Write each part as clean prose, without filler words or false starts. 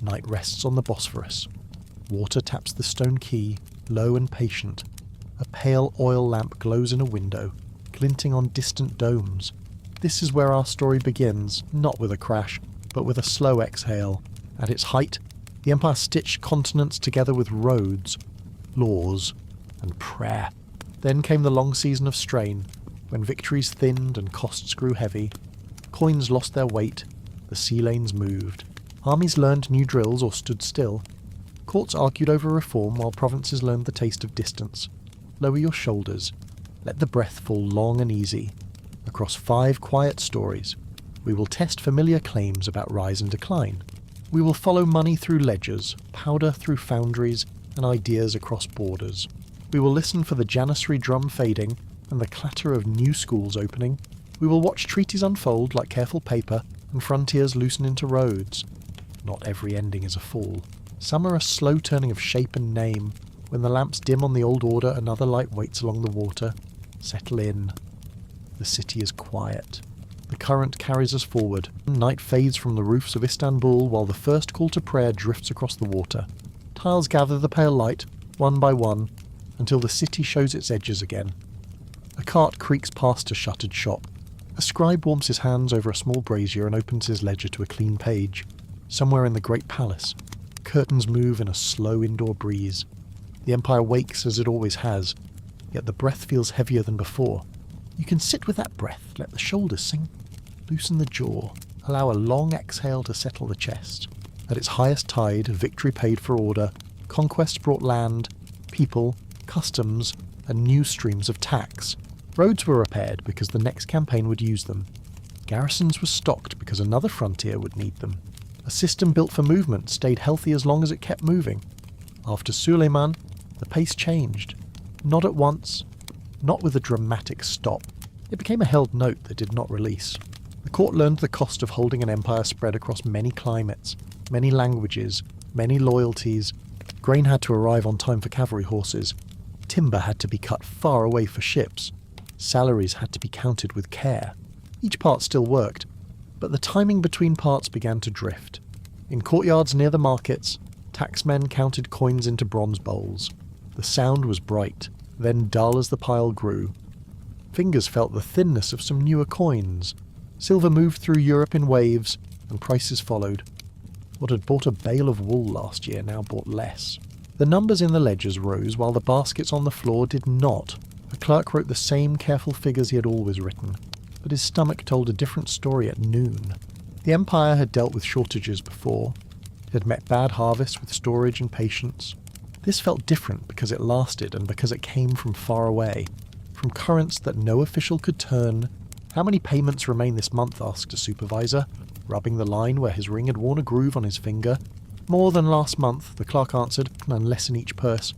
Night rests on the Bosphorus. Water taps the stone quay, low and patient. A pale oil lamp glows in a window, glinting on distant domes. This is where our story begins, not with a crash, but with a slow exhale. At its height, the Empire stitched continents together with roads, laws, and prayer. Then came the long season of strain, when victories thinned and costs grew heavy. Coins lost their weight, the sea lanes moved. Armies learned new drills or stood still. Courts argued over reform while provinces learned the taste of distance. Lower your shoulders. Let the breath fall long and easy. Across 5 quiet stories, we will test familiar claims about rise and decline. We will follow money through ledgers, powder through foundries, and ideas across borders. We will listen for the Janissary drum fading and the clatter of new schools opening. We will watch treaties unfold like careful paper and frontiers loosen into roads. Not every ending is a fall. Some are a slow turning of shape and name. When the lamps dim on the old order, another light waits along the water. Settle in. The city is quiet. The current carries us forward. Night fades from the roofs of Istanbul while the first call to prayer drifts across the water. Tiles gather the pale light, one by one, until the city shows its edges again. A cart creaks past a shuttered shop. A scribe warms his hands over a small brazier and opens his ledger to a clean page. Somewhere in the great palace, curtains move in a slow indoor breeze. The Empire wakes as it always has, yet the breath feels heavier than before. You can sit with that breath, let the shoulders sink, loosen the jaw, allow a long exhale to settle the chest. At its highest tide, victory paid for order, conquest brought land, people, customs, and new streams of tax. Roads were repaired because the next campaign would use them. Garrisons were stocked because another frontier would need them. A system built for movement stayed healthy as long as it kept moving. After Suleiman, the pace changed. Not at once, not with a dramatic stop. It became a held note that did not release. The court learned the cost of holding an empire spread across many climates, many languages, many loyalties. Grain had to arrive on time for cavalry horses. Timber had to be cut far away for ships. Salaries had to be counted with care. Each part still worked, but the timing between parts began to drift. In courtyards near the markets, taxmen counted coins into bronze bowls. The sound was bright, then dull as the pile grew. Fingers felt the thinness of some newer coins. Silver moved through Europe in waves, and prices followed. What had bought a bale of wool last year now bought less. The numbers in the ledgers rose while the baskets on the floor did not. A clerk wrote the same careful figures he had always written, but his stomach told a different story at noon. The Empire had dealt with shortages before. It had met bad harvests with storage and patience. This felt different because it lasted and because it came from far away, from currents that no official could turn. How many payments remain this month? Asked a supervisor, rubbing the line where his ring had worn a groove on his finger. More than last month, the clerk answered, and less in each purse.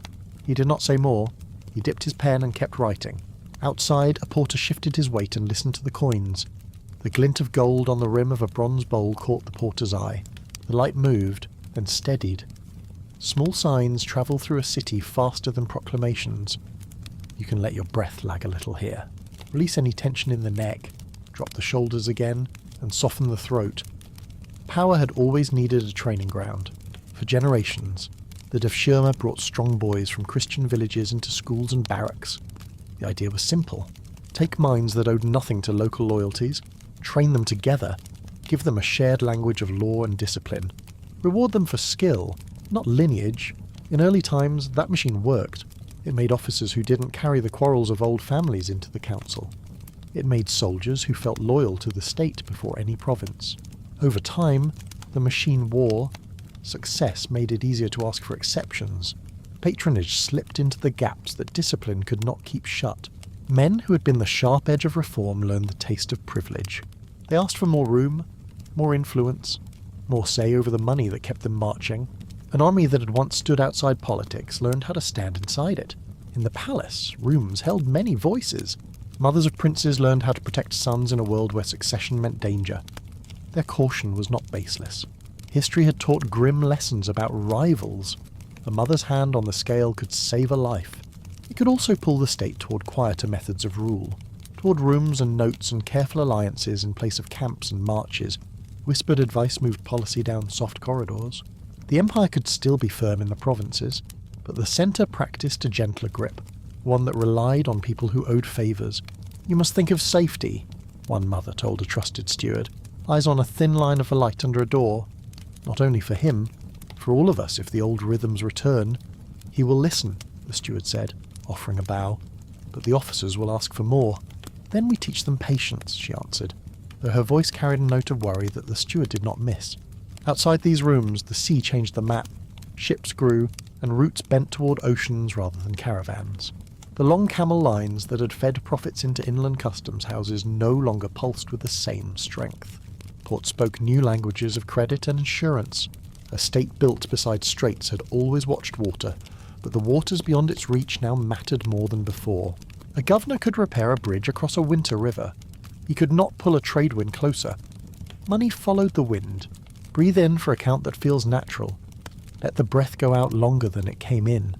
He did not say more. He dipped his pen and kept writing. Outside, a porter shifted his weight and listened to the coins. The glint of gold on the rim of a bronze bowl caught the porter's eye. The light moved, then steadied. Small signs travel through a city faster than proclamations. You can let your breath lag a little here. Release any tension in the neck, drop the shoulders again, and soften the throat. Power had always needed a training ground. For generations, the Devshirme brought strong boys from Christian villages into schools and barracks. The idea was simple. Take minds that owed nothing to local loyalties, train them together, give them a shared language of law and discipline. Reward them for skill, not lineage. In early times, that machine worked. It made officers who didn't carry the quarrels of old families into the council. It made soldiers who felt loyal to the state before any province. Over time, the machine wore. Success made it easier to ask for exceptions. Patronage slipped into the gaps that discipline could not keep shut. Men who had been the sharp edge of reform learned the taste of privilege. They asked for more room, more influence, more say over the money that kept them marching. An army that had once stood outside politics learned how to stand inside it. In the palace, rooms held many voices. Mothers of princes learned how to protect sons in a world where succession meant danger. Their caution was not baseless. History had taught grim lessons about rivals. A mother's hand on the scale could save a life. It could also pull the state toward quieter methods of rule, toward rooms and notes and careful alliances in place of camps and marches. Whispered advice moved policy down soft corridors. The empire could still be firm in the provinces, but the centre practised a gentler grip, one that relied on people who owed favours. "You must think of safety," one mother told a trusted steward, eyes on a thin line of a light under a door. "Not only for him, for all of us if the old rhythms return." "He will listen," the steward said, offering a bow, "but the officers will ask for more." "Then we teach them patience," she answered, though her voice carried a note of worry that the steward did not miss. Outside these rooms, the sea changed the map, ships grew, and routes bent toward oceans rather than caravans. The long camel lines that had fed profits into inland customs houses no longer pulsed with the same strength. Ports spoke new languages of credit and insurance. A state built beside straits had always watched water, but the waters beyond its reach now mattered more than before. A governor could repair a bridge across a winter river. He could not pull a trade wind closer. Money followed the wind. Breathe in for a count that feels natural. Let the breath go out longer than it came in.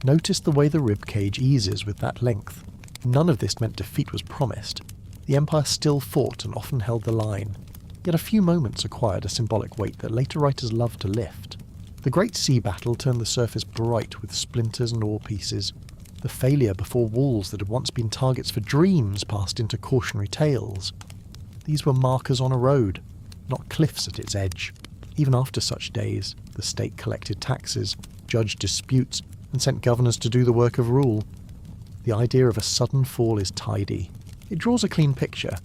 Notice the way the rib cage eases with that length. None of this meant defeat was promised. The empire still fought and often held the line. Yet a few moments acquired a symbolic weight that later writers loved to lift. The great sea battle turned the surface bright with splinters and oar pieces. The failure before walls that had once been targets for dreams passed into cautionary tales. These were markers on a road, not cliffs at its edge. Even after such days, the state collected taxes, judged disputes, and sent governors to do the work of rule. The idea of a sudden fall is tidy. It draws a clean picture.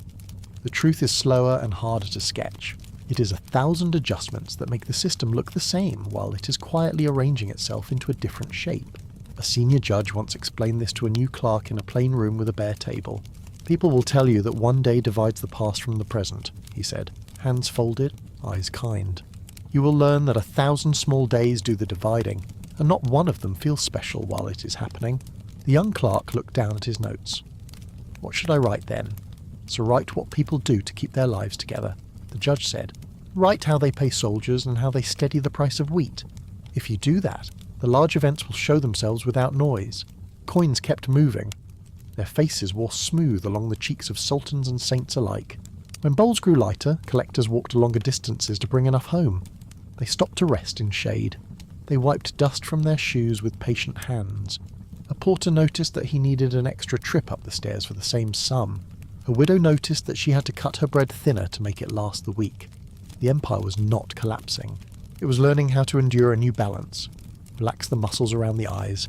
The truth is slower and harder to sketch. It is 1,000 adjustments that make the system look the same while it is quietly arranging itself into a different shape. A senior judge once explained this to a new clerk in a plain room with a bare table. "People will tell you that one day divides the past from the present," he said, hands folded, eyes kind. "You will learn that 1,000 small days do the dividing, and not one of them feels special while it is happening." The young clerk looked down at his notes. "What should I write then?" "So write what people do to keep their lives together," the judge said. "Write how they pay soldiers and how they steady the price of wheat. If you do that, the large events will show themselves without noise." Coins kept moving. Their faces wore smooth along the cheeks of sultans and saints alike. When bowls grew lighter, collectors walked longer distances to bring enough home. They stopped to rest in shade. They wiped dust from their shoes with patient hands. A porter noticed that he needed an extra trip up the stairs for the same sum. A widow noticed that she had to cut her bread thinner to make it last the week. The empire was not collapsing. It was learning how to endure a new balance. Relax the muscles around the eyes.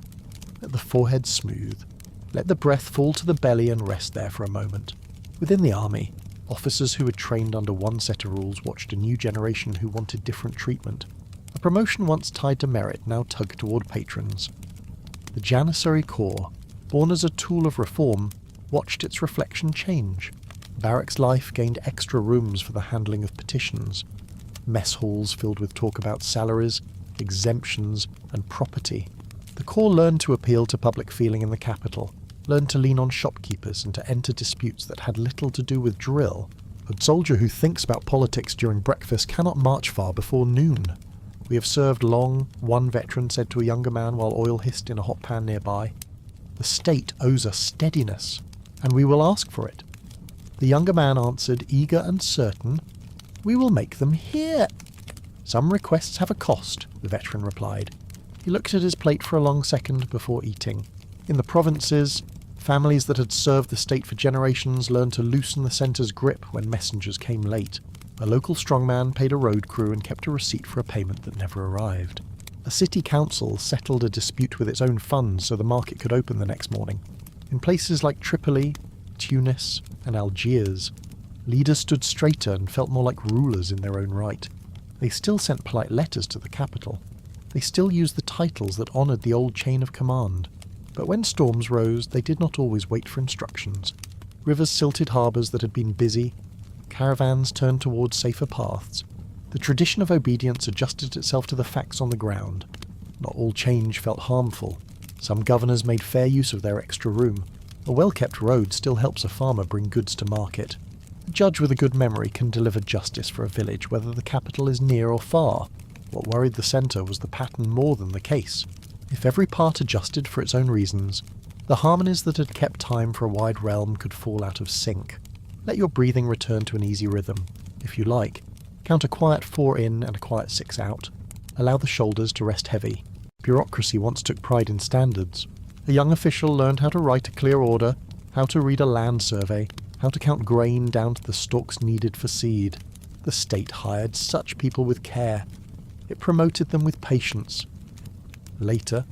Let the forehead smooth. Let the breath fall to the belly and rest there for a moment. Within the army, officers who had trained under one set of rules watched a new generation who wanted different treatment. A promotion once tied to merit now tugged toward patrons. The Janissary Corps, born as a tool of reform, watched its reflection change. Barracks life gained extra rooms for the handling of petitions. Mess halls filled with talk about salaries, exemptions, and property. The Corps learned to appeal to public feeling in the capital, learned to lean on shopkeepers and to enter disputes that had little to do with drill. A soldier who thinks about politics during breakfast cannot march far before noon. "We have served long," one veteran said to a younger man while oil hissed in a hot pan nearby. "The state owes us steadiness, and we will ask for it." The younger man answered, eager and certain, "We will make them here." "Some requests have a cost," the veteran replied. He looked at his plate for a long second before eating. In the provinces, families that had served the state for generations learned to loosen the centre's grip when messengers came late. A local strongman paid a road crew and kept a receipt for a payment that never arrived. A city council settled a dispute with its own funds so the market could open the next morning. In places like Tripoli, Tunis, and Algiers, leaders stood straighter and felt more like rulers in their own right. They still sent polite letters to the capital. They still used the titles that honoured the old chain of command. But when storms rose, they did not always wait for instructions. Rivers silted harbours that had been busy. Caravans turned towards safer paths. The tradition of obedience adjusted itself to the facts on the ground. Not all change felt harmful. Some governors made fair use of their extra room. A well-kept road still helps a farmer bring goods to market. A judge with a good memory can deliver justice for a village whether the capital is near or far. What worried the centre was the pattern more than the case. If every part adjusted for its own reasons, the harmonies that had kept time for a wide realm could fall out of sync. Let your breathing return to an easy rhythm. If you like, count a quiet 4 in and a quiet 6 out. allow the shoulders to rest heavy. Bureaucracy once took pride in standards. A young official learned how to write a clear order, how to read a land survey, how to count grain down to the stalks needed for seed. The state hired such people with care. It promoted them with patience. Later,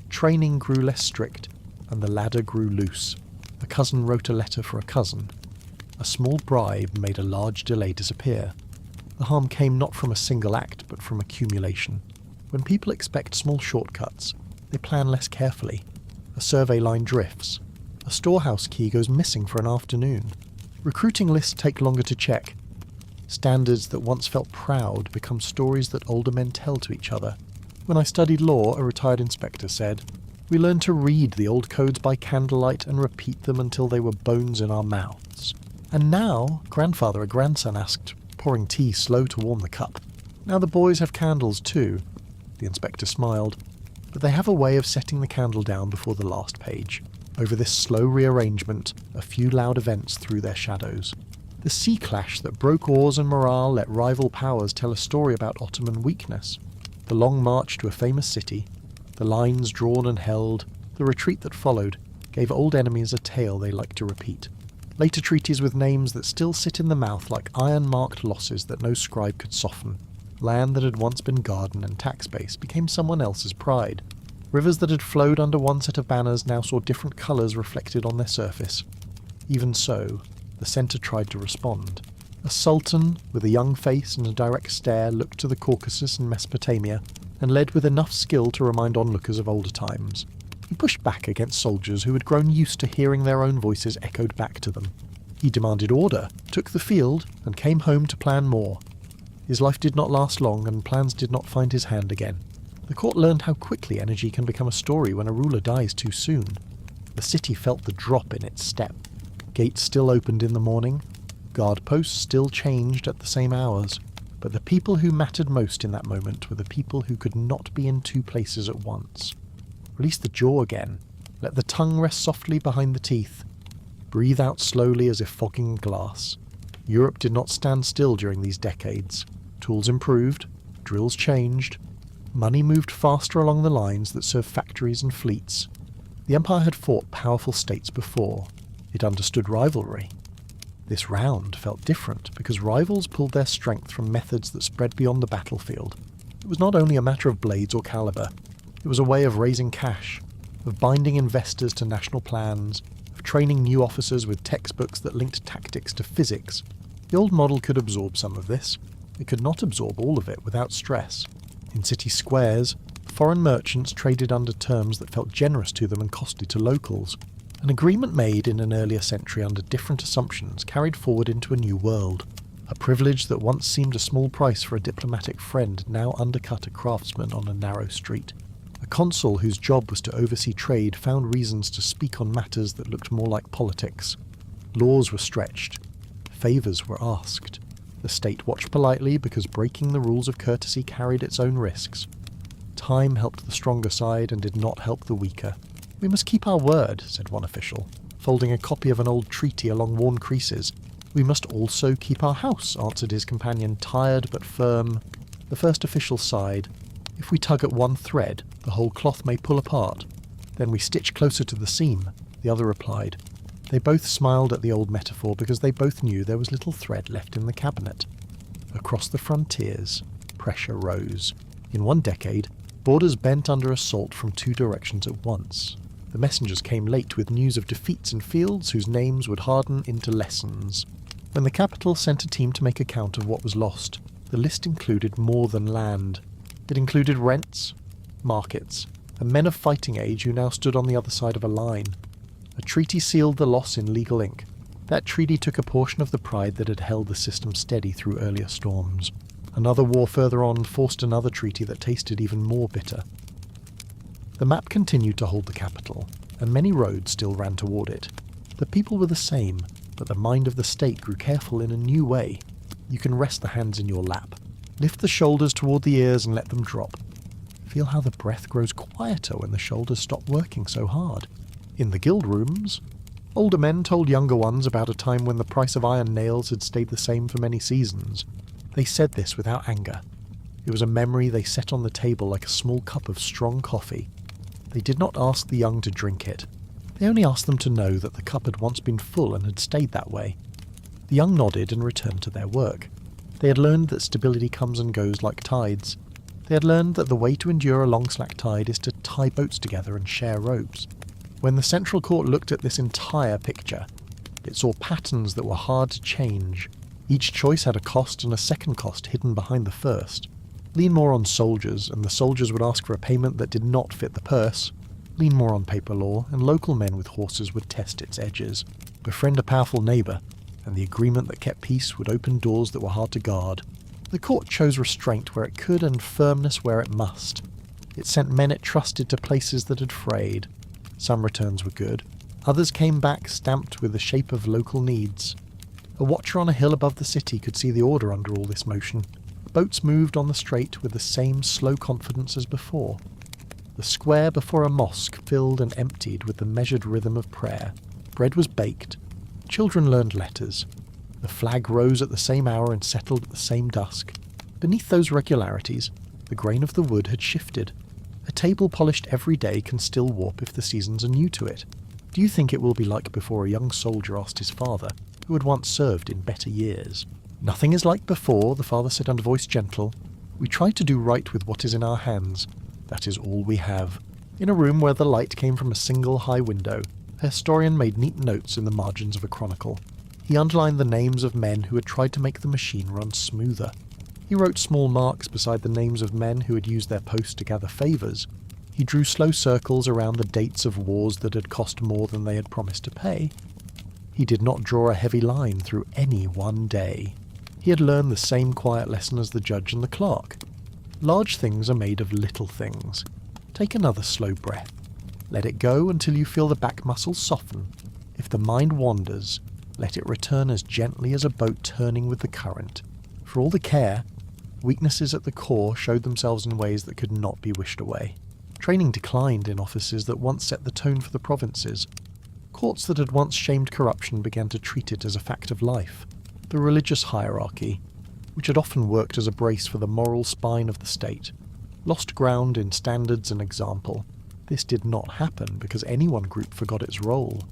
training grew less strict, and the ladder grew loose. A cousin wrote a letter for a cousin. A small bribe made a large delay disappear. The harm came not from a single act, but from accumulation. When people expect small shortcuts, they plan less carefully. A survey line drifts. A storehouse key goes missing for an afternoon. Recruiting lists take longer to check. Standards that once felt proud become stories that older men tell to each other. When I studied law, a retired inspector said, "We learned to read the old codes by candlelight and repeat them until they were bones in our mouths." And now, grandfather or grandson asked, pouring tea slow to warm the cup. "Now the boys have candles too." The inspector smiled. But they have a way of setting the candle down before the last page. Over this slow rearrangement, a few loud events threw their shadows. The sea clash that broke oars and morale let rival powers tell a story about Ottoman weakness. The long march to a famous city, the lines drawn and held, the retreat that followed, gave old enemies a tale they liked to repeat. Later treaties with names that still sit in the mouth like iron-marked losses that no scribe could soften. Land that had once been garden and tax base became someone else's pride. Rivers that had flowed under one set of banners now saw different colours reflected on their surface. Even so, the centre tried to respond. A sultan, with a young face and a direct stare, looked to the Caucasus and Mesopotamia, and led with enough skill to remind onlookers of older times. He pushed back against soldiers who had grown used to hearing their own voices echoed back to them. He demanded order, took the field, and came home to plan more. His life did not last long, and plans did not find his hand again. The court learned how quickly energy can become a story when a ruler dies too soon. The city felt the drop in its step. Gates still opened in the morning. Guard posts still changed at the same hours. But the people who mattered most in that moment were the people who could not be in two places at once. Release the jaw again. Let the tongue rest softly behind the teeth. Breathe out slowly as if fogging glass. Europe did not stand still during these decades. Tools improved, drills changed, money moved faster along the lines that served factories and fleets. The empire had fought powerful states before. It understood rivalry. This round felt different because rivals pulled their strength from methods that spread beyond the battlefield. It was not only a matter of blades or caliber. It was a way of raising cash, of binding investors to national plans, of training new officers with textbooks that linked tactics to physics. The old model could absorb some of this. It could not absorb all of it without stress. In city squares, foreign merchants traded under terms that felt generous to them and costly to locals. An agreement made in an earlier century under different assumptions carried forward into a new world. A privilege that once seemed a small price for a diplomatic friend now undercut a craftsman on a narrow street. A consul whose job was to oversee trade found reasons to speak on matters that looked more like politics. Laws were stretched. Favours were asked. The state watched politely because breaking the rules of courtesy carried its own risks. Time helped the stronger side and did not help the weaker. "We must keep our word," said one official, folding a copy of an old treaty along worn creases. "We must also keep our house," answered his companion, tired but firm. The first official sighed. "If we tug at one thread, the whole cloth may pull apart. Then we stitch closer to the seam," the other replied. They both smiled at the old metaphor because they both knew there was little thread left in the cabinet. Across the frontiers, pressure rose. In one decade, borders bent under assault from two directions at once. The messengers came late with news of defeats in fields whose names would harden into lessons. When the capital sent a team to make account of what was lost, the list included more than land. It included rents, markets, and men of fighting age who now stood on the other side of a line. A treaty sealed the loss in legal ink. That treaty took a portion of the pride that had held the system steady through earlier storms. Another war further on forced another treaty that tasted even more bitter. The map continued to hold the capital, and many roads still ran toward it. The people were the same, but the mind of the state grew careful in a new way. You can rest the hands in your lap. Lift the shoulders toward the ears and let them drop. Feel how the breath grows quieter when the shoulders stop working so hard. In the guild rooms, older men told younger ones about a time when the price of iron nails had stayed the same for many seasons. They said this without anger. It was a memory they set on the table like a small cup of strong coffee. They did not ask the young to drink it. They only asked them to know that the cup had once been full and had stayed that way. The young nodded and returned to their work. They had learned that stability comes and goes like tides. They had learned that the way to endure a long slack tide is to tie boats together and share ropes. When the Central Court looked at this entire picture, it saw patterns that were hard to change. Each choice had a cost and a second cost hidden behind the first. Lean more on soldiers, and the soldiers would ask for a payment that did not fit the purse. Lean more on paper law, and local men with horses would test its edges. Befriend a powerful neighbour, and the agreement that kept peace would open doors that were hard to guard. The court chose restraint where it could and firmness where it must. It sent men it trusted to places that had frayed. Some returns were good. Others came back stamped with the shape of local needs. A watcher on a hill above the city could see the order under all this motion. Boats moved on the strait with the same slow confidence as before. The square before a mosque filled and emptied with the measured rhythm of prayer. Bread was baked. Children learned letters. The flag rose at the same hour and settled at the same dusk. Beneath those regularities, the grain of the wood had shifted. A table polished every day can still warp if the seasons are new to it. Do you think it will be like before a young soldier asked his father, who had once served in better years? Nothing is like before, the father said under voice gentle. We try to do right with what is in our hands. That is all we have. In a room where the light came from a single high window, a historian made neat notes in the margins of a chronicle. He underlined the names of men who had tried to make the machine run smoother. He wrote small marks beside the names of men who had used their post to gather favours. He drew slow circles around the dates of wars that had cost more than they had promised to pay. He did not draw a heavy line through any one day. He had learned the same quiet lesson as the judge and the clerk. Large things are made of little things. Take another slow breath. Let it go until you feel the back muscles soften. If the mind wanders, let it return as gently as a boat turning with the current. For all the care, weaknesses at the core showed themselves in ways that could not be wished away. Training declined in offices that once set the tone for the provinces. Courts that had once shamed corruption began to treat it as a fact of life. The religious hierarchy, which had often worked as a brace for the moral spine of the state, lost ground in standards and example. This did not happen because any one group forgot its role.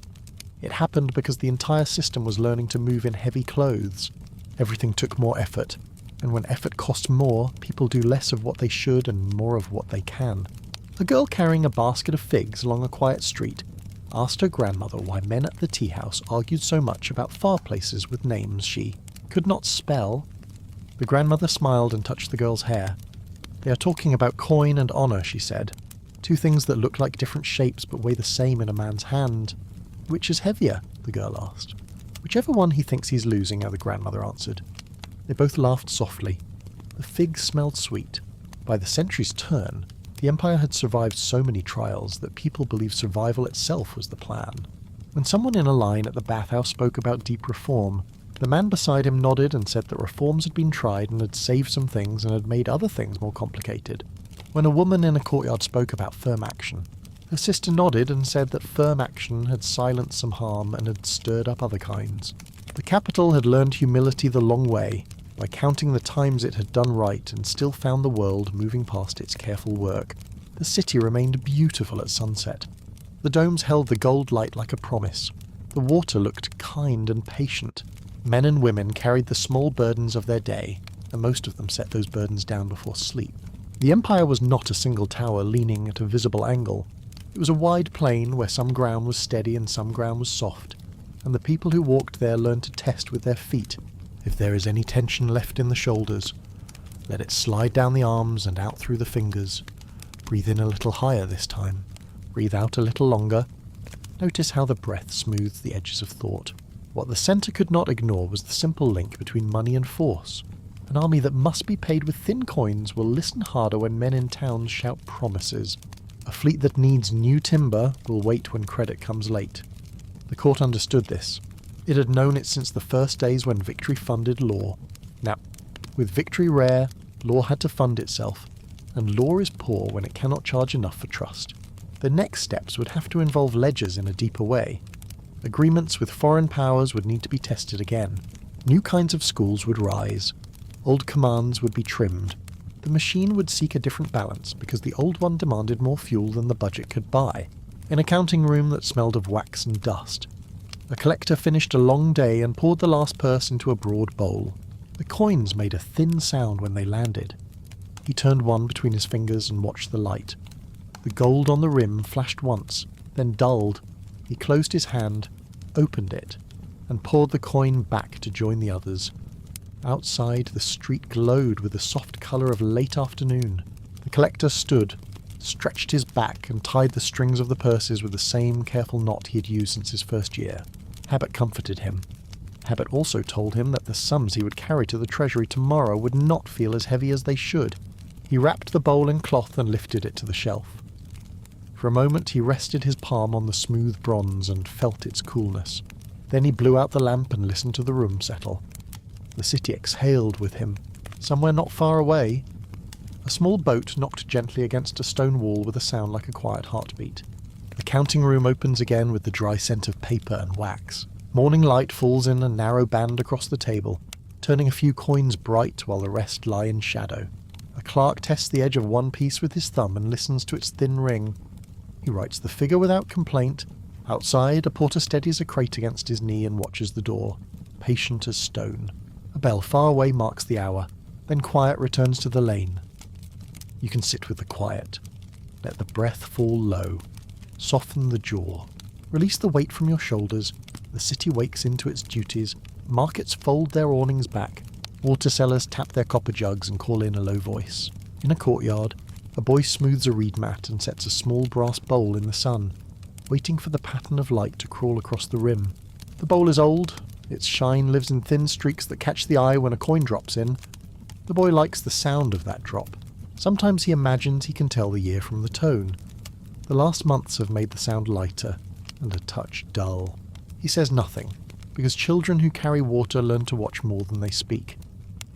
It happened because the entire system was learning to move in heavy clothes. Everything took more effort, and when effort costs more, people do less of what they should and more of what they can. A girl carrying a basket of figs along a quiet street asked her grandmother why men at the tea house argued so much about far places with names she could not spell. The grandmother smiled and touched the girl's hair. They are talking about coin and honour, she said. Two things that look like different shapes but weigh the same in a man's hand. Which is heavier? The girl asked. Whichever one he thinks he's losing, the grandmother answered. They both laughed softly. The figs smelled sweet. By the century's turn, the empire had survived so many trials that people believed survival itself was the plan. When someone in a line at the bathhouse spoke about deep reform, the man beside him nodded and said that reforms had been tried and had saved some things and had made other things more complicated. When a woman in a courtyard spoke about firm action, her sister nodded and said that firm action had silenced some harm and had stirred up other kinds. The capital had learned humility the long way, by counting the times it had done right and still found the world moving past its careful work. The city remained beautiful at sunset. The domes held the gold light like a promise. The water looked kind and patient. Men and women carried the small burdens of their day, and most of them set those burdens down before sleep. The empire was not a single tower leaning at a visible angle. It was a wide plain where some ground was steady and some ground was soft, and the people who walked there learned to test with their feet. If there is any tension left in the shoulders, let it slide down the arms and out through the fingers. Breathe in a little higher this time. Breathe out a little longer. Notice how the breath smooths the edges of thought. What the centre could not ignore was the simple link between money and force. An army that must be paid with thin coins will listen harder when men in towns shout promises. A fleet that needs new timber will wait when credit comes late. The court understood this. It had known it since the first days when victory funded law. Now, with victory rare, law had to fund itself, and law is poor when it cannot charge enough for trust. The next steps would have to involve ledgers in a deeper way. Agreements with foreign powers would need to be tested again. New kinds of schools would rise. Old commands would be trimmed. The machine would seek a different balance because the old one demanded more fuel than the budget could buy, in a counting room that smelled of wax and dust. A collector finished a long day and poured the last purse into a broad bowl. The coins made a thin sound when they landed. He turned one between his fingers and watched the light. The gold on the rim flashed once, then dulled. He closed his hand, opened it, and poured the coin back to join the others. Outside, the street glowed with the soft colour of late afternoon. The collector stood, stretched his back, and tied the strings of the purses with the same careful knot he had used since his first year. Habit comforted him. Habit also told him that the sums he would carry to the treasury tomorrow would not feel as heavy as they should. He wrapped the bowl in cloth and lifted it to the shelf. For a moment he rested his palm on the smooth bronze and felt its coolness. Then he blew out the lamp and listened to the room settle. The city exhaled with him. Somewhere not far away, a small boat knocked gently against a stone wall with a sound like a quiet heartbeat. The counting room opens again with the dry scent of paper and wax. Morning light falls in a narrow band across the table, turning a few coins bright while the rest lie in shadow. A clerk tests the edge of one piece with his thumb and listens to its thin ring. He writes the figure without complaint. Outside, a porter steadies a crate against his knee and watches the door, patient as stone. A bell far away marks the hour. Then quiet returns to the lane. You can sit with the quiet. Let the breath fall low. Soften the jaw. Release the weight from your shoulders. The city wakes into its duties. Markets fold their awnings back. Water sellers tap their copper jugs and call in a low voice. In a courtyard, a boy smooths a reed mat and sets a small brass bowl in the sun, waiting for the pattern of light to crawl across the rim. The bowl is old. Its shine lives in thin streaks that catch the eye when a coin drops in. The boy likes the sound of that drop. Sometimes he imagines he can tell the year from the tone. The last months have made the sound lighter and a touch dull. He says nothing, because children who carry water learn to watch more than they speak.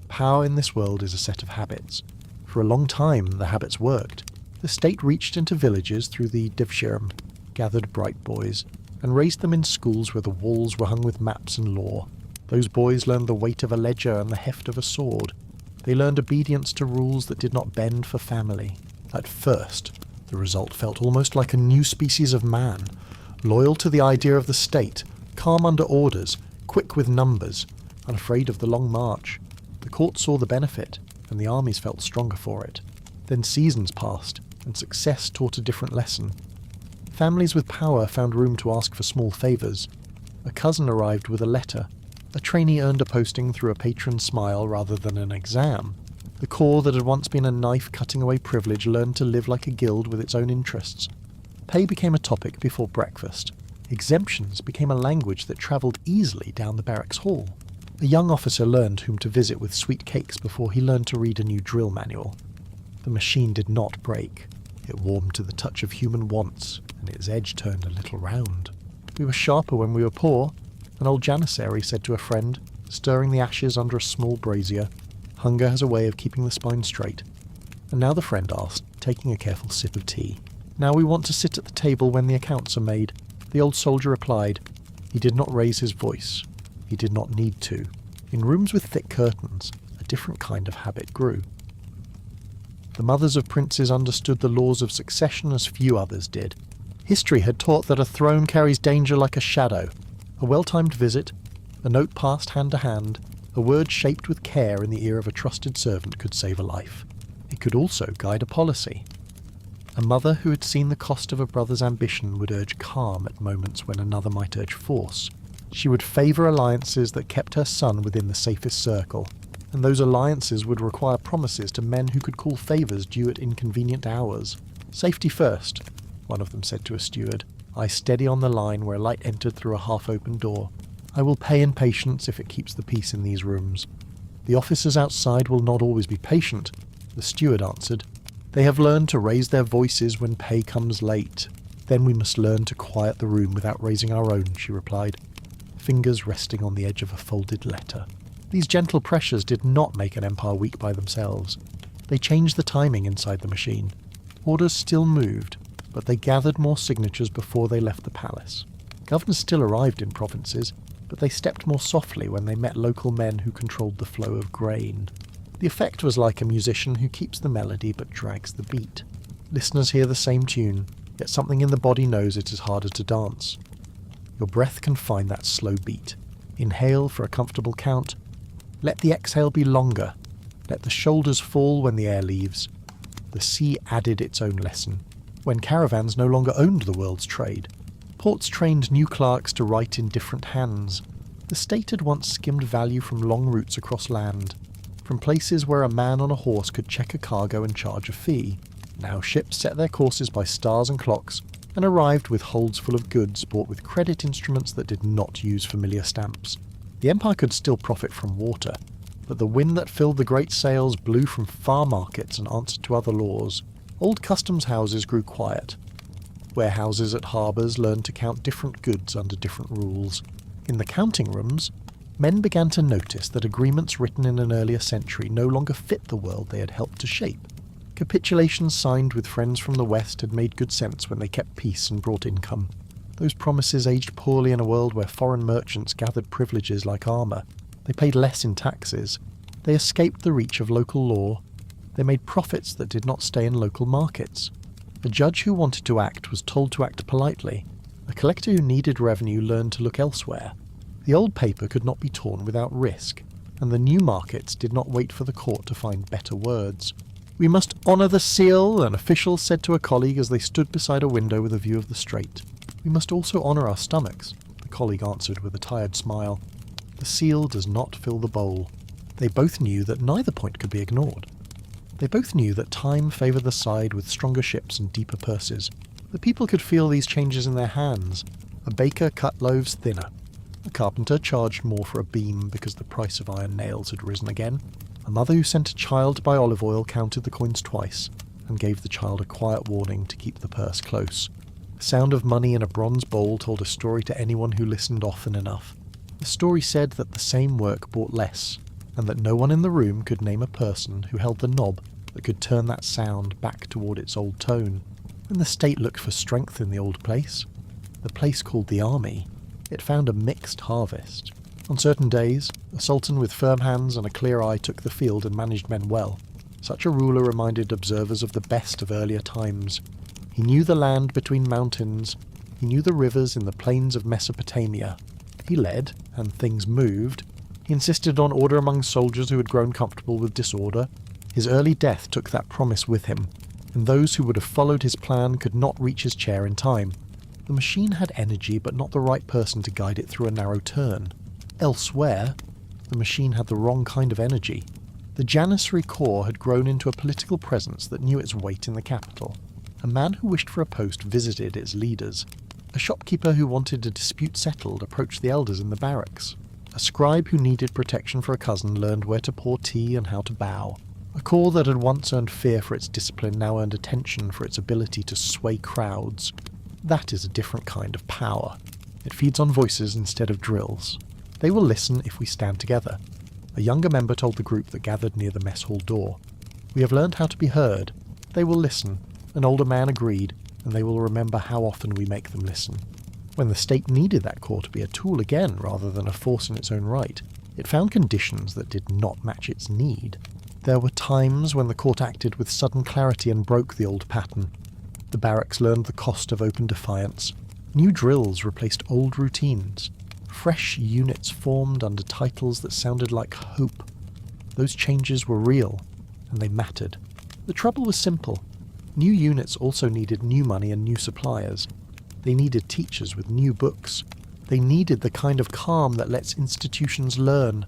Power in this world is a set of habits. For a long time, the habits worked. The state reached into villages through the Devshirim, gathered bright boys, and raised them in schools where the walls were hung with maps and law. Those boys learned the weight of a ledger and the heft of a sword. They learned obedience to rules that did not bend for family. At first, the result felt almost like a new species of man, loyal to the idea of the state, calm under orders, quick with numbers, unafraid of the long march. The court saw the benefit, and the armies felt stronger for it. Then seasons passed, and success taught a different lesson. Families with power found room to ask for small favours. A cousin arrived with a letter. A trainee earned a posting through a patron's smile rather than an exam. The corps that had once been a knife cutting away privilege learned to live like a guild with its own interests. Pay became a topic before breakfast. Exemptions became a language that travelled easily down the barracks hall. A young officer learned whom to visit with sweet cakes before he learned to read a new drill manual. The machine did not break. It warmed to the touch of human wants, and its edge turned a little round. We were sharper when we were poor, an old janissary said to a friend, stirring the ashes under a small brazier. Hunger has a way of keeping the spine straight. And now the friend asked, taking a careful sip of tea. Now we want to sit at the table when the accounts are made. The old soldier replied. He did not raise his voice. He did not need to. In rooms with thick curtains, a different kind of habit grew. The mothers of princes understood the laws of succession as few others did. History had taught that a throne carries danger like a shadow. A well-timed visit, a note passed hand to hand, a word shaped with care in the ear of a trusted servant could save a life. It could also guide a policy. A mother who had seen the cost of a brother's ambition would urge calm at moments when another might urge force. She would favour alliances that kept her son within the safest circle, and those alliances would require promises to men who could call favours due at inconvenient hours. Safety first, one of them said to a steward. Eye steady on the line where light entered through a half-open door. I will pay in patience if it keeps the peace in these rooms. The officers outside will not always be patient, the steward answered. They have learned to raise their voices when pay comes late. Then we must learn to quiet the room without raising our own, she replied, fingers resting on the edge of a folded letter. These gentle pressures did not make an empire weak by themselves. They changed the timing inside the machine. Orders still moved, but they gathered more signatures before they left the palace. Governors still arrived in provinces, but they stepped more softly when they met local men who controlled the flow of grain. The effect was like a musician who keeps the melody but drags the beat. Listeners hear the same tune, yet something in the body knows it is harder to dance. Your breath can find that slow beat. Inhale for a comfortable count. Let the exhale be longer. Let the shoulders fall when the air leaves. The sea added its own lesson, when caravans no longer owned the world's trade. Ports trained new clerks to write in different hands. The state had once skimmed value from long routes across land, from places where a man on a horse could check a cargo and charge a fee. Now ships set their courses by stars and clocks, and arrived with holds full of goods bought with credit instruments that did not use familiar stamps. The empire could still profit from water, but the wind that filled the great sails blew from far markets and answered to other laws. Old customs houses grew quiet. Warehouses at harbours learned to count different goods under different rules. In the counting rooms, men began to notice that agreements written in an earlier century no longer fit the world they had helped to shape. Capitulations signed with friends from the West had made good sense when they kept peace and brought income. Those promises aged poorly in a world where foreign merchants gathered privileges like armour. They paid less in taxes. They escaped the reach of local law. They made profits that did not stay in local markets. A judge who wanted to act was told to act politely. A collector who needed revenue learned to look elsewhere. The old paper could not be torn without risk, and the new markets did not wait for the court to find better words. "We must honour the seal," an official said to a colleague as they stood beside a window with a view of the strait. "We must also honour our stomachs," the colleague answered with a tired smile. The seal does not fill the bowl. They both knew that neither point could be ignored. They both knew that time favoured the side with stronger ships and deeper purses. The people could feel these changes in their hands. A baker cut loaves thinner. A carpenter charged more for a beam because the price of iron nails had risen again. A mother who sent a child to buy olive oil counted the coins twice, and gave the child a quiet warning to keep the purse close. The sound of money in a bronze bowl told a story to anyone who listened often enough. The story said that the same work bought less, and that no one in the room could name a person who held the knob that could turn that sound back toward its old tone. When the state looked for strength in the old place, the place called the army, it found a mixed harvest. On certain days, a sultan with firm hands and a clear eye took the field and managed men well. Such a ruler reminded observers of the best of earlier times. He knew the land between mountains. He knew the rivers in the plains of Mesopotamia. He led, and things moved. He insisted on order among soldiers who had grown comfortable with disorder. His early death took that promise with him, and those who would have followed his plan could not reach his chair in time. The machine had energy, but not the right person to guide it through a narrow turn. Elsewhere, the machine had the wrong kind of energy. The Janissary Corps had grown into a political presence that knew its weight in the capital. A man who wished for a post visited its leaders. A shopkeeper who wanted a dispute settled approached the elders in the barracks. A scribe who needed protection for a cousin learned where to pour tea and how to bow. A corps that had once earned fear for its discipline now earned attention for its ability to sway crowds. That is a different kind of power. It feeds on voices instead of drills. They will listen if we stand together. A younger member told the group that gathered near the mess hall door. "We have learned how to be heard. They will listen." An older man agreed, and they will remember how often we make them listen. When the state needed that corps to be a tool again rather than a force in its own right, it found conditions that did not match its need. There were times when the court acted with sudden clarity and broke the old pattern. The barracks learned the cost of open defiance. New drills replaced old routines. Fresh units formed under titles that sounded like hope. Those changes were real, and they mattered. The trouble was simple. New units also needed new money and new suppliers. They needed teachers with new books. They needed the kind of calm that lets institutions learn.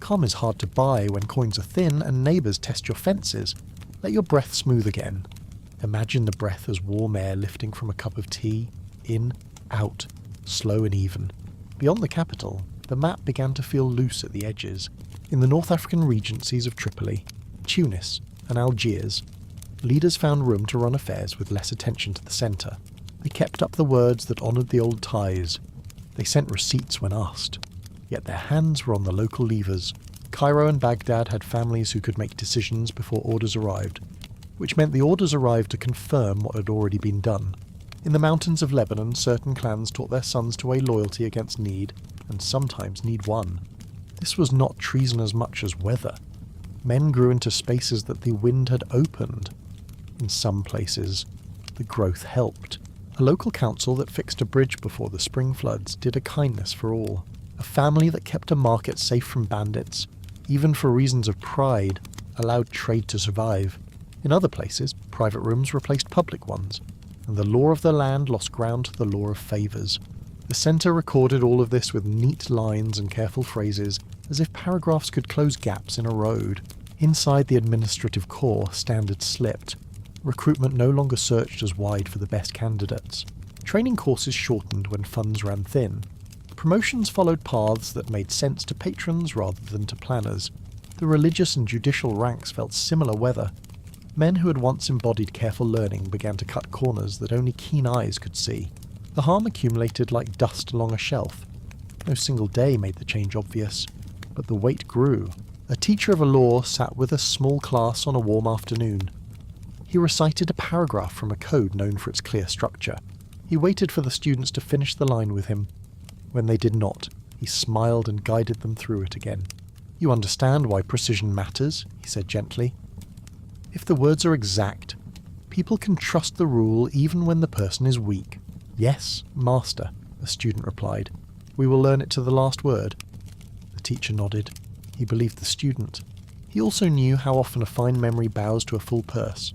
Calm is hard to buy when coins are thin and neighbours test your fences. Let your breath smooth again. Imagine the breath as warm air lifting from a cup of tea. In, out, slow and even. Beyond the capital, the map began to feel loose at the edges. In the North African regencies of Tripoli, Tunis, and Algiers, leaders found room to run affairs with less attention to the centre. They kept up the words that honoured the old ties. They sent receipts when asked. Yet their hands were on the local levers. Cairo and Baghdad had families who could make decisions before orders arrived, which meant the orders arrived to confirm what had already been done. In the mountains of Lebanon, certain clans taught their sons to weigh loyalty against need, and sometimes need won. This was not treason as much as weather. Men grew into spaces that the wind had opened. In some places, the growth helped. A local council that fixed a bridge before the spring floods did a kindness for all. A family that kept a market safe from bandits, even for reasons of pride, allowed trade to survive. In other places, private rooms replaced public ones, and the law of the land lost ground to the law of favours. The centre recorded all of this with neat lines and careful phrases, as if paragraphs could close gaps in a road. Inside the administrative core, standards slipped. Recruitment no longer searched as wide for the best candidates. Training courses shortened when funds ran thin. Promotions followed paths that made sense to patrons rather than to planners. The religious and judicial ranks felt similar weather. Men who had once embodied careful learning began to cut corners that only keen eyes could see. The harm accumulated like dust along a shelf. No single day made the change obvious, but the weight grew. A teacher of a law sat with a small class on a warm afternoon. He recited a paragraph from a code known for its clear structure. He waited for the students to finish the line with him. When they did not, he smiled and guided them through it again. "You understand why precision matters," he said gently. "If the words are exact, people can trust the rule even when the person is weak." "Yes, master," a student replied. "We will learn it to the last word." The teacher nodded. He believed the student. He also knew how often a fine memory bows to a full purse.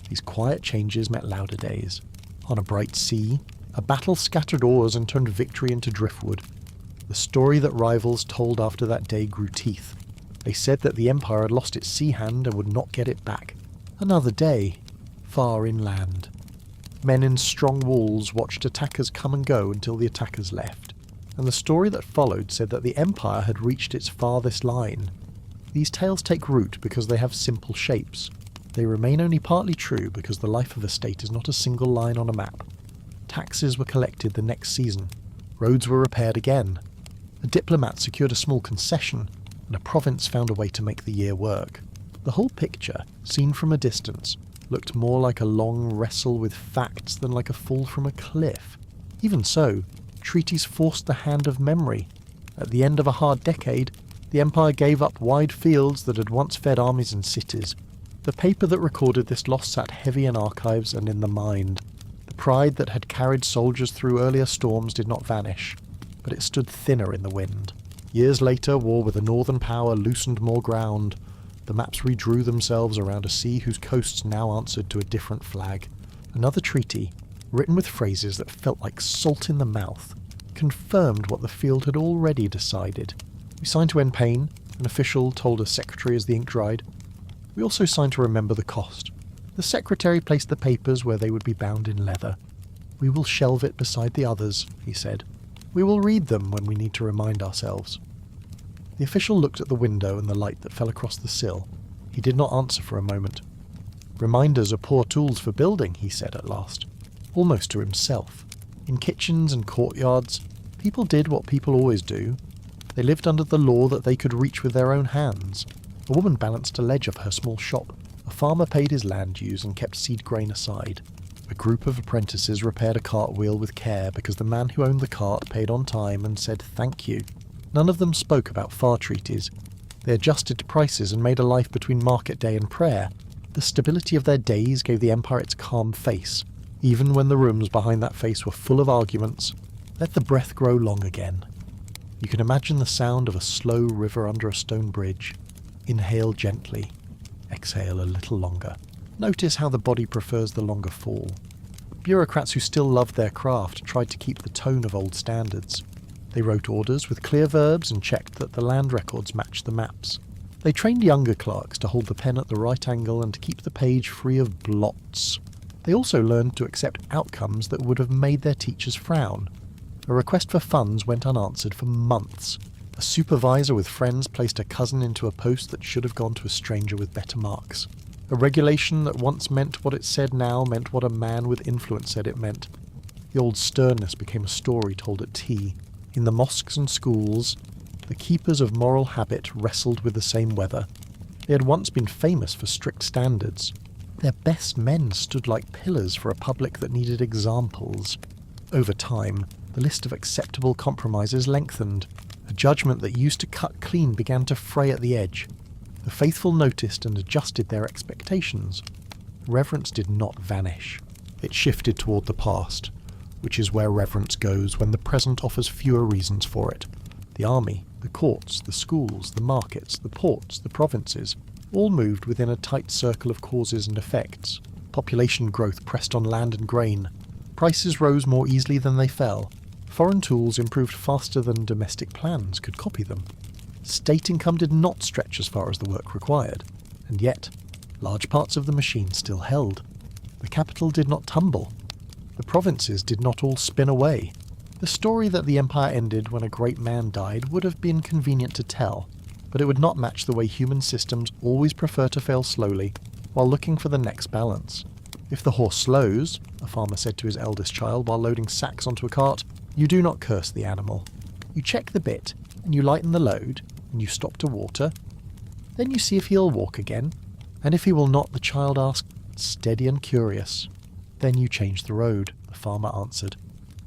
These quiet changes met louder days. On a bright sea, a battle scattered oars and turned victory into driftwood. The story that rivals told after that day grew teeth. They said that the Empire had lost its sea hand and would not get it back. Another day, far inland. Men in strong walls watched attackers come and go until the attackers left. And the story that followed said that the Empire had reached its farthest line. These tales take root because they have simple shapes. They remain only partly true because the life of a state is not a single line on a map. Taxes were collected the next season. Roads were repaired again. A diplomat secured a small concession, and a province found a way to make the year work. The whole picture, seen from a distance, looked more like a long wrestle with facts than like a fall from a cliff. Even so, treaties forced the hand of memory. At the end of a hard decade, the Empire gave up wide fields that had once fed armies and cities. The paper that recorded this loss sat heavy in archives and in the mind. The pride that had carried soldiers through earlier storms did not vanish, but it stood thinner in the wind. Years later, war with a northern power loosened more ground. The maps redrew themselves around a sea whose coasts now answered to a different flag. Another treaty, written with phrases that felt like salt in the mouth, confirmed what the field had already decided. "We signed to end pain," an official told a secretary as the ink dried. "We also signed to remember the cost." The secretary placed the papers where they would be bound in leather. "We will shelve it beside the others," he said. "We will read them when we need to remind ourselves." The official looked at the window and the light that fell across the sill. He did not answer for a moment. "Reminders are poor tools for building," he said at last, almost to himself. In kitchens and courtyards, people did what people always do. They lived under the law that they could reach with their own hands. A woman balanced a ledge of her small shop. A farmer paid his land dues and kept seed grain aside. A group of apprentices repaired a cartwheel with care because the man who owned the cart paid on time and said thank you. None of them spoke about far treaties. They adjusted to prices and made a life between market day and prayer. The stability of their days gave the Empire its calm face, even when the rooms behind that face were full of arguments. Let the breath grow long again. You can imagine the sound of a slow river under a stone bridge. Inhale gently. Exhale a little longer. Notice how the body prefers the longer fall. Bureaucrats who still loved their craft tried to keep the tone of old standards. They wrote orders with clear verbs and checked that the land records matched the maps. They trained younger clerks to hold the pen at the right angle and to keep the page free of blots. They also learned to accept outcomes that would have made their teachers frown. A request for funds went unanswered for months. A supervisor with friends placed a cousin into a post that should have gone to a stranger with better marks. A regulation that once meant what it said now meant what a man with influence said it meant. The old sternness became a story told at tea. In the mosques and schools, the keepers of moral habit wrestled with the same weather. They had once been famous for strict standards. Their best men stood like pillars for a public that needed examples. Over time, the list of acceptable compromises lengthened. A judgment that used to cut clean began to fray at the edge. The faithful noticed and adjusted their expectations. Reverence did not vanish. It shifted toward the past, which is where reverence goes when the present offers fewer reasons for it. The army, the courts, the schools, the markets, the ports, the provinces, all moved within a tight circle of causes and effects. Population growth pressed on land and grain. Prices rose more easily than they fell. Foreign tools improved faster than domestic plans could copy them. State income did not stretch as far as the work required, and yet large parts of the machine still held. The capital did not tumble. The provinces did not all spin away. The story that the empire ended when a great man died would have been convenient to tell, but it would not match the way human systems always prefer to fail slowly while looking for the next balance. If the horse slows, a farmer said to his eldest child while loading sacks onto a cart, you do not curse the animal. You check the bit, and you lighten the load, and you stop to water. Then you see if he'll walk again, and if he will not, the child asked, steady and curious. Then you change the road, the farmer answered.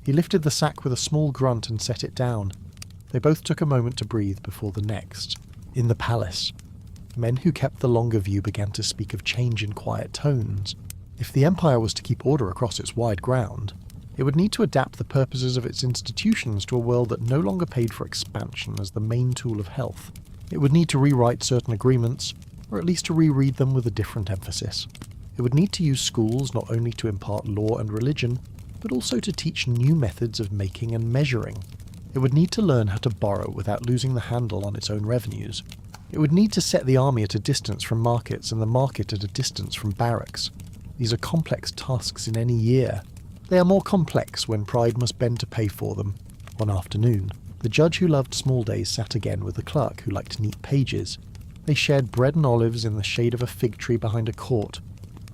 He lifted the sack with a small grunt and set it down. They both took a moment to breathe before the next. In the palace, men who kept the longer view began to speak of change in quiet tones. If the empire was to keep order across its wide ground, it would need to adapt the purposes of its institutions to a world that no longer paid for expansion as the main tool of health. It would need to rewrite certain agreements, or at least to reread them with a different emphasis. It would need to use schools not only to impart law and religion, but also to teach new methods of making and measuring. It would need to learn how to borrow without losing the handle on its own revenues. It would need to set the army at a distance from markets and the market at a distance from barracks. These are complex tasks in any year. They are more complex when pride must bend to pay for them. One afternoon, the judge who loved small days sat again with the clerk who liked neat pages. They shared bread and olives in the shade of a fig tree behind a court.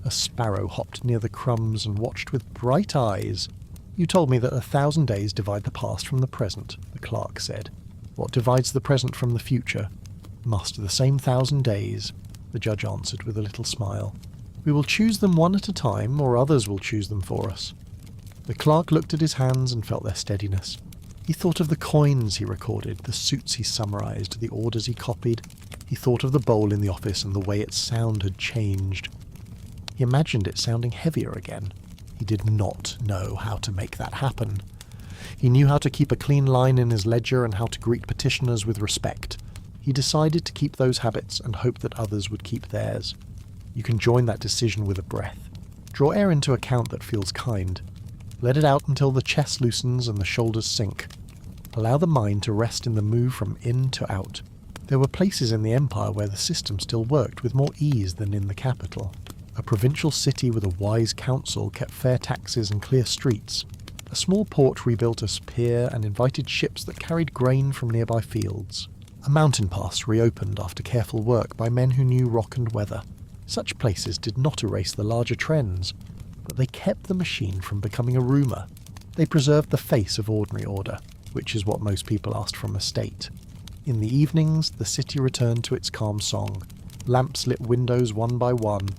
A sparrow hopped near the crumbs and watched with bright eyes. You told me that 1,000 days divide the past from the present, the clerk said. What divides the present from the future? Must the same 1,000 days, the judge answered with a little smile. We will choose them one at a time, or others will choose them for us. The clerk looked at his hands and felt their steadiness. He thought of the coins he recorded, the suits he summarized, the orders he copied. He thought of the bowl in the office and the way its sound had changed. He imagined it sounding heavier again. He did not know how to make that happen. He knew how to keep a clean line in his ledger and how to greet petitioners with respect. He decided to keep those habits and hoped that others would keep theirs. You can join that decision with a breath. Draw air into a count that feels kind. Let it out until the chest loosens and the shoulders sink. Allow the mind to rest in the move from in to out. There were places in the empire where the system still worked with more ease than in the capital. A provincial city with a wise council kept fair taxes and clear streets. A small port rebuilt a pier and invited ships that carried grain from nearby fields. A mountain pass reopened after careful work by men who knew rock and weather. Such places did not erase the larger trends, but they kept the machine from becoming a rumour. They preserved the face of ordinary order, which is what most people asked from a state. In the evenings, the city returned to its calm song. Lamps lit windows one by one.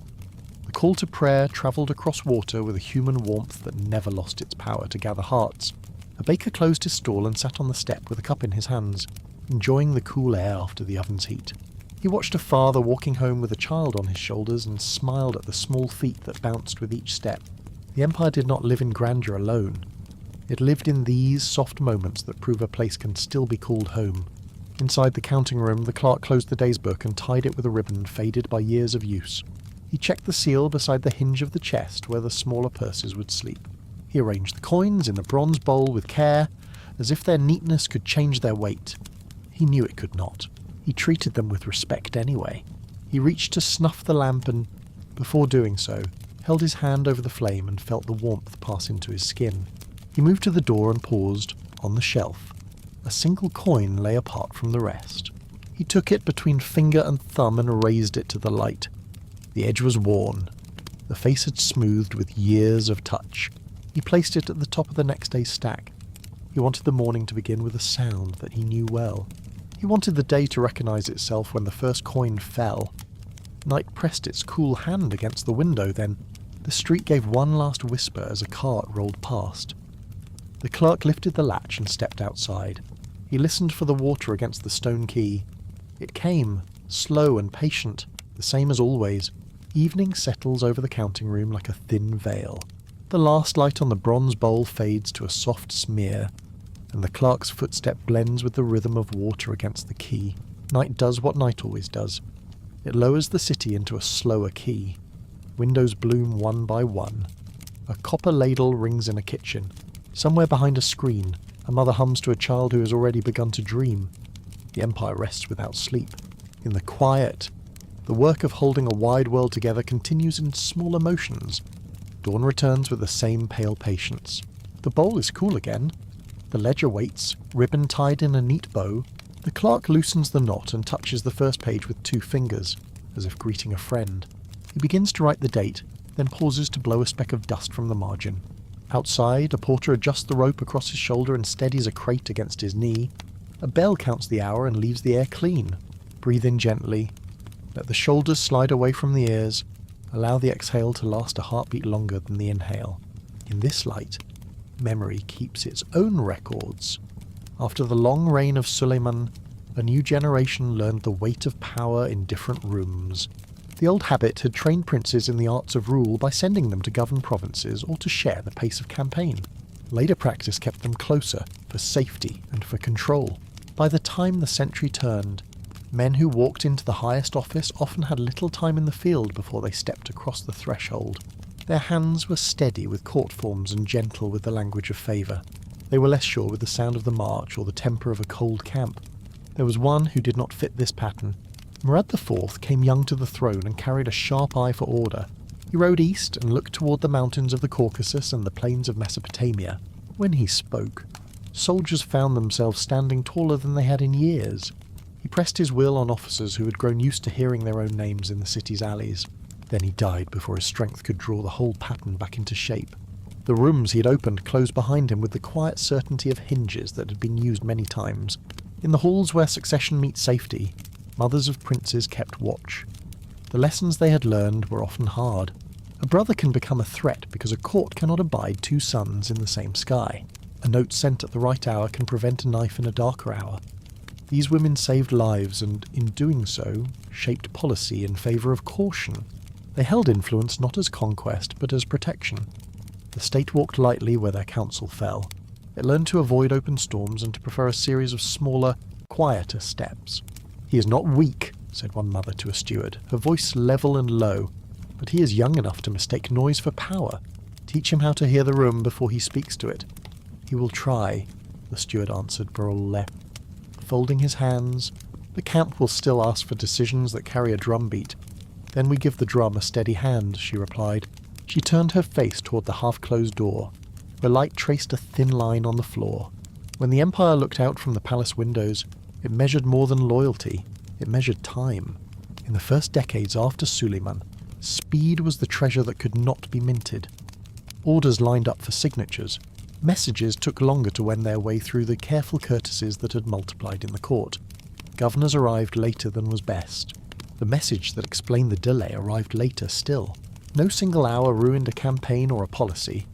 The call to prayer travelled across water with a human warmth that never lost its power to gather hearts. A baker closed his stall and sat on the step with a cup in his hands, enjoying the cool air after the oven's heat. He watched a father walking home with a child on his shoulders and smiled at the small feet that bounced with each step. The empire did not live in grandeur alone. It lived in these soft moments that prove a place can still be called home. Inside the counting room, the clerk closed the day's book and tied it with a ribbon faded by years of use. He checked the seal beside the hinge of the chest where the smaller purses would sleep. He arranged the coins in the bronze bowl with care, as if their neatness could change their weight. He knew it could not. He treated them with respect anyway. He reached to snuff the lamp and, before doing so, held his hand over the flame and felt the warmth pass into his skin. He moved to the door and paused, on the shelf. A single coin lay apart from the rest. He took it between finger and thumb and raised it to the light. The edge was worn. The face had smoothed with years of touch. He placed it at the top of the next day's stack. He wanted the morning to begin with a sound that he knew well. He wanted the day to recognize itself when the first coin fell. Night pressed its cool hand against the window, then the street gave one last whisper as a cart rolled past. The clerk lifted the latch and stepped outside. He listened for the water against the stone key. It came, slow and patient, the same as always. Evening settles over the counting room like a thin veil. The last light on the bronze bowl fades to a soft smear, and the clerk's footstep blends with the rhythm of water against the key. Night does what night always does. It lowers the city into a slower key. Windows bloom one by one. A copper ladle rings in a kitchen. Somewhere behind a screen, a mother hums to a child who has already begun to dream. The Empire rests without sleep. In the quiet, the work of holding a wide world together continues in smaller motions. Dawn returns with the same pale patience. The bowl is cool again. The ledger waits, ribbon tied in a neat bow. The clerk loosens the knot and touches the first page with 2 fingers, as if greeting a friend. He begins to write the date, then pauses to blow a speck of dust from the margin. Outside, a porter adjusts the rope across his shoulder and steadies a crate against his knee. A bell counts the hour and leaves the air clean. Breathe in gently. Let the shoulders slide away from the ears. Allow the exhale to last a heartbeat longer than the inhale. In this light, memory keeps its own records. After the long reign of Suleiman, a new generation learned the weight of power in different rooms. The old habit had trained princes in the arts of rule by sending them to govern provinces or to share the pace of campaign. Later practice kept them closer, for safety and for control. By the time the century turned, men who walked into the highest office often had little time in the field before they stepped across the threshold. Their hands were steady with court forms and gentle with the language of favour. They were less sure with the sound of the march or the temper of a cold camp. There was one who did not fit this pattern. Murad IV came young to the throne and carried a sharp eye for order. He rode east and looked toward the mountains of the Caucasus and the plains of Mesopotamia. When he spoke, soldiers found themselves standing taller than they had in years. He pressed his will on officers who had grown used to hearing their own names in the city's alleys. Then he died before his strength could draw the whole pattern back into shape. The rooms he had opened closed behind him with the quiet certainty of hinges that had been used many times. In the halls where succession meets safety, mothers of princes kept watch. The lessons they had learned were often hard. A brother can become a threat because a court cannot abide 2 suns in the same sky. A note sent at the right hour can prevent a knife in a darker hour. These women saved lives and, in doing so, shaped policy in favour of caution. They held influence not as conquest but as protection. The state walked lightly where their counsel fell. It learned to avoid open storms and to prefer a series of smaller, quieter steps. "He is not weak," said one mother to a steward, her voice level and low, "but he is young enough to mistake noise for power. Teach him how to hear the room before he speaks to it." "He will try," the steward answered Barolle. Folding his hands, "The camp will still ask for decisions that carry a drumbeat. Then we give the drum a steady hand," she replied. She turned her face toward the half-closed door, where light traced a thin line on the floor. When the Empire looked out from the palace windows, it measured more than loyalty, it measured time. In the first decades after Suleiman, speed was the treasure that could not be minted. Orders lined up for signatures. Messages took longer to wend their way through the careful courtesies that had multiplied in the court. Governors arrived later than was best. The message that explained the delay arrived later still. No single hour ruined a campaign or a policy,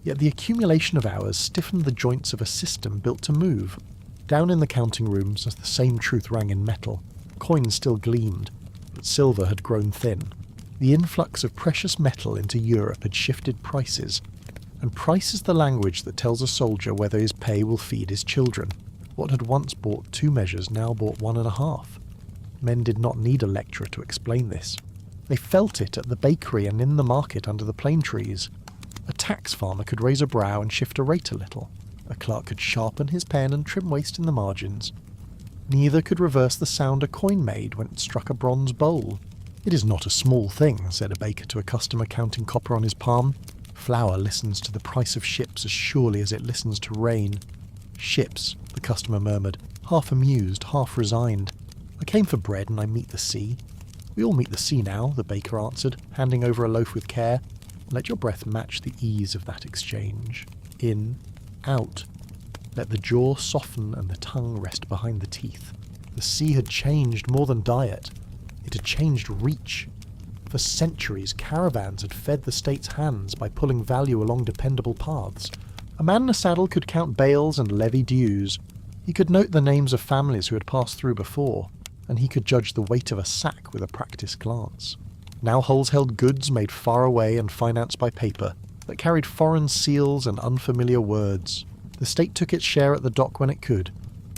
yet the accumulation of hours stiffened the joints of a system built to move. Down in the counting rooms, as the same truth rang in metal, coins still gleamed, but silver had grown thin. The influx of precious metal into Europe had shifted prices, and price is the language that tells a soldier whether his pay will feed his children. What had once bought 2 measures now bought 1.5. Men did not need a lecturer to explain this. They felt it at the bakery and in the market under the plane trees. A tax farmer could raise a brow and shift a rate a little. A clerk could sharpen his pen and trim waste in the margins. Neither could reverse the sound a coin made when it struck a bronze bowl. "It is not a small thing," said a baker to a customer counting copper on his palm. "Flour listens to the price of ships as surely as it listens to rain." "Ships," the customer murmured, half amused, half resigned. "I came for bread and I meet the sea." "We all meet the sea now," the baker answered, handing over a loaf with care. "Let your breath match the ease of that exchange. In, out. Let the jaw soften and the tongue rest behind the teeth." The sea had changed more than diet. It had changed reach. For centuries, caravans had fed the state's hands by pulling value along dependable paths. A man in a saddle could count bales and levy dues. He could note the names of families who had passed through before. and he could judge the weight of a sack with a practiced glance. Now hulls held goods made far away and financed by paper, that carried foreign seals and unfamiliar words. The state took its share at the dock when it could,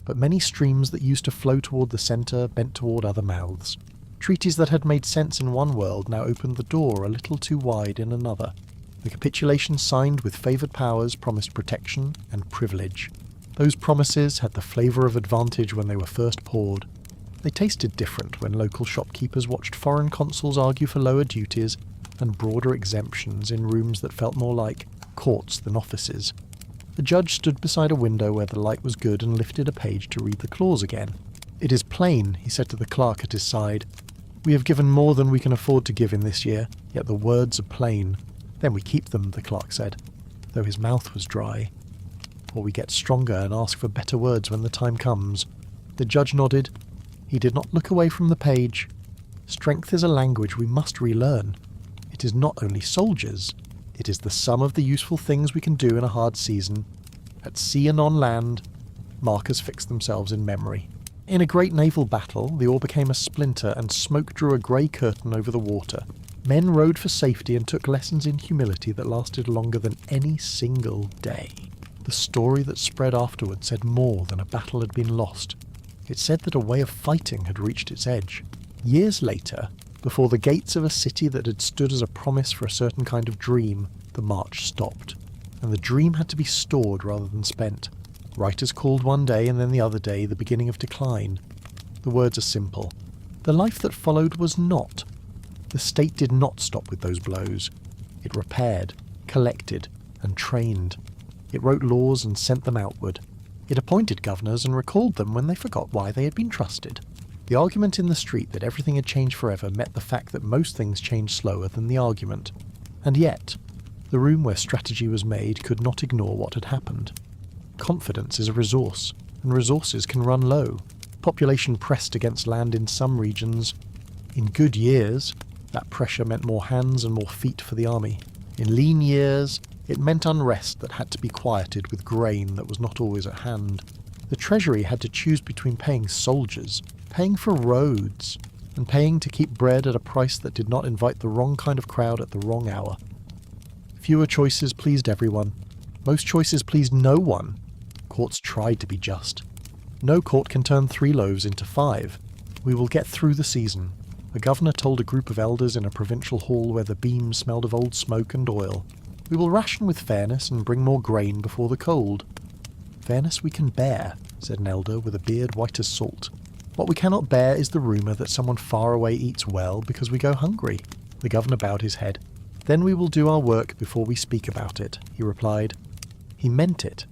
but many streams that used to flow toward the centre bent toward other mouths. Treaties that had made sense in one world now opened the door a little too wide in another. The capitulation signed with favoured powers promised protection and privilege. Those promises had the flavour of advantage when they were first poured. They tasted different when local shopkeepers watched foreign consuls argue for lower duties and broader exemptions in rooms that felt more like courts than offices. The judge stood beside a window where the light was good and lifted a page to read the clause again. "It is plain," he said to the clerk at his side. "We have given more than we can afford to give in this year, yet the words are plain." "Then we keep them," the clerk said, though his mouth was dry. "Or we get stronger and ask for better words when the time comes." The judge nodded. He did not look away from the page. "Strength is a language we must relearn. It is not only soldiers. It is the sum of the useful things we can do in a hard season. At sea and on land." Markers fixed themselves in memory. In a great naval battle, the oar became a splinter and smoke drew a grey curtain over the water. Men rowed for safety and took lessons in humility that lasted longer than any single day. The story that spread afterward said more than a battle had been lost. It said that a way of fighting had reached its edge. Years later, before the gates of a city that had stood as a promise for a certain kind of dream, the march stopped, and the dream had to be stored rather than spent. Writers called one day and then the other day the beginning of decline. The words are simple. The life that followed was not. The state did not stop with those blows. It repaired, collected, and trained. It wrote laws and sent them outward. It appointed governors and recalled them when they forgot why they had been trusted. The argument in the street that everything had changed forever met the fact that most things changed slower than the argument. And yet, the room where strategy was made could not ignore what had happened. Confidence is a resource, and resources can run low. Population pressed against land in some regions. In good years, that pressure meant more hands and more feet for the army. In lean years, it meant unrest that had to be quieted with grain that was not always at hand. The treasury had to choose between paying soldiers, paying for roads, and paying to keep bread at a price that did not invite the wrong kind of crowd at the wrong hour. Fewer choices pleased everyone. Most choices pleased no one. Courts tried to be just. No court can turn 3 loaves into 5. We will get through the season. A governor told a group of elders in a provincial hall where the beams smelled of old smoke and oil. We will ration with fairness and bring more grain before the cold. Fairness we can bear, said an elder with a beard white as salt. What we cannot bear is the rumour that someone far away eats well because we go hungry. The governor bowed his head. Then we will do our work before we speak about it, he replied. He meant it.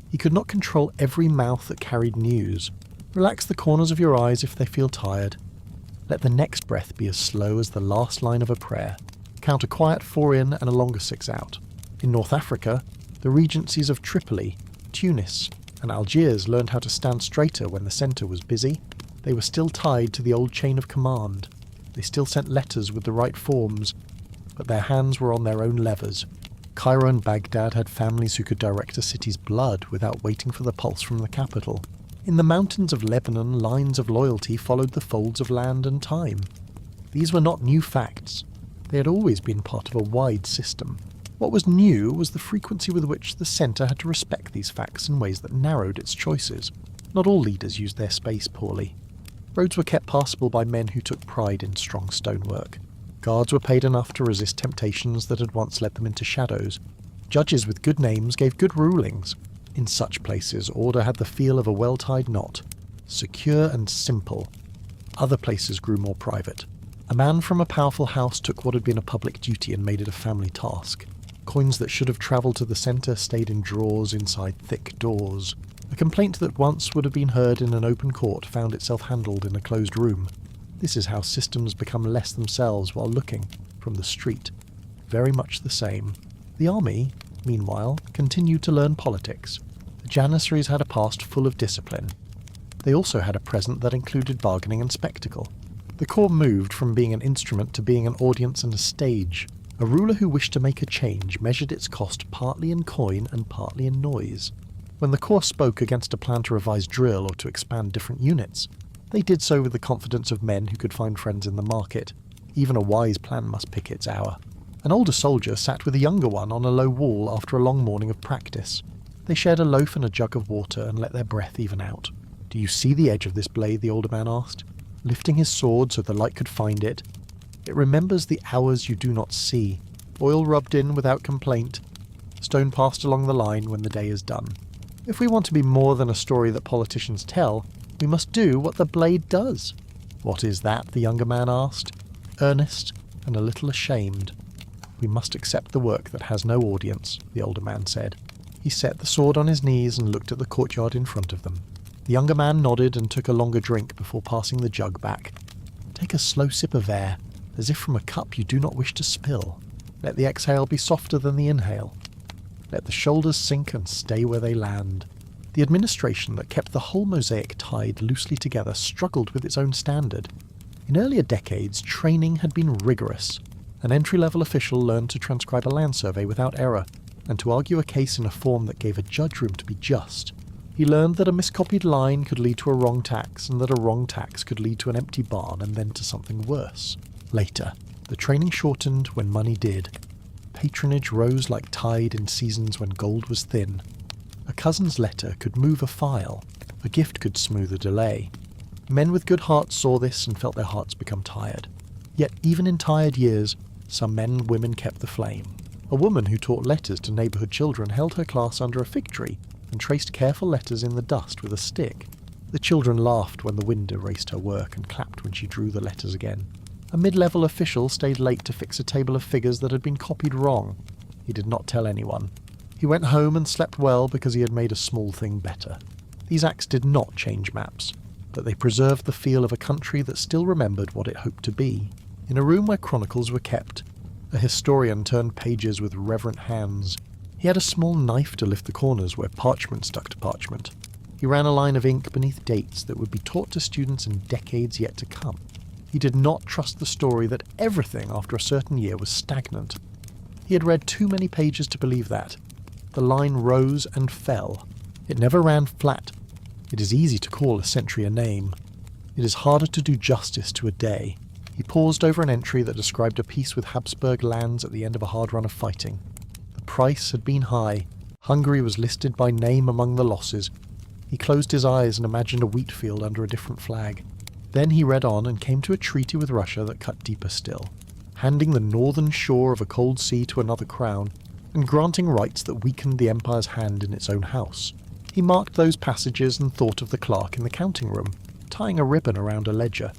He could not control every mouth that carried news. Relax the corners of your eyes if they feel tired. Let the next breath be as slow as the last line of a prayer. Count a quiet 4 in and a longer 6 out. In North Africa, the regencies of Tripoli, Tunis, and Algiers learned how to stand straighter when the centre was busy. They were still tied to the old chain of command. They still sent letters with the right forms, but their hands were on their own levers. Cairo and Baghdad had families who could direct a city's blood without waiting for the pulse from the capital. In the mountains of Lebanon, lines of loyalty followed the folds of land and time. These were not new facts. They had always been part of a wide system. What was new was the frequency with which the centre had to respect these facts in ways that narrowed its choices. Not all leaders used their space poorly. Roads were kept passable by men who took pride in strong stonework. Guards were paid enough to resist temptations that had once led them into shadows. Judges with good names gave good rulings. In such places, order had the feel of a well-tied knot, secure and simple. Other places grew more private. A man from a powerful house took what had been a public duty and made it a family task. Coins that should have travelled to the centre stayed in drawers inside thick doors. A complaint that once would have been heard in an open court found itself handled in a closed room. This is how systems become less themselves while looking from the street. Very much the same. The army, meanwhile, continued to learn politics. The Janissaries had a past full of discipline. They also had a present that included bargaining and spectacle. The corps moved from being an instrument to being an audience and a stage. A ruler who wished to make a change measured its cost partly in coin and partly in noise. When the corps spoke against a plan to revise drill or to expand different units, They did so with the confidence of men who could find friends in the market. Even a wise plan must pick its hour. An older soldier sat with a younger one on a low wall after a long morning of practice. They shared a loaf and a jug of water and let their breath even out. "Do you see the edge of this blade?" the older man asked, lifting his sword so the light could find it. "It remembers the hours you do not see. Oil rubbed in without complaint. Stone passed along the line when the day is done. If we want to be more than a story that politicians tell, we must do what the blade does." "What is that?" the younger man asked, earnest and a little ashamed. "We must accept the work that has no audience," the older man said. He set the sword on his knees and looked at the courtyard in front of them. The younger man nodded and took a longer drink before passing the jug back. "Take a slow sip of air, as if from a cup you do not wish to spill. Let the exhale be softer than the inhale. Let the shoulders sink and stay where they land." The administration that kept the whole mosaic tied loosely together struggled with its own standard. In earlier decades, training had been rigorous. An entry-level official learned to transcribe a land survey without error, and to argue a case in a form that gave a judge room to be just. He learned that a miscopied line could lead to a wrong tax, and that a wrong tax could lead to an empty barn and then to something worse. Later, the training shortened when money did. Patronage rose like tide in seasons when gold was thin. A cousin's letter could move a file. A gift could smooth a delay. Men with good hearts saw this and felt their hearts become tired. Yet even in tired years, some men and women kept the flame. A woman who taught letters to neighbourhood children held her class under a fig tree and traced careful letters in the dust with a stick. The children laughed when the wind erased her work and clapped when she drew the letters again. A mid-level official stayed late to fix a table of figures that had been copied wrong. He did not tell anyone. He went home and slept well because he had made a small thing better. These acts did not change maps, but they preserved the feel of a country that still remembered what it hoped to be. In a room where chronicles were kept, a historian turned pages with reverent hands. He had a small knife to lift the corners where parchment stuck to parchment. He ran a line of ink beneath dates that would be taught to students in decades yet to come. He did not trust the story that everything after a certain year was stagnant. He had read too many pages to believe that. The line rose and fell. It never ran flat. It is easy to call a century a name. It is harder to do justice to a day. He paused over an entry that described a peace with Habsburg lands at the end of a hard run of fighting. The price had been high. Hungary was listed by name among the losses. He closed his eyes and imagined a wheat field under a different flag. Then he read on and came to a treaty with Russia that cut deeper still, handing the northern shore of a cold sea to another crown, and granting rights that weakened the empire's hand in its own house. He marked those passages and thought of the clerk in the counting room, tying a ribbon around a ledger.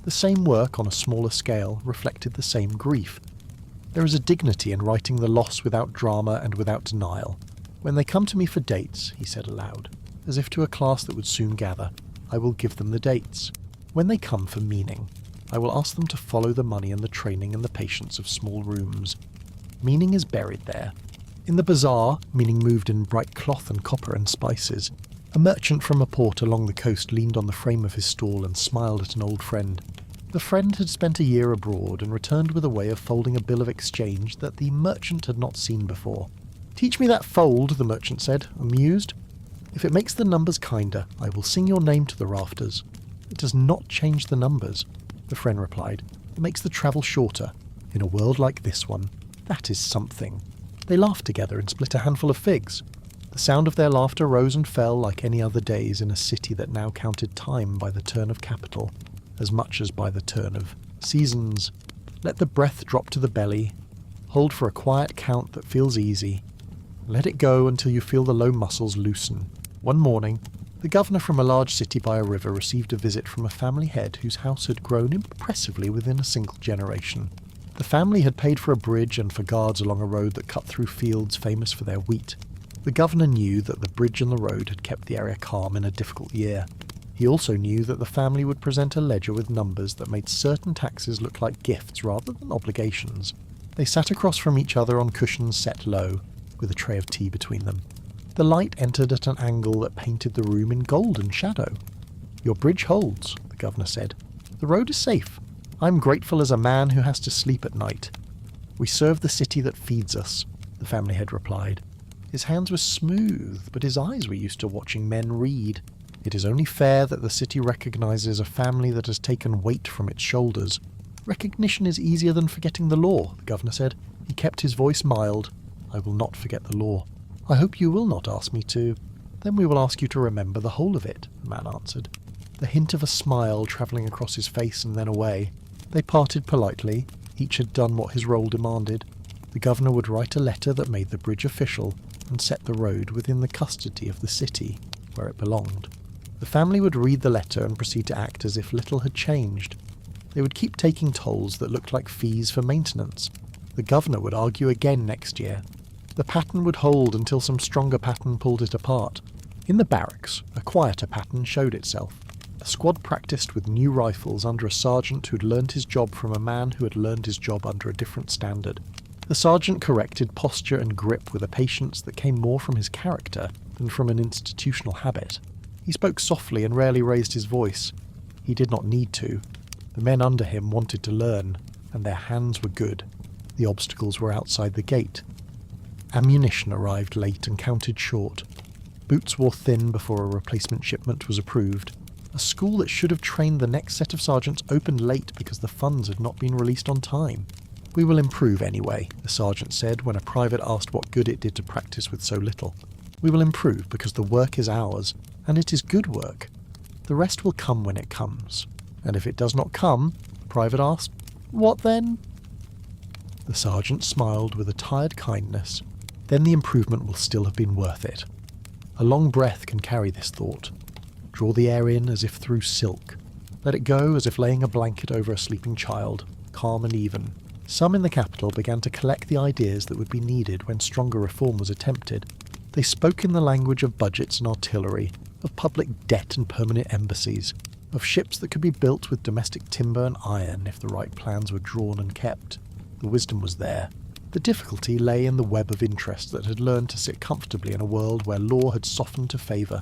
The same work on a smaller scale reflected the same grief. There is a dignity in writing the loss without drama and without denial. "When they come to me for dates," he said aloud, as if to a class that would soon gather, "I will give them the dates. When they come for meaning, I will ask them to follow the money and the training and the patience of small rooms. Meaning is buried there. In the bazaar, meaning moved in bright cloth and copper and spices. A merchant from a port along the coast leaned on the frame of his stall and smiled at an old friend. The friend had spent a year abroad and returned with a way of folding a bill of exchange that the merchant had not seen before. "Teach me that fold," the merchant said, amused. "If it makes the numbers kinder, I will sing your name to the rafters." "It does not change the numbers," the friend replied. "It makes the travel shorter. In a world like this one, that is something." They laughed together and split a handful of figs. The sound of their laughter rose and fell like any other days in a city that now counted time by the turn of capital, as much as by the turn of seasons. Let the breath drop to the belly. Hold for a quiet count that feels easy. Let it go until you feel the low muscles loosen. One morning, the governor from a large city by a river received a visit from a family head whose house had grown impressively within a single generation. The family had paid for a bridge and for guards along a road that cut through fields famous for their wheat. The governor knew that the bridge and the road had kept the area calm in a difficult year. He also knew that the family would present a ledger with numbers that made certain taxes look like gifts rather than obligations. They sat across from each other on cushions set low, with a tray of tea between them. The light entered at an angle that painted the room in golden shadow. "Your bridge holds," the governor said. "The road is safe. I'm grateful as a man who has to sleep at night." "We serve the city that feeds us," the family head replied. His hands were smooth, but his eyes were used to watching men read. It is only fair that the city recognises a family that has taken weight from its shoulders. Recognition is easier than forgetting the law, the governor said. He kept his voice mild. I will not forget the law. I hope you will not ask me to. Then we will ask you to remember the whole of it, the man answered, the hint of a smile travelling across his face and then away. They parted politely. Each had done what his role demanded. The governor would write a letter that made the bridge official and set the road within the custody of the city, where it belonged. The family would read the letter and proceed to act as if little had changed. They would keep taking tolls that looked like fees for maintenance. The governor would argue again next year. The pattern would hold until some stronger pattern pulled it apart. In the barracks, a quieter pattern showed itself. A squad practiced with new rifles under a sergeant who'd learned his job from a man who had learned his job under a different standard. The sergeant corrected posture and grip with a patience that came more from his character than from an institutional habit. He spoke softly and rarely raised his voice. He did not need to. The men under him wanted to learn, and their hands were good. The obstacles were outside the gate. Ammunition arrived late and counted short. Boots wore thin before a replacement shipment was approved. A school that should have trained the next set of sergeants opened late because the funds had not been released on time. We will improve anyway, the sergeant said when a private asked what good it did to practice with so little. We will improve because the work is ours, and it is good work. The rest will come when it comes. And if it does not come, the private asked, what then? The sergeant smiled with a tired kindness. Then the improvement will still have been worth it. A long breath can carry this thought. Draw the air in as if through silk. Let it go as if laying a blanket over a sleeping child, calm and even. Some in the capital began to collect the ideas that would be needed when stronger reform was attempted. They spoke in the language of budgets and artillery, of public debt and permanent embassies, of ships that could be built with domestic timber and iron if the right plans were drawn and kept. The wisdom was there. The difficulty lay in the web of interest that had learned to sit comfortably in a world where law had softened to favour.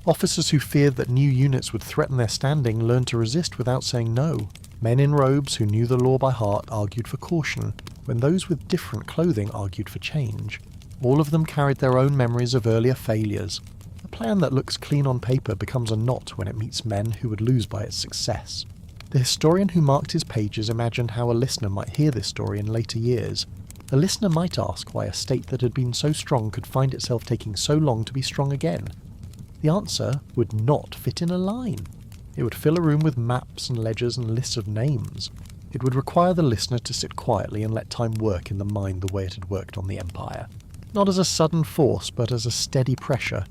Officers who feared that new units would threaten their standing learned to resist without saying no. Men in robes who knew the law by heart argued for caution, when those with different clothing argued for change. All of them carried their own memories of earlier failures. A plan that looks clean on paper becomes a knot when it meets men who would lose by its success. The historian who marked his pages imagined how a listener might hear this story in later years. A listener might ask why a state that had been so strong could find itself taking so long to be strong again. The answer would not fit in a line. It would fill a room with maps and ledgers and lists of names. It would require the listener to sit quietly and let time work in the mind the way it had worked on the Empire. Not as a sudden force, but as a steady pressure.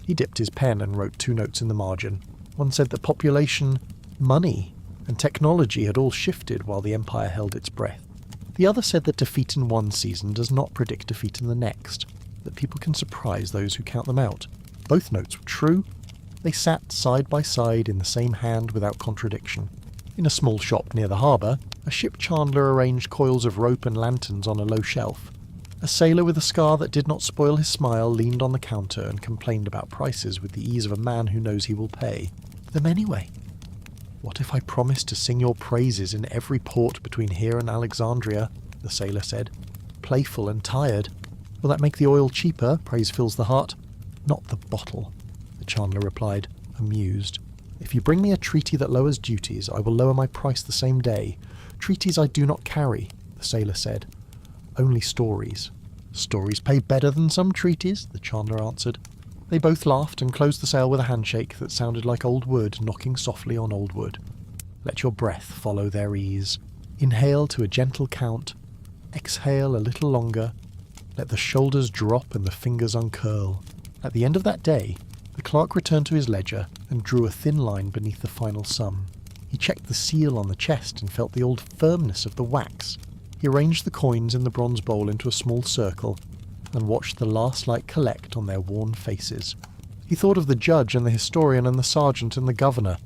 He dipped his pen and wrote 2 notes in the margin. One said that population, money, and technology had all shifted while the Empire held its breath. The other said that defeat in one season does not predict defeat in the next, that people can surprise those who count them out. Both notes were true. They sat side by side in the same hand without contradiction. In a small shop near the harbour, a ship chandler arranged coils of rope and lanterns on a low shelf. A sailor with a scar that did not spoil his smile leaned on the counter and complained about prices with the ease of a man who knows he will pay. Them anyway. What if I promised to sing your praises in every port between here and Alexandria? The sailor said. Playful and tired. Will that make the oil cheaper? Praise fills the heart. Not the bottle, the chandler replied, amused. If you bring me a treaty that lowers duties, I will lower my price the same day. Treaties I do not carry, the sailor said. Only stories. Stories pay better than some treaties, the chandler answered. They both laughed and closed the sale with a handshake that sounded like old wood knocking softly on old wood. Let your breath follow their ease. Inhale to a gentle count. Exhale a little longer. Let the shoulders drop and the fingers uncurl. At the end of that day, the clerk returned to his ledger and drew a thin line beneath the final sum. He checked the seal on the chest and felt the old firmness of the wax. He arranged the coins in the bronze bowl into a small circle and watched the last light collect on their worn faces. He thought of the judge and the historian and the sergeant and the governor,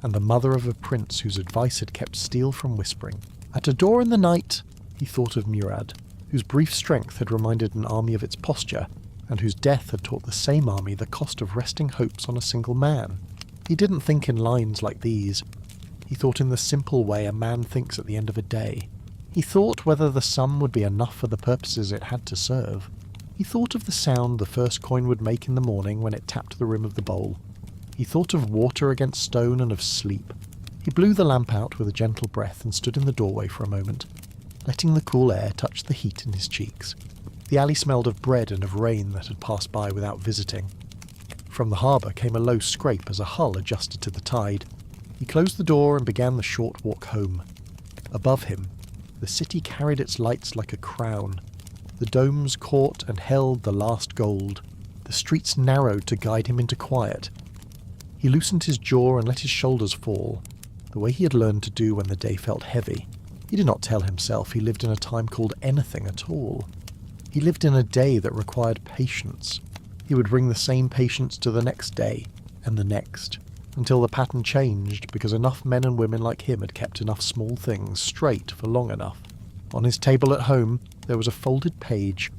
and the mother of a prince whose advice had kept steel from whispering. At a door in the night, he thought of Murad, whose brief strength had reminded an army of its posture, and whose death had taught the same army the cost of resting hopes on a single man. He didn't think in lines like these. He thought in the simple way a man thinks at the end of a day. He thought whether the sum would be enough for the purposes it had to serve. He thought of the sound the first coin would make in the morning when it tapped the rim of the bowl. He thought of water against stone and of sleep. He blew the lamp out with a gentle breath and stood in the doorway for a moment, letting the cool air touch the heat in his cheeks. The alley smelled of bread and of rain that had passed by without visiting. From the harbour came a low scrape as a hull adjusted to the tide. He closed the door and began the short walk home. Above him, the city carried its lights like a crown. The domes caught and held the last gold. The streets narrowed to guide him into quiet. He loosened his jaw and let his shoulders fall, the way he had learned to do when the day felt heavy. He did not tell himself he lived in a time called anything at all. He lived in a day that required patience. He would bring the same patience to the next day, and the next, until the pattern changed because enough men and women like him had kept enough small things straight for long enough. On his table at home, there was a folded page.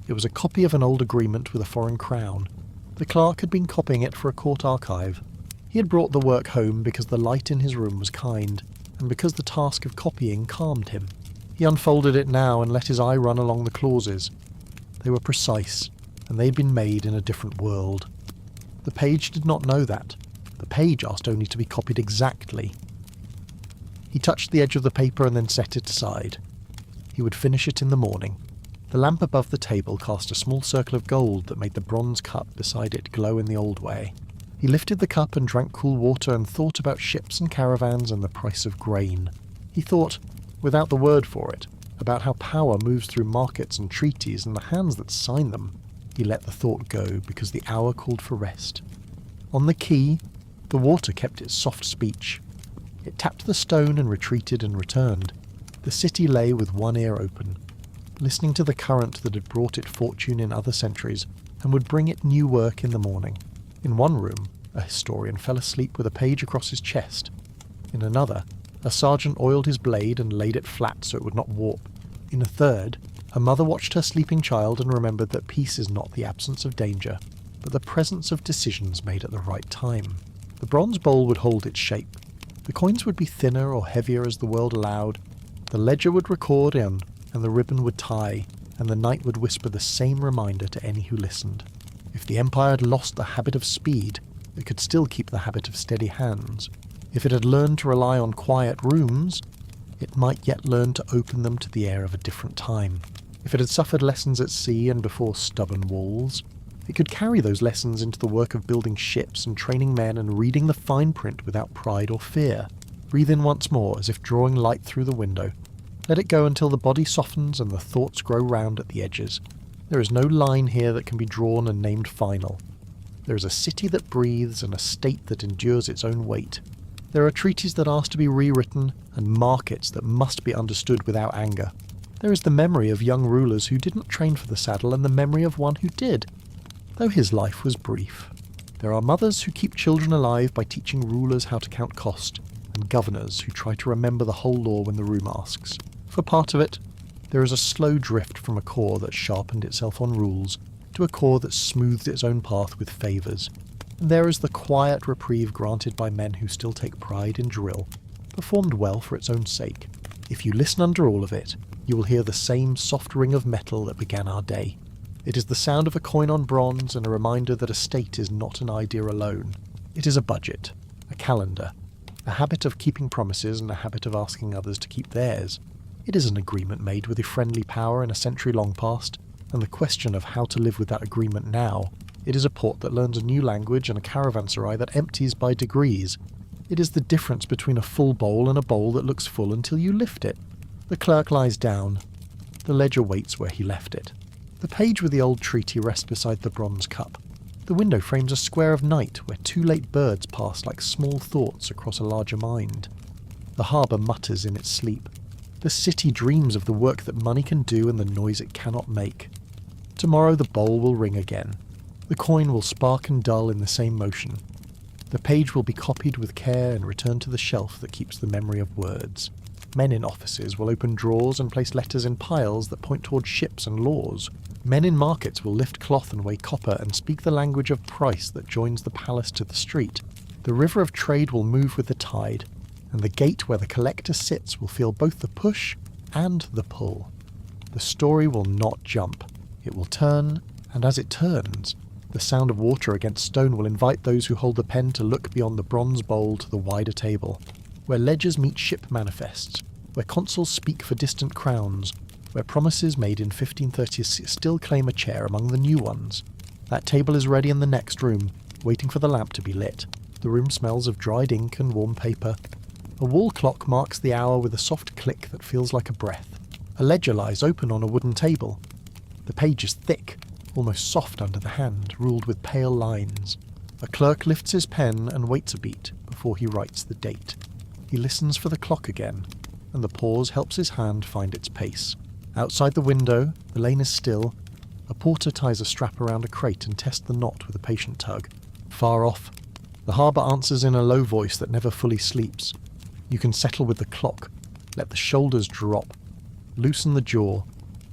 It was a copy of an old agreement with a foreign crown. The clerk had been copying it for a court archive. He had brought the work home because the light in his room was kind, and because the task of copying calmed him. He unfolded it now and let his eye run along the clauses. They were precise, and they had been made in a different world. The page did not know that. The page asked only to be copied exactly. He touched the edge of the paper and then set it aside. He would finish it in the morning. The lamp above the table cast a small circle of gold that made the bronze cup beside it glow in the old way. He lifted the cup and drank cool water and thought about ships and caravans and the price of grain. He thought, without the word for it, about how power moves through markets and treaties and the hands that sign them. He let the thought go because the hour called for rest. On the quay, the water kept its soft speech. It tapped the stone and retreated and returned. The city lay with one ear open, listening to the current that had brought it fortune in other centuries and would bring it new work in the morning. In one room, a historian fell asleep with a page across his chest. In another, a sergeant oiled his blade and laid it flat so it would not warp. In a third, a mother watched her sleeping child and remembered that peace is not the absence of danger, but the presence of decisions made at the right time. The bronze bowl would hold its shape. The coins would be thinner or heavier as the world allowed. The ledger would record in, and the ribbon would tie, and the night would whisper the same reminder to any who listened. If the empire had lost the habit of speed, it could still keep the habit of steady hands. If it had learned to rely on quiet rooms, it might yet learn to open them to the air of a different time. If it had suffered lessons at sea and before stubborn walls, it could carry those lessons into the work of building ships and training men and reading the fine print without pride or fear. Breathe in once more as if drawing light through the window. Let it go until the body softens and the thoughts grow round at the edges. There is no line here that can be drawn and named final. There is a city that breathes and a state that endures its own weight. There are treaties that ask to be rewritten and markets that must be understood without anger. There is the memory of young rulers who didn't train for the saddle and the memory of one who did, though his life was brief. There are mothers who keep children alive by teaching rulers how to count cost, and governors who try to remember the whole law when the room asks. For part of it, there is a slow drift from a core that sharpened itself on rules to a core that smoothed its own path with favours. And there is the quiet reprieve granted by men who still take pride in drill, performed well for its own sake. If you listen under all of it, you will hear the same soft ring of metal that began our day. It is the sound of a coin on bronze and a reminder that a state is not an idea alone. It is a budget, a calendar, a habit of keeping promises and a habit of asking others to keep theirs. It is an agreement made with a friendly power in a century long past, and the question of how to live with that agreement now. It is a port that learns a new language and a caravanserai that empties by degrees. It is the difference between a full bowl and a bowl that looks full until you lift it. The clerk lies down. The ledger waits where he left it. The page with the old treaty rests beside the bronze cup. The window frames a square of night where two late birds pass like small thoughts across a larger mind. The harbour mutters in its sleep. The city dreams of the work that money can do and the noise it cannot make. Tomorrow the bowl will ring again. The coin will spark and dull in the same motion. The page will be copied with care and returned to the shelf that keeps the memory of words. Men in offices will open drawers and place letters in piles that point toward ships and laws. Men in markets will lift cloth and weigh copper and speak the language of price that joins the palace to the street. The river of trade will move with the tide, and the gate where the collector sits will feel both the push and the pull. The story will not jump. It will turn, and as it turns, The sound of water against stone will invite those who hold the pen to look beyond the bronze bowl to the wider table, where ledgers meet ship manifests, where consuls speak for distant crowns, where promises made in 1530s still claim a chair among the new ones. That table is ready in the next room, waiting for the lamp to be lit. The room smells of dried ink and warm paper. A wall clock marks the hour with a soft click that feels like a breath. A ledger lies open on a wooden table. The page is thick, almost soft under the hand, ruled with pale lines. A clerk lifts his pen and waits a beat before he writes the date. He listens for the clock again, and the pause helps his hand find its pace. Outside the window, the lane is still. A porter ties a strap around a crate and tests the knot with a patient tug. Far off, the harbour answers in a low voice that never fully sleeps. You can settle with the clock, let the shoulders drop, loosen the jaw,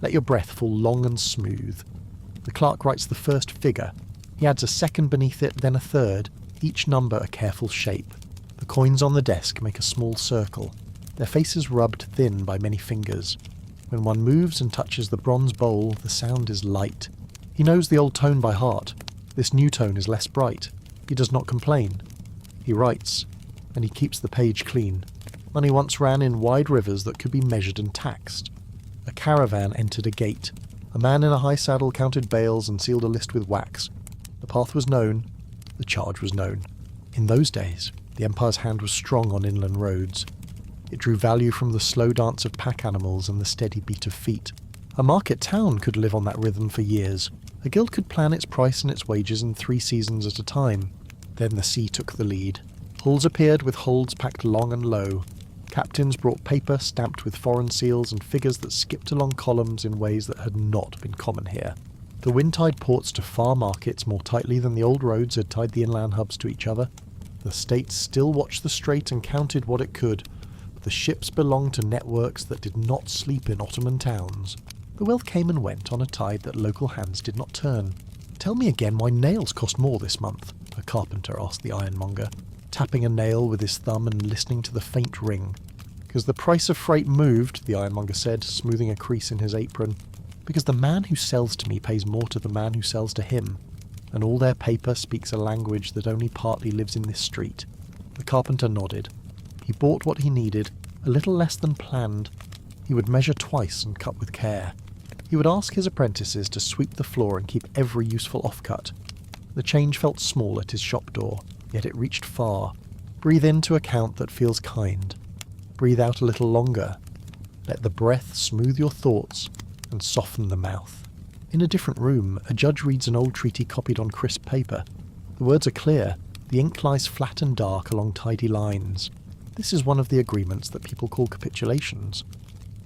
let your breath fall long and smooth. The clerk writes the first figure. He adds a second beneath it, then a third, each number a careful shape. The coins on the desk make a small circle, their faces rubbed thin by many fingers. When one moves and touches the bronze bowl, the sound is light. He knows the old tone by heart. This new tone is less bright. He does not complain. He writes, and he keeps the page clean. Money once ran in wide rivers that could be measured and taxed. A caravan entered a gate. A man in a high saddle counted bales and sealed a list with wax. The path was known. The charge was known. In those days, the Empire's hand was strong on inland roads. It drew value from the slow dance of pack animals and the steady beat of feet. A market town could live on that rhythm for years. A guild could plan its price and its wages in 3 seasons at a time. Then the sea took the lead. Halls appeared with holds packed long and low. Captains brought paper stamped with foreign seals and figures that skipped along columns in ways that had not been common here. The wind tied ports to far markets more tightly than the old roads had tied the inland hubs to each other. The state still watched the strait and counted what it could, but the ships belonged to networks that did not sleep in Ottoman towns. The wealth came and went on a tide that local hands did not turn. "Tell me again why nails cost more this month," a carpenter asked the ironmonger, tapping a nail with his thumb and listening to the faint ring. "Because the price of freight moved," the ironmonger said, smoothing a crease in his apron. "Because the man who sells to me pays more to the man who sells to him, and all their paper speaks a language that only partly lives in this street." The carpenter nodded. He bought what he needed, a little less than planned. He would measure twice and cut with care. He would ask his apprentices to sweep the floor and keep every useful offcut. The change felt small at his shop door, yet it reached far. Breathe into a count that feels kind. Breathe out a little longer. Let the breath smooth your thoughts and soften the mouth. In a different room, a judge reads an old treaty copied on crisp paper. The words are clear. The ink lies flat and dark along tidy lines. This is one of the agreements that people call capitulations.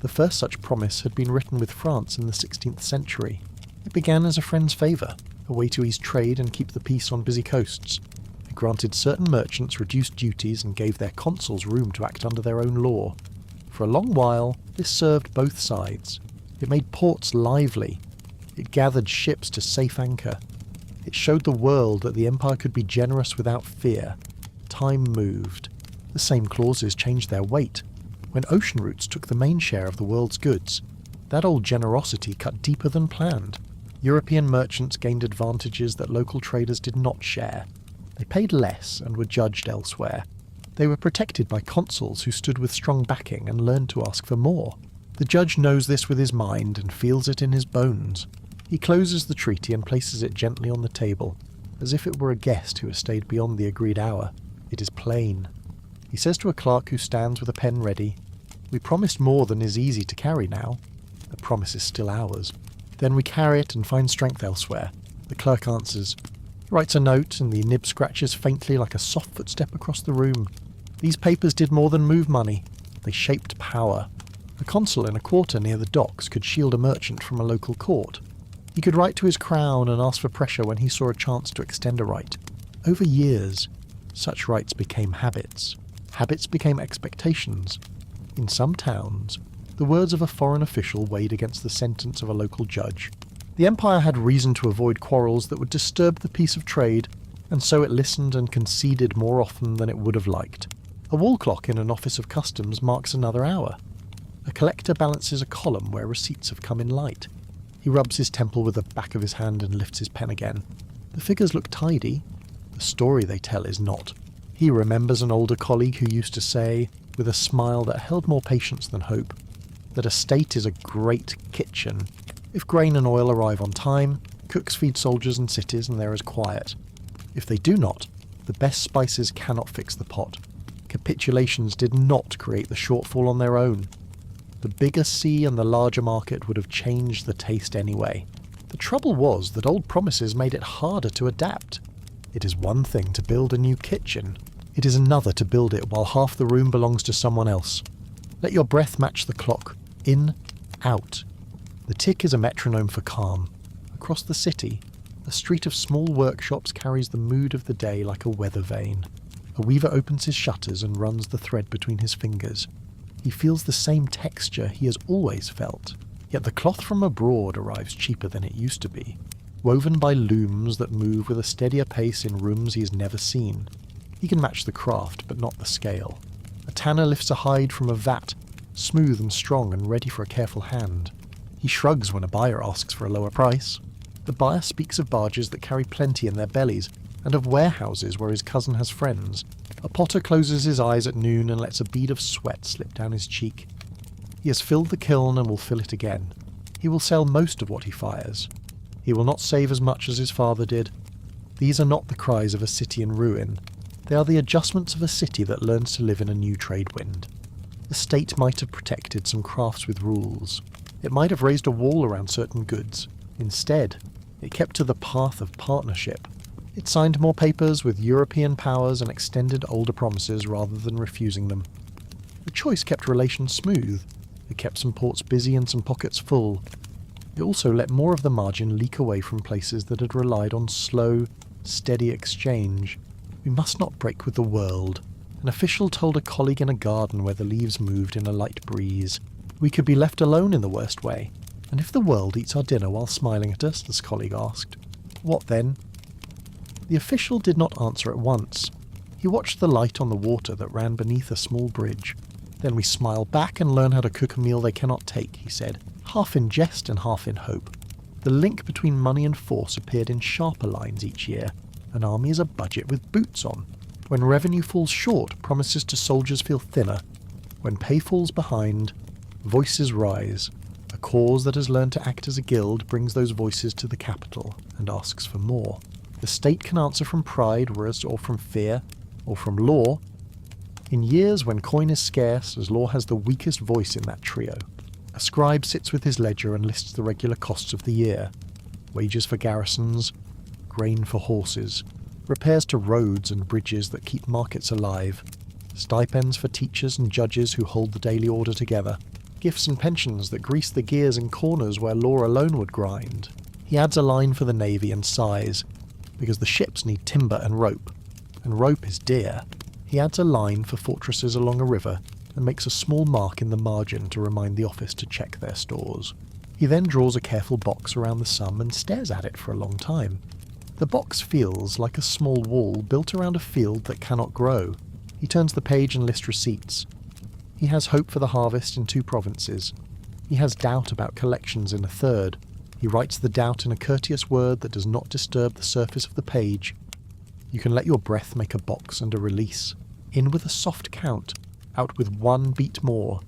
The first such promise had been written with France in the 16th century. It began as a friend's favour, a way to ease trade and keep the peace on busy coasts. It granted certain merchants reduced duties and gave their consuls room to act under their own law. For a long while, this served both sides. It made ports lively. It gathered ships to safe anchor. It showed the world that the Empire could be generous without fear. Time moved. The same clauses changed their weight. When ocean routes took the main share of the world's goods, that old generosity cut deeper than planned. European merchants gained advantages that local traders did not share. They paid less and were judged elsewhere. They were protected by consuls who stood with strong backing and learned to ask for more. The judge knows this with his mind and feels it in his bones. He closes the treaty and places it gently on the table, as if it were a guest who has stayed beyond the agreed hour. It is plain. He says to a clerk who stands with a pen ready, "We promised more than is easy to carry now. The promise is still ours. Then we carry it and find strength elsewhere." The clerk answers. He writes a note, and the nib scratches faintly like a soft footstep across the room. These papers did more than move money. They shaped power. A consul in a quarter near the docks could shield a merchant from a local court. He could write to his crown and ask for pressure when he saw a chance to extend a right. Over years, such rights became habits. Habits became expectations. In some towns, the words of a foreign official weighed against the sentence of a local judge. The Empire had reason to avoid quarrels that would disturb the peace of trade, and so it listened and conceded more often than it would have liked. A wall clock in an office of customs marks another hour. A collector balances a column where receipts have come in light. He rubs his temple with the back of his hand and lifts his pen again. The figures look tidy. The story they tell is not. He remembers an older colleague who used to say, with a smile that held more patience than hope, that a state is a great kitchen. If grain and oil arrive on time, cooks feed soldiers and cities and there is quiet. If they do not, the best spices cannot fix the pot. Capitulations did not create the shortfall on their own. The bigger sea and the larger market would have changed the taste anyway. The trouble was that old promises made it harder to adapt. It is one thing to build a new kitchen. It is another to build it while half the room belongs to someone else. Let your breath match the clock. In, out. The tick is a metronome for calm. Across the city, a street of small workshops carries the mood of the day like a weather vane. A weaver opens his shutters and runs the thread between his fingers. He feels the same texture he has always felt, yet the cloth from abroad arrives cheaper than it used to be, woven by looms that move with a steadier pace in rooms he has never seen. He can match the craft, but not the scale. A tanner lifts a hide from a vat, smooth and strong and ready for a careful hand. He shrugs when a buyer asks for a lower price. The buyer speaks of barges that carry plenty in their bellies, and of warehouses where his cousin has friends. A potter closes his eyes at noon and lets a bead of sweat slip down his cheek. He has filled the kiln and will fill it again. He will sell most of what he fires. He will not save as much as his father did. These are not the cries of a city in ruin. They are the adjustments of a city that learns to live in a new trade wind. The state might have protected some crafts with rules. It might have raised a wall around certain goods. Instead, it kept to the path of partnership. It signed more papers with European powers and extended older promises rather than refusing them. The choice kept relations smooth. It kept some ports busy and some pockets full. It also let more of the margin leak away from places that had relied on slow, steady exchange. We must not break with the world. An official told a colleague in a garden where the leaves moved in a light breeze. We could be left alone in the worst way. And if the world eats our dinner while smiling at us, this colleague asked, what then? The official did not answer at once. He watched the light on the water that ran beneath a small bridge. Then we smile back and learn how to cook a meal they cannot take, he said, half in jest and half in hope. The link between money and force appeared in sharper lines each year. An army is a budget with boots on. When revenue falls short, promises to soldiers feel thinner. When pay falls behind, voices rise. A cause that has learned to act as a guild brings those voices to the capital and asks for more. The state can answer from pride, whereas or from fear, or from law. In years when coin is scarce, as law has the weakest voice in that trio, a scribe sits with his ledger and lists the regular costs of the year. Wages for garrisons, grain for horses, repairs to roads and bridges that keep markets alive, stipends for teachers and judges who hold the daily order together, gifts and pensions that grease the gears in corners where law alone would grind. He adds a line for the navy and sighs, because the ships need timber and rope is dear. He adds a line for fortresses along a river and makes a small mark in the margin to remind the office to check their stores. He then draws a careful box around the sum and stares at it for a long time. The box feels like a small wall built around a field that cannot grow. He turns the page and lists receipts. He has hope for the harvest in 2 provinces. He has doubt about collections in a 3rd. He writes the doubt in a courteous word that does not disturb the surface of the page. You can let your breath make a box and a release. In with a soft count, out with 1 beat more.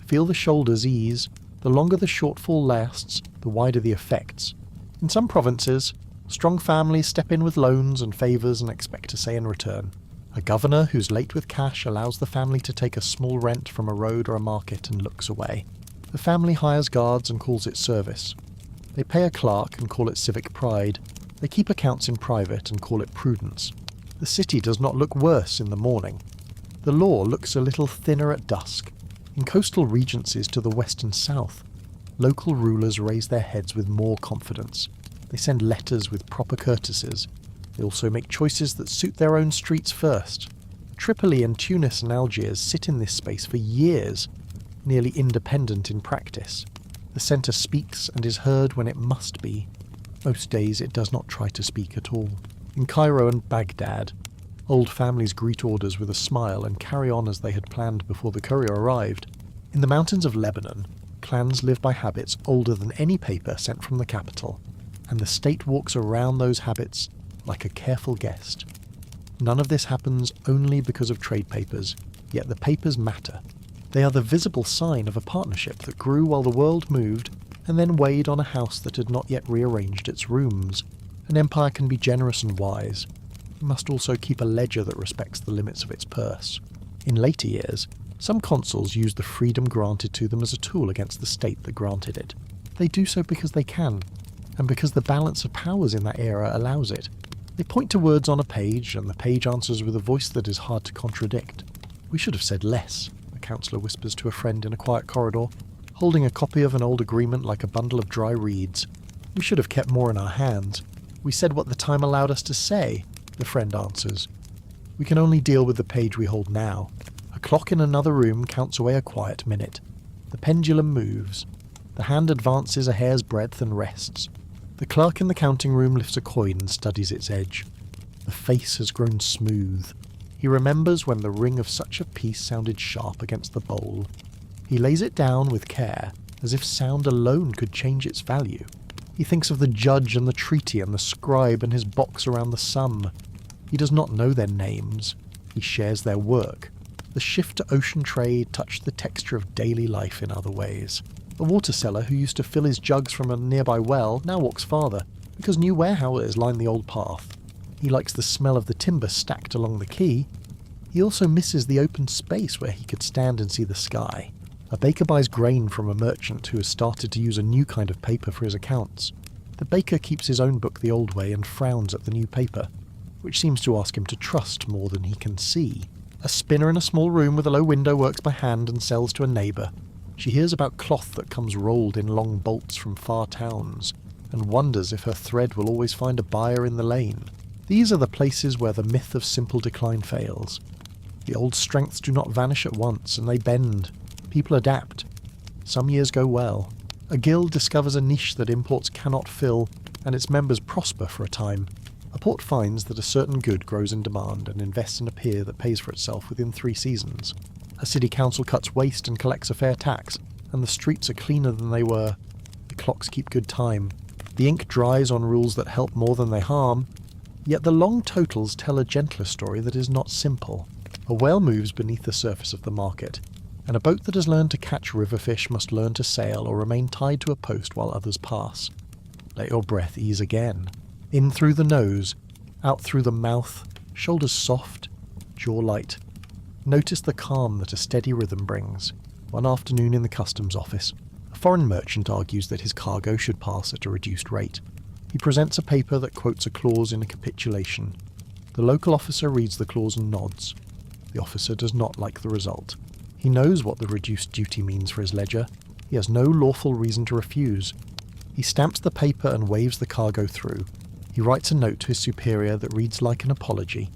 Feel the shoulders ease. The longer the shortfall lasts, the wider the effects. In some provinces, strong families step in with loans and favours and expect a say in return. A governor who's late with cash allows the family to take a small rent from a road or a market and looks away. The family hires guards and calls it service. They pay a clerk and call it civic pride. They keep accounts in private and call it prudence. The city does not look worse in the morning. The law looks a little thinner at dusk. In coastal regencies to the west and south, local rulers raise their heads with more confidence. They send letters with proper courtesies. They also make choices that suit their own streets first. Tripoli and Tunis and Algiers sit in this space for years, nearly independent in practice. The centre speaks and is heard when it must be. Most days it does not try to speak at all. In Cairo and Baghdad, old families greet orders with a smile and carry on as they had planned before the courier arrived. In the mountains of Lebanon, clans live by habits older than any paper sent from the capital, and the state walks around those habits like a careful guest. None of this happens only because of trade papers, yet the papers matter. They are the visible sign of a partnership that grew while the world moved and then weighed on a house that had not yet rearranged its rooms. An empire can be generous and wise. It must also keep a ledger that respects the limits of its purse. In later years, some consuls use the freedom granted to them as a tool against the state that granted it. They do so because they can, and because the balance of powers in that era allows it. They point to words on a page, and the page answers with a voice that is hard to contradict. "We should have said less," a counsellor whispers to a friend in a quiet corridor, holding a copy of an old agreement like a bundle of dry reeds. "We should have kept more in our hands. We said what the time allowed us to say," the friend answers. "We can only deal with the page we hold now." A clock in another room counts away a quiet minute. The pendulum moves. The hand advances a hair's breadth and rests. The clerk in the counting room lifts a coin and studies its edge. The face has grown smooth. He remembers when the ring of such a piece sounded sharp against the bowl. He lays it down with care, as if sound alone could change its value. He thinks of the judge and the treaty and the scribe and his box around the sum. He does not know their names. He shares their work. The shift to ocean trade touched the texture of daily life in other ways. A water seller who used to fill his jugs from a nearby well now walks farther, because new warehouses line the old path. He likes the smell of the timber stacked along the quay. He also misses the open space where he could stand and see the sky. A baker buys grain from a merchant who has started to use a new kind of paper for his accounts. The baker keeps his own book the old way and frowns at the new paper, which seems to ask him to trust more than he can see. A spinner in a small room with a low window works by hand and sells to a neighbour. She hears about cloth that comes rolled in long bolts from far towns, and wonders if her thread will always find a buyer in the lane. These are the places where the myth of simple decline fails. The old strengths do not vanish at once, and they bend. People adapt. Some years go well. A guild discovers a niche that imports cannot fill, and its members prosper for a time. A port finds that a certain good grows in demand and invests in a pier that pays for itself within 3 seasons. A city council cuts waste and collects a fair tax, and the streets are cleaner than they were. The clocks keep good time. The ink dries on rules that help more than they harm. Yet the long totals tell a gentler story that is not simple. A whale moves beneath the surface of the market, and a boat that has learned to catch river fish must learn to sail or remain tied to a post while others pass. Let your breath ease again. In through the nose, out through the mouth, shoulders soft, jaw light. Notice the calm that a steady rhythm brings. One afternoon in the customs office, a foreign merchant argues that his cargo should pass at a reduced rate. He presents a paper that quotes a clause in a capitulation. The local officer reads the clause and nods. The officer does not like the result. He knows what the reduced duty means for his ledger. He has no lawful reason to refuse. He stamps the paper and waves the cargo through. He writes a note to his superior that reads like an apology.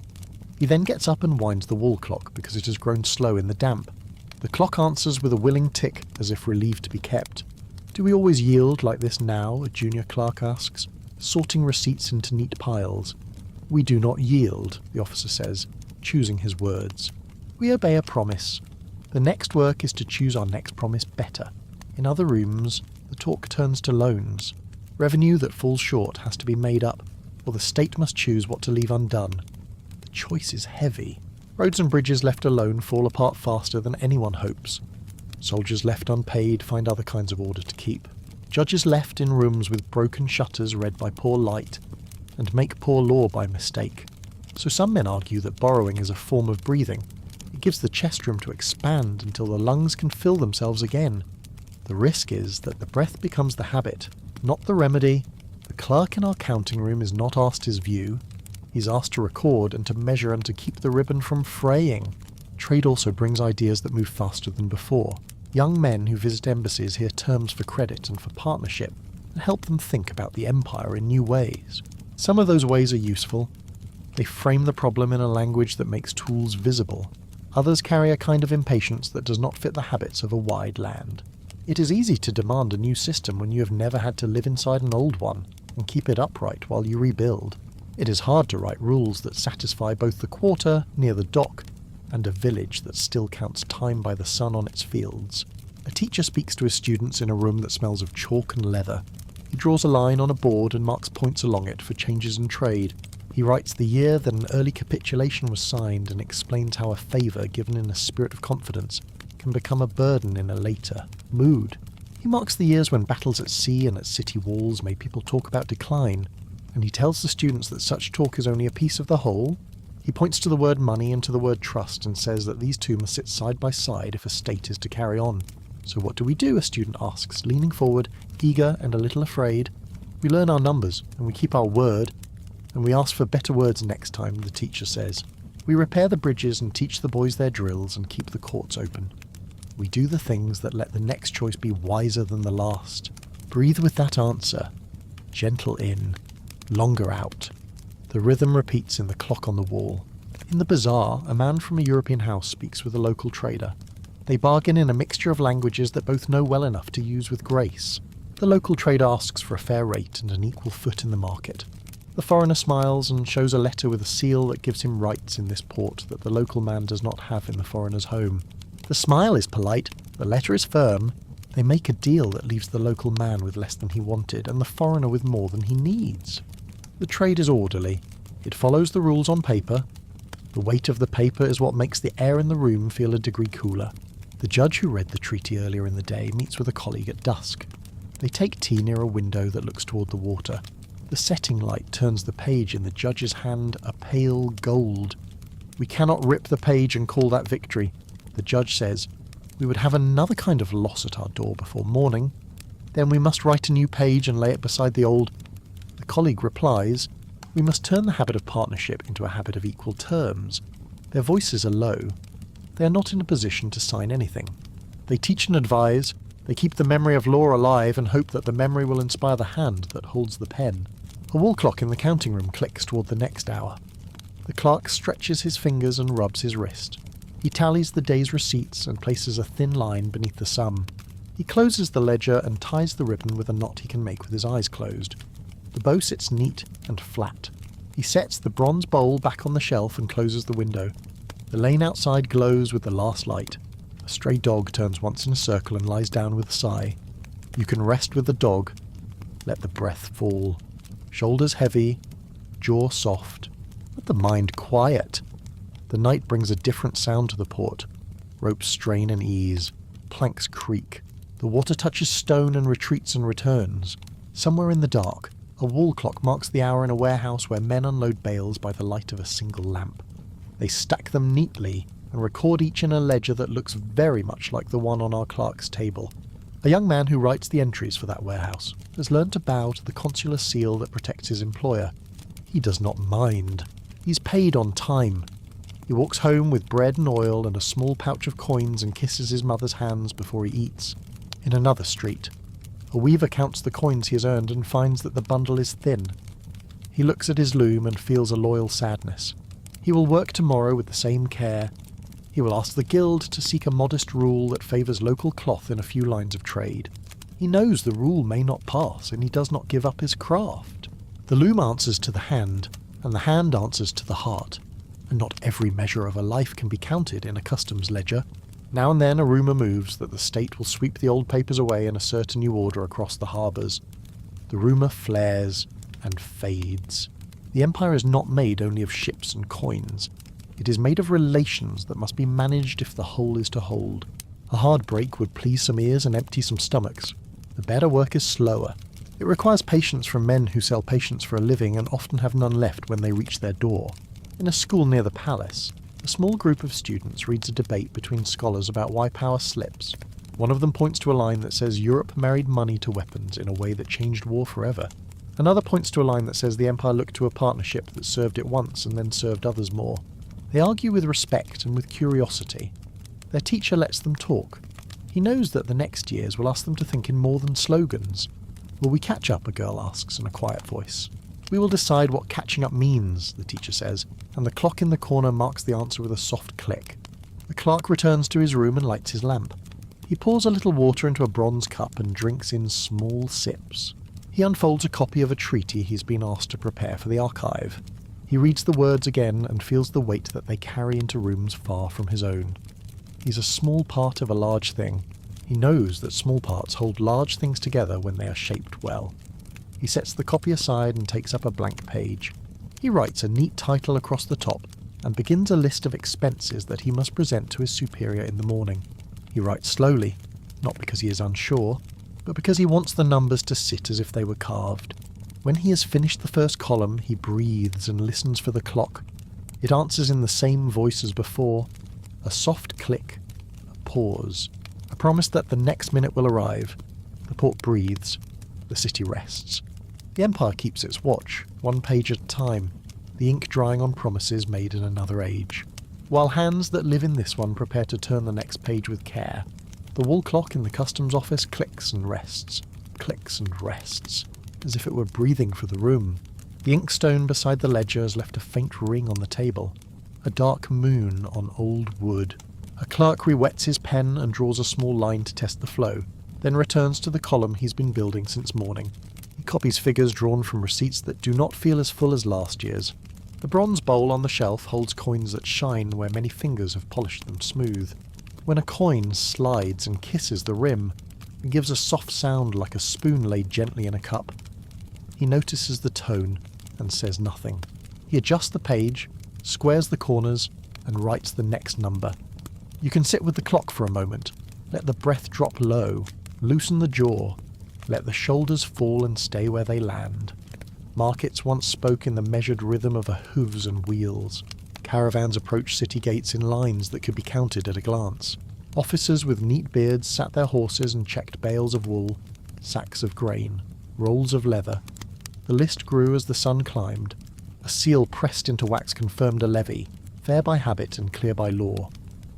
He then gets up and winds the wall clock because it has grown slow in the damp. The clock answers with a willing tick as if relieved to be kept. "Do we always yield like this now?" a junior clerk asks, sorting receipts into neat piles. "We do not yield," the officer says, choosing his words. "We obey a promise. The next work is to choose our next promise better." In other rooms, the talk turns to loans. Revenue that falls short has to be made up, or the state must choose what to leave undone. The choice is heavy. Roads and bridges left alone fall apart faster than anyone hopes. Soldiers left unpaid find other kinds of order to keep. Judges left in rooms with broken shutters read by poor light, and make poor law by mistake. So some men argue that borrowing is a form of breathing. It gives the chest room to expand until the lungs can fill themselves again. The risk is that the breath becomes the habit, not the remedy. The clerk in our counting room is not asked his view. He's asked to record and to measure and to keep the ribbon from fraying. Trade also brings ideas that move faster than before. Young men who visit embassies hear terms for credit and for partnership and help them think about the empire in new ways. Some of those ways are useful. They frame the problem in a language that makes tools visible. Others carry a kind of impatience that does not fit the habits of a wide land. It is easy to demand a new system when you have never had to live inside an old one and keep it upright while you rebuild. It is hard to write rules that satisfy both the quarter near the dock and a village that still counts time by the sun on its fields. A teacher speaks to his students in a room that smells of chalk and leather. He draws a line on a board and marks points along it for changes in trade. He writes the year that an early capitulation was signed and explains how a favour given in a spirit of confidence can become a burden in a later mood. He marks the years when battles at sea and at city walls made people talk about decline, and he tells the students that such talk is only a piece of the whole. He points to the word money and to the word trust and says that these two must sit side by side if a state is to carry on. So what do we do? A student asks, leaning forward, eager and a little afraid. We learn our numbers, and we keep our word, and we ask for better words next time, the teacher says. We repair the bridges and teach the boys their drills and keep the courts open. We do the things that let the next choice be wiser than the last. Breathe with that answer. Gentle in, longer out. The rhythm repeats in the clock on the wall. In the bazaar, a man from a European house speaks with a local trader. They bargain in a mixture of languages that both know well enough to use with grace. The local trader asks for a fair rate and an equal foot in the market. The foreigner smiles and shows a letter with a seal that gives him rights in this port that the local man does not have in the foreigner's home. The smile is polite, the letter is firm. They make a deal that leaves the local man with less than he wanted and the foreigner with more than he needs. The trade is orderly. It follows the rules on paper. The weight of the paper is what makes the air in the room feel a degree cooler. The judge who read the treaty earlier in the day meets with a colleague at dusk. They take tea near a window that looks toward the water. The setting light turns the page in the judge's hand a pale gold. We cannot rip the page and call that victory. The judge says, we would have another kind of loss at our door before morning. Then we must write a new page and lay it beside the old. The colleague replies, we must turn the habit of partnership into a habit of equal terms. Their voices are low. They are not in a position to sign anything. They teach and advise. They keep the memory of law alive and hope that the memory will inspire the hand that holds the pen. A wall clock in the counting room clicks toward the next hour. The clerk stretches his fingers and rubs his wrist. He tallies the day's receipts and places a thin line beneath the sum. He closes the ledger and ties the ribbon with a knot he can make with his eyes closed. The bow sits neat and flat. He sets the bronze bowl back on the shelf and closes the window. The lane outside glows with the last light. A stray dog turns once in a circle and lies down with a sigh. You can rest with the dog. Let the breath fall. Shoulders heavy, jaw soft. Let the mind quiet. The night brings a different sound to the port. Ropes strain and ease. Planks creak. The water touches stone and retreats and returns. Somewhere in the dark, a wall clock marks the hour in a warehouse where men unload bales by the light of a single lamp. They stack them neatly and record each in a ledger that looks very much like the one on our clerk's table. A young man who writes the entries for that warehouse has learned to bow to the consular seal that protects his employer. He does not mind. He's paid on time. He walks home with bread and oil and a small pouch of coins and kisses his mother's hands before he eats. In another street, a weaver counts the coins he has earned and finds that the bundle is thin. He looks at his loom and feels a loyal sadness. He will work tomorrow with the same care. He will ask the guild to seek a modest rule that favours local cloth in a few lines of trade. He knows the rule may not pass, and he does not give up his craft. The loom answers to the hand, and the hand answers to the heart. And not every measure of a life can be counted in a customs ledger. Now and then a rumour moves that the state will sweep the old papers away and assert a new order across the harbours. The rumour flares and fades. The empire is not made only of ships and coins. It is made of relations that must be managed if the whole is to hold. A hard break would please some ears and empty some stomachs. The better work is slower. It requires patience from men who sell patience for a living and often have none left when they reach their door. In a school near the palace, a small group of students reads a debate between scholars about why power slips. One of them points to a line that says Europe married money to weapons in a way that changed war forever. Another points to a line that says the empire looked to a partnership that served it once and then served others more. They argue with respect and with curiosity. Their teacher lets them talk. He knows that the next years will ask them to think in more than slogans. Will we catch up? A girl asks in a quiet voice. We will decide what catching up means, the teacher says, and the clock in the corner marks the answer with a soft click. The clerk returns to his room and lights his lamp. He pours a little water into a bronze cup and drinks in small sips. He unfolds a copy of a treaty he's been asked to prepare for the archive. He reads the words again and feels the weight that they carry into rooms far from his own. He's a small part of a large thing. He knows that small parts hold large things together when they are shaped well. He sets the copy aside and takes up a blank page. He writes a neat title across the top and begins a list of expenses that he must present to his superior in the morning. He writes slowly, not because he is unsure, but because he wants the numbers to sit as if they were carved. When he has finished the first column, he breathes and listens for the clock. It answers in the same voice as before. A soft click, a pause, a promise that the next minute will arrive. The port breathes. The city rests. The Empire keeps its watch, one page at a time, the ink drying on promises made in another age. While hands that live in this one prepare to turn the next page with care, the wall clock in the customs office clicks and rests, as if it were breathing for the room. The inkstone beside the ledger has left a faint ring on the table, a dark moon on old wood. A clerk re-wets his pen and draws a small line to test the flow, then returns to the column he's been building since morning. He copies figures drawn from receipts that do not feel as full as last year's. The bronze bowl on the shelf holds coins that shine where many fingers have polished them smooth. When a coin slides and kisses the rim, it gives a soft sound like a spoon laid gently in a cup. He notices the tone and says nothing. He adjusts the page, squares the corners, and writes the next number. You can sit with the clock for a moment, let the breath drop low, loosen the jaw, let the shoulders fall and stay where they land. Markets once spoke in the measured rhythm of hooves and wheels. Caravans approached city gates in lines that could be counted at a glance. Officers with neat beards sat their horses and checked bales of wool, sacks of grain, rolls of leather. The list grew as the sun climbed. A seal pressed into wax confirmed a levy, fair by habit and clear by law.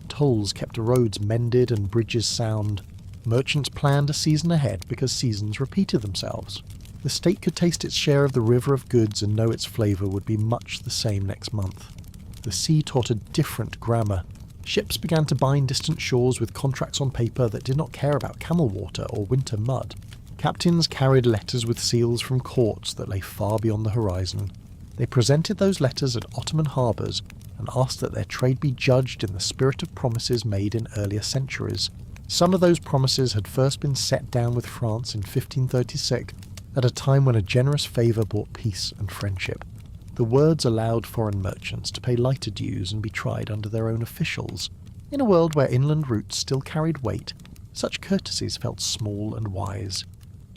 Tolls kept roads mended and bridges sound. Merchants planned a season ahead because seasons repeated themselves. The state could taste its share of the river of goods and know its flavour would be much the same next month. The sea taught a different grammar. Ships began to bind distant shores with contracts on paper that did not care about camel water or winter mud. Captains carried letters with seals from courts that lay far beyond the horizon. They presented those letters at Ottoman harbours and asked that their trade be judged in the spirit of promises made in earlier centuries. Some of those promises had first been set down with France in 1536, at a time when a generous favour brought peace and friendship. The words allowed foreign merchants to pay lighter dues and be tried under their own officials. In a world where inland routes still carried weight, such courtesies felt small and wise.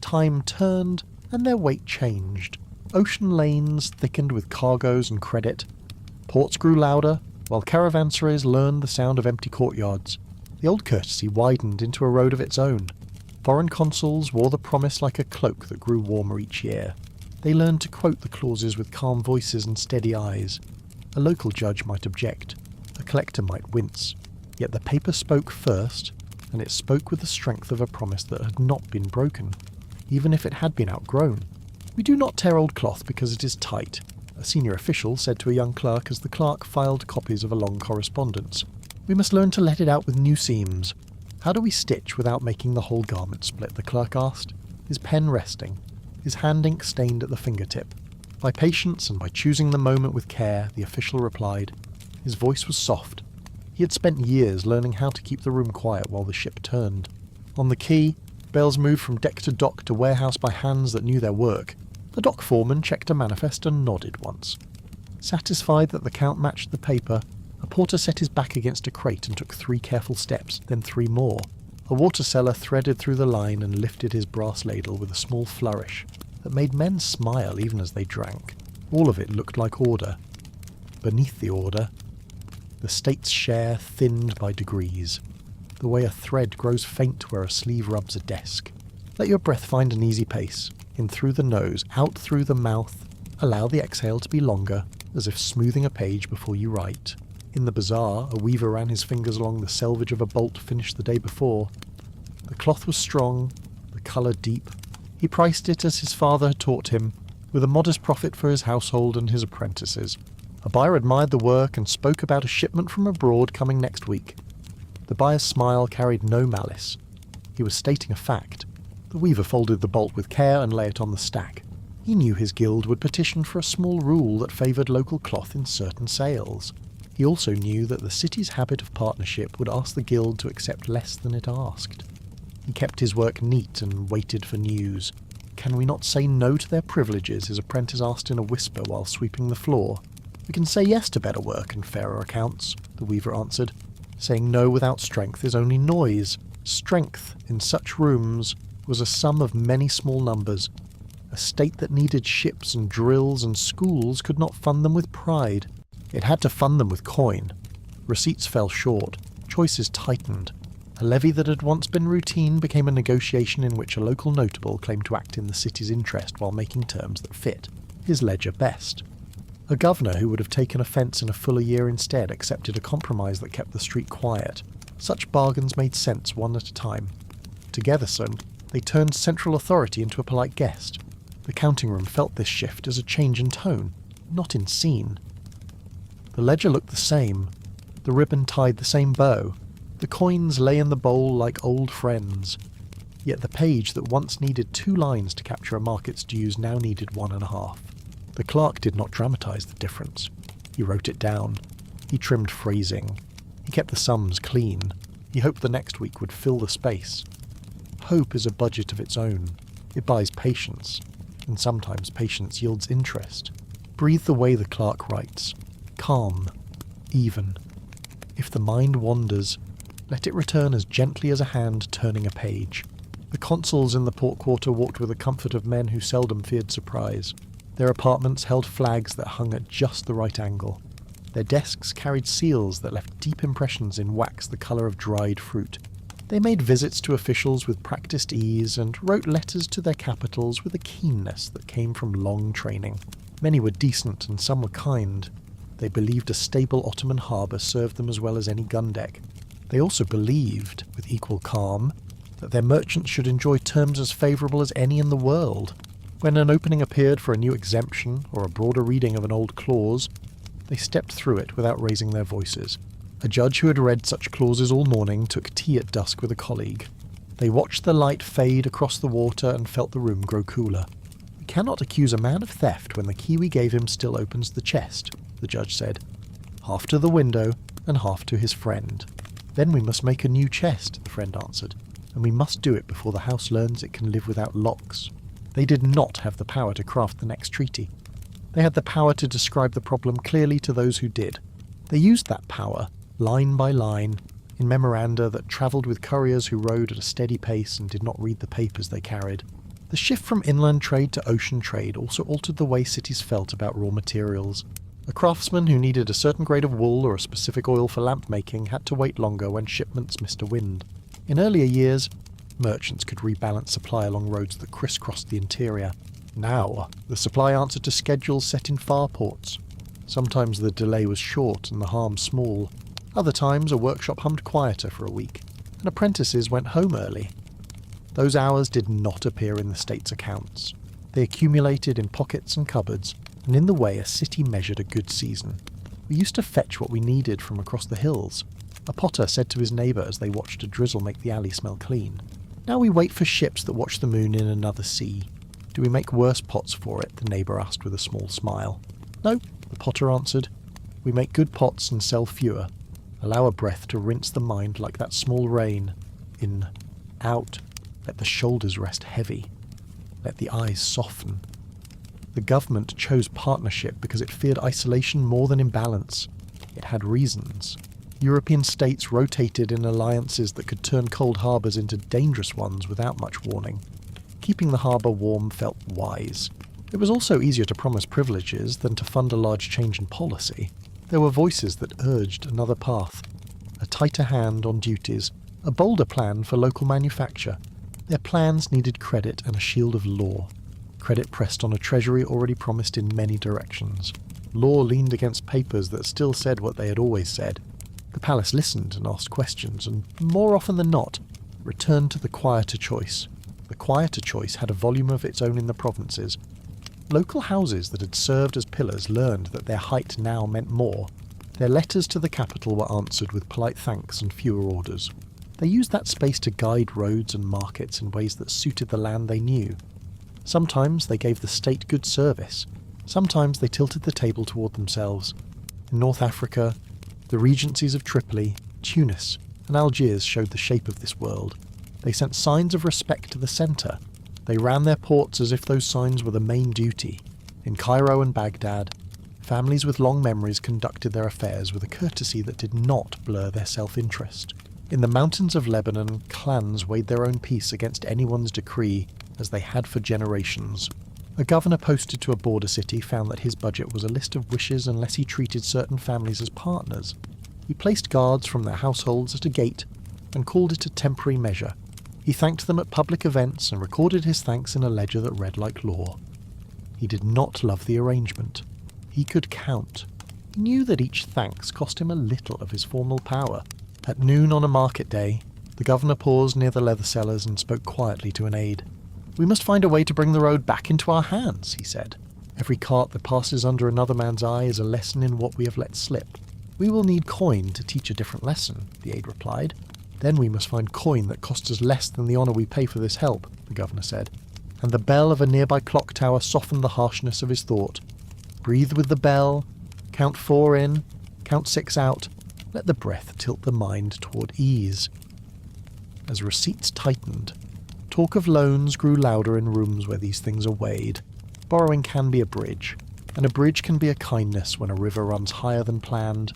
Time turned, and their weight changed. Ocean lanes thickened with cargoes and credit. Ports grew louder, while caravanserais learned the sound of empty courtyards. The old courtesy widened into a road of its own. Foreign consuls wore the promise like a cloak that grew warmer each year. They learned to quote the clauses with calm voices and steady eyes. A local judge might object. A collector might wince. Yet the paper spoke first, and it spoke with the strength of a promise that had not been broken, even if it had been outgrown. We do not tear old cloth because it is tight, a senior official said to a young clerk as the clerk filed copies of a long correspondence. We must learn to let it out with new seams. How do we stitch without making the whole garment split? The clerk asked, his pen resting, his hand ink stained at the fingertip. By patience and by choosing the moment with care, the official replied. His voice was soft. He had spent years learning how to keep the room quiet while the ship turned. On the quay, bales moved from deck to dock to warehouse by hands that knew their work. The dock foreman checked a manifest and nodded once. Satisfied that the count matched the paper, a porter set his back against a crate and took 3 careful steps, then 3 more. A water seller threaded through the line and lifted his brass ladle with a small flourish that made men smile even as they drank. All of it looked like order. Beneath the order, the state's share thinned by degrees, the way a thread grows faint where a sleeve rubs a desk. Let your breath find an easy pace, in through the nose, out through the mouth. Allow the exhale to be longer, as if smoothing a page before you write. In the bazaar, a weaver ran his fingers along the selvage of a bolt finished the day before. The cloth was strong, the colour deep. He priced it as his father had taught him, with a modest profit for his household and his apprentices. A buyer admired the work and spoke about a shipment from abroad coming next week. The buyer's smile carried no malice. He was stating a fact. The weaver folded the bolt with care and lay it on the stack. He knew his guild would petition for a small rule that favoured local cloth in certain sales. He also knew that the city's habit of partnership would ask the guild to accept less than it asked. He kept his work neat and waited for news. Can we not say no to their privileges? His apprentice asked in a whisper while sweeping the floor. We can say yes to better work and fairer accounts, the weaver answered. Saying no without strength is only noise. Strength, in such rooms, was a sum of many small numbers. A state that needed ships and drills and schools could not fund them with pride. It had to fund them with coin. Receipts fell short. Choices tightened. A levy that had once been routine became a negotiation in which a local notable claimed to act in the city's interest while making terms that fit his ledger best. A governor who would have taken offence in a fuller year instead accepted a compromise that kept the street quiet. Such bargains made sense one at a time. Together, they turned central authority into a polite guest. The counting room felt this shift as a change in tone, not in scene. The ledger looked the same. The ribbon tied the same bow. The coins lay in the bowl like old friends. Yet the page that once needed 2 lines to capture a market's dues now needed 1.5. The clerk did not dramatise the difference. He wrote it down. He trimmed phrasing. He kept the sums clean. He hoped the next week would fill the space. Hope is a budget of its own. It buys patience. And sometimes patience yields interest. Breathe the way the clerk writes. Calm. Even. If the mind wanders, let it return as gently as a hand turning a page. The consuls in the port quarter walked with the comfort of men who seldom feared surprise. Their apartments held flags that hung at just the right angle. Their desks carried seals that left deep impressions in wax the colour of dried fruit. They made visits to officials with practised ease and wrote letters to their capitals with a keenness that came from long training. Many were decent and some were kind. They believed a stable Ottoman harbour served them as well as any gun deck. They also believed, with equal calm, that their merchants should enjoy terms as favourable as any in the world. When an opening appeared for a new exemption or a broader reading of an old clause, they stepped through it without raising their voices. A judge who had read such clauses all morning took tea at dusk with a colleague. They watched the light fade across the water and felt the room grow cooler. "We cannot accuse a man of theft when the key we gave him still opens the chest," the judge said. "Half to the window and half to his friend." "Then we must make a new chest," the friend answered, "and we must do it before the house learns it can live without locks." They did not have the power to craft the next treaty. They had the power to describe the problem clearly to those who did. They used that power, line by line, in memoranda that travelled with couriers who rode at a steady pace and did not read the papers they carried. The shift from inland trade to ocean trade also altered the way cities felt about raw materials. A craftsman who needed a certain grade of wool or a specific oil for lamp making had to wait longer when shipments missed a wind. In earlier years, merchants could rebalance supply along roads that crisscrossed the interior. Now, the supply answered to schedules set in far ports. Sometimes the delay was short and the harm small. Other times a workshop hummed quieter for a week, and apprentices went home early. Those hours did not appear in the state's accounts. They accumulated in pockets and cupboards, and in the way a city measured a good season. We used to fetch what we needed from across the hills, a potter said to his neighbour as they watched a drizzle make the alley smell clean. Now we wait for ships that watch the moon in another sea. Do we make worse pots for it? The neighbour asked with a small smile. No, the potter answered. We make good pots and sell fewer. Allow a breath to rinse the mind like that small rain. In, out, let the shoulders rest heavy. Let the eyes soften. The government chose partnership because it feared isolation more than imbalance. It had reasons. European states rotated in alliances that could turn cold harbours into dangerous ones without much warning. Keeping the harbour warm felt wise. It was also easier to promise privileges than to fund a large change in policy. There were voices that urged another path. A tighter hand on duties, a bolder plan for local manufacture. Their plans needed credit and a shield of law. Credit pressed on a treasury already promised in many directions. Law leaned against papers that still said what they had always said. The palace listened and asked questions, and more often than not, returned to the quieter choice. The quieter choice had a volume of its own in the provinces. Local houses that had served as pillars learned that their height now meant more. Their letters to the capital were answered with polite thanks and fewer orders. They used that space to guide roads and markets in ways that suited the land they knew. Sometimes they gave the state good service. Sometimes they tilted the table toward themselves. In North Africa, the regencies of Tripoli, Tunis, and Algiers showed the shape of this world. They sent signs of respect to the centre. They ran their ports as if those signs were the main duty. In Cairo and Baghdad, families with long memories conducted their affairs with a courtesy that did not blur their self-interest. In the mountains of Lebanon, clans weighed their own peace against anyone's decree, as they had for generations. A governor posted to a border city found that his budget was a list of wishes unless he treated certain families as partners. He placed guards from their households at a gate and called it a temporary measure. He thanked them at public events and recorded his thanks in a ledger that read like law. He did not love the arrangement. He could count. He knew that each thanks cost him a little of his formal power. At noon on a market day, the governor paused near the leather sellers and spoke quietly to an aide. "We must find a way to bring the road back into our hands," he said. "Every cart that passes under another man's eye is a lesson in what we have let slip." "We will need coin to teach a different lesson," the aide replied. "Then we must find coin that costs us less than the honour we pay for this help," the governor said. And the bell of a nearby clock tower softened the harshness of his thought. Breathe with the bell, count 4 in, count 6 out. Let the breath tilt the mind toward ease. As receipts tightened, talk of loans grew louder in rooms where these things are weighed. Borrowing can be a bridge, and a bridge can be a kindness when a river runs higher than planned.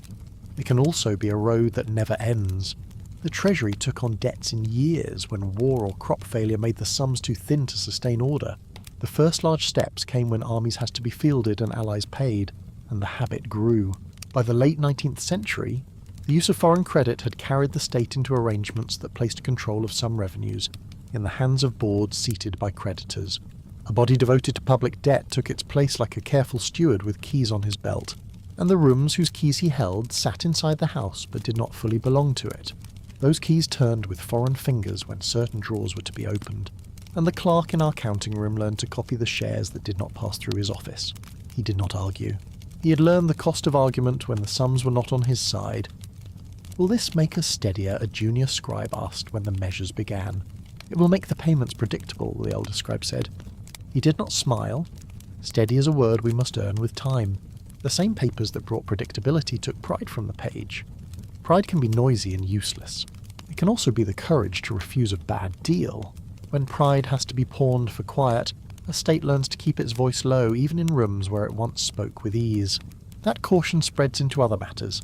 It can also be a road that never ends. The Treasury took on debts in years when war or crop failure made the sums too thin to sustain order. The first large steps came when armies had to be fielded and allies paid, and the habit grew. By the late 19th century, the use of foreign credit had carried the state into arrangements that placed control of some revenues in the hands of boards seated by creditors. A body devoted to public debt took its place like a careful steward with keys on his belt, and the rooms whose keys he held sat inside the house but did not fully belong to it. Those keys turned with foreign fingers when certain drawers were to be opened, and the clerk in our counting room learned to copy the shares that did not pass through his office. He did not argue. He had learned the cost of argument when the sums were not on his side. "Will this make us steadier?" a junior scribe asked when the measures began. "It will make the payments predictable," the elder scribe said. He did not smile. Steady is a word we must earn with time. The same papers that brought predictability took pride from the page. Pride can be noisy and useless. It can also be the courage to refuse a bad deal. When pride has to be pawned for quiet, a state learns to keep its voice low even in rooms where it once spoke with ease. That caution spreads into other matters.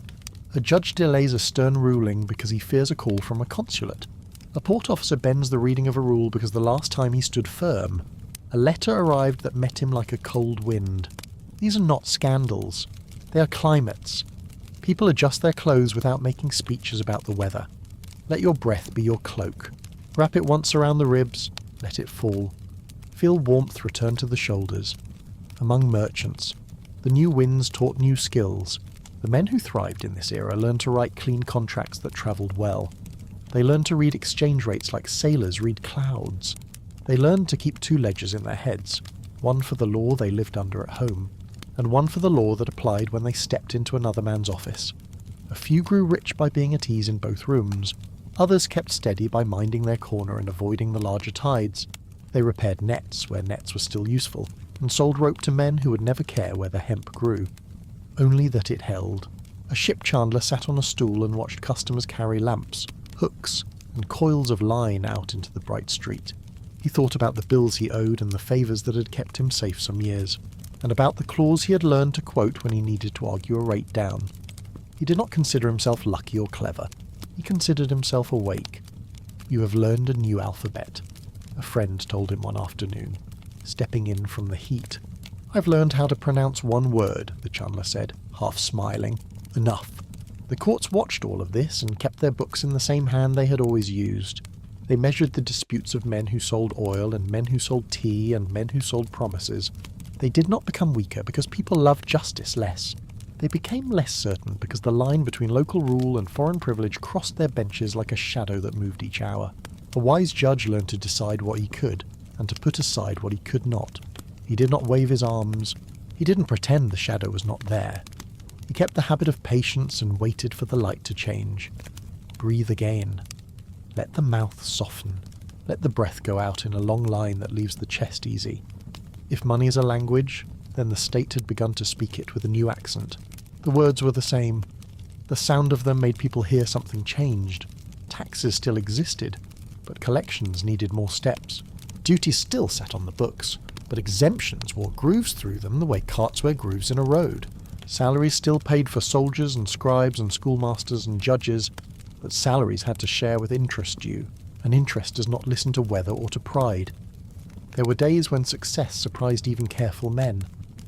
A judge delays a stern ruling because he fears a call from a consulate. A port officer bends the reading of a rule because the last time he stood firm, a letter arrived that met him like a cold wind. These are not scandals. They are climates. People adjust their clothes without making speeches about the weather. Let your breath be your cloak. Wrap it once around the ribs, let it fall. Feel warmth return to the shoulders. Among merchants, the new winds taught new skills. The men who thrived in this era learned to write clean contracts that travelled well. They learned to read exchange rates like sailors read clouds. They learned to keep 2 ledgers in their heads, one for the law they lived under at home, and one for the law that applied when they stepped into another man's office. A few grew rich by being at ease in both rooms. Others kept steady by minding their corner and avoiding the larger tides. They repaired nets where nets were still useful, and sold rope to men who would never care where the hemp grew. Only that it held. A ship chandler sat on a stool and watched customers carry lamps, hooks, and coils of line out into the bright street. He thought about the bills he owed and the favours that had kept him safe some years, and about the clause he had learned to quote when he needed to argue a rate down. He did not consider himself lucky or clever. He considered himself awake. "You have learned a new alphabet," a friend told him one afternoon, stepping in from the heat. "I've learned how to pronounce one word," the chandler said, half smiling. "Enough." The courts watched all of this and kept their books in the same hand they had always used. They measured the disputes of men who sold oil and men who sold tea and men who sold promises. They did not become weaker because people loved justice less. They became less certain because the line between local rule and foreign privilege crossed their benches like a shadow that moved each hour. A wise judge learned to decide what he could, and to put aside what he could not. He did not wave his arms. He didn't pretend the shadow was not there. He kept the habit of patience and waited for the light to change. Breathe again. Let the mouth soften. Let the breath go out in a long line that leaves the chest easy. If money is a language, then the state had begun to speak it with a new accent. The words were the same. The sound of them made people hear something changed. Taxes still existed, but collections needed more steps. Duties still sat on the books, but exemptions wore grooves through them the way carts wear grooves in a road. Salaries still paid for soldiers and scribes and schoolmasters and judges, but salaries had to share with interest due, and interest does not listen to weather or to pride. There were days when success surprised even careful men.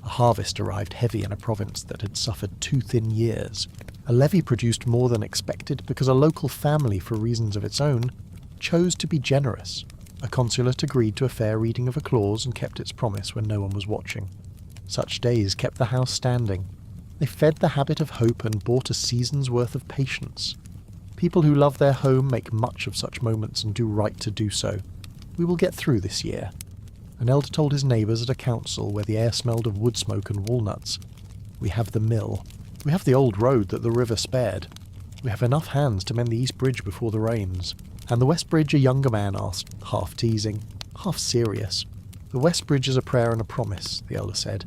A harvest arrived heavy in a province that had suffered 2 thin years. A levy produced more than expected because a local family, for reasons of its own, chose to be generous. A consulate agreed to a fair reading of a clause and kept its promise when no one was watching. Such days kept the house standing. They fed the habit of hope and bought a season's worth of patience. People who love their home make much of such moments and do right to do so. We will get through this year. An elder told his neighbours at a council where the air smelled of wood smoke and walnuts. We have the mill. We have the old road that the river spared. We have enough hands to mend the East Bridge before the rains. And the West Bridge, a younger man asked, half teasing, half serious. The West Bridge is a prayer and a promise, the elder said,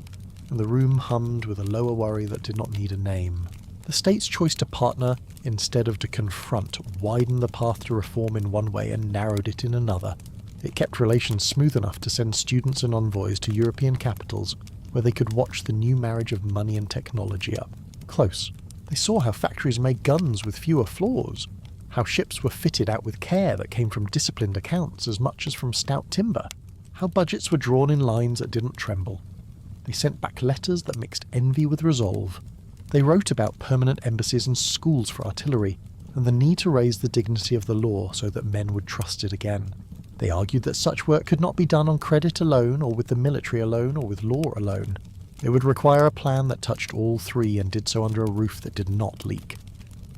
and the room hummed with a lower worry that did not need a name. The state's choice to partner, instead of to confront, widened the path to reform in one way and narrowed it in another. It kept relations smooth enough to send students and envoys to European capitals where they could watch the new marriage of money and technology up close. They saw how factories made guns with fewer flaws, how ships were fitted out with care that came from disciplined accounts as much as from stout timber, how budgets were drawn in lines that didn't tremble. They sent back letters that mixed envy with resolve. They wrote about permanent embassies and schools for artillery, and the need to raise the dignity of the law so that men would trust it again. They argued that such work could not be done on credit alone, or with the military alone, or with law alone. It would require a plan that touched all three and did so under a roof that did not leak.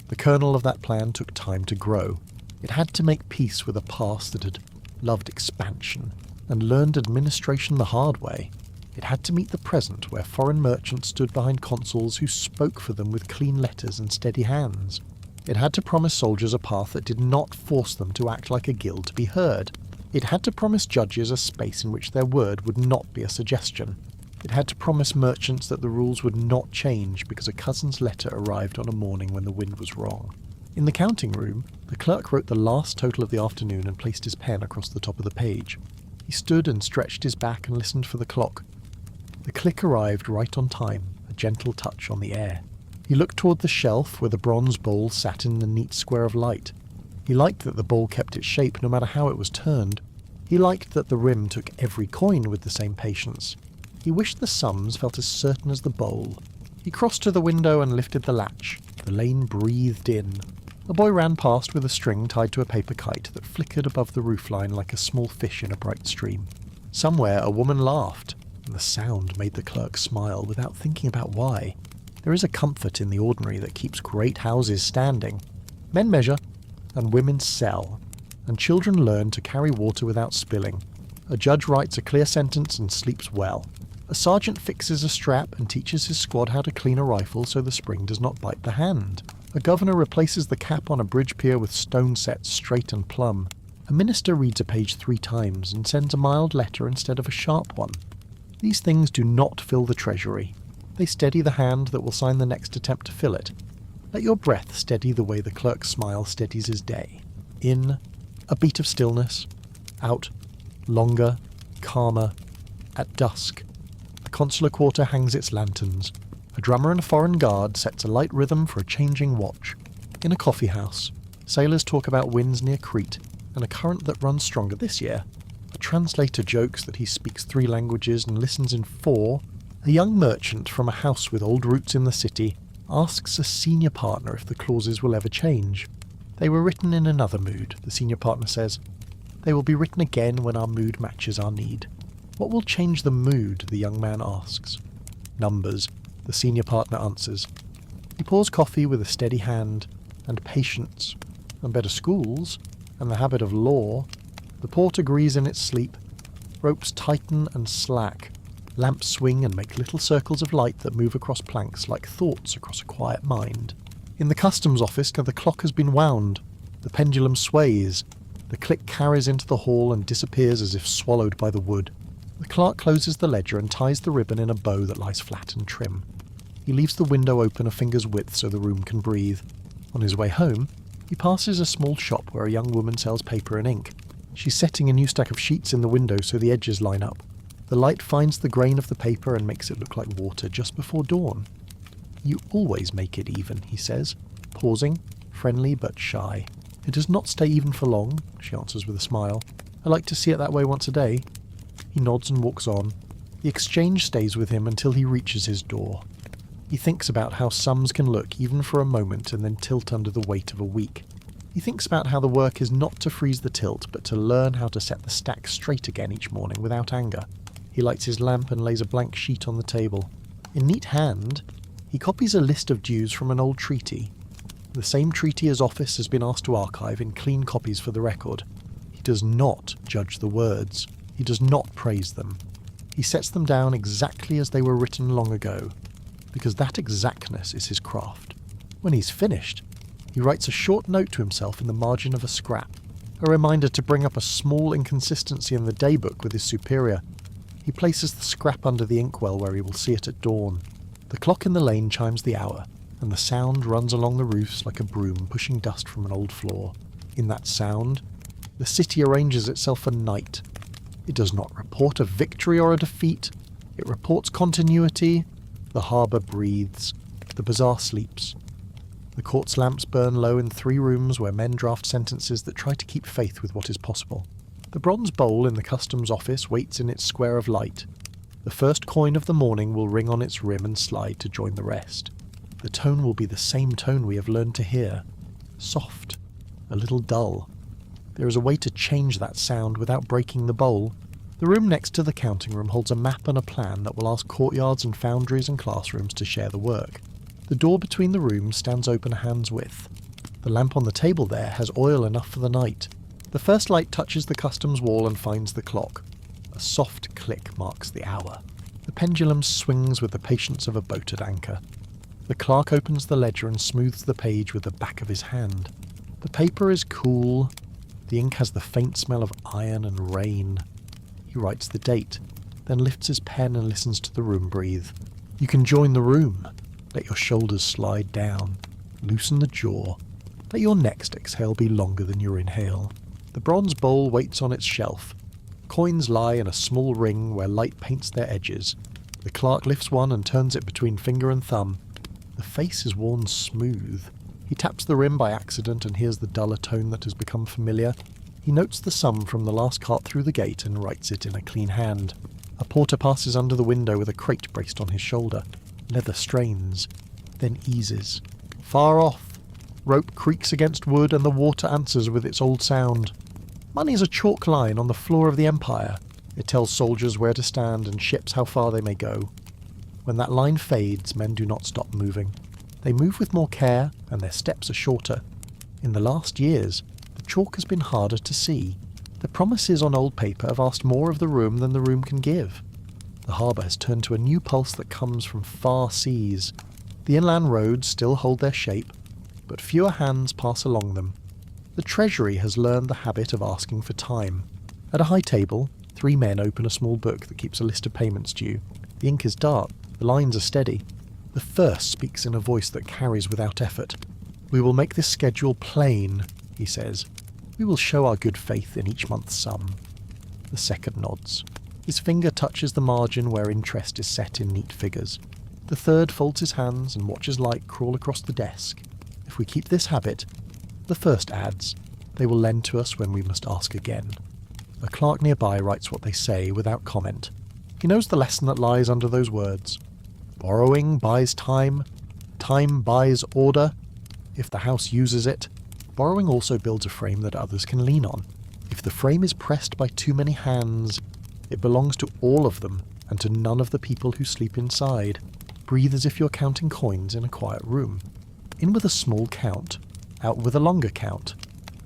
The kernel of that plan took time to grow. It had to make peace with a past that had loved expansion and learned administration the hard way. It had to meet the present, where foreign merchants stood behind consuls who spoke for them with clean letters and steady hands. It had to promise soldiers a path that did not force them to act like a guild to be heard. It had to promise judges a space in which their word would not be a suggestion. It had to promise merchants that the rules would not change because a cousin's letter arrived on a morning when the wind was wrong. In the counting room, the clerk wrote the last total of the afternoon and placed his pen across the top of the page. He stood and stretched his back and listened for the clock. The click arrived right on time, a gentle touch on the air. He looked toward the shelf where the bronze bowl sat in a neat square of light. He liked that the bowl kept its shape no matter how it was turned. He liked that the rim took every coin with the same patience. He wished the sums felt as certain as the bowl. He crossed to the window and lifted the latch. The lane breathed in. A boy ran past with a string tied to a paper kite that flickered above the roofline like a small fish in a bright stream. Somewhere a woman laughed, and the sound made the clerk smile without thinking about why. There is a comfort in the ordinary that keeps great houses standing. Men measure, and women sell, and children learn to carry water without spilling. A judge writes a clear sentence and sleeps well. A sergeant fixes a strap and teaches his squad how to clean a rifle so the spring does not bite the hand. A governor replaces the cap on a bridge pier with stone sets straight and plumb. A minister reads a page 3 times and sends a mild letter instead of a sharp one. These things do not fill the treasury. They steady the hand that will sign the next attempt to fill it. Let your breath steady the way the clerk's smile steadies his day. In, a beat of stillness. Out, longer, calmer. At dusk, the consular quarter hangs its lanterns. A drummer and a foreign guard sets a light rhythm for a changing watch. In a coffee house, sailors talk about winds near Crete and a current that runs stronger this year. A translator jokes that he speaks 3 languages and listens in 4. A young merchant from a house with old roots in the city asks a senior partner if the clauses will ever change. They were written in another mood, the senior partner says. They will be written again when our mood matches our need. What will change the mood, the young man asks. Numbers, the senior partner answers. He pours coffee with a steady hand, and patience, and better schools, and the habit of law. The port agrees in its sleep. Ropes tighten and slack. Lamps swing and make little circles of light that move across planks like thoughts across a quiet mind. In the customs office, the clock has been wound. The pendulum sways. The click carries into the hall and disappears as if swallowed by the wood. The clerk closes the ledger and ties the ribbon in a bow that lies flat and trim. He leaves the window open a finger's width so the room can breathe. On his way home, he passes a small shop where a young woman sells paper and ink. She's setting a new stack of sheets in the window so the edges line up. The light finds the grain of the paper and makes it look like water just before dawn. "You always make it even," he says, pausing, friendly but shy. "It does not stay even for long," she answers with a smile. "I like to see it that way once a day." He nods and walks on. The exchange stays with him until he reaches his door. He thinks about how sums can look even for a moment and then tilt under the weight of a week. He thinks about how the work is not to freeze the tilt, but to learn how to set the stack straight again each morning without anger. He lights his lamp and lays a blank sheet on the table. In neat hand, he copies a list of dues from an old treaty. The same treaty his office has been asked to archive in clean copies for the record. He does not judge the words. He does not praise them. He sets them down exactly as they were written long ago, because that exactness is his craft. When he's finished, he writes a short note to himself in the margin of a scrap, a reminder to bring up a small inconsistency in the daybook with his superior. He places the scrap under the inkwell where he will see it at dawn. The clock in the lane chimes the hour, and the sound runs along the roofs like a broom pushing dust from an old floor. In that sound, the city arranges itself for night. It does not report a victory or a defeat. It reports continuity. The harbour breathes. The bazaar sleeps. The court's lamps burn low in 3 rooms where men draft sentences that try to keep faith with what is possible. The bronze bowl in the customs office waits in its square of light. The first coin of the morning will ring on its rim and slide to join the rest. The tone will be the same tone we have learned to hear. Soft. A little dull. There is a way to change that sound without breaking the bowl. The room next to the counting room holds a map and a plan that will ask courtyards and foundries and classrooms to share the work. The door between the rooms stands open a hand's width. The lamp on the table there has oil enough for the night. The first light touches the customs wall and finds the clock. A soft click marks the hour. The pendulum swings with the patience of a boat at anchor. The clerk opens the ledger and smooths the page with the back of his hand. The paper is cool. The ink has the faint smell of iron and rain. He writes the date, then lifts his pen and listens to the room breathe. You can join the room. Let your shoulders slide down. Loosen the jaw. Let your next exhale be longer than your inhale. The bronze bowl waits on its shelf. Coins lie in a small ring where light paints their edges. The clerk lifts one and turns it between finger and thumb. The face is worn smooth. He taps the rim by accident and hears the duller tone that has become familiar. He notes the sum from the last cart through the gate and writes it in a clean hand. A porter passes under the window with a crate braced on his shoulder. Leather strains, then eases. Far off, rope creaks against wood and the water answers with its old sound. Money is a chalk line on the floor of the empire. It tells soldiers where to stand and ships how far they may go. When that line fades, men do not stop moving. They move with more care, and their steps are shorter. In the last years, the chalk has been harder to see. The promises on old paper have asked more of the room than the room can give. The harbour has turned to a new pulse that comes from far seas. The inland roads still hold their shape, but fewer hands pass along them. The Treasury has learned the habit of asking for time. At a high table, 3 men open a small book that keeps a list of payments due. The ink is dark, the lines are steady. The first speaks in a voice that carries without effort. "We will make this schedule plain," he says. "We will show our good faith in each month's sum." The second nods. His finger touches the margin where interest is set in neat figures. The third folds his hands and watches light crawl across the desk. "If we keep this habit," the first adds, "they will lend to us when we must ask again." A clerk nearby writes what they say without comment. He knows the lesson that lies under those words. Borrowing buys time. Time buys order. If the house uses it, borrowing also builds a frame that others can lean on. If the frame is pressed by too many hands, it belongs to all of them and to none of the people who sleep inside. Breathe as if you're counting coins in a quiet room. In with a small count, out with a longer count.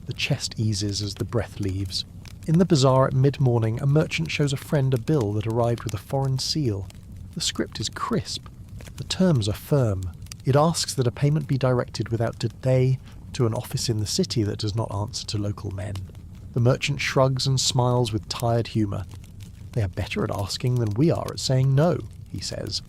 The chest eases as the breath leaves. In the bazaar at mid-morning, a merchant shows a friend a bill that arrived with a foreign seal. The script is crisp. The terms are firm. It asks that a payment be directed without delay to an office in the city that does not answer to local men. The merchant shrugs and smiles with tired humour. "They are better at asking than we are at saying no," he says,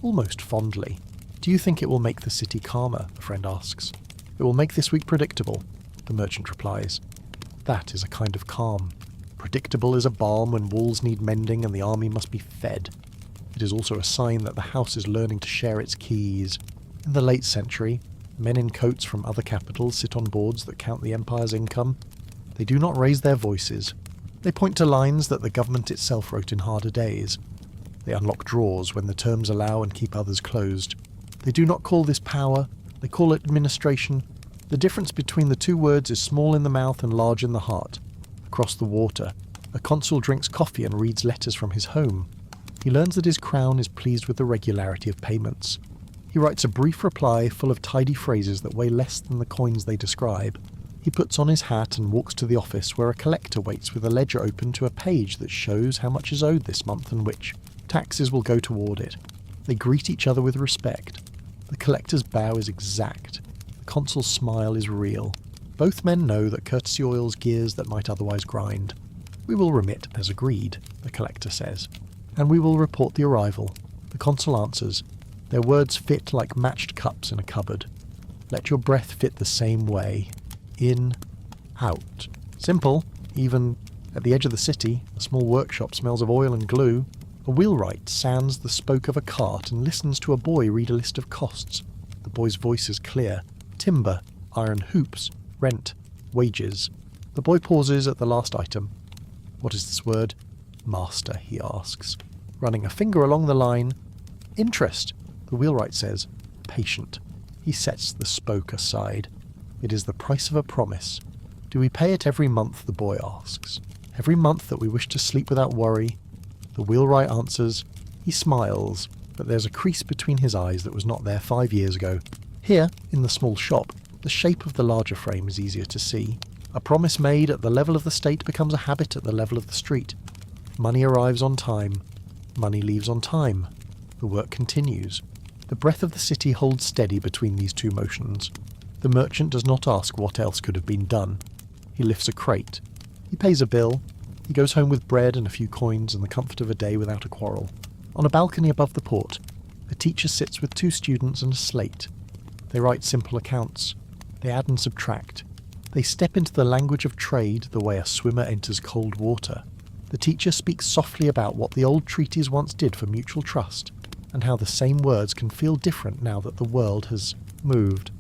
almost fondly. "Do you think it will make the city calmer?" the friend asks. "It will make this week predictable," the merchant replies. That is a kind of calm. Predictable is a balm when walls need mending and the army must be fed. It is also a sign that the house is learning to share its keys. In the late century, men in coats from other capitals sit on boards that count the empire's income. They do not raise their voices. They point to lines that the government itself wrote in harder days. They unlock drawers when the terms allow and keep others closed. They do not call this power, they call it administration. The difference between the two words is small in the mouth and large in the heart. Across the water, a consul drinks coffee and reads letters from his home. He learns that his crown is pleased with the regularity of payments. He writes a brief reply full of tidy phrases that weigh less than the coins they describe. He puts on his hat and walks to the office where a collector waits with a ledger open to a page that shows how much is owed this month and which taxes will go toward it. They greet each other with respect. The collector's bow is exact. The consul's smile is real. Both men know that courtesy oils gears that might otherwise grind. "We will remit as agreed," the collector says. "And we will report the arrival." The consul answers. Their words fit like matched cups in a cupboard. Let your breath fit the same way. In, out. Simple, even at the edge of the city, a small workshop smells of oil and glue. A wheelwright sands the spoke of a cart and listens to a boy read a list of costs. The boy's voice is clear. Timber, iron hoops, rent, wages. The boy pauses at the last item. "What is this word?" "Master," he asks. Running a finger along the line. "Interest," the wheelwright says. "Patient." He sets the spoke aside. "It is the price of a promise." "Do we pay it every month?" the boy asks. "Every month that we wish to sleep without worry." The wheelwright answers. He smiles, but there's a crease between his eyes that was not there 5 years ago. Here, in the small shop, the shape of the larger frame is easier to see. A promise made at the level of the state becomes a habit at the level of the street. Money arrives on time. Money leaves on time. The work continues. The breath of the city holds steady between these two motions. The merchant does not ask what else could have been done. He lifts a crate. He pays a bill. He goes home with bread and a few coins and the comfort of a day without a quarrel. On a balcony above the port, a teacher sits with 2 students and a slate. They write simple accounts. They add and subtract. They step into the language of trade the way a swimmer enters cold water. The teacher speaks softly about what the old treaties once did for mutual trust, and how the same words can feel different now that the world has moved.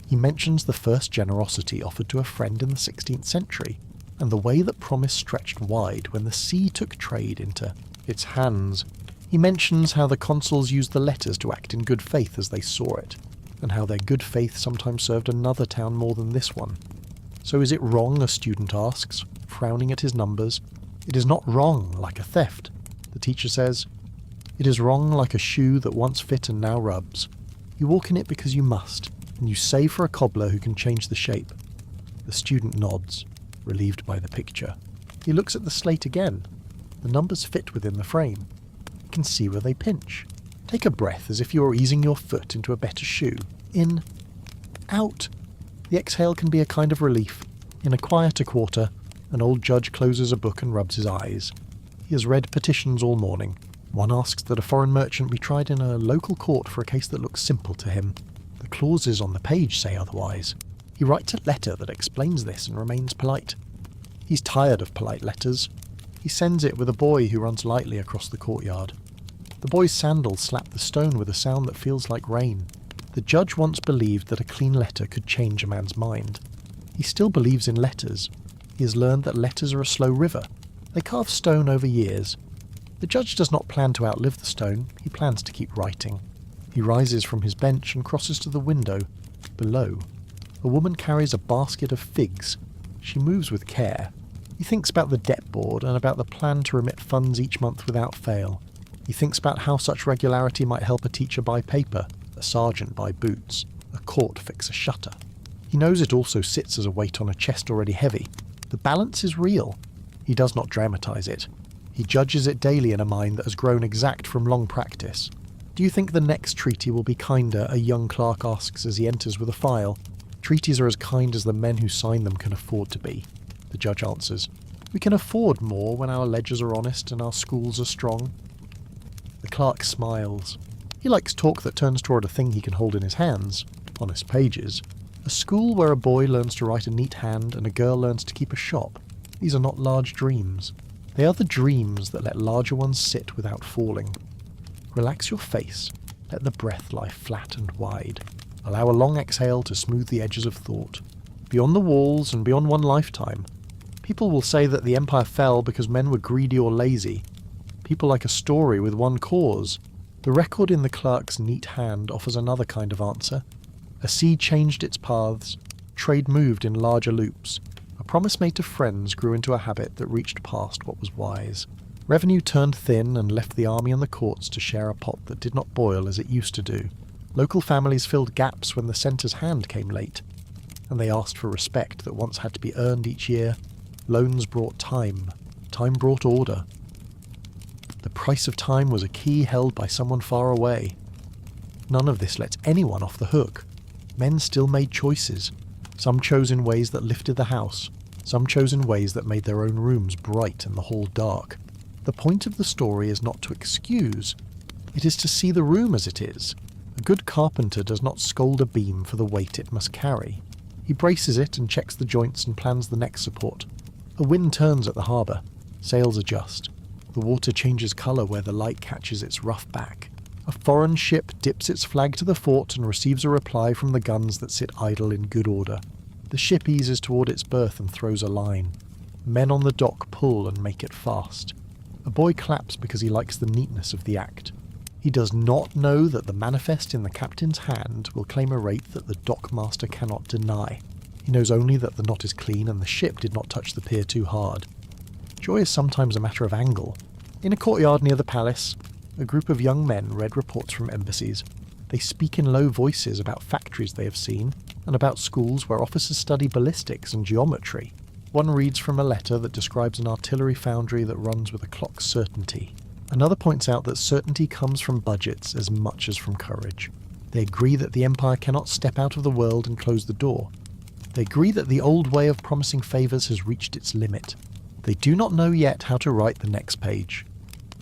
He mentions the first generosity offered to a friend in the 16th century, and the way that promise stretched wide when the sea took trade into its hands. He mentions how the consuls used the letters to act in good faith as they saw it, and how their good faith sometimes served another town more than this one. "So is it wrong?" a student asks, frowning at his numbers. "It is not wrong, like a theft," the teacher says. "It is wrong like a shoe that once fit and now rubs. You walk in it because you must, and you save for a cobbler who can change the shape." The student nods, relieved by the picture. He looks at the slate again. The numbers fit within the frame. You can see where they pinch. Take a breath as if you are easing your foot into a better shoe. In, out. The exhale can be a kind of relief. In a quieter quarter, an old judge closes a book and rubs his eyes. He has read petitions all morning. One asks that a foreign merchant be tried in a local court for a case that looks simple to him. The clauses on the page say otherwise. He writes a letter that explains this and remains polite. He's tired of polite letters. He sends it with a boy who runs lightly across the courtyard. The boy's sandals slap the stone with a sound that feels like rain. The judge once believed that a clean letter could change a man's mind. He still believes in letters. He has learned that letters are a slow river. They carve stone over years. The judge does not plan to outlive the stone. He plans to keep writing. He rises from his bench and crosses to the window. Below, a woman carries a basket of figs. She moves with care. He thinks about the debt board and about the plan to remit funds each month without fail. He thinks about how such regularity might help a teacher buy paper, a sergeant buy boots, a court fix a shutter. He knows it also sits as a weight on a chest already heavy. The balance is real. He does not dramatize it. He judges it daily in a mind that has grown exact from long practice. "Do you think the next treaty will be kinder?" a young clerk asks as he enters with a file. "Treaties are as kind as the men who sign them can afford to be," the judge answers. "We can afford more when our ledgers are honest and our schools are strong." The clerk smiles. He likes talk that turns toward a thing he can hold in his hands, honest pages. A school where a boy learns to write a neat hand and a girl learns to keep a shop. These are not large dreams. They are the dreams that let larger ones sit without falling. Relax your face. Let the breath lie flat and wide. Allow a long exhale to smooth the edges of thought. Beyond the walls and beyond one lifetime, people will say that the empire fell because men were greedy or lazy. People like a story with one cause. The record in the clerk's neat hand offers another kind of answer. A sea changed its paths. Trade moved in larger loops. A promise made to friends grew into a habit that reached past what was wise. Revenue turned thin and left the army and the courts to share a pot that did not boil as it used to do. Local families filled gaps when the centre's hand came late, and they asked for respect that once had to be earned each year. Loans brought time. Time brought order. The price of time was a key held by someone far away. None of this lets anyone off the hook. Men still made choices. Some chose in ways that lifted the house. Some chose in ways that made their own rooms bright and the hall dark. The point of the story is not to excuse. It is to see the room as it is. A good carpenter does not scold a beam for the weight it must carry. He braces it and checks the joints and plans the next support. A wind turns at the harbour. Sails adjust. The water changes colour where the light catches its rough back. A foreign ship dips its flag to the fort and receives a reply from the guns that sit idle in good order. The ship eases toward its berth and throws a line. Men on the dock pull and make it fast. A boy claps because he likes the neatness of the act. He does not know that the manifest in the captain's hand will claim a rate that the dockmaster cannot deny. He knows only that the knot is clean and the ship did not touch the pier too hard. Joy is sometimes a matter of angle. In a courtyard near the palace, a group of young men read reports from embassies. They speak in low voices about factories they have seen, and about schools where officers study ballistics and geometry. One reads from a letter that describes an artillery foundry that runs with a clock's certainty. Another points out that certainty comes from budgets as much as from courage. They agree that the empire cannot step out of the world and close the door. They agree that the old way of promising favours has reached its limit. They do not know yet how to write the next page.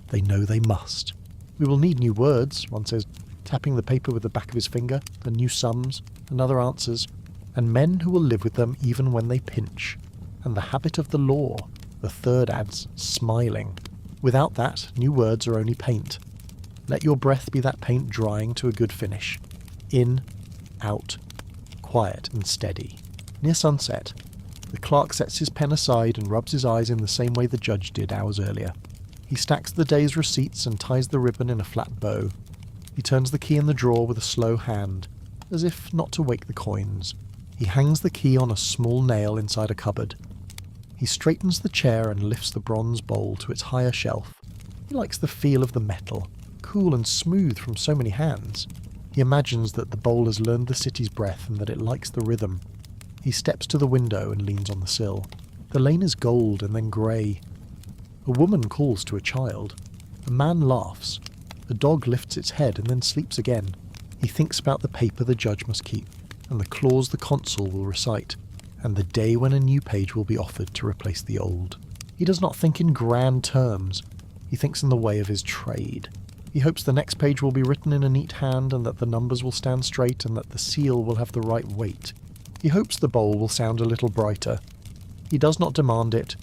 They know they must. We will need new words, one says, tapping the paper with the back of his finger, and new sums, and other answers, and men who will live with them even when they pinch. And the habit of the law, the third adds, smiling. Without that, new words are only paint. Let your breath be that paint drying to a good finish. In, out, quiet and steady. Near sunset, the clerk sets his pen aside and rubs his eyes in the same way the judge did hours earlier. He stacks the day's receipts and ties the ribbon in a flat bow. He turns the key in the drawer with a slow hand, as if not to wake the coins. He hangs the key on a small nail inside a cupboard. He straightens the chair and lifts the bronze bowl to its higher shelf. He likes the feel of the metal, cool and smooth from so many hands. He imagines that the bowl has learned the city's breath and that it likes the rhythm. He steps to the window and leans on the sill. The lane is gold and then grey. A woman calls to a child. A man laughs. A dog lifts its head and then sleeps again. He thinks about the paper the judge must keep, and the clause the consul will recite, and the day when a new page will be offered to replace the old. He does not think in grand terms. He thinks in the way of his trade. He hopes the next page will be written in a neat hand and that the numbers will stand straight and that the seal will have the right weight. He hopes the bowl will sound a little brighter. He does not demand it.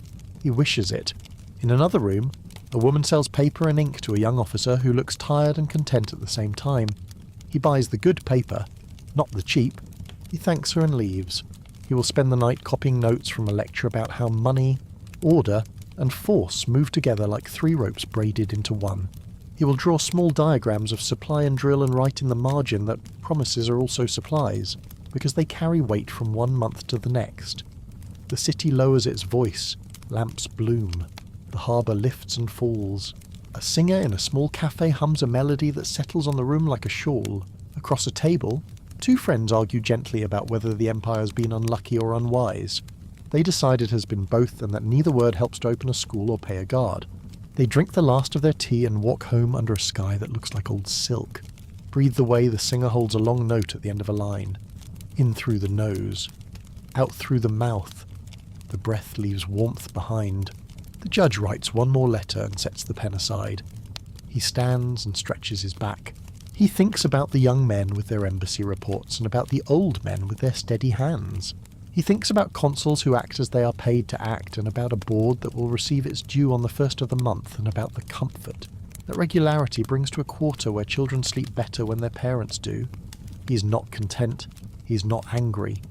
He wishes it. In another room, a woman sells paper and ink to a young officer who looks tired and content at the same time. He buys the good paper, not the cheap. He thanks her and leaves. He will spend the night copying notes from a lecture about how money, order, and force move together like three ropes braided into one. He will draw small diagrams of supply and drill and write in the margin that promises are also supplies, because they carry weight from one month to the next. The city lowers its voice, lamps bloom, the harbour lifts and falls. A singer in a small cafe hums a melody that settles on the room like a shawl. Across a table, two friends argue gently about whether the empire has been unlucky or unwise. They decide it has been both and that neither word helps to open a school or pay a guard. They drink the last of their tea and walk home under a sky that looks like old silk. Breathe the way the singer holds a long note at the end of a line. In through the nose. Out through the mouth. The breath leaves warmth behind. The judge writes one more letter and sets the pen aside. He stands and stretches his back. He thinks about the young men with their embassy reports and about the old men with their steady hands. He He thinks about consuls who act as they are paid to act, and about a board that will receive its due on the first of the month, and about the comfort that regularity brings to a quarter where children sleep better when their parents do. He is not content. He is not angry.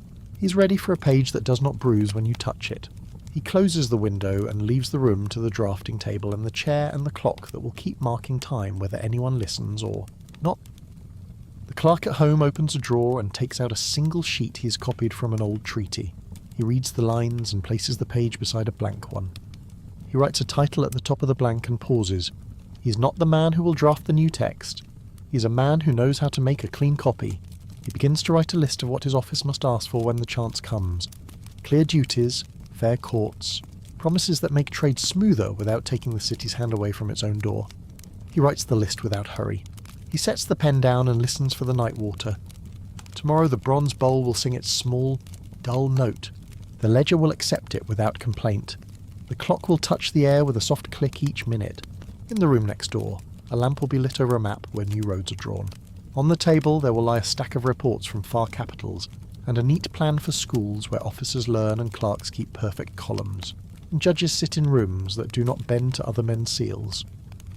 He is ready for a page that does not bruise when you touch it. He closes the window and leaves the room to the drafting table and the chair and the clock that will keep marking time whether anyone listens or not. The clerk at home opens a drawer and takes out a single sheet he has copied from an old treaty. He reads the lines and places the page beside a blank one. He writes a title at the top of the blank and pauses. He is not the man who will draft the new text. He is a man who knows how to make a clean copy. He begins to write a list of what his office must ask for when the chance comes. Clear duties, fair courts, promises that make trade smoother without taking the city's hand away from its own door. He writes the list without hurry. He sets the pen down and listens for the night water. Tomorrow the bronze bowl will sing its small, dull note. The ledger will accept it without complaint. The clock will touch the air with a soft click each minute. In the room next door, a lamp will be lit over a map where new roads are drawn. On the table there will lie a stack of reports from far capitals, and a neat plan for schools where officers learn and clerks keep perfect columns, and judges sit in rooms that do not bend to other men's seals.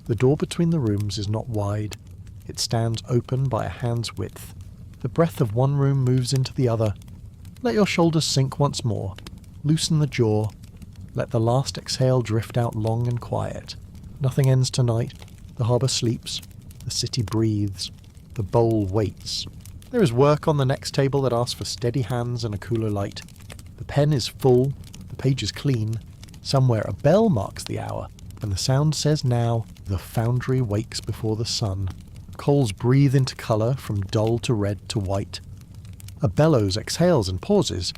The door between the rooms is not wide. It stands open by a hand's width. The breath of one room moves into the other. Let your shoulders sink once more. Loosen the jaw. Let the last exhale drift out long and quiet. Nothing ends tonight. The harbour sleeps. The city breathes. The bowl waits. There is work on the next table that asks for steady hands and a cooler light. The pen is full. The page is clean. Somewhere a bell marks the hour. And the sound says now, the foundry wakes before the sun. Coals breathe into colour from dull to red to white. A bellows exhales and pauses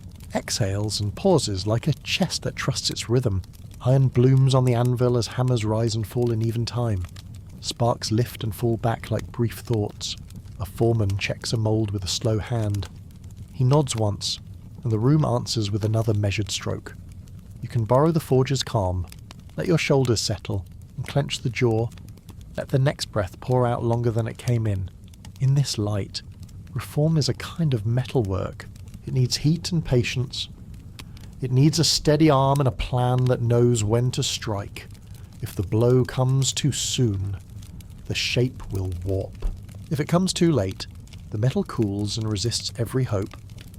like a chest that trusts its rhythm. Iron blooms on the anvil as hammers rise and fall in even time. Sparks lift and fall back like brief thoughts. A foreman checks a mould with a slow hand. He nods once, and the room answers with another measured stroke. You can borrow the forger's calm. Let your shoulders settle, and clench the jaw. Let the next breath pour out longer than it came in. In this light, reform is a kind of metalwork. It needs heat and patience. It needs a steady arm and a plan that knows when to strike. If the blow comes too soon, the shape will warp. If it comes too late, the metal cools and resists every hope.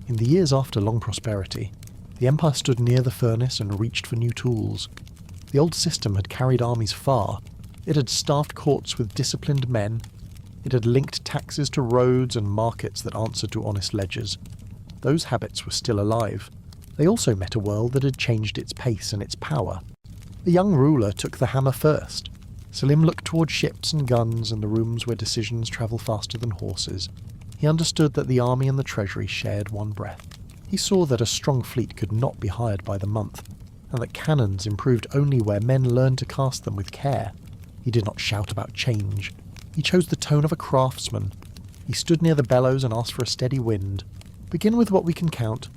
In the years after long prosperity, the empire stood near the furnace and reached for new tools. The old system had carried armies far. It had staffed courts with disciplined men. It had linked taxes to roads and markets that answered to honest ledgers. Those habits were still alive. They also met a world that had changed its pace and its power. The young ruler took the hammer first. Selim looked toward ships and guns and the rooms where decisions travel faster than horses. He understood that the army and the treasury shared one breath. He saw that a strong fleet could not be hired by the month, and that cannons improved only where men learned to cast them with care. He did not shout about change. He chose the tone of a craftsman. He stood near the bellows and asked for a steady wind. Begin with what we can count.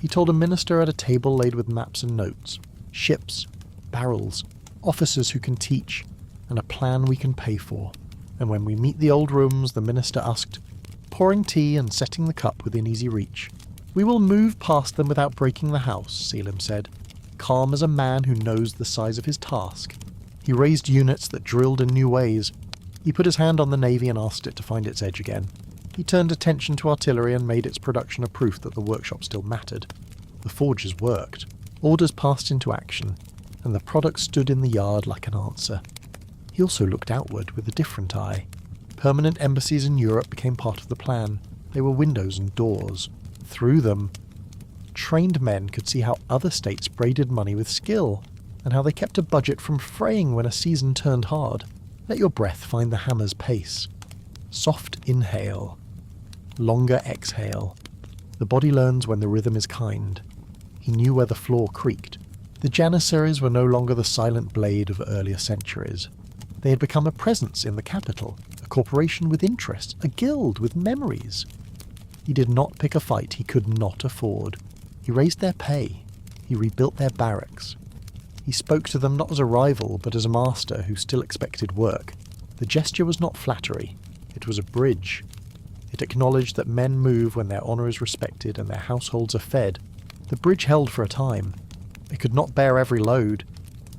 He told a minister at a table laid with maps and notes. Ships, barrels, officers who can teach, and a plan we can pay for. And when we meet the old rooms, the minister asked, pouring tea and setting the cup within easy reach. We will move past them without breaking the house, Selim said, calm as a man who knows the size of his task. He raised units that drilled in new ways. He put his hand on the navy and asked it to find its edge again. He turned attention to artillery and made its production a proof that the workshop still mattered. The forges worked. Orders passed into action, and the product stood in the yard like an answer. He also looked outward with a different eye. Permanent embassies in Europe became part of the plan. They were windows and doors. Through them, trained men could see how other states braided money with skill, and how they kept a budget from fraying when a season turned hard. Let your breath find the hammer's pace. Soft inhale. Longer exhale. The body learns when the rhythm is kind. He knew where the floor creaked. The Janissaries were no longer the silent blade of earlier centuries. They had become a presence in the capital, a corporation with interests, a guild with memories. He did not pick a fight he could not afford. He raised their pay. He rebuilt their barracks. He spoke to them not as a rival, but as a master who still expected work. The gesture was not flattery. It was a bridge. It acknowledged that men move when their honour is respected and their households are fed. The bridge held for a time. It could not bear every load.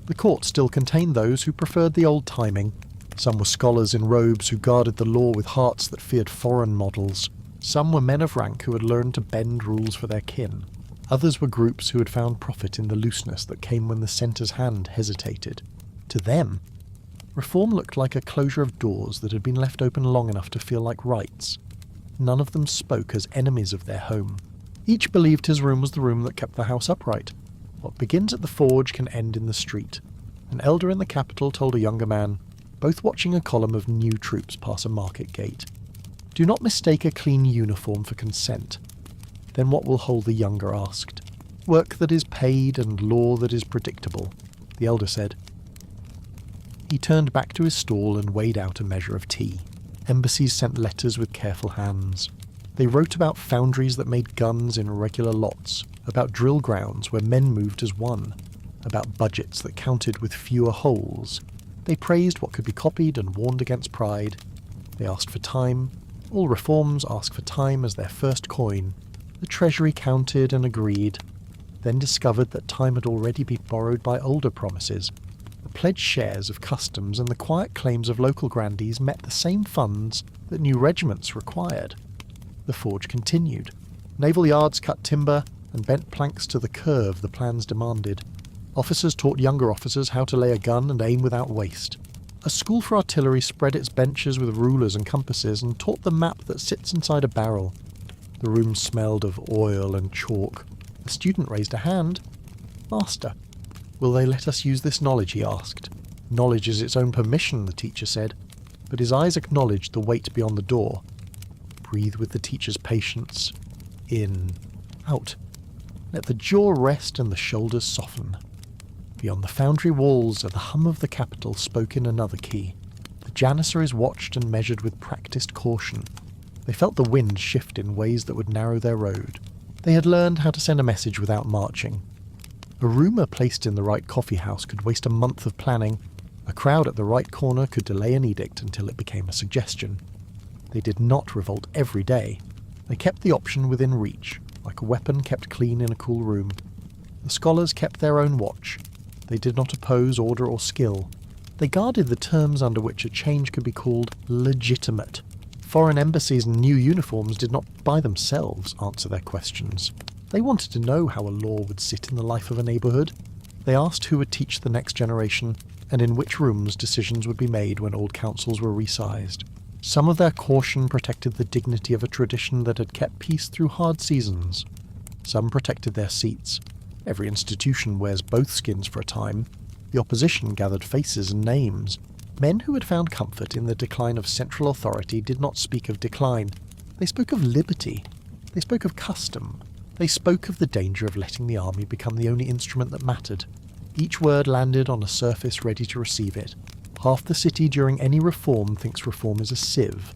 The court still contained those who preferred the old timing. Some were scholars in robes who guarded the law with hearts that feared foreign models. Some were men of rank who had learned to bend rules for their kin. Others were groups who had found profit in the looseness that came when the centre's hand hesitated. To them, reform looked like a closure of doors that had been left open long enough to feel like rights. None of them spoke as enemies of their home. Each believed his room was the room that kept the house upright. What begins at the forge can end in the street. An elder in the capital told a younger man, both watching a column of new troops pass a market gate. Do not mistake a clean uniform for consent. Then what will hold, the younger asked. Work that is paid and law that is predictable, the elder said. He turned back to his stall and weighed out a measure of tea. Embassies sent letters with careful hands. They wrote about foundries that made guns in regular lots, about drill grounds where men moved as one, about budgets that counted with fewer holes. They praised what could be copied and warned against pride. They asked for time. All reforms ask for time as their first coin. The treasury counted and agreed, then discovered that time had already been borrowed by older promises. The pledged shares of customs and the quiet claims of local grandees met the same funds that new regiments required. The forge continued. Naval yards cut timber and bent planks to the curve the plans demanded. Officers taught younger officers how to lay a gun and aim without waste. A school for artillery spread its benches with rulers and compasses and taught the map that sits inside a barrel. The room smelled of oil and chalk. A student raised a hand. Master, will they let us use this knowledge, he asked. Knowledge is its own permission, the teacher said, but his eyes acknowledged the weight beyond the door. Breathe with the teacher's patience. In. Out. Let the jaw rest and the shoulders soften. Beyond the foundry walls, the hum of the capital spoke in another key. The janissaries watched and measured with practiced caution. They felt the wind shift in ways that would narrow their road. They had learned how to send a message without marching. A rumour placed in the right coffee house could waste a month of planning. A crowd at the right corner could delay an edict until it became a suggestion. They did not revolt every day. They kept the option within reach, like a weapon kept clean in a cool room. The scholars kept their own watch. They did not oppose order or skill. They guarded the terms under which a change could be called legitimate. Foreign embassies and new uniforms did not by themselves answer their questions. They wanted to know how a law would sit in the life of a neighbourhood. They asked who would teach the next generation, and in which rooms decisions would be made when old councils were resized. Some of their caution protected the dignity of a tradition that had kept peace through hard seasons. Some protected their seats. Every institution wears both skins for a time. The opposition gathered faces and names. Men who had found comfort in the decline of central authority did not speak of decline. They spoke of liberty. They spoke of custom. They spoke of the danger of letting the army become the only instrument that mattered. Each word landed on a surface ready to receive it. Half the city during any reform thinks reform is a sieve.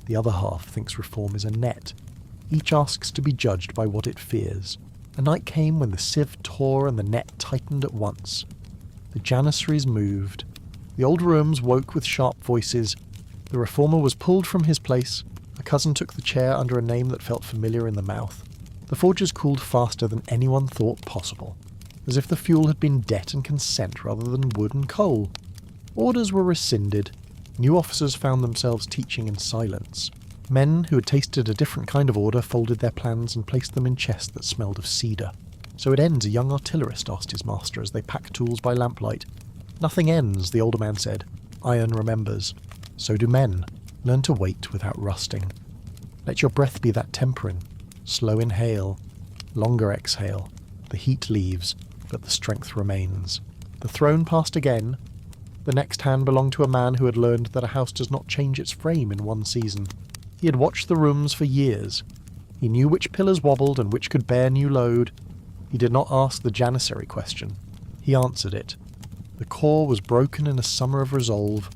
The other half thinks reform is a net. Each asks to be judged by what it fears. A night came when the sieve tore and the net tightened at once. The janissaries moved. The old rooms woke with sharp voices. The reformer was pulled from his place. A cousin took the chair under a name that felt familiar in the mouth. The forges cooled faster than anyone thought possible, as if the fuel had been debt and consent rather than wood and coal. Orders were rescinded. New officers found themselves teaching in silence. Men who had tasted a different kind of order folded their plans and placed them in chests that smelled of cedar. So it ends, a young artillerist asked his master as they packed tools by lamplight. Nothing ends, the older man said. Iron remembers. So do men. Learn to wait without rusting. Let your breath be that tempering. Slow inhale. Longer exhale. The heat leaves, but the strength remains. The throne passed again. The next hand belonged to a man who had learned that a house does not change its frame in one season. He had watched the rooms for years. He knew which pillars wobbled and which could bear new load. He did not ask the janissary question. He answered it. The core was broken in a summer of resolve.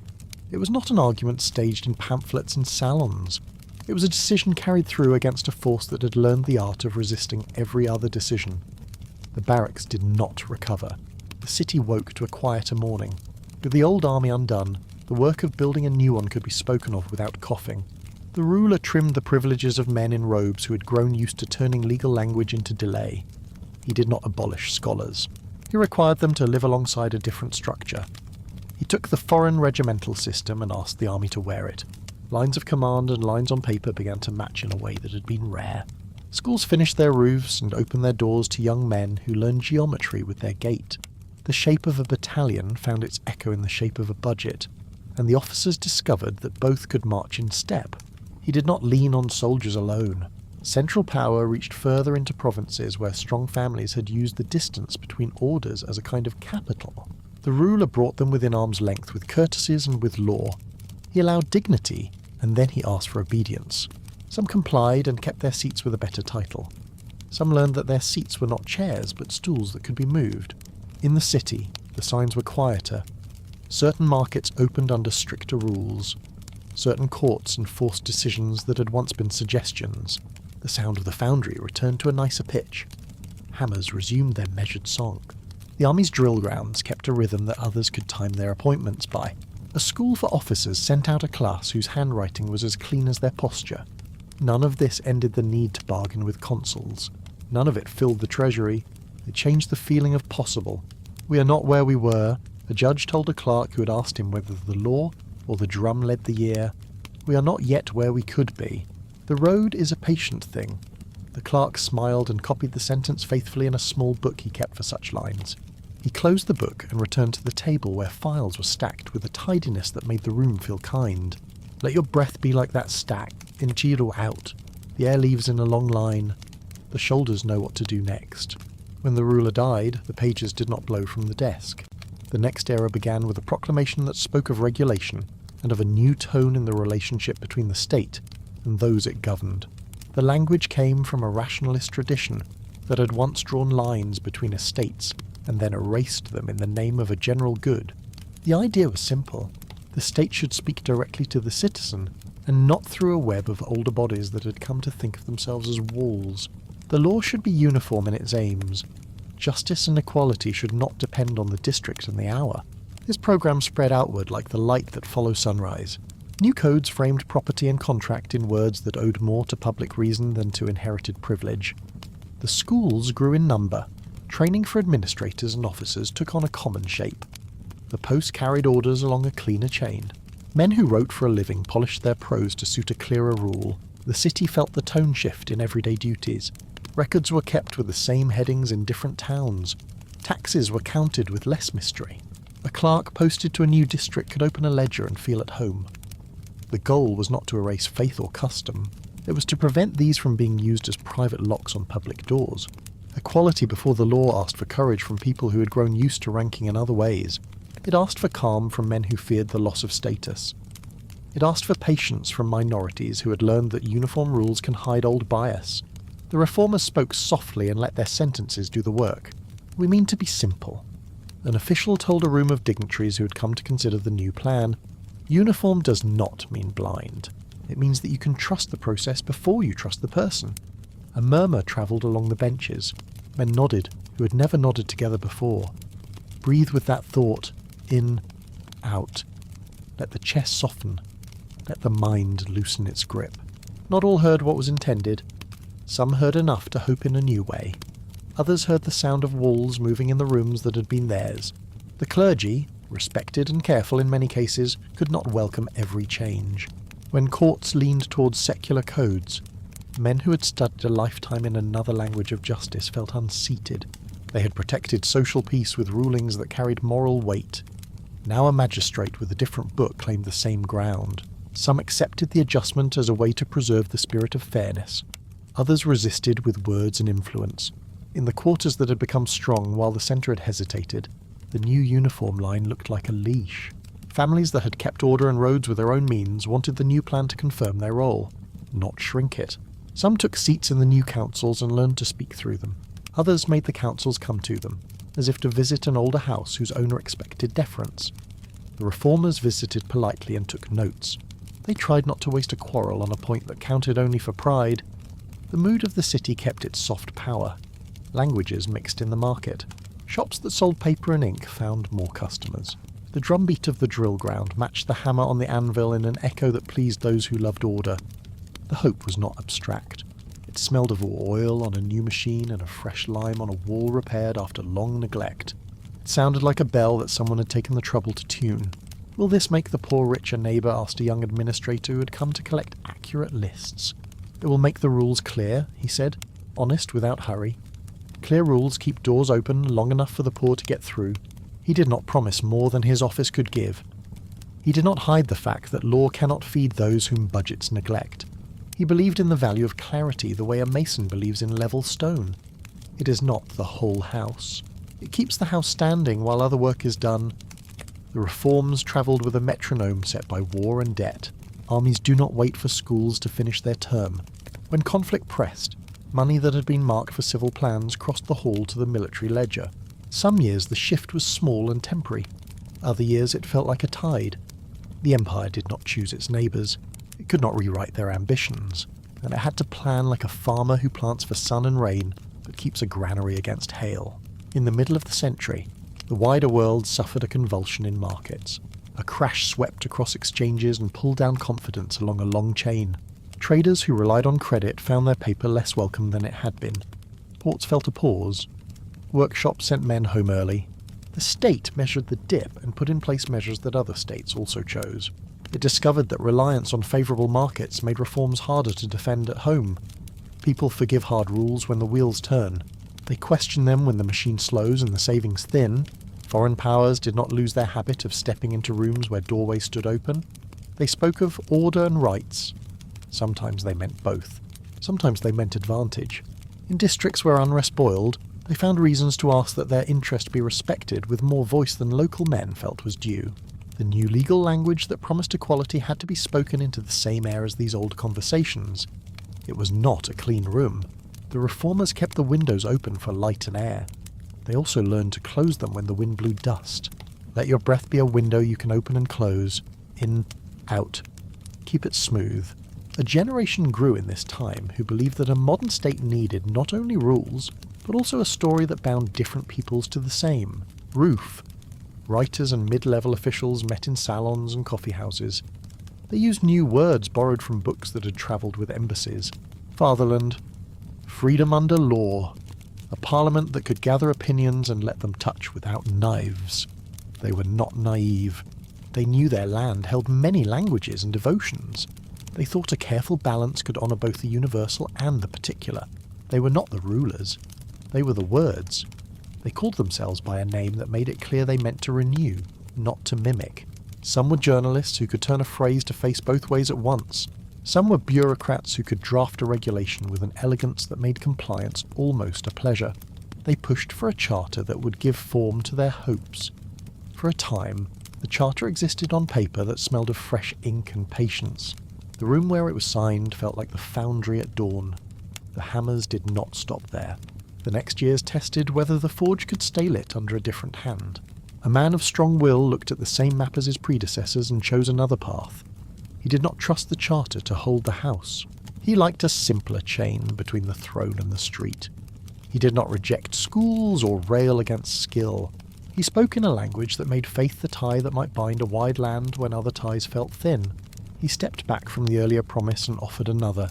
It was not an argument staged in pamphlets and salons. It was a decision carried through against a force that had learned the art of resisting every other decision. The barracks did not recover. The city woke to a quieter morning. With the old army undone, the work of building a new one could be spoken of without coughing. The ruler trimmed the privileges of men in robes who had grown used to turning legal language into delay. He did not abolish scholars. He required them to live alongside a different structure. He took the foreign regimental system and asked the army to wear it. Lines of command and lines on paper began to match in a way that had been rare. Schools finished their roofs and opened their doors to young men who learned geometry with their gait. The shape of a battalion found its echo in the shape of a budget, and the officers discovered that both could march in step. He did not lean on soldiers alone. Central power reached further into provinces where strong families had used the distance between orders as a kind of capital. The ruler brought them within arm's length with courtesies and with law. He allowed dignity, and then he asked for obedience. Some complied and kept their seats with a better title. Some learned that their seats were not chairs, but stools that could be moved. In the city, the signs were quieter. Certain markets opened under stricter rules. Certain courts enforced decisions that had once been suggestions. The sound of the foundry returned to a nicer pitch. Hammers resumed their measured song. The army's drill grounds kept a rhythm that others could time their appointments by. A school for officers sent out a class whose handwriting was as clean as their posture. None of this ended the need to bargain with consuls. None of it filled the treasury. It changed the feeling of possible. We are not where we were, a judge told a clerk who had asked him whether the law or the drum led the year. We are not yet where we could be. The road is a patient thing. The clerk smiled and copied the sentence faithfully in a small book he kept for such lines. He closed the book and returned to the table where files were stacked with a tidiness that made the room feel kind. Let your breath be like that stack, in or out. The air leaves in a long line. The shoulders know what to do next. When the ruler died, the pages did not blow from the desk. The next era began with a proclamation that spoke of regulation and of a new tone in the relationship between the state and those it governed. The language came from a rationalist tradition that had once drawn lines between estates and then erased them in the name of a general good. The idea was simple. The state should speak directly to the citizen, and not through a web of older bodies that had come to think of themselves as walls. The law should be uniform in its aims. Justice and equality should not depend on the district and the hour. This program spread outward like the light that follows sunrise. New codes framed property and contract in words that owed more to public reason than to inherited privilege. The schools grew in number. Training for administrators and officers took on a common shape. The post carried orders along a cleaner chain. Men who wrote for a living polished their prose to suit a clearer rule. The city felt the tone shift in everyday duties. Records were kept with the same headings in different towns. Taxes were counted with less mystery. A clerk posted to a new district could open a ledger and feel at home. The goal was not to erase faith or custom. It was to prevent these from being used as private locks on public doors. Equality before the law asked for courage from people who had grown used to ranking in other ways. It asked for calm from men who feared the loss of status. It asked for patience from minorities who had learned that uniform rules can hide old bias. The reformers spoke softly and let their sentences do the work. We mean to be simple. An official told a room of dignitaries who had come to consider the new plan, uniform does not mean blind. It means that you can trust the process before you trust the person. A murmur travelled along the benches. Men nodded, who had never nodded together before. Breathe with that thought. In, out. Let the chest soften. Let the mind loosen its grip. Not all heard what was intended. Some heard enough to hope in a new way. Others heard the sound of walls moving in the rooms that had been theirs. The clergy, respected and careful in many cases, could not welcome every change. When courts leaned towards secular codes, men who had studied a lifetime in another language of justice felt unseated. They had protected social peace with rulings that carried moral weight. Now a magistrate with a different book claimed the same ground. Some accepted the adjustment as a way to preserve the spirit of fairness. Others resisted with words and influence. In the quarters that had become strong while the centre had hesitated, the new uniform line looked like a leash. Families that had kept order and roads with their own means wanted the new plan to confirm their role, not shrink it. Some took seats in the new councils and learned to speak through them. Others made the councils come to them, as if to visit an older house whose owner expected deference. The reformers visited politely and took notes. They tried not to waste a quarrel on a point that counted only for pride. The mood of the city kept its soft power. Languages mixed in the market. Shops that sold paper and ink found more customers. The drumbeat of the drill ground matched the hammer on the anvil in an echo that pleased those who loved order. The hope was not abstract. It smelled of oil on a new machine and of fresh lime on a wall repaired after long neglect. It sounded like a bell that someone had taken the trouble to tune. Will this make the poor rich a neighbour? Asked a young administrator who had come to collect accurate lists. It will make the rules clear, he said, honest without hurry. Clear rules keep doors open long enough for the poor to get through. He did not promise more than his office could give. He did not hide the fact that law cannot feed those whom budgets neglect. He believed in the value of clarity the way a mason believes in level stone. It is not the whole house. It keeps the house standing while other work is done. The reforms travelled with a metronome set by war and debt. Armies do not wait for schools to finish their term. When conflict pressed, money that had been marked for civil plans crossed the hall to the military ledger. Some years the shift was small and temporary. Other years it felt like a tide. The empire did not choose its neighbours. It could not rewrite their ambitions, and it had to plan like a farmer who plants for sun and rain, but keeps a granary against hail. In the middle of the century, the wider world suffered a convulsion in markets. A crash swept across exchanges and pulled down confidence along a long chain. Traders who relied on credit found their paper less welcome than it had been. Ports felt a pause. Workshops sent men home early. The state measured the dip and put in place measures that other states also chose. It discovered that reliance on favourable markets made reforms harder to defend at home. People forgive hard rules when the wheels turn. They question them when the machine slows and the savings thin. Foreign powers did not lose their habit of stepping into rooms where doorways stood open. They spoke of order and rights. Sometimes they meant both. Sometimes they meant advantage. In districts where unrest boiled, they found reasons to ask that their interest be respected with more voice than local men felt was due. The new legal language that promised equality had to be spoken into the same air as these old conversations. It was not a clean room. The reformers kept the windows open for light and air. They also learned to close them when the wind blew dust. Let your breath be a window you can open and close. In, out. Keep it smooth. A generation grew in this time who believed that a modern state needed not only rules, but also a story that bound different peoples to the same roof. Writers and mid-level officials met in salons and coffee houses. They used new words borrowed from books that had travelled with embassies. Fatherland. Freedom under law. A parliament that could gather opinions and let them touch without knives. They were not naive. They knew their land held many languages and devotions. They thought a careful balance could honour both the universal and the particular. They were not the rulers. They were the words. They called themselves by a name that made it clear they meant to renew, not to mimic. Some were journalists who could turn a phrase to face both ways at once. Some were bureaucrats who could draft a regulation with an elegance that made compliance almost a pleasure. They pushed for a charter that would give form to their hopes. For a time, the charter existed on paper that smelled of fresh ink and patience. The room where it was signed felt like the foundry at dawn. The hammers did not stop there. The next years tested whether the forge could stay lit under a different hand. A man of strong will looked at the same map as his predecessors and chose another path. He did not trust the charter to hold the house. He liked a simpler chain between the throne and the street. He did not reject schools or rail against skill. He spoke in a language that made faith the tie that might bind a wide land when other ties felt thin. He stepped back from the earlier promise and offered another.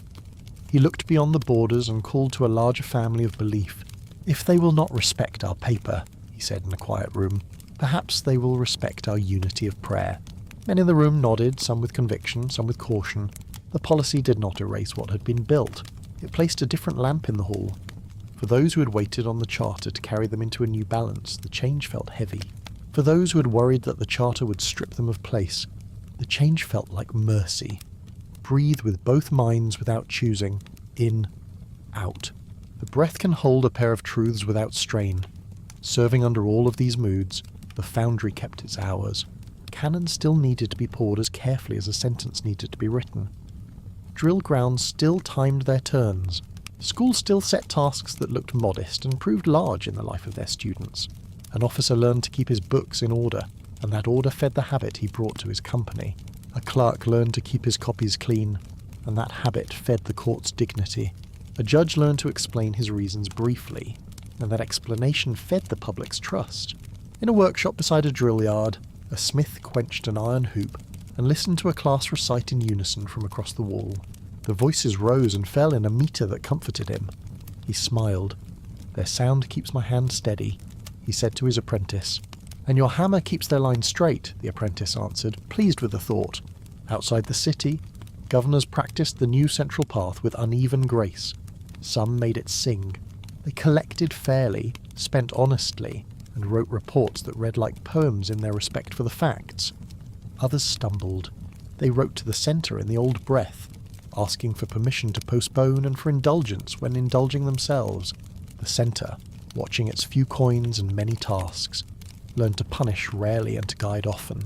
He looked beyond the borders and called to a larger family of belief. If they will not respect our paper, he said in a quiet room, perhaps they will respect our unity of prayer. Men in the room nodded, some with conviction, some with caution. The policy did not erase what had been built. It placed a different lamp in the hall. For those who had waited on the charter to carry them into a new balance, the change felt heavy. For those who had worried that the charter would strip them of place, the change felt like mercy. Breathe with both minds without choosing. In, out. The breath can hold a pair of truths without strain. Serving under all of these moods, the foundry kept its hours. Cannon still needed to be poured as carefully as a sentence needed to be written. Drill grounds still timed their turns. Schools still set tasks that looked modest and proved large in the life of their students. An officer learned to keep his books in order, and that order fed the habit he brought to his company. A clerk learned to keep his copies clean, and that habit fed the court's dignity. A judge learned to explain his reasons briefly, and that explanation fed the public's trust. In a workshop beside a drill yard, a smith quenched an iron hoop and listened to a class recite in unison from across the wall. The voices rose and fell in a meter that comforted him. He smiled. "Their sound keeps my hand steady," he said to his apprentice. "And your hammer keeps their line straight," the apprentice answered, pleased with the thought. Outside the city, governors practiced the new central path with uneven grace. Some made it sing. They collected fairly, spent honestly, and wrote reports that read like poems in their respect for the facts. Others stumbled. They wrote to the centre in the old breath, asking for permission to postpone and for indulgence when indulging themselves. The centre, watching its few coins and many tasks, learned to punish rarely and to guide often.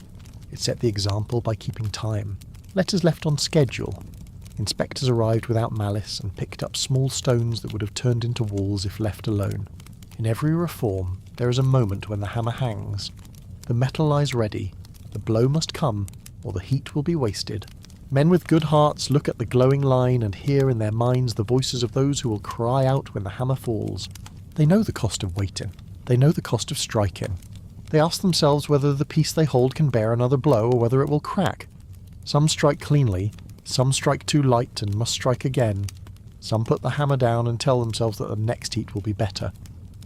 It set the example by keeping time. Letters left on schedule. Inspectors arrived without malice and picked up small stones that would have turned into walls if left alone. In every reform, there is a moment when the hammer hangs. The metal lies ready. The blow must come, or the heat will be wasted. Men with good hearts look at the glowing line and hear in their minds the voices of those who will cry out when the hammer falls. They know the cost of waiting. They know the cost of striking. They ask themselves whether the piece they hold can bear another blow or whether it will crack. Some strike cleanly, some strike too light and must strike again. Some put the hammer down and tell themselves that the next heat will be better.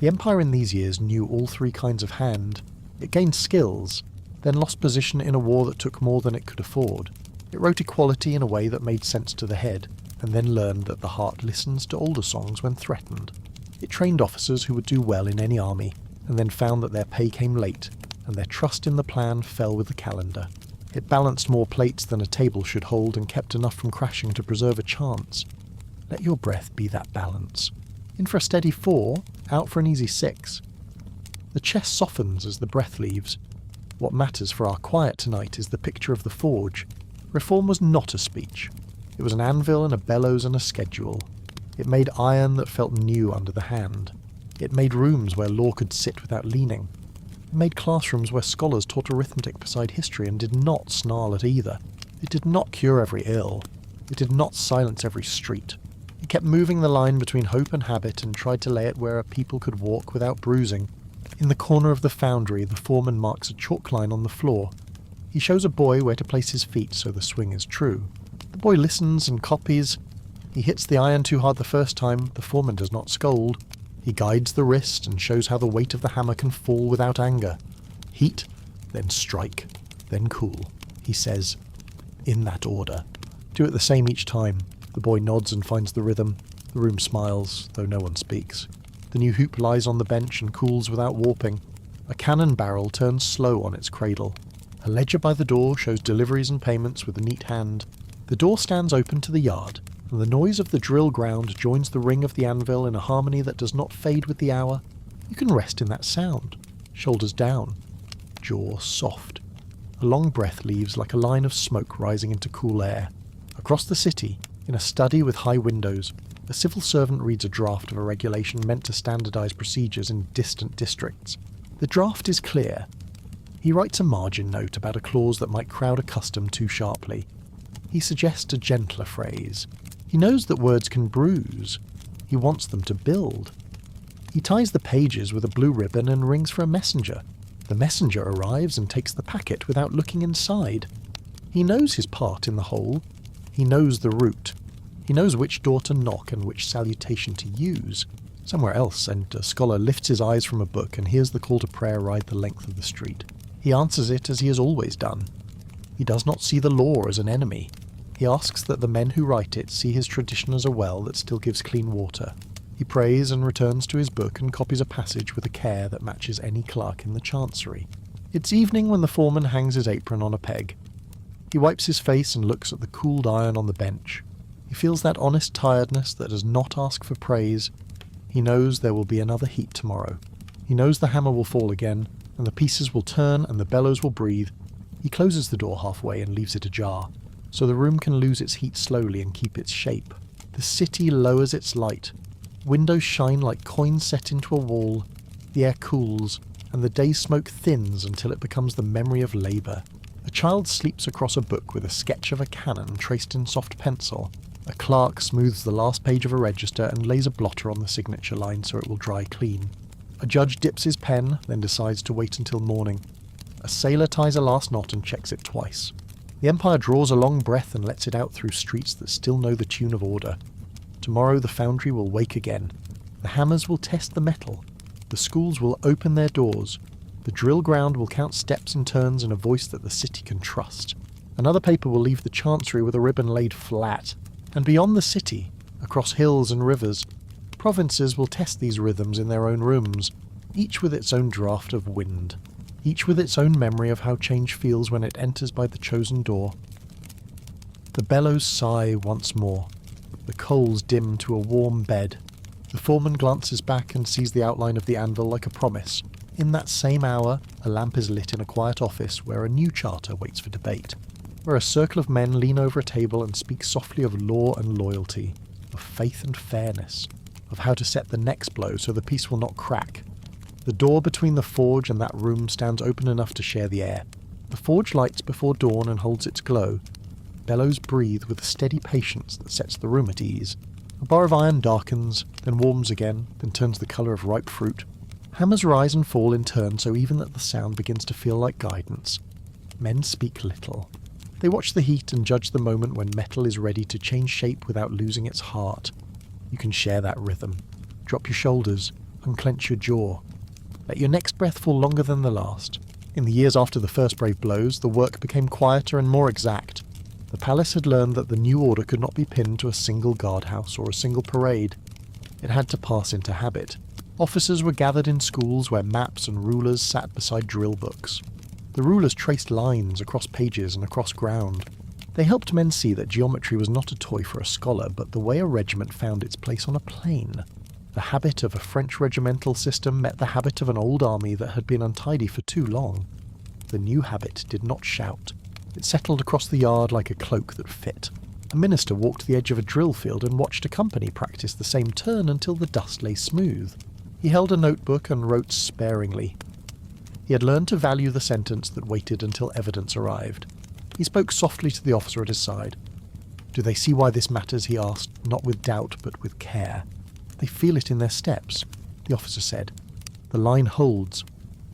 The Empire in these years knew all three kinds of hand. It gained skills, then lost position in a war that took more than it could afford. It wrote equality in a way that made sense to the head, and then learned that the heart listens to older songs when threatened. It trained officers who would do well in any army, and then found that their pay came late, and their trust in the plan fell with the calendar. It balanced more plates than a table should hold and kept enough from crashing to preserve a chance. Let your breath be that balance. In for a steady 4, out for an easy 6. The chest softens as the breath leaves. What matters for our quiet tonight is the picture of the forge. Reform was not a speech. It was an anvil and a bellows and a schedule. It made iron that felt new under the hand. It made rooms where law could sit without leaning. It made classrooms where scholars taught arithmetic beside history and did not snarl at either. It did not cure every ill. It did not silence every street. It kept moving the line between hope and habit and tried to lay it where a people could walk without bruising. In the corner of the foundry, the foreman marks a chalk line on the floor. He shows a boy where to place his feet so the swing is true. The boy listens and copies. He hits the iron too hard the first time. The foreman does not scold. He guides the wrist and shows how the weight of the hammer can fall without anger. Heat, then strike, then cool, he says, in that order. Do it the same each time. The boy nods and finds the rhythm. The room smiles, though no one speaks. The new hoop lies on the bench and cools without warping. A cannon barrel turns slow on its cradle. A ledger by the door shows deliveries and payments with a neat hand. The door stands open to the yard, and the noise of the drill ground joins the ring of the anvil in a harmony that does not fade with the hour. You can rest in that sound. Shoulders down. Jaw soft. A long breath leaves like a line of smoke rising into cool air. Across the city, in a study with high windows, a civil servant reads a draft of a regulation meant to standardise procedures in distant districts. The draft is clear. He writes a margin note about a clause that might crowd a custom too sharply. He suggests a gentler phrase. He knows that words can bruise. He wants them to build. He ties the pages with a blue ribbon and rings for a messenger. The messenger arrives and takes the packet without looking inside. He knows his part in the whole. He knows the route. He knows which door to knock and which salutation to use. Somewhere else, and a scholar lifts his eyes from a book and hears the call to prayer ride the length of the street. He answers it as he has always done. He does not see the law as an enemy. He asks that the men who write it see his tradition as a well that still gives clean water. He prays and returns to his book and copies a passage with a care that matches any clerk in the chancery. It's evening when the foreman hangs his apron on a peg. He wipes his face and looks at the cooled iron on the bench. He feels that honest tiredness that does not ask for praise. He knows there will be another heat tomorrow. He knows the hammer will fall again, and the pieces will turn and the bellows will breathe. He closes the door halfway and leaves it ajar, so the room can lose its heat slowly and keep its shape. The city lowers its light. Windows shine like coins set into a wall. The air cools, and the day smoke thins until it becomes the memory of labour. A child sleeps across a book with a sketch of a cannon traced in soft pencil. A clerk smooths the last page of a register and lays a blotter on the signature line so it will dry clean. A judge dips his pen, then decides to wait until morning. A sailor ties a last knot and checks it twice. The Empire draws a long breath and lets it out through streets that still know the tune of order. Tomorrow the foundry will wake again. The hammers will test the metal. The schools will open their doors. The drill ground will count steps and turns in a voice that the city can trust. Another paper will leave the chancery with a ribbon laid flat. And beyond the city, across hills and rivers, provinces will test these rhythms in their own rooms, each with its own draught of wind, each with its own memory of how change feels when it enters by the chosen door. The bellows sigh once more. The coals dim to a warm bed. The foreman glances back and sees the outline of the anvil like a promise. In that same hour, a lamp is lit in a quiet office where a new charter waits for debate, where a circle of men lean over a table and speak softly of law and loyalty, of faith and fairness, of how to set the next blow so the peace will not crack. The door between the forge and that room stands open enough to share the air. The forge lights before dawn and holds its glow. Bellows breathe with a steady patience that sets the room at ease. A bar of iron darkens, then warms again, then turns the colour of ripe fruit. Hammers rise and fall in turn so even that the sound begins to feel like guidance. Men speak little. They watch the heat and judge the moment when metal is ready to change shape without losing its heart. You can share that rhythm. Drop your shoulders, unclench your jaw. Let your next breath fall longer than the last. In the years after the first brave blows, the work became quieter and more exact. The palace had learned that the new order could not be pinned to a single guardhouse or a single parade. It had to pass into habit. Officers were gathered in schools where maps and rulers sat beside drill books. The rulers traced lines across pages and across ground. They helped men see that geometry was not a toy for a scholar, but the way a regiment found its place on a plain. The habit of a French regimental system met the habit of an old army that had been untidy for too long. The new habit did not shout. It settled across the yard like a cloak that fit. A minister walked the edge of a drill field and watched a company practice the same turn until the dust lay smooth. He held a notebook and wrote sparingly. He had learned to value the sentence that waited until evidence arrived. He spoke softly to the officer at his side. "Do they see why this matters?" he asked, not with doubt but with care. "They feel it in their steps," the officer said. "The line holds.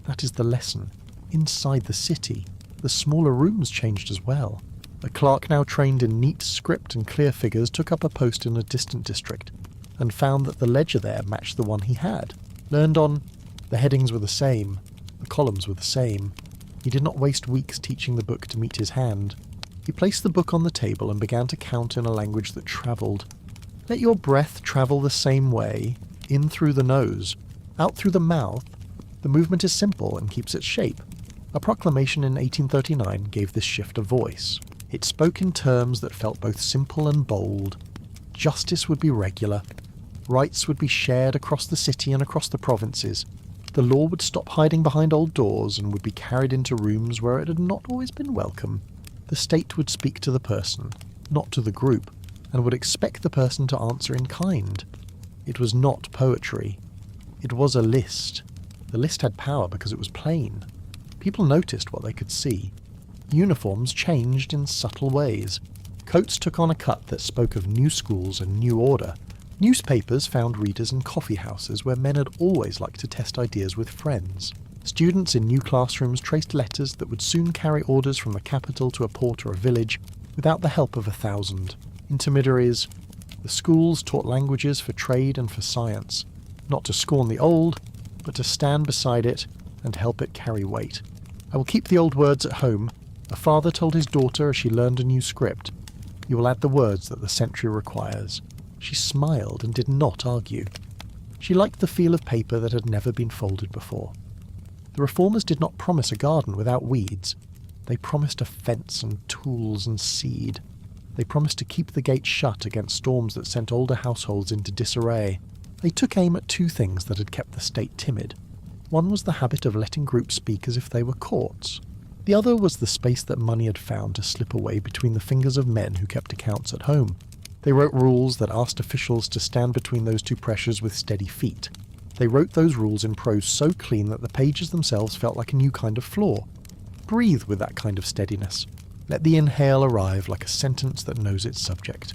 That is the lesson. Inside the city, the smaller rooms changed as well. A clerk now trained in neat script and clear figures took up a post in a distant district, and found that the ledger there matched the one he had. Learned on. The headings were the same. The columns were the same. He did not waste weeks teaching the book to meet his hand. He placed the book on the table and began to count in a language that travelled. Let your breath travel the same way, in through the nose, out through the mouth. The movement is simple and keeps its shape. A proclamation in 1839 gave this shift a voice. It spoke in terms that felt both simple and bold. Justice would be regular. Rights would be shared across the city and across the provinces. The law would stop hiding behind old doors and would be carried into rooms where it had not always been welcome. The state would speak to the person, not to the group, and would expect the person to answer in kind. It was not poetry. It was a list. The list had power because it was plain. People noticed what they could see. Uniforms changed in subtle ways. Coats took on a cut that spoke of new schools and new order. Newspapers found readers in coffee houses where men had always liked to test ideas with friends. Students in new classrooms traced letters that would soon carry orders from the capital to a port or a village without the help of 1,000. Intermediaries. The schools taught languages for trade and for science, not to scorn the old, but to stand beside it and help it carry weight. I will keep the old words at home, a father told his daughter as she learned a new script. You will add the words that the century requires. She smiled and did not argue. She liked the feel of paper that had never been folded before. The reformers did not promise a garden without weeds. They promised a fence and tools and seed. They promised to keep the gates shut against storms that sent older households into disarray. They took aim at two things that had kept the state timid. One was the habit of letting groups speak as if they were courts. The other was the space that money had found to slip away between the fingers of men who kept accounts at home. They wrote rules that asked officials to stand between those two pressures with steady feet. They wrote those rules in prose so clean that the pages themselves felt like a new kind of floor. Breathe with that kind of steadiness. Let the inhale arrive like a sentence that knows its subject.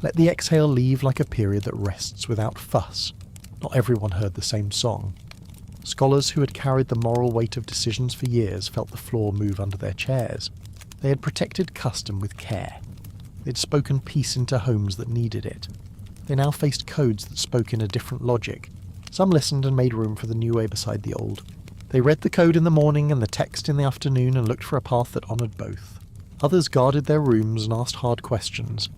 Let the exhale leave like a period that rests without fuss. Not everyone heard the same song. Scholars who had carried the moral weight of decisions for years felt the floor move under their chairs. They had protected custom with care. They'd spoken peace into homes that needed it. They now faced codes that spoke in a different logic. Some listened and made room for the new way beside the old. They read the code in the morning and the text in the afternoon and looked for a path that honoured both. Others guarded their rooms and asked hard questions.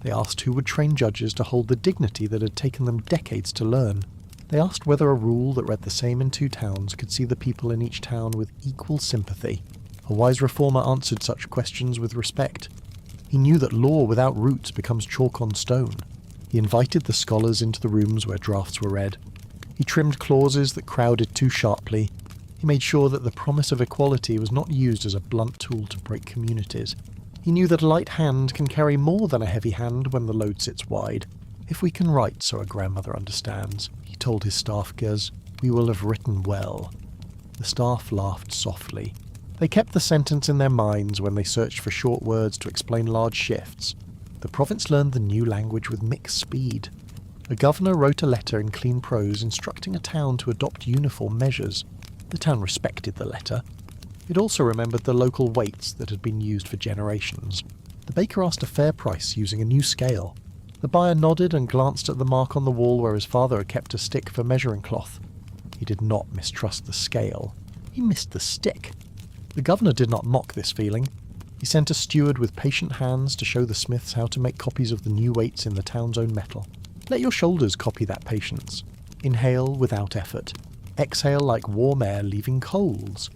They asked who would train judges to hold the dignity that had taken them decades to learn. They asked whether a rule that read the same in two towns could see the people in each town with equal sympathy. A wise reformer answered such questions with respect. He knew that law without roots becomes chalk on stone. He invited the scholars into the rooms where drafts were read. He trimmed clauses that crowded too sharply. He made sure that the promise of equality was not used as a blunt tool to break communities. He knew that a light hand can carry more than a heavy hand when the load sits wide. If we can write so a grandmother understands, he told his staff girls, we will have written well. The staff laughed softly. They kept the sentence in their minds when they searched for short words to explain large shifts. The province learned the new language with mixed speed. A governor wrote a letter in clean prose instructing a town to adopt uniform measures. The town respected the letter. It also remembered the local weights that had been used for generations. The baker asked a fair price using a new scale. The buyer nodded and glanced at the mark on the wall where his father had kept a stick for measuring cloth. He did not mistrust the scale. He missed the stick. The governor did not mock this feeling. He sent a steward with patient hands to show the smiths how to make copies of the new weights in the town's own metal. Let your shoulders copy that patience. Inhale without effort. Exhale like warm air leaving coals.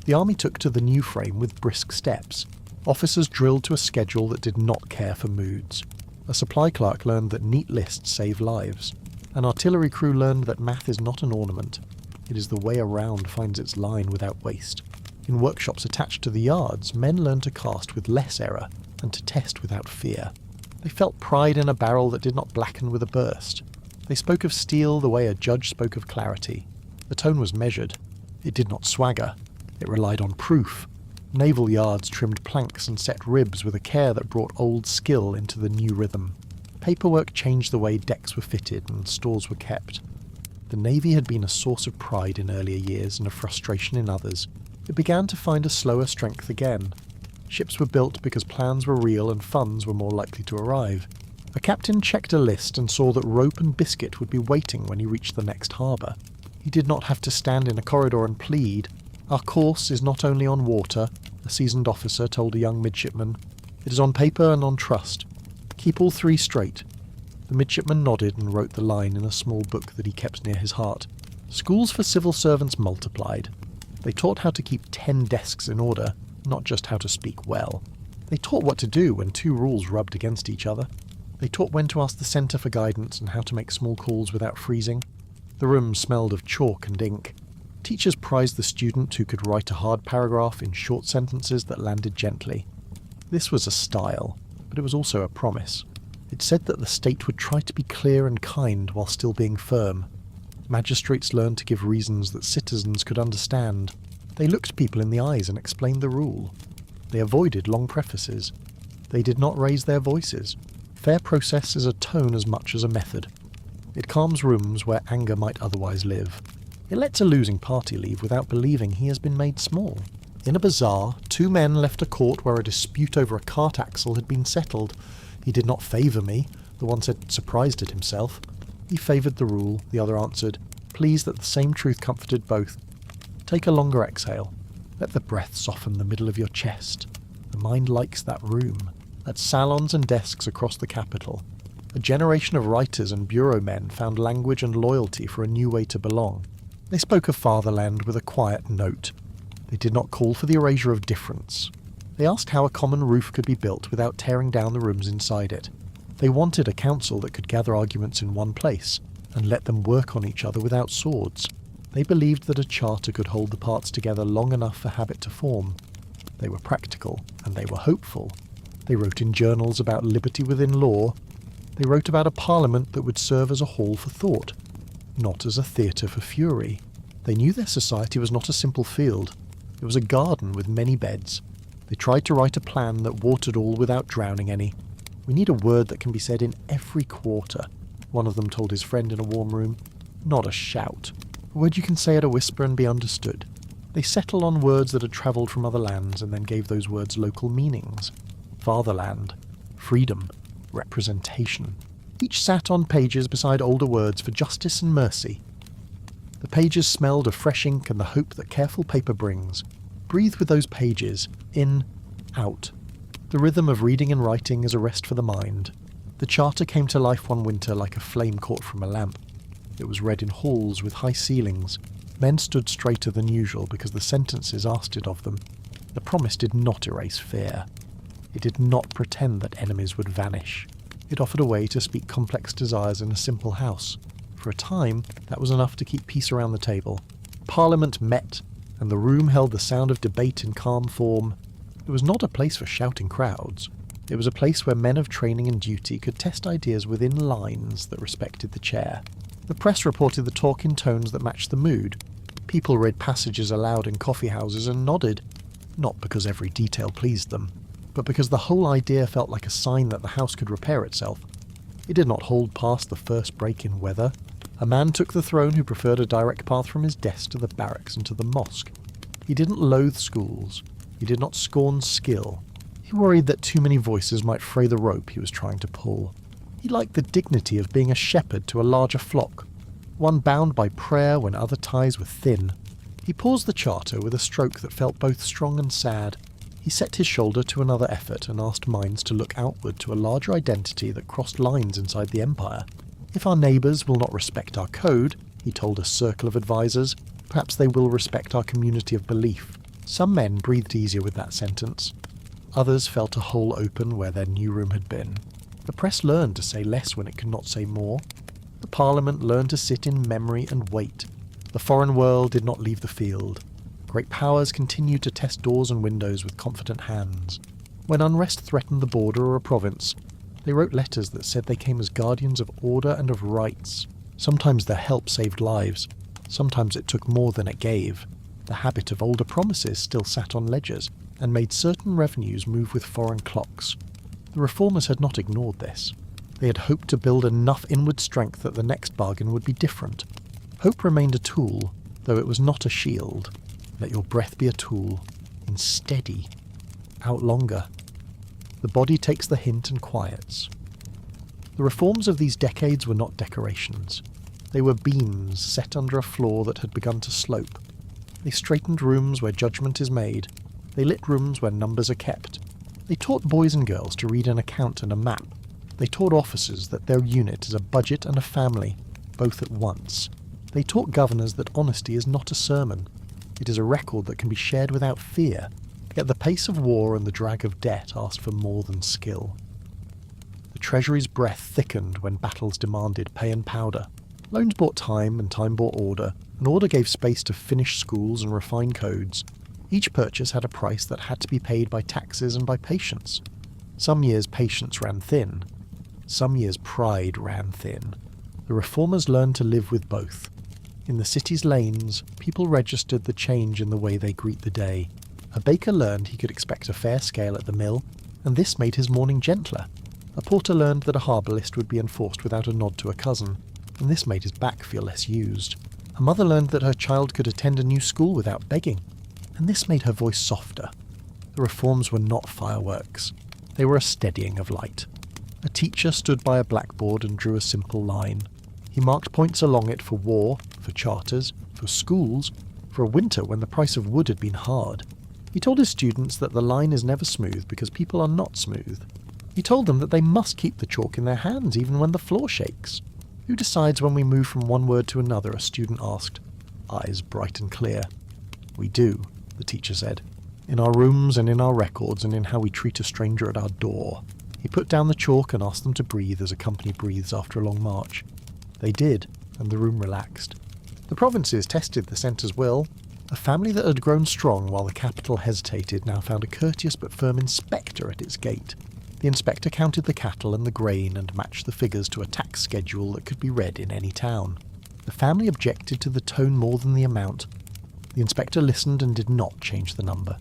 The army took to the new frame with brisk steps. Officers drilled to a schedule that did not care for moods. A supply clerk learned that neat lists save lives. An artillery crew learned that math is not an ornament. It is the way a round finds its line without waste. In workshops attached to the yards, men learned to cast with less error and to test without fear. They felt pride in a barrel that did not blacken with a burst. They spoke of steel the way a judge spoke of clarity. The tone was measured. It did not swagger. It relied on proof. Naval yards trimmed planks and set ribs with a care that brought old skill into the new rhythm. Paperwork changed the way decks were fitted and stores were kept. The Navy had been a source of pride in earlier years and a frustration in others. It began to find a slower strength again. Ships were built because plans were real and funds were more likely to arrive. A captain checked a list and saw that rope and biscuit would be waiting when he reached the next harbour. He did not have to stand in a corridor and plead. Our course is not only on water, a seasoned officer told a young midshipman. It is on paper and on trust. Keep all three straight. The midshipman nodded and wrote the line in a small book that he kept near his heart. Schools for civil servants multiplied. They taught how to keep 10 desks in order, not just how to speak well. They taught what to do when two rules rubbed against each other. They taught when to ask the centre for guidance and how to make small calls without freezing. The room smelled of chalk and ink. Teachers prized the student who could write a hard paragraph in short sentences that landed gently. This was a style, but it was also a promise. It said that the state would try to be clear and kind while still being firm. Magistrates learned to give reasons that citizens could understand. They looked people in the eyes and explained the rule. They avoided long prefaces. They did not raise their voices. Fair process is a tone as much as a method. It calms rooms where anger might otherwise live. It lets a losing party leave without believing he has been made small. In a bazaar, two men left a court where a dispute over a cart axle had been settled. He did not favour me, the one said, surprised at himself. He favoured the rule, the other answered, pleased that the same truth comforted both. Take a longer exhale. Let the breath soften the middle of your chest. The mind likes that room. At salons and desks across the capital, a generation of writers and bureau men found language and loyalty for a new way to belong. They spoke of fatherland with a quiet note. They did not call for the erasure of difference. They asked how a common roof could be built without tearing down the rooms inside it. They wanted a council that could gather arguments in one place and let them work on each other without swords. They believed that a charter could hold the parts together long enough for habit to form. They were practical, and they were hopeful. They wrote in journals about liberty within law. They wrote about a parliament that would serve as a hall for thought, not as a theatre for fury. They knew their society was not a simple field. It was a garden with many beds. They tried to write a plan that watered all without drowning any. We need a word that can be said in every quarter, one of them told his friend in a warm room. Not a shout. A word you can say at a whisper and be understood. They settled on words that had travelled from other lands and then gave those words local meanings. Fatherland, freedom, representation. Each sat on pages beside older words for justice and mercy. The pages smelled of fresh ink and the hope that careful paper brings. Breathe with those pages, in, out. The rhythm of reading and writing is a rest for the mind. The charter came to life one winter like a flame caught from a lamp. It was read in halls with high ceilings. Men stood straighter than usual because the sentences asked it of them. The promise did not erase fear. It did not pretend that enemies would vanish. It offered a way to speak complex desires in a simple house. For a time, that was enough to keep peace around the table. Parliament met, and the room held the sound of debate in calm form. It was not a place for shouting crowds. It was a place where men of training and duty could test ideas within lines that respected the chair. The press reported the talk in tones that matched the mood. People read passages aloud in coffee houses and nodded, not because every detail pleased them, but because the whole idea felt like a sign that the house could repair itself. It did not hold past the first break in weather. A man took the throne who preferred a direct path from his desk to the barracks and to the mosque. He didn't loathe schools. He did not scorn skill. He worried that too many voices might fray the rope he was trying to pull. He liked the dignity of being a shepherd to a larger flock, one bound by prayer when other ties were thin. He paused the charter with a stroke that felt both strong and sad. He set his shoulder to another effort and asked minds to look outward to a larger identity that crossed lines inside the empire. If our neighbours will not respect our code, he told a circle of advisers, perhaps they will respect our community of belief. Some men breathed easier with that sentence. Others felt a hole open where their new room had been. The press learned to say less when it could not say more. The Parliament learned to sit in memory and wait. The foreign world did not leave the field. Great powers continued to test doors and windows with confident hands. When unrest threatened the border or a province, they wrote letters that said they came as guardians of order and of rights. Sometimes their help saved lives. Sometimes it took more than it gave. The habit of older promises still sat on ledgers and made certain revenues move with foreign clocks. The reformers had not ignored this. They had hoped to build enough inward strength that the next bargain would be different. Hope remained a tool, though it was not a shield. Let your breath be a tool. And steady. Out longer. The body takes the hint and quiets. The reforms of these decades were not decorations. They were beams set under a floor that had begun to slope. They straightened rooms where judgment is made. They lit rooms where numbers are kept. They taught boys and girls to read an account and a map. They taught officers that their unit is a budget and a family, both at once. They taught governors that honesty is not a sermon. It is a record that can be shared without fear. Yet the pace of war and the drag of debt asked for more than skill. The Treasury's breath thickened when battles demanded pay and powder. Loans bought time, and time bought order, and order gave space to finish schools and refine codes. Each purchase had a price that had to be paid by taxes and by patience. Some years patience ran thin. Some years pride ran thin. The reformers learned to live with both. In the city's lanes, people registered the change in the way they greet the day. A baker learned he could expect a fair scale at the mill, and this made his morning gentler. A porter learned that a harbour list would be enforced without a nod to a cousin, and this made his back feel less used. A mother learned that her child could attend a new school without begging, and this made her voice softer. The reforms were not fireworks. They were a steadying of light. A teacher stood by a blackboard and drew a simple line. He marked points along it for war, for charters, for schools, for a winter when the price of wood had been hard. He told his students that the line is never smooth because people are not smooth. He told them that they must keep the chalk in their hands even when the floor shakes. Who decides when we move from one word to another? A student asked, eyes bright and clear. We do, the teacher said. In our rooms and in our records and in how we treat a stranger at our door. He put down the chalk and asked them to breathe as a company breathes after a long march. They did, and the room relaxed. The provinces tested the centre's will. A family that had grown strong while the capital hesitated now found a courteous but firm inspector at its gate. The inspector counted the cattle and the grain and matched the figures to a tax schedule that could be read in any town. The family objected to the tone more than the amount. The inspector listened and did not change the number.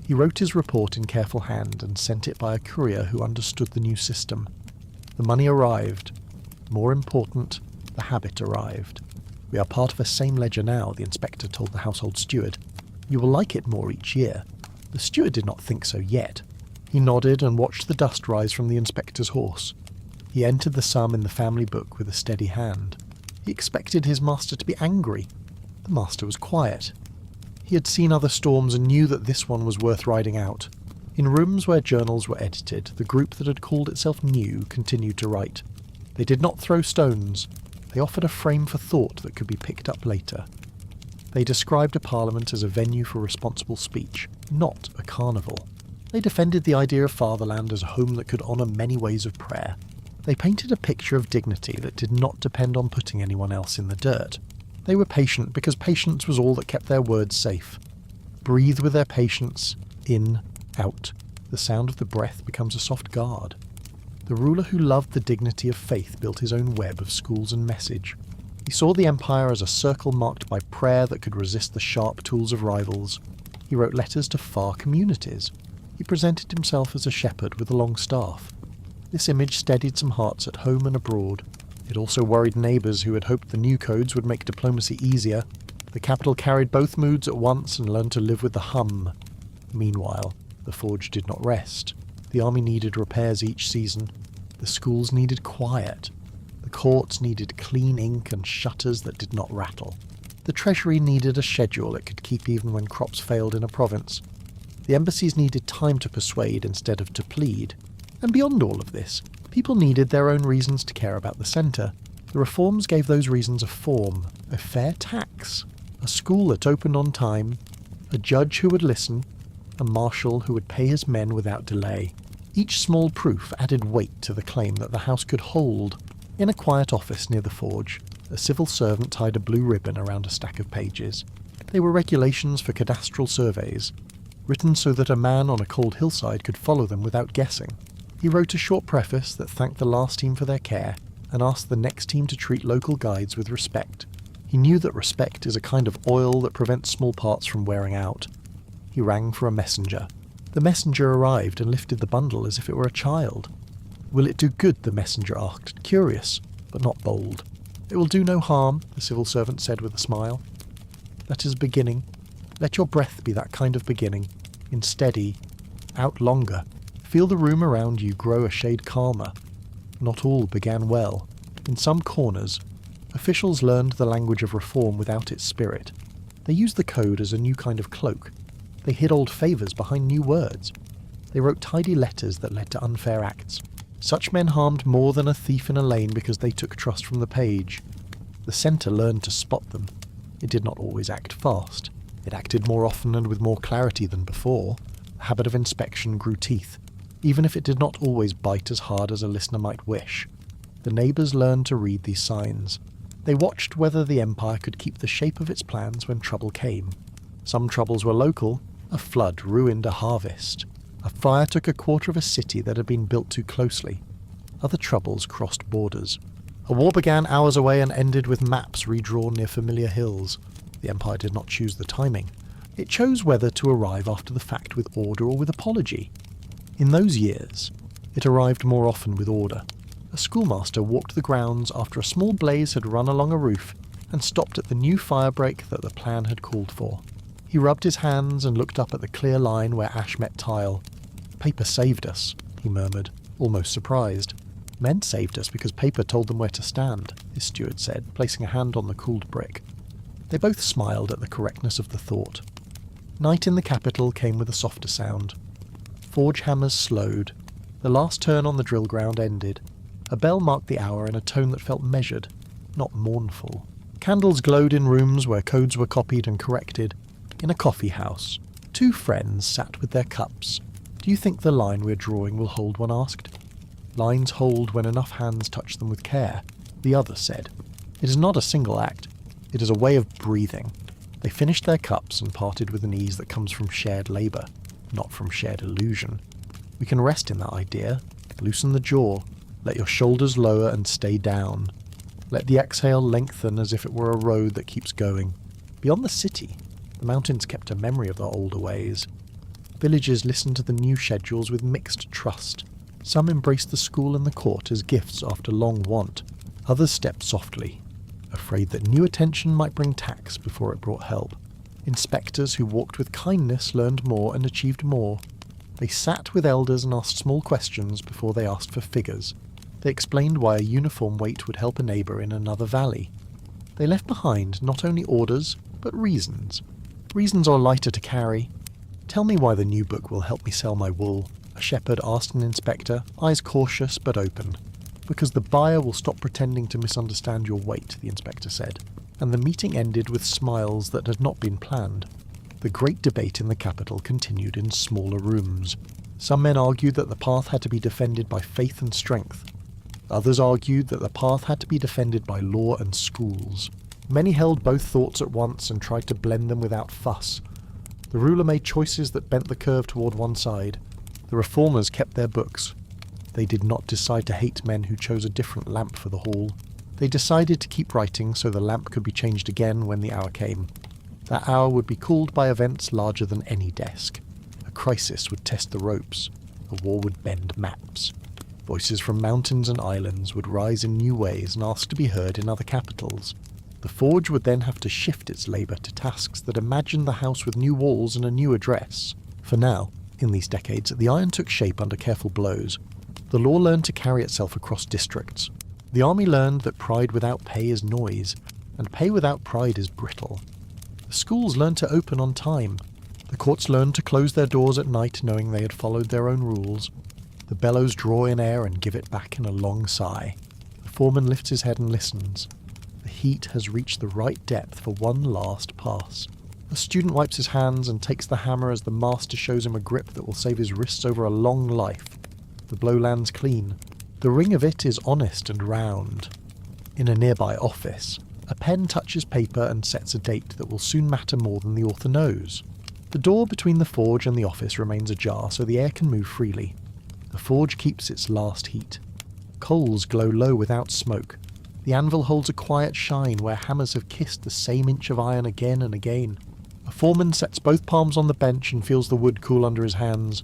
He wrote his report in careful hand and sent it by a courier who understood the new system. The money arrived. More important, the habit arrived. We are part of a same ledger now, the inspector told the household steward. You will like it more each year." The steward did not think so yet. He nodded and watched the dust rise from the inspector's horse. He entered the sum in the family book with a steady hand. He expected his master to be angry. The master was quiet. He had seen other storms and knew that this one was worth riding out. In rooms where journals were edited, the group that had called itself New continued to write. They did not throw stones. They offered a frame for thought that could be picked up later. They described a parliament as a venue for responsible speech, not a carnival. They defended the idea of fatherland as a home that could honour many ways of prayer. They painted a picture of dignity that did not depend on putting anyone else in the dirt. They were patient because patience was all that kept their words safe. Breathe with their patience, in, out. The sound of the breath becomes a soft guard. The ruler who loved the dignity of faith built his own web of schools and message. He saw the empire as a circle marked by prayer that could resist the sharp tools of rivals. He wrote letters to far communities. He presented himself as a shepherd with a long staff. This image steadied some hearts at home and abroad. It also worried neighbours who had hoped the new codes would make diplomacy easier. The capital carried both moods at once and learned to live with the hum. Meanwhile, the forge did not rest. The army needed repairs each season. The schools needed quiet. The courts needed clean ink and shutters that did not rattle. The treasury needed a schedule it could keep even when crops failed in a province. The embassies needed time to persuade instead of to plead. And beyond all of this, people needed their own reasons to care about the centre. The reforms gave those reasons a form, a fair tax, a school that opened on time, a judge who would listen, a marshal who would pay his men without delay. Each small proof added weight to the claim that the house could hold. In a quiet office near the forge, a civil servant tied a blue ribbon around a stack of pages. They were regulations for cadastral surveys, written so that a man on a cold hillside could follow them without guessing. He wrote a short preface that thanked the last team for their care and asked the next team to treat local guides with respect. He knew that respect is a kind of oil that prevents small parts from wearing out. He rang for a messenger. The messenger arrived and lifted the bundle as if it were a child. "Will it do good?" the messenger asked, curious, but not bold. "It will do no harm," the civil servant said with a smile. "That is a beginning. Let your breath be that kind of beginning. In steady, out longer. Feel the room around you grow a shade calmer. Not all began well. In some corners, officials learned the language of reform without its spirit. They used the code as a new kind of cloak. They hid old favours behind new words. They wrote tidy letters that led to unfair acts. Such men harmed more than a thief in a lane because they took trust from the page. The centre learned to spot them. It did not always act fast. It acted more often and with more clarity than before. The habit of inspection grew teeth, even if it did not always bite as hard as a listener might wish. The neighbours learned to read these signs. They watched whether the empire could keep the shape of its plans when trouble came. Some troubles were local. A flood ruined a harvest. A fire took a quarter of a city that had been built too closely. Other troubles crossed borders. A war began hours away and ended with maps redrawn near familiar hills. The empire did not choose the timing. It chose whether to arrive after the fact with order or with apology. In those years, it arrived more often with order. A schoolmaster walked the grounds after a small blaze had run along a roof and stopped at the new firebreak that the plan had called for. He rubbed his hands and looked up at the clear line where ash met tile. "Paper saved us," he murmured, almost surprised. "Men saved us because paper told them where to stand," his steward said, placing a hand on the cooled brick. They both smiled at the correctness of the thought. Night in the capital came with a softer sound. Forge hammers slowed. The last turn on the drill ground ended. A bell marked the hour in a tone that felt measured, not mournful. Candles glowed in rooms where codes were copied and corrected. In a coffee house, two friends sat with their cups. "Do you think the line we're drawing will hold?" one asked. "Lines hold when enough hands touch them with care," the other said. "It is not a single act. It is a way of breathing." They finished their cups and parted with an ease that comes from shared labour, not from shared illusion. We can rest in that idea. Loosen the jaw. Let your shoulders lower and stay down. Let the exhale lengthen as if it were a road that keeps going. Beyond the city, the mountains kept a memory of their older ways. Villagers listened to the new schedules with mixed trust. Some embraced the school and the court as gifts after long want. Others stepped softly, afraid that new attention might bring tax before it brought help. Inspectors who walked with kindness learned more and achieved more. They sat with elders and asked small questions before they asked for figures. They explained why a uniform weight would help a neighbour in another valley. They left behind not only orders, but reasons. Reasons are lighter to carry. "Tell me why the new book will help me sell my wool," a shepherd asked an inspector, eyes cautious but open. "Because the buyer will stop pretending to misunderstand your weight," the inspector said. And the meeting ended with smiles that had not been planned. The great debate in the capital continued in smaller rooms. Some men argued that the path had to be defended by faith and strength. Others argued that the path had to be defended by law and schools. Many held both thoughts at once and tried to blend them without fuss. The ruler made choices that bent the curve toward one side. The reformers kept their books. They did not decide to hate men who chose a different lamp for the hall. They decided to keep writing so the lamp could be changed again when the hour came. That hour would be called by events larger than any desk. A crisis would test the ropes. A war would bend maps. Voices from mountains and islands would rise in new ways and ask to be heard in other capitals. The forge would then have to shift its labour to tasks that imagined the house with new walls and a new address. For now, in these decades, the iron took shape under careful blows. The law learned to carry itself across districts. The army learned that pride without pay is noise, and pay without pride is brittle. The schools learned to open on time. The courts learned to close their doors at night knowing they had followed their own rules. The bellows draw in air and give it back in a long sigh. The foreman lifts his head and listens. The heat has reached the right depth for one last pass. A student wipes his hands and takes the hammer as the master shows him a grip that will save his wrists over a long life. The blow lands clean. The ring of it is honest and round. In a nearby office, a pen touches paper and sets a date that will soon matter more than the author knows. The door between the forge and the office remains ajar so the air can move freely. The forge keeps its last heat. Coals glow low without smoke. The anvil holds a quiet shine where hammers have kissed the same inch of iron again and again. A foreman sets both palms on the bench and feels the wood cool under his hands.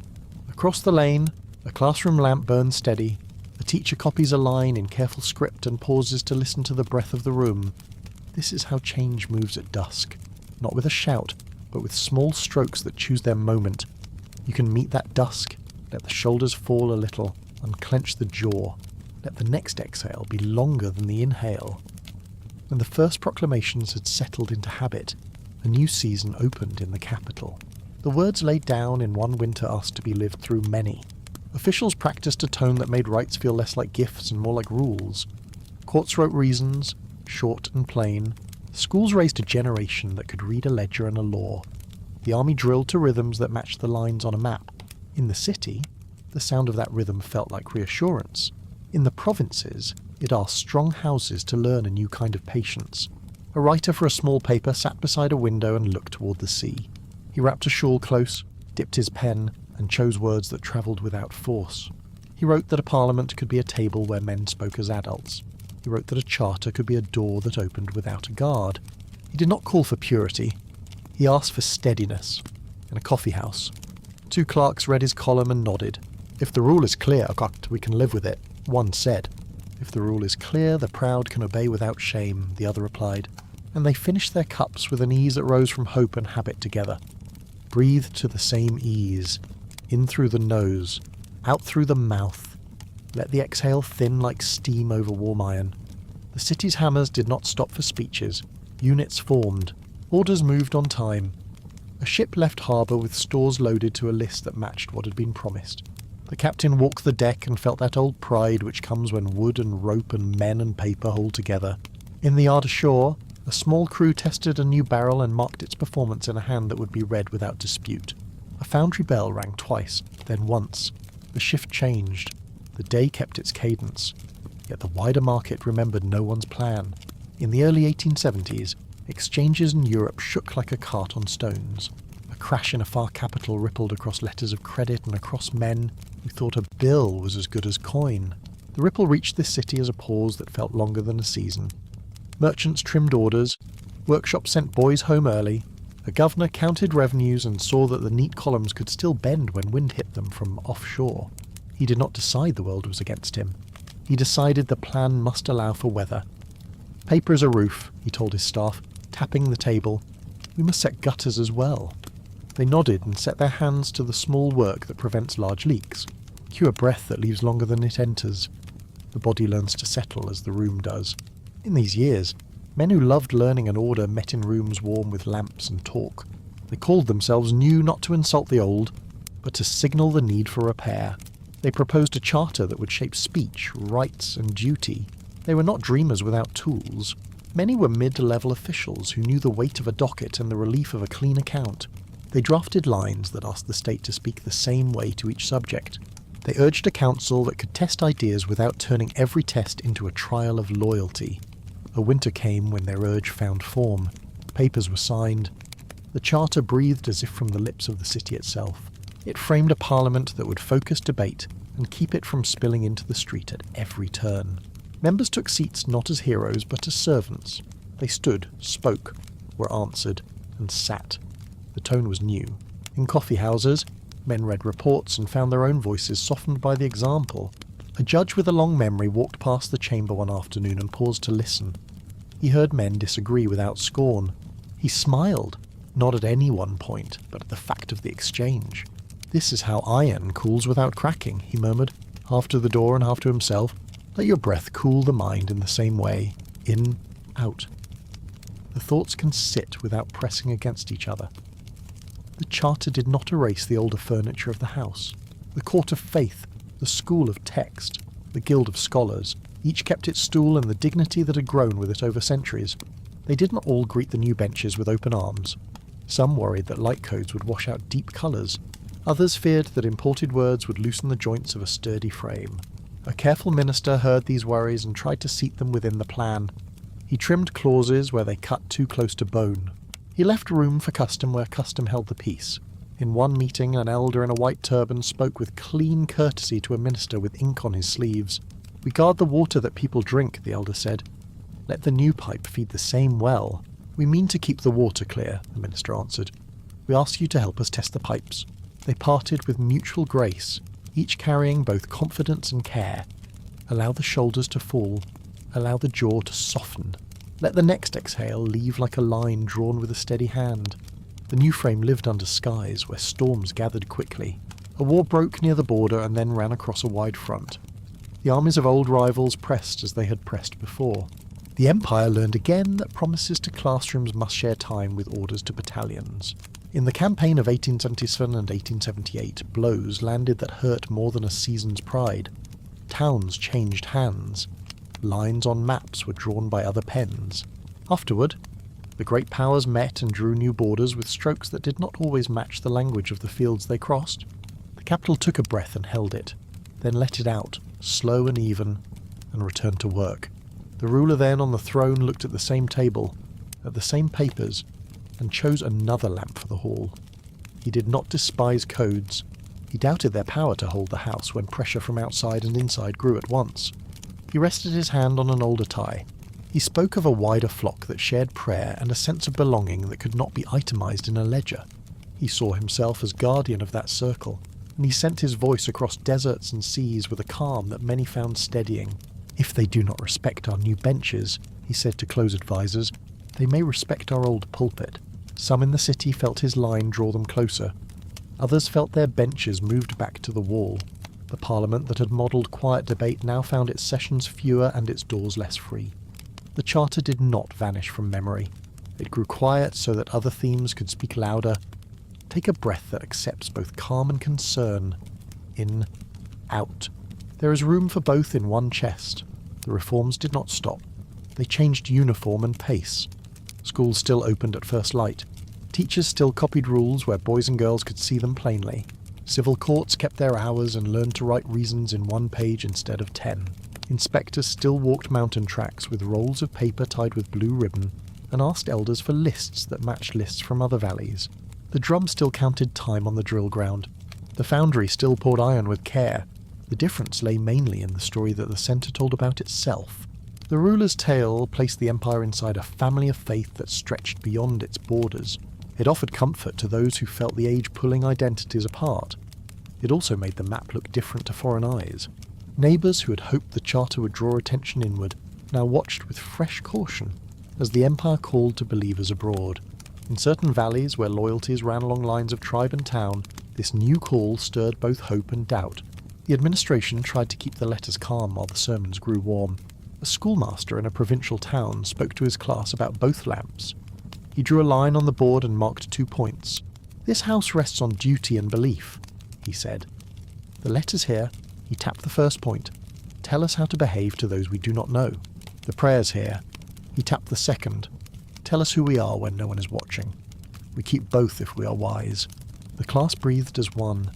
Across the lane, a classroom lamp burns steady. The teacher copies a line in careful script and pauses to listen to the breath of the room. This is how change moves at dusk. Not with a shout, but with small strokes that choose their moment. You can meet that dusk, let the shoulders fall a little, unclench the jaw. Let the next exhale be longer than the inhale. When the first proclamations had settled into habit, a new season opened in the capital. The words laid down in one winter asked to be lived through many. Officials practiced a tone that made rights feel less like gifts and more like rules. Courts wrote reasons, short and plain. Schools raised a generation that could read a ledger and a law. The army drilled to rhythms that matched the lines on a map. In the city, the sound of that rhythm felt like reassurance. In the provinces, it asked strong houses to learn a new kind of patience. A writer for a small paper sat beside a window and looked toward the sea. He wrapped a shawl close, dipped his pen, and chose words that travelled without force. He wrote that a parliament could be a table where men spoke as adults. He wrote that a charter could be a door that opened without a guard. He did not call for purity. He asked for steadiness. In a coffee house, 2 clerks read his column and nodded. "If the rule is clear, we can live with it," one said. "If the rule is clear, the proud can obey without shame," the other replied. And they finished their cups with an ease that rose from hope and habit together. Breathe to the same ease. In through the nose, out through the mouth. Let the exhale thin like steam over warm iron. The city's hammers did not stop for speeches. Units formed. Orders moved on time. A ship left harbour with stores loaded to a list that matched what had been promised. The captain walked the deck and felt that old pride which comes when wood and rope and men and paper hold together. In the yard ashore, a small crew tested a new barrel and marked its performance in a hand that would be read without dispute. A foundry bell rang twice, then once. The shift changed. The day kept its cadence. Yet the wider market remembered no one's plan. In the early 1870s, exchanges in Europe shook like a cart on stones. A crash in a far capital rippled across letters of credit and across men who thought a bill was as good as coin. The ripple reached this city as a pause that felt longer than a season. Merchants trimmed orders. Workshops sent boys home early. A governor counted revenues and saw that the neat columns could still bend when wind hit them from offshore. He did not decide the world was against him. He decided the plan must allow for weather. "Paper is a roof," he told his staff, tapping the table. We must set gutters as well. They nodded and set their hands to the small work that prevents large leaks. Cue a breath that leaves longer than it enters. The body learns to settle as the room does. In these years, men who loved learning and order met in rooms warm with lamps and talk. They called themselves new not to insult the old, but to signal the need for repair. They proposed a charter that would shape speech, rights, and duty. They were not dreamers without tools. Many were mid-level officials who knew the weight of a docket and the relief of a clean account. They drafted lines that asked the state to speak the same way to each subject. They urged a council that could test ideas without turning every test into a trial of loyalty. A winter came when their urge found form. Papers were signed. The charter breathed as if from the lips of the city itself. It framed a parliament that would focus debate and keep it from spilling into the street at every turn. Members took seats not as heroes but as servants. They stood, spoke, were answered, and sat. The tone was new. In coffee houses, men read reports and found their own voices softened by the example. A judge with a long memory walked past the chamber one afternoon and paused to listen. He heard men disagree without scorn. He smiled, not at any one point, but at the fact of the exchange. "This is how iron cools without cracking," he murmured, half to the door and half to himself. "Let your breath cool the mind in the same way. In, out. The thoughts can sit without pressing against each other." The charter did not erase the older furniture of the house. The court of faith, the school of text, the guild of scholars, each kept its stool and the dignity that had grown with it over centuries. They did not all greet the new benches with open arms. Some worried that light codes would wash out deep colours. Others feared that imported words would loosen the joints of a sturdy frame. A careful minister heard these worries and tried to seat them within the plan. He trimmed clauses where they cut too close to bone. He left room for custom where custom held the peace. In one meeting, an elder in a white turban spoke with clean courtesy to a minister with ink on his sleeves. "We guard the water that people drink," the elder said. "Let the new pipe feed the same well." "We mean to keep the water clear," the minister answered. "We ask you to help us test the pipes." They parted with mutual grace, each carrying both confidence and care. Allow the shoulders to fall. Allow the jaw to soften. Let the next exhale leave like a line drawn with a steady hand. The new frame lived under skies where storms gathered quickly. A war broke near the border and then ran across a wide front. The armies of old rivals pressed as they had pressed before. The Empire learned again that promises to classrooms must share time with orders to battalions. In the campaign of 1877 and 1878, blows landed that hurt more than a season's pride. Towns changed hands. Lines on maps were drawn by other pens. Afterward, the great powers met and drew new borders with strokes that did not always match the language of the fields they crossed. The capital took a breath and held it, then let it out, slow and even, and returned to work. The ruler then on the throne looked at the same table, at the same papers, and chose another lamp for the hall. He did not despise codes. He doubted their power to hold the house when pressure from outside and inside grew at once. He rested his hand on an older tie. He spoke of a wider flock that shared prayer and a sense of belonging that could not be itemized in a ledger. He saw himself as guardian of that circle, and he sent his voice across deserts and seas with a calm that many found steadying. "If they do not respect our new benches," he said to close advisers, "they may respect our old pulpit." Some in the city felt his line draw them closer. Others felt their benches moved back to the wall. The parliament that had modelled quiet debate now found its sessions fewer and its doors less free. The charter did not vanish from memory. It grew quiet so that other themes could speak louder. Take a breath that accepts both calm and concern. In, out. There is room for both in one chest. The reforms did not stop. They changed uniform and pace. Schools still opened at first light. Teachers still copied rules where boys and girls could see them plainly. Civil courts kept their hours and learned to write reasons in 1 page instead of 10. Inspectors still walked mountain tracks with rolls of paper tied with blue ribbon and asked elders for lists that matched lists from other valleys. The drum still counted time on the drill ground. The foundry still poured iron with care. The difference lay mainly in the story that the centre told about itself. The ruler's tale placed the empire inside a family of faith that stretched beyond its borders. It offered comfort to those who felt the age pulling identities apart. It also made the map look different to foreign eyes. Neighbours who had hoped the charter would draw attention inward now watched with fresh caution as the empire called to believers abroad. In certain valleys where loyalties ran along lines of tribe and town, this new call stirred both hope and doubt. The administration tried to keep the letters calm while the sermons grew warm. A schoolmaster in a provincial town spoke to his class about both lamps. He drew a line on the board and marked 2 points. "This house rests on duty and belief," he said. "The letters here," he tapped the first point, "tell us how to behave to those we do not know. The prayers here," he tapped the second, "tell us who we are when no one is watching. We keep both if we are wise." The class breathed as one,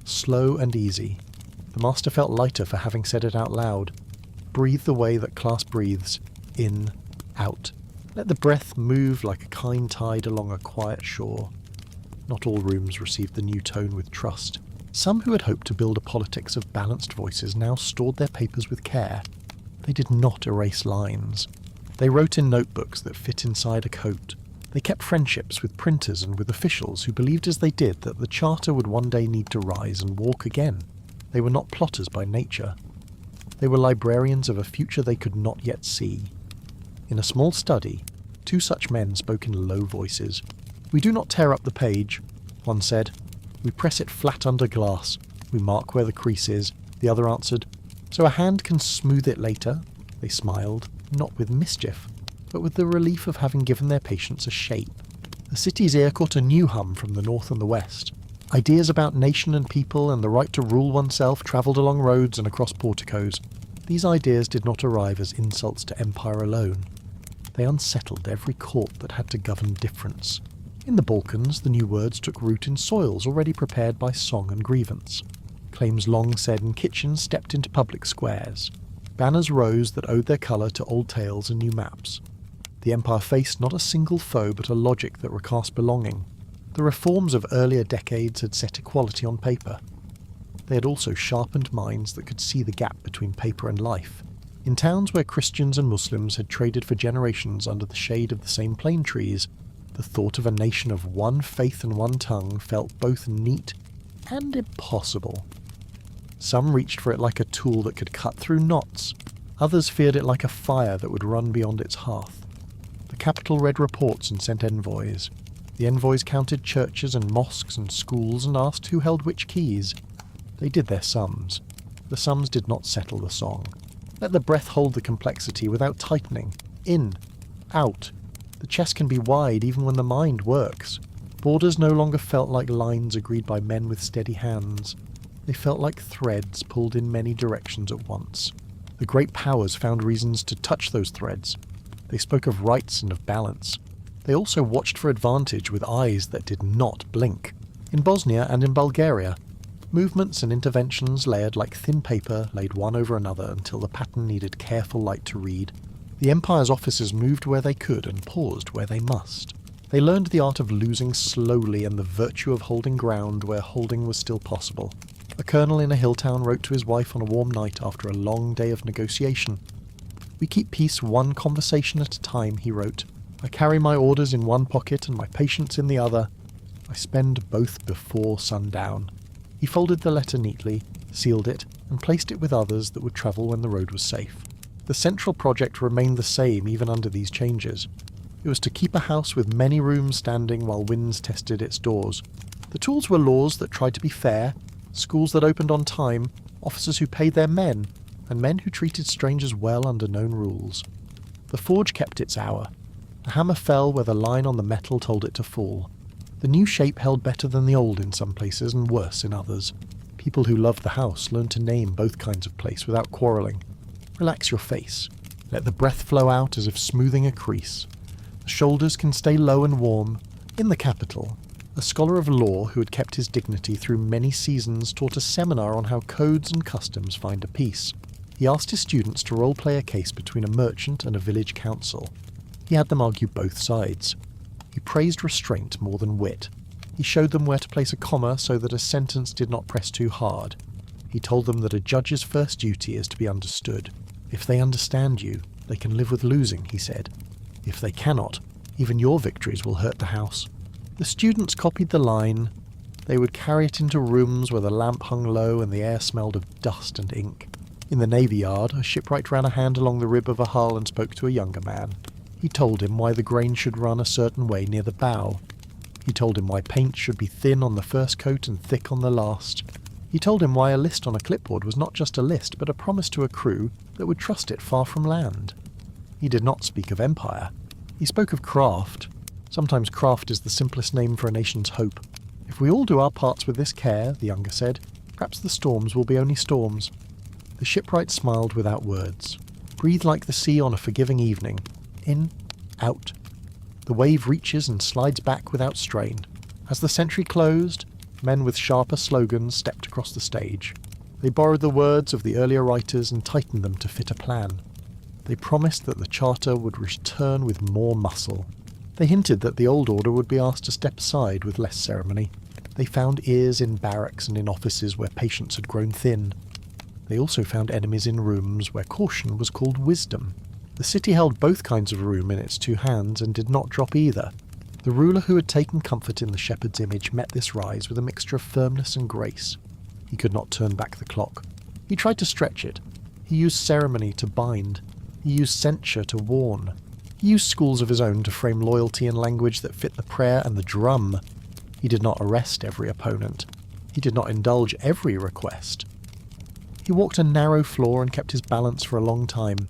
slow and easy. The master felt lighter for having said it out loud. Breathe the way that class breathes, in, out. Let the breath move like a kind tide along a quiet shore. Not all rooms received the new tone with trust. Some who had hoped to build a politics of balanced voices now stored their papers with care. They did not erase lines. They wrote in notebooks that fit inside a coat. They kept friendships with printers and with officials who believed as they did that the charter would one day need to rise and walk again. They were not plotters by nature. They were librarians of a future they could not yet see. In a small study, 2 such men spoke in low voices. "We do not tear up the page," one said. "We press it flat under glass. We mark where the crease is," the other answered. "So a hand can smooth it later." They smiled, not with mischief, but with the relief of having given their patients a shape. The city's ear caught a new hum from the north and the west. Ideas about nation and people and the right to rule oneself travelled along roads and across porticos. These ideas did not arrive as insults to empire alone. They unsettled every court that had to govern difference. In the Balkans, the new words took root in soils already prepared by song and grievance. Claims long said in kitchens stepped into public squares. Banners rose that owed their colour to old tales and new maps. The empire faced not a single foe but a logic that recast belonging. The reforms of earlier decades had set equality on paper. They had also sharpened minds that could see the gap between paper and life. In towns where Christians and Muslims had traded for generations under the shade of the same plane trees, the thought of a nation of one faith and one tongue felt both neat and impossible. Some reached for it like a tool that could cut through knots. Others feared it like a fire that would run beyond its hearth. The capital read reports and sent envoys. The envoys counted churches and mosques and schools and asked who held which keys. They did their sums. The sums did not settle the song. Let the breath hold the complexity without tightening. In, out. The chest can be wide even when the mind works. Borders no longer felt like lines agreed by men with steady hands. They felt like threads pulled in many directions at once. The great powers found reasons to touch those threads. They spoke of rights and of balance. They also watched for advantage with eyes that did not blink. In Bosnia and in Bulgaria, movements and interventions layered like thin paper laid one over another until the pattern needed careful light to read. The empire's officers moved where they could and paused where they must. They learned the art of losing slowly and the virtue of holding ground where holding was still possible. A colonel in a hill town wrote to his wife on a warm night after a long day of negotiation. "We keep peace one conversation at a time," he wrote. "I carry my orders in one pocket and my patience in the other. I spend both before sundown." He folded the letter neatly, sealed it, and placed it with others that would travel when the road was safe. The central project remained the same even under these changes. It was to keep a house with many rooms standing while winds tested its doors. The tools were laws that tried to be fair, schools that opened on time, officers who paid their men, and men who treated strangers well under known rules. The forge kept its hour. The hammer fell where the line on the metal told it to fall. The new shape held better than the old in some places and worse in others. People who loved the house learned to name both kinds of place without quarrelling. Relax your face. Let the breath flow out as if smoothing a crease. The shoulders can stay low and warm. In the capital, a scholar of law who had kept his dignity through many seasons taught a seminar on how codes and customs find a peace. He asked his students to role-play a case between a merchant and a village council. He had them argue both sides. He praised restraint more than wit. He showed them where to place a comma so that a sentence did not press too hard. He told them that a judge's first duty is to be understood. If they understand you, they can live with losing, he said. If they cannot, even your victories will hurt the house. The students copied the line. They would carry it into rooms where the lamp hung low and the air smelled of dust and ink. In the navy yard, a shipwright ran a hand along the rib of a hull and spoke to a younger man. He told him why the grain should run a certain way near the bow. He told him why paint should be thin on the first coat and thick on the last. He told him why a list on a clipboard was not just a list, but a promise to a crew that would trust it far from land. He did not speak of empire. He spoke of craft. Sometimes craft is the simplest name for a nation's hope. If we all do our parts with this care, the younger said, perhaps the storms will be only storms. The shipwright smiled without words. Breathe like the sea on a forgiving evening. In, out. The wave reaches and slides back without strain. As the century closed, men with sharper slogans stepped across the stage. They borrowed the words of the earlier writers and tightened them to fit a plan. They promised that the charter would return with more muscle. They hinted that the old order would be asked to step aside with less ceremony. They found ears in barracks and in offices where patience had grown thin. They also found enemies in rooms where caution was called wisdom. The city held both kinds of room in its two hands and did not drop either. The ruler who had taken comfort in the shepherd's image met this rise with a mixture of firmness and grace. He could not turn back the clock. He tried to stretch it. He used ceremony to bind. He used censure to warn. He used schools of his own to frame loyalty in language that fit the prayer and the drum. He did not arrest every opponent. He did not indulge every request. He walked a narrow floor and kept his balance for a long time.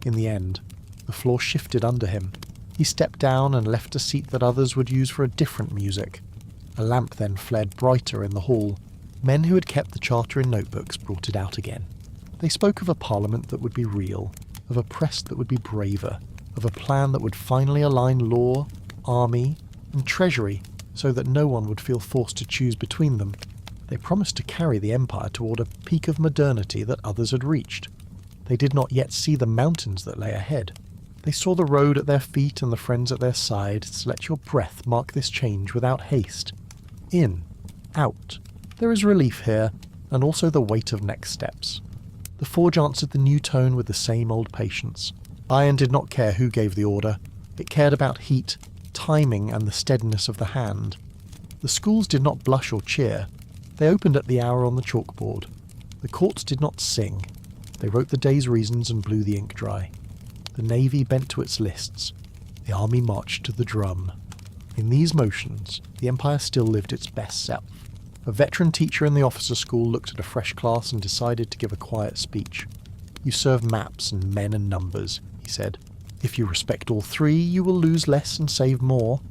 In the end, the floor shifted under him. He stepped down and left a seat that others would use for a different music. A lamp then flared brighter in the hall. Men who had kept the charter in notebooks brought it out again. They spoke of a parliament that would be real, of a press that would be braver, of a plan that would finally align law, army, and treasury so that no one would feel forced to choose between them. They promised to carry the empire toward a peak of modernity that others had reached. They did not yet see the mountains that lay ahead. They saw the road at their feet and the friends at their side, so let your breath mark this change without haste. In, out. There is relief here, and also the weight of next steps. The forge answered the new tone with the same old patience. Iron did not care who gave the order. It cared about heat, timing, and the steadiness of the hand. The schools did not blush or cheer. They opened at the hour on the chalkboard. The courts did not sing. They wrote the day's reasons and blew the ink dry. The navy bent to its lists. The army marched to the drum. In these motions, the empire still lived its best self. A veteran teacher in the officer school looked at a fresh class and decided to give a quiet speech. You serve maps and men and numbers, he said. If you respect all three, you will lose less and save more.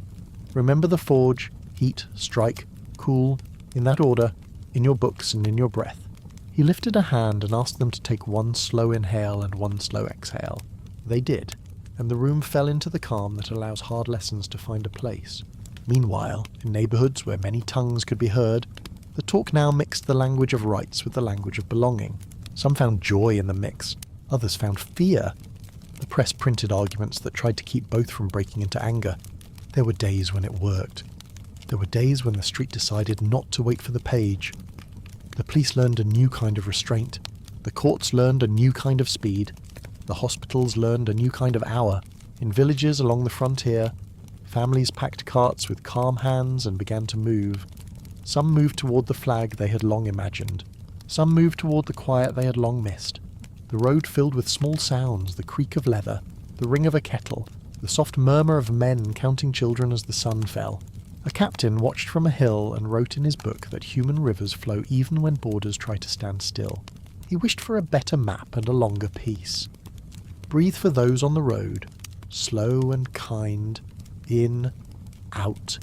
Remember the forge, heat, strike, cool, in that order, in your books and in your breath. He lifted a hand and asked them to take one slow inhale and one slow exhale. They did, and the room fell into the calm that allows hard lessons to find a place. Meanwhile, in neighbourhoods where many tongues could be heard, the talk now mixed the language of rights with the language of belonging. Some found joy in the mix, others found fear. The press printed arguments that tried to keep both from breaking into anger. There were days when it worked. There were days when the street decided not to wait for the page. The police learned a new kind of restraint. The courts learned a new kind of speed. The hospitals learned a new kind of hour. In villages along the frontier, families packed carts with calm hands and began to move. Some moved toward the flag they had long imagined. Some moved toward the quiet they had long missed. The road filled with small sounds, the creak of leather, the ring of a kettle, the soft murmur of men counting children as the sun fell. A captain watched from a hill and wrote in his book that human rivers flow even when borders try to stand still. He wished for a better map and a longer peace. Breathe for those on the road, slow and kind, in, out.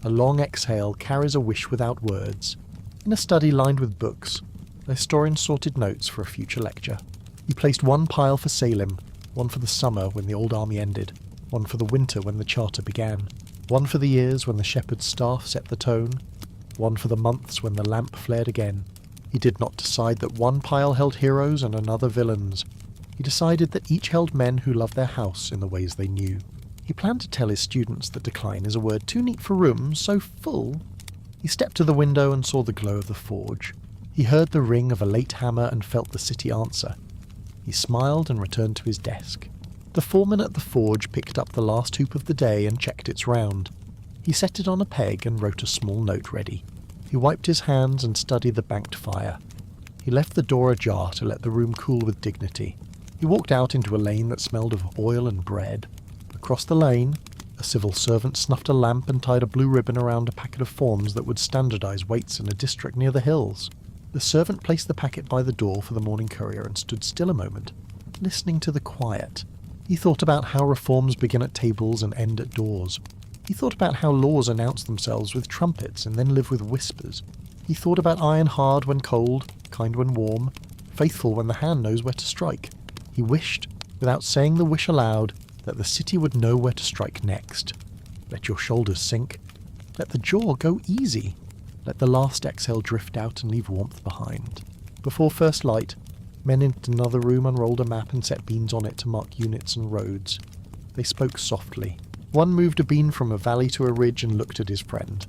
A long exhale carries a wish without words. In a study lined with books, the historian sorted notes for a future lecture. He placed one pile for Salem, one for the summer when the old army ended, one for the winter when the charter began, one for the years when the shepherd's staff set the tone, one for the months when the lamp flared again. He did not decide that one pile held heroes and another villains. He decided that each held men who loved their house in the ways they knew. He planned to tell his students that decline is a word too neat for room, so full. He stepped to the window and saw the glow of the forge. He heard the ring of a late hammer and felt the city answer. He smiled and returned to his desk. The foreman at the forge picked up the last hoop of the day and checked its round. He set it on a peg and wrote a small note ready. He wiped his hands and studied the banked fire. He left the door ajar to let the room cool with dignity. He walked out into a lane that smelled of oil and bread. The Across the lane, a civil servant snuffed a lamp and tied a blue ribbon around a packet of forms that would standardise weights in a district near the hills. The servant placed the packet by the door for the morning courier and stood still a moment, listening to the quiet. He thought about how reforms begin at tables and end at doors. He thought about how laws announce themselves with trumpets and then live with whispers. He thought about iron hard when cold, kind when warm, faithful when the hand knows where to strike. He wished, without saying the wish aloud, that the city would know where to strike next. Let your shoulders sink. Let the jaw go easy. Let the last exhale drift out and leave warmth behind. Before first light, men in another room unrolled a map and set beans on it to mark units and roads. They spoke softly. One moved a bean from a valley to a ridge and looked at his friend.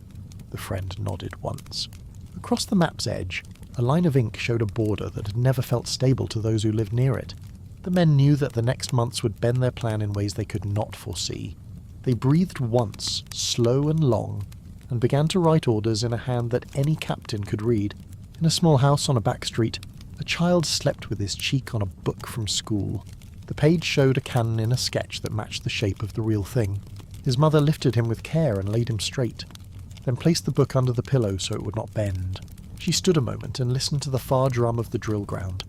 The friend nodded once. Across the map's edge, a line of ink showed a border that had never felt stable to those who lived near it. The men knew that the next months would bend their plan in ways they could not foresee. They breathed once, slow and long, and began to write orders in a hand that any captain could read. In a small house on a back street, a child slept with his cheek on a book from school. The page showed a cannon in a sketch that matched the shape of the real thing. His mother lifted him with care and laid him straight, then placed the book under the pillow so it would not bend. She stood a moment and listened to the far drum of the drill ground,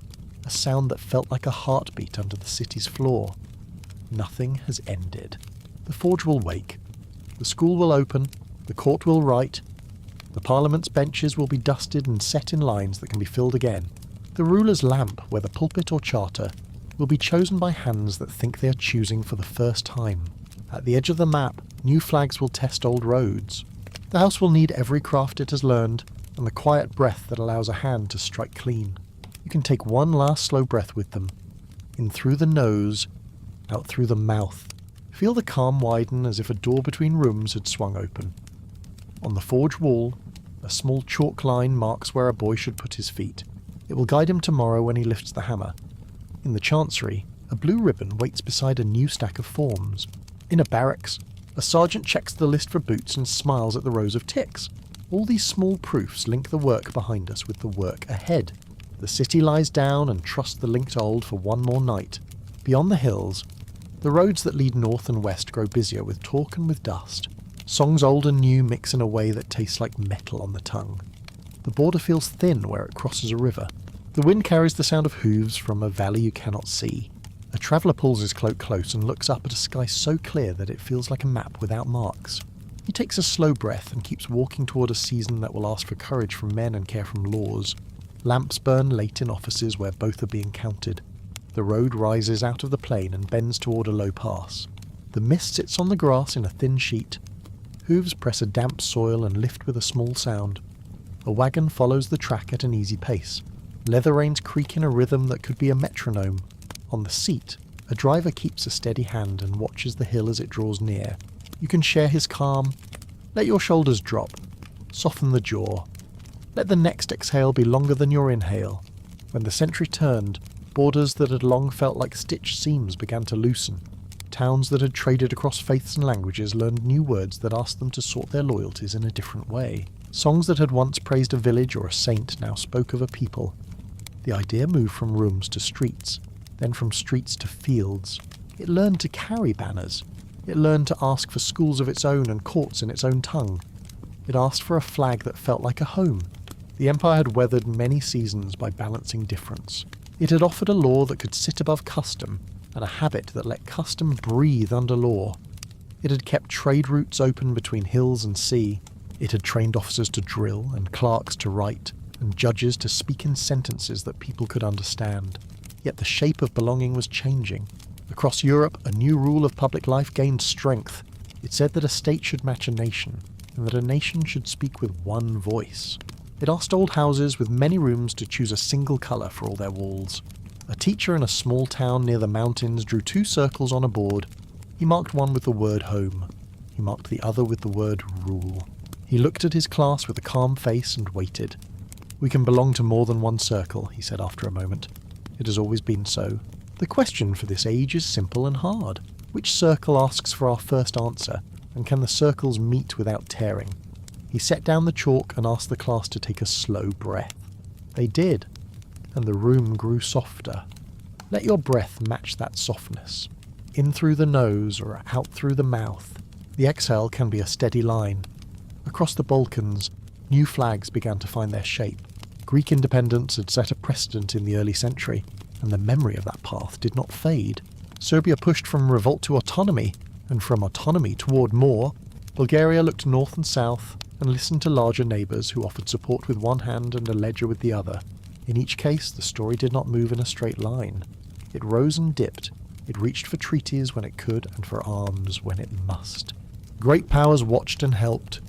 a sound that felt like a heartbeat under the city's floor. Nothing has ended. The forge will wake. The school will open. The court will write. The parliament's benches will be dusted and set in lines that can be filled again. The ruler's lamp, whether pulpit or charter, will be chosen by hands that think they are choosing for the first time. At the edge of the map, new flags will test old roads. The house will need every craft it has learned, and the quiet breath that allows a hand to strike clean. You can take one last slow breath with them. In through the nose, out through the mouth. Feel the calm widen as if a door between rooms had swung open. On the forge wall, a small chalk line marks where a boy should put his feet. It will guide him tomorrow when he lifts the hammer. In the chancery, a blue ribbon waits beside a new stack of forms. In a barracks, a sergeant checks the list for boots and smiles at the rows of ticks. All these small proofs link the work behind us with the work ahead. The city lies down and trusts the linked old for one more night. Beyond the hills, the roads that lead north and west grow busier with talk and with dust. Songs old and new mix in a way that tastes like metal on the tongue. The border feels thin where it crosses a river. The wind carries the sound of hooves from a valley you cannot see. A traveller pulls his cloak close and looks up at a sky so clear that it feels like a map without marks. He takes a slow breath and keeps walking toward a season that will ask for courage from men and care from laws. Lamps burn late in offices where both are being counted. The road rises out of the plain and bends toward a low pass. The mist sits on the grass in a thin sheet. Hooves press a damp soil and lift with a small sound. A wagon follows the track at an easy pace. Leather reins creak in a rhythm that could be a metronome. On the seat, a driver keeps a steady hand and watches the hill as it draws near. You can share his calm. Let your shoulders drop. Soften the jaw. Let the next exhale be longer than your inhale. When the century turned, borders that had long felt like stitched seams began to loosen. Towns that had traded across faiths and languages learned new words that asked them to sort their loyalties in a different way. Songs that had once praised a village or a saint now spoke of a people. The idea moved from rooms to streets, then from streets to fields. It learned to carry banners. It learned to ask for schools of its own and courts in its own tongue. It asked for a flag that felt like a home. The empire had weathered many seasons by balancing difference. It had offered a law that could sit above custom, and a habit that let custom breathe under law. It had kept trade routes open between hills and sea. It had trained officers to drill, and clerks to write, and judges to speak in sentences that people could understand. Yet the shape of belonging was changing. Across Europe, a new rule of public life gained strength. It said that a state should match a nation, and that a nation should speak with one voice. It asked old houses with many rooms to choose a single colour for all their walls. A teacher in a small town near the mountains drew 2 circles on a board. He marked one with the word home. He marked the other with the word rule. He looked at his class with a calm face and waited. "We can belong to more than one circle," he said after a moment. "It has always been so. The question for this age is simple and hard. Which circle asks for our first answer, and can the circles meet without tearing?" He set down the chalk and asked the class to take a slow breath. They did, and the room grew softer. Let your breath match that softness. in through the nose or out through the mouth. The exhale can be a steady line. Across the Balkans, new flags began to find their shape. Greek independence had set a precedent in the early century, and the memory of that path did not fade. Serbia pushed from revolt to autonomy, and from autonomy toward more. Bulgaria looked north and south, and listened to larger neighbours who offered support with one hand and a ledger with the other. In each case, the story did not move in a straight line. It rose and dipped. It reached for treaties when it could and for arms when it must. Great powers watched and helped.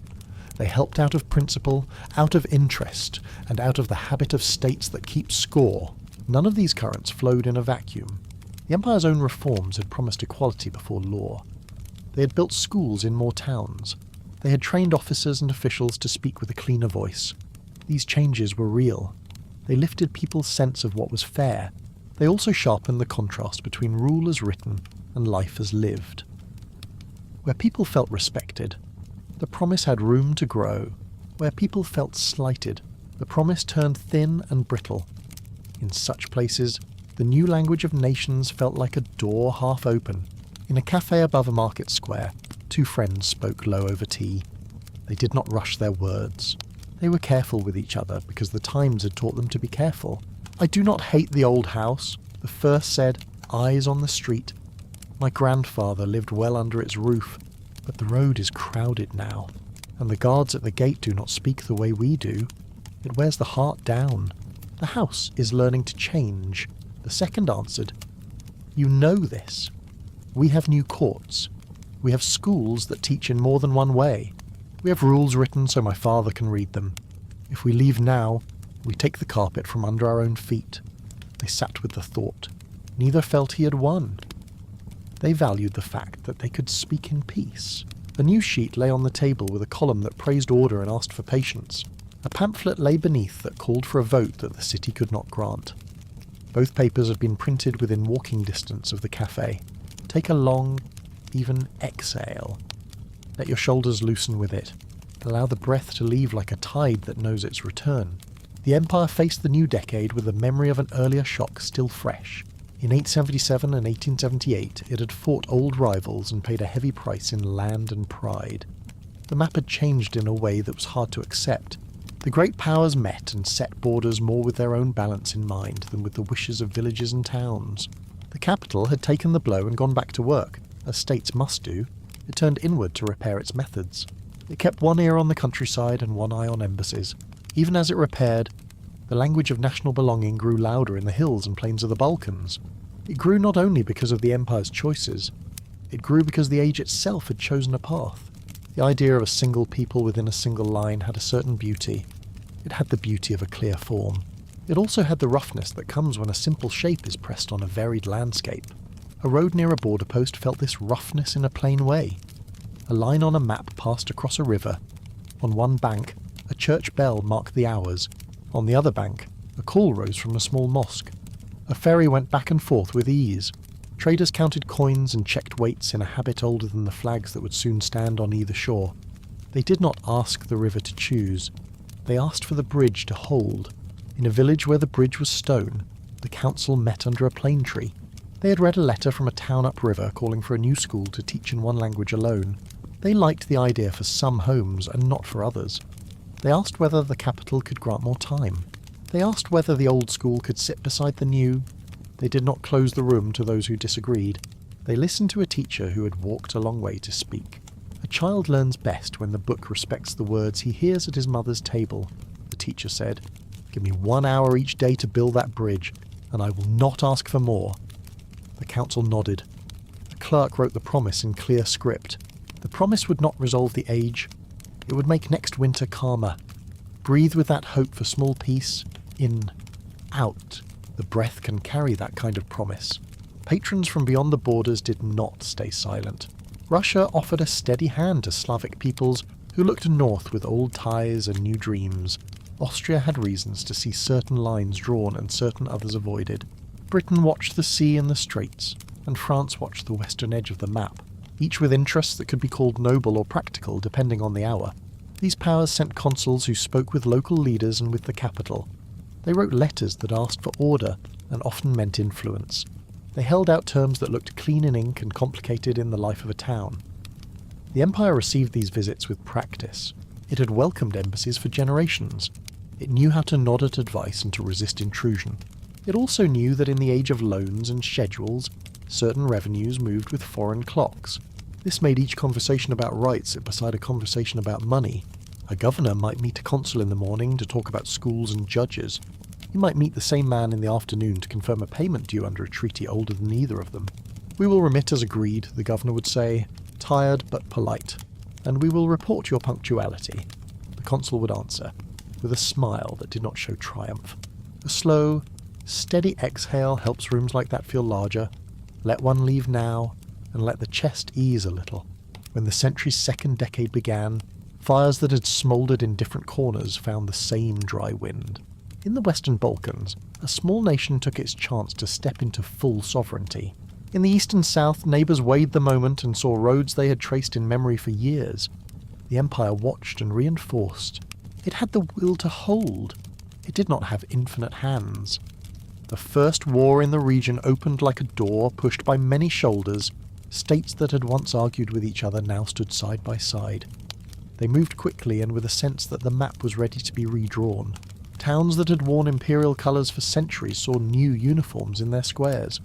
They helped out of principle, out of interest, and out of the habit of states that keep score. None of these currents flowed in a vacuum. The empire's own reforms had promised equality before law. They had built schools in more towns. They had trained officers and officials to speak with a cleaner voice. These changes were real. They lifted people's sense of what was fair. They also sharpened the contrast between rule as written and life as lived. Where people felt respected, the promise had room to grow. Where people felt slighted, the promise turned thin and brittle. In such places, the new language of nations felt like a door half open. In a cafe above a market square, two friends spoke low over tea. They did not rush their words. They were careful with each other because the times had taught them to be careful. "I do not hate the old house," the first said, eyes on the street. "My grandfather lived well under its roof, but the road is crowded now, and the guards at the gate do not speak the way we do. It wears the heart down. The house is learning to change." The second answered, "You know this. We have new courts. We have schools that teach in more than one way. We have rules written so my father can read them. If we leave now, we take the carpet from under our own feet." They sat with the thought. Neither felt he had won. They valued the fact that they could speak in peace. A news sheet lay on the table with a column that praised order and asked for patience. A pamphlet lay beneath that called for a vote that the city could not grant. Both papers had been printed within walking distance of the cafe. Take a long, even exhale. Let your shoulders loosen with it. Allow the breath to leave like a tide that knows its return. The Empire faced the new decade with the memory of an earlier shock still fresh. In 877 and 1878, it had fought old rivals and paid a heavy price in land and pride. The map had changed in a way that was hard to accept. The great powers met and set borders more with their own balance in mind than with the wishes of villages and towns. The capital had taken the blow and gone back to work, as states must do. It turned inward to repair its methods. It kept one ear on the countryside and one eye on embassies. Even as it repaired, the language of national belonging grew louder in the hills and plains of the Balkans. It grew not only because of the Empire's choices, it grew because the age itself had chosen a path. The idea of a single people within a single line had a certain beauty. It had the beauty of a clear form. It also had the roughness that comes when a simple shape is pressed on a varied landscape. A road near a border post felt this roughness in a plain way. A line on a map passed across a river. On one bank, a church bell marked the hours. On the other bank, a call rose from a small mosque. A ferry went back and forth with ease. Traders counted coins and checked weights in a habit older than the flags that would soon stand on either shore. They did not ask the river to choose. They asked for the bridge to hold. In a village where the bridge was stone, the council met under a plane tree. They had read a letter from a town upriver calling for a new school to teach in one language alone. They liked the idea for some homes and not for others. They asked whether the capital could grant more time. They asked whether the old school could sit beside the new. They did not close the room to those who disagreed. They listened to a teacher who had walked a long way to speak. A child learns best when the book respects the words he hears at his mother's table, the teacher said. "Give me 1 hour each day to build that bridge, and I will not ask for more." The council nodded. A clerk wrote the promise in clear script. The promise would not resolve the age. It would make next winter calmer. Breathe with that hope for small peace. In. Out. The breath can carry that kind of promise. Patrons from beyond the borders did not stay silent. Russia offered a steady hand to Slavic peoples who looked north with old ties and new dreams. Austria had reasons to see certain lines drawn and certain others avoided. Britain watched the sea and the straits, and France watched the western edge of the map, each with interests that could be called noble or practical depending on the hour. These powers sent consuls who spoke with local leaders and with the capital. They wrote letters that asked for order and often meant influence. They held out terms that looked clean in ink and complicated in the life of a town. The Empire received these visits with practice. It had welcomed embassies for generations. It knew how to nod at advice and to resist intrusion. It also knew that in the age of loans and schedules, certain revenues moved with foreign clocks. This made each conversation about rights sit beside a conversation about money. A governor might meet a consul in the morning to talk about schools and judges. He might meet the same man in the afternoon to confirm a payment due under a treaty older than either of them. "We will remit as agreed," the governor would say, tired but polite, "and we will report your punctuality," the consul would answer, with a smile that did not show triumph. A slow, steady exhale helps rooms like that feel larger. Let one leave now, and let the chest ease a little. When the century's second decade began, fires that had smouldered in different corners found the same dry wind. In the Western Balkans, a small nation took its chance to step into full sovereignty. In the East and South, neighbours weighed the moment and saw roads they had traced in memory for years. The Empire watched and reinforced. It had the will to hold. It did not have infinite hands. The first war in the region opened like a door pushed by many shoulders. States that had once argued with each other now stood side by side. They moved quickly and with a sense that the map was ready to be redrawn. Towns that had worn imperial colours for centuries saw new uniforms in their squares.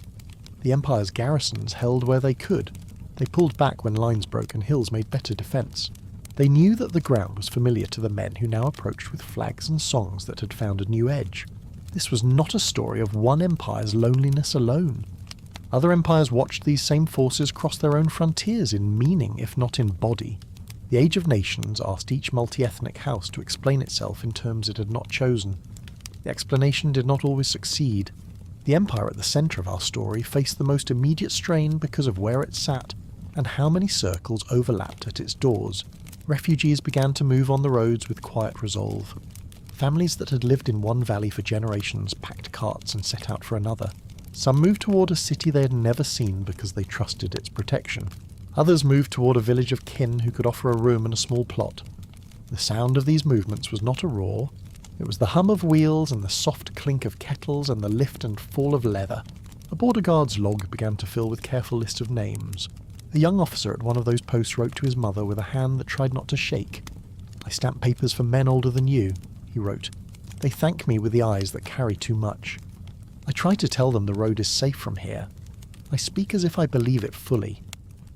The Empire's garrisons held where they could. They pulled back when lines broke and hills made better defence. They knew that the ground was familiar to the men who now approached with flags and songs that had found a new edge. This was not a story of one empire's loneliness alone. Other empires watched these same forces cross their own frontiers in meaning, if not in body. The Age of Nations asked each multi-ethnic house to explain itself in terms it had not chosen. The explanation did not always succeed. The empire at the centre of our story faced the most immediate strain because of where it sat and how many circles overlapped at its doors. Refugees began to move on the roads with quiet resolve. Families that had lived in one valley for generations packed carts and set out for another. Some moved toward a city they had never seen because they trusted its protection. Others moved toward a village of kin who could offer a room and a small plot. The sound of these movements was not a roar. It was the hum of wheels and the soft clink of kettles and the lift and fall of leather. A border guard's log began to fill with careful list of names. A young officer at one of those posts wrote to his mother with a hand that tried not to shake. "I stamp papers for men older than you," he wrote. "They thank me with the eyes that carry too much. I try to tell them the road is safe from here. I speak as if I believe it fully.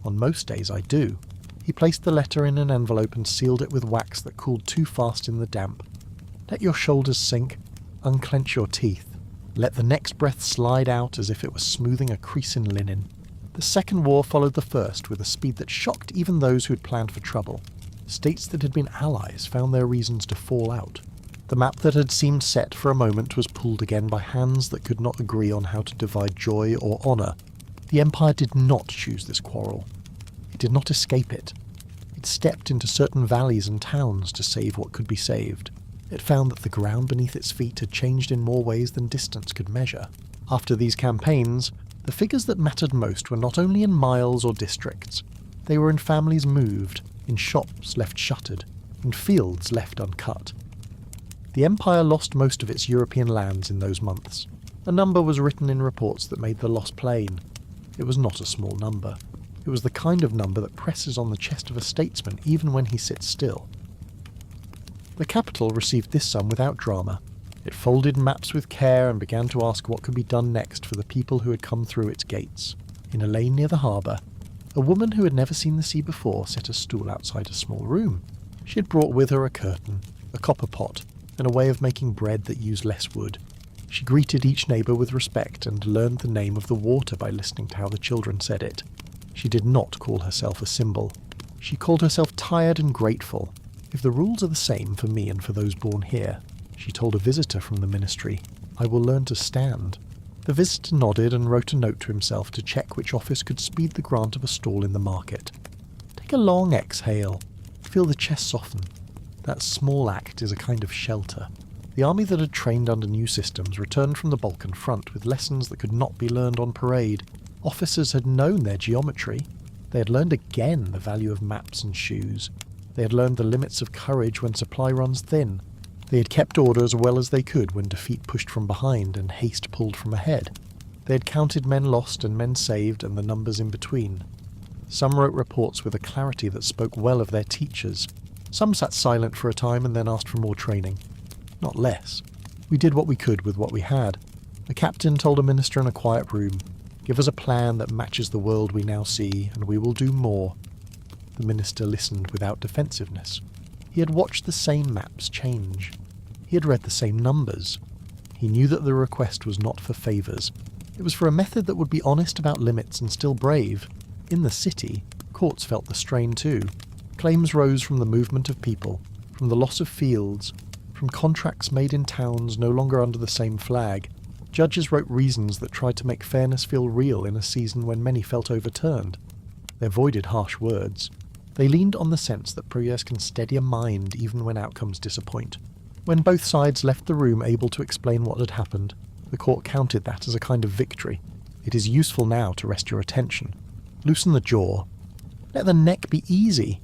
On most days I do." He placed the letter in an envelope and sealed it with wax that cooled too fast in the damp. "Let your shoulders sink, unclench your teeth. Let the next breath slide out as if it was smoothing a crease in linen." The Second War followed the First with a speed that shocked even those who had planned for trouble. States that had been allies found their reasons to fall out. The map that had seemed set for a moment was pulled again by hands that could not agree on how to divide joy or honour. The Empire did not choose this quarrel. It did not escape it. It stepped into certain valleys and towns to save what could be saved. It found that the ground beneath its feet had changed in more ways than distance could measure. After these campaigns, the figures that mattered most were not only in miles or districts. They were in families moved, in shops left shuttered, in fields left uncut. The Empire lost most of its European lands in those months. A number was written in reports that made the loss plain. It was not a small number. It was the kind of number that presses on the chest of a statesman even when he sits still. The capital received this sum without drama. It folded maps with care and began to ask what could be done next for the people who had come through its gates. In a lane near the harbour, a woman who had never seen the sea before set a stool outside a small room. She had brought with her a curtain, a copper pot, and a way of making bread that used less wood. She greeted each neighbour with respect and learned the name of the water by listening to how the children said it. She did not call herself a symbol. She called herself tired and grateful. "If the rules are the same for me and for those born here," she told a visitor from the ministry, "I will learn to stand." The visitor nodded and wrote a note to himself to check which office could speed the grant of a stall in the market. Take a long exhale. Feel the chest soften. That small act is a kind of shelter. The army that had trained under new systems returned from the Balkan front with lessons that could not be learned on parade. Officers had known their geometry. They had learned again the value of maps and shoes. They had learned the limits of courage when supply runs thin. They had kept order as well as they could when defeat pushed from behind and haste pulled from ahead. They had counted men lost and men saved and the numbers in between. Some wrote reports with a clarity that spoke well of their teachers. Some sat silent for a time and then asked for more training. Not less. We did what we could with what we had. A captain told a minister in a quiet room, "Give us a plan that matches the world we now see, and we will do more." The minister listened without defensiveness. He had watched the same maps change. He had read the same numbers. He knew that the request was not for favours. It was for a method that would be honest about limits and still brave. In the city, courts felt the strain too. Claims rose from the movement of people, from the loss of fields, from contracts made in towns no longer under the same flag. Judges wrote reasons that tried to make fairness feel real in a season when many felt overturned. They avoided harsh words. They leaned on the sense that prayers can steady a mind even when outcomes disappoint. When both sides left the room able to explain what had happened, the court counted that as a kind of victory. It is useful now to rest your attention. Loosen the jaw. Let the neck be easy.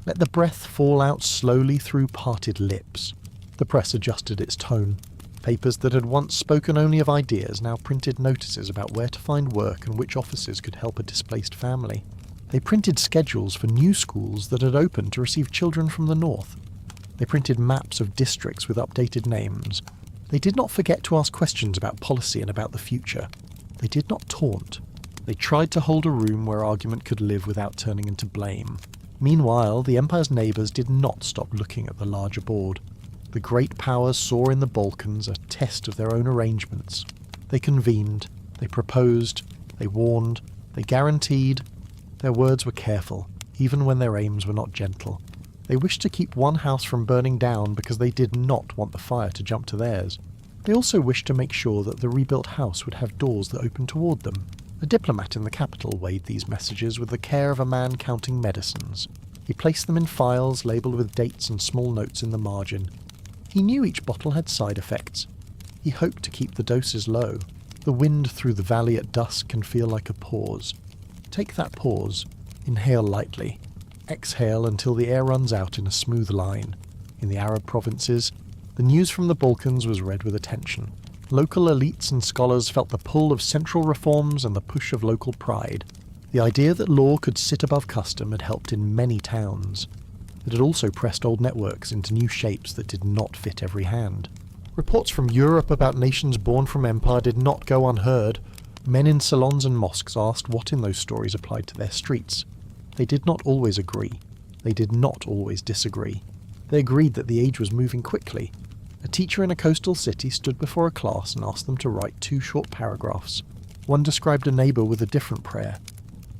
Let the breath fall out slowly through parted lips. The press adjusted its tone. Papers that had once spoken only of ideas now printed notices about where to find work and which offices could help a displaced family. They printed schedules for new schools that had opened to receive children from the north. They printed maps of districts with updated names. They did not forget to ask questions about policy and about the future. They did not taunt. They tried to hold a room where argument could live without turning into blame. Meanwhile, the Empire's neighbours did not stop looking at the larger board. The great powers saw in the Balkans a test of their own arrangements. They convened, they proposed, they warned, they guaranteed. Their words were careful, even when their aims were not gentle. They wished to keep one house from burning down because they did not want the fire to jump to theirs. They also wished to make sure that the rebuilt house would have doors that opened toward them. A diplomat in the capital weighed these messages with the care of a man counting medicines. He placed them in files labelled with dates and small notes in the margin. He knew each bottle had side effects. He hoped to keep the doses low. The wind through the valley at dusk can feel like a pause. Take that pause. Inhale lightly. Exhale until the air runs out in a smooth line. In the Arab provinces, the news from the Balkans was read with attention. Local elites and scholars felt the pull of central reforms and the push of local pride. The idea that law could sit above custom had helped in many towns. It had also pressed old networks into new shapes that did not fit every hand. Reports from Europe about nations born from empire did not go unheard. Men in salons and mosques asked what in those stories applied to their streets. They did not always agree. They did not always disagree. They agreed that the age was moving quickly. A teacher in a coastal city stood before a class and asked them to write 2 short paragraphs. One described a neighbour with a different prayer.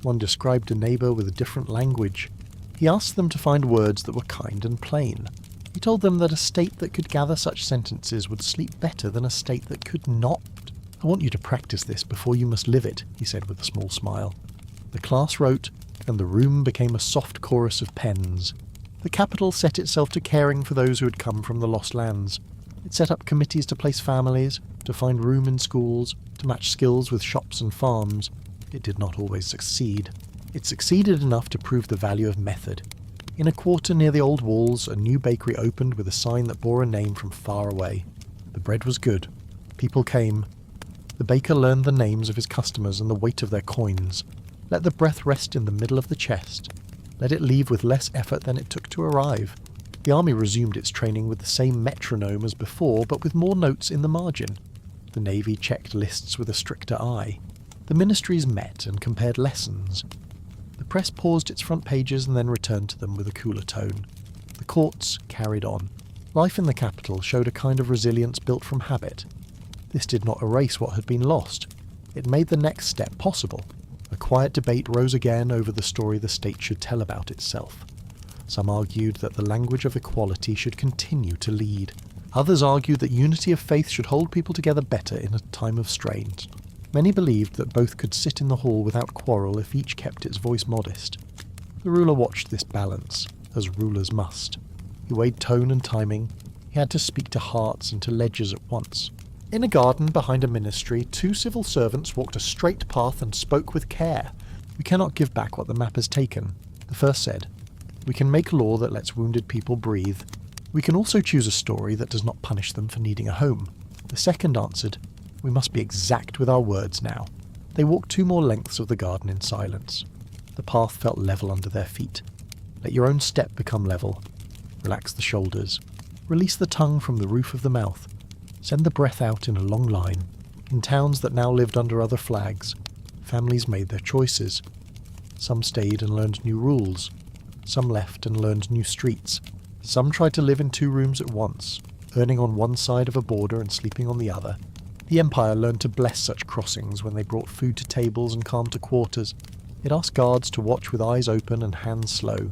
One described a neighbour with a different language. He asked them to find words that were kind and plain. He told them that a state that could gather such sentences would sleep better than a state that could not. "I want you to practice this before you must live it," he said with a small smile. The class wrote, and the room became a soft chorus of pens. The capital set itself to caring for those who had come from the lost lands. It set up committees to place families, to find room in schools, to match skills with shops and farms. It did not always succeed. It succeeded enough to prove the value of method. In a quarter near the old walls, a new bakery opened with a sign that bore a name from far away. The bread was good. People came. The baker learned the names of his customers and the weight of their coins. Let the breath rest in the middle of the chest. Let it leave with less effort than it took to arrive. The army resumed its training with the same metronome as before, but with more notes in the margin. The navy checked lists with a stricter eye. The ministries met and compared lessons. The press paused its front pages and then returned to them with a cooler tone. The courts carried on. Life in the capital showed a kind of resilience built from habit. This did not erase what had been lost. It made the next step possible. A quiet debate rose again over the story the state should tell about itself. Some argued that the language of equality should continue to lead. Others argued that unity of faith should hold people together better in a time of strain. Many believed that both could sit in the hall without quarrel if each kept its voice modest. The ruler watched this balance, as rulers must. He weighed tone and timing. He had to speak to hearts and to ledgers at once. In a garden behind a ministry, 2 civil servants walked a straight path and spoke with care. "We cannot give back what the map has taken." The first said, "We can make law that lets wounded people breathe. We can also choose a story that does not punish them for needing a home." The second answered, We must be exact with our words now. They walked 2 more lengths of the garden in silence. The path felt level under their feet. Let your own step become level. Relax the shoulders. Release the tongue from the roof of the mouth. Send the breath out in a long line. In towns that now lived under other flags, families made their choices. Some stayed and learned new rules. Some left and learned new streets. Some tried to live in 2 rooms at once, earning on one side of a border and sleeping on the other. The Empire learned to bless such crossings when they brought food to tables and calm to quarters. It asked guards to watch with eyes open and hands slow.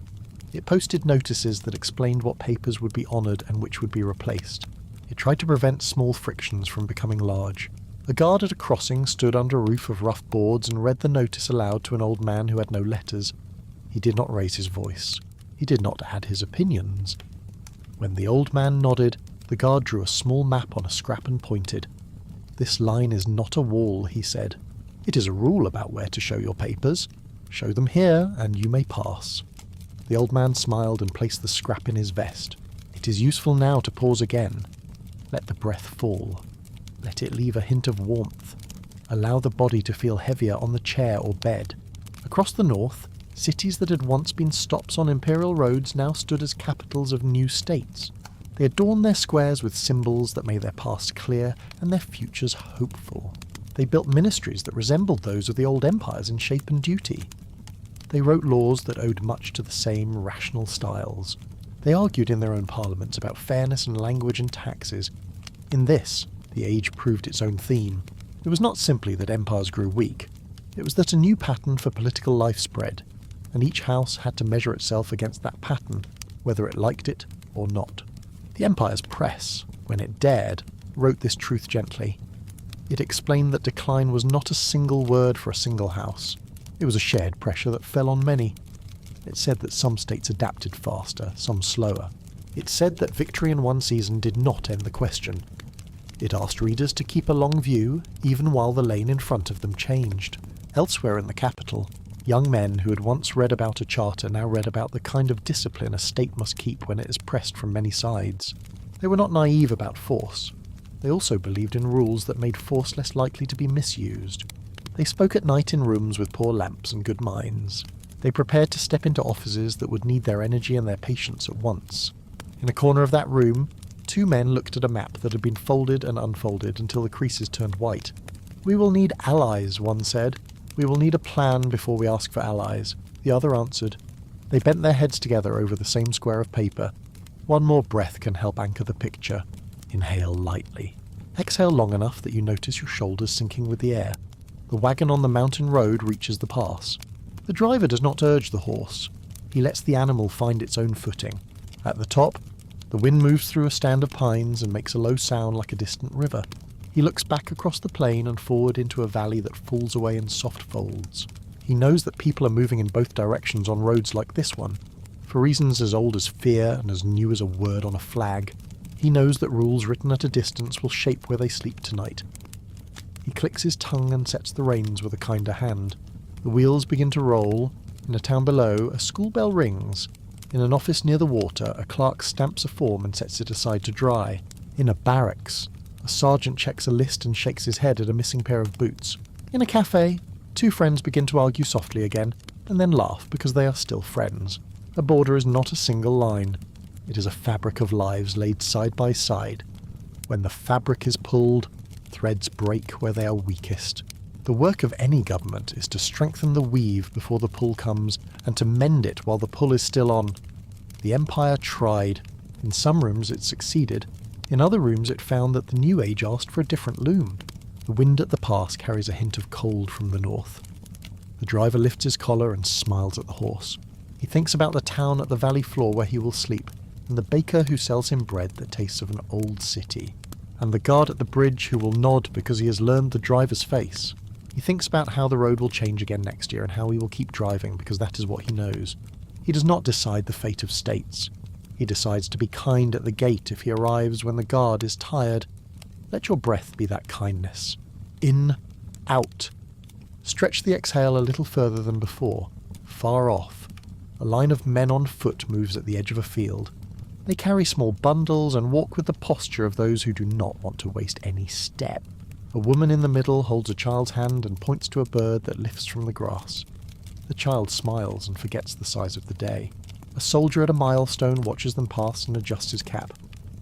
It posted notices that explained what papers would be honoured and which would be replaced. It tried to prevent small frictions from becoming large. A guard at a crossing stood under a roof of rough boards and read the notice aloud to an old man who had no letters. He did not raise his voice. He did not add his opinions. When the old man nodded, the guard drew a small map on a scrap and pointed. "This line is not a wall," he said. "It is a rule about where to show your papers. Show them here, and you may pass." The old man smiled and placed the scrap in his vest. It is useful now to pause again. Let the breath fall. Let it leave a hint of warmth. Allow the body to feel heavier on the chair or bed. Across the north, cities that had once been stops on imperial roads now stood as capitals of new states. They adorned their squares with symbols that made their past clear and their futures hopeful. They built ministries that resembled those of the old empires in shape and duty. They wrote laws that owed much to the same rational styles. They argued in their own parliaments about fairness and language and taxes. In this, the age proved its own theme. It was not simply that empires grew weak. It was that a new pattern for political life spread, and each house had to measure itself against that pattern, whether it liked it or not. The empire's press, when it dared, wrote this truth gently. It explained that decline was not a single word for a single house. It was a shared pressure that fell on many. It said that some states adapted faster, some slower. It said that victory in one season did not end the question. It asked readers to keep a long view, even while the lane in front of them changed. Elsewhere in the capital, young men who had once read about a charter now read about the kind of discipline a state must keep when it is pressed from many sides. They were not naive about force. They also believed in rules that made force less likely to be misused. They spoke at night in rooms with poor lamps and good minds. They prepared to step into offices that would need their energy and their patience at once. In a corner of that room, 2 men looked at a map that had been folded and unfolded until the creases turned white. "We will need allies," one said. "We will need a plan before we ask for allies," the other answered. They bent their heads together over the same square of paper. One more breath can help anchor the picture. Inhale lightly. Exhale long enough that you notice your shoulders sinking with the air. The wagon on the mountain road reaches the pass. The driver does not urge the horse. He lets the animal find its own footing. At the top, the wind moves through a stand of pines and makes a low sound like a distant river. He looks back across the plain and forward into a valley that falls away in soft folds. He knows that people are moving in both directions on roads like this one. For reasons as old as fear and as new as a word on a flag, he knows that rules written at a distance will shape where they sleep tonight. He clicks his tongue and sets the reins with a kinder hand. The wheels begin to roll. In a town below, a school bell rings. In an office near the water, a clerk stamps a form and sets it aside to dry. In a barracks, a sergeant checks a list and shakes his head at a missing pair of boots. In a cafe, 2 friends begin to argue softly again, and then laugh because they are still friends. A border is not a single line. It is a fabric of lives laid side by side. When the fabric is pulled, threads break where they are weakest. The work of any government is to strengthen the weave before the pull comes, and to mend it while the pull is still on. The Empire tried. In some rooms it succeeded. In other rooms it found that the new age asked for a different loom. The wind at the pass carries a hint of cold from the north. The driver lifts his collar and smiles at the horse. He thinks about the town at the valley floor where he will sleep, and the baker who sells him bread that tastes of an old city, and the guard at the bridge who will nod because he has learned the driver's face. He thinks about how the road will change again next year and how he will keep driving because that is what he knows. He does not decide the fate of states. He decides to be kind at the gate if he arrives when the guard is tired. Let your breath be that kindness. In, out. Stretch the exhale a little further than before. Far off. A line of men on foot moves at the edge of a field. They carry small bundles and walk with the posture of those who do not want to waste any step. A woman in the middle holds a child's hand and points to a bird that lifts from the grass. The child smiles and forgets the size of the day. A soldier at a milestone watches them pass and adjusts his cap.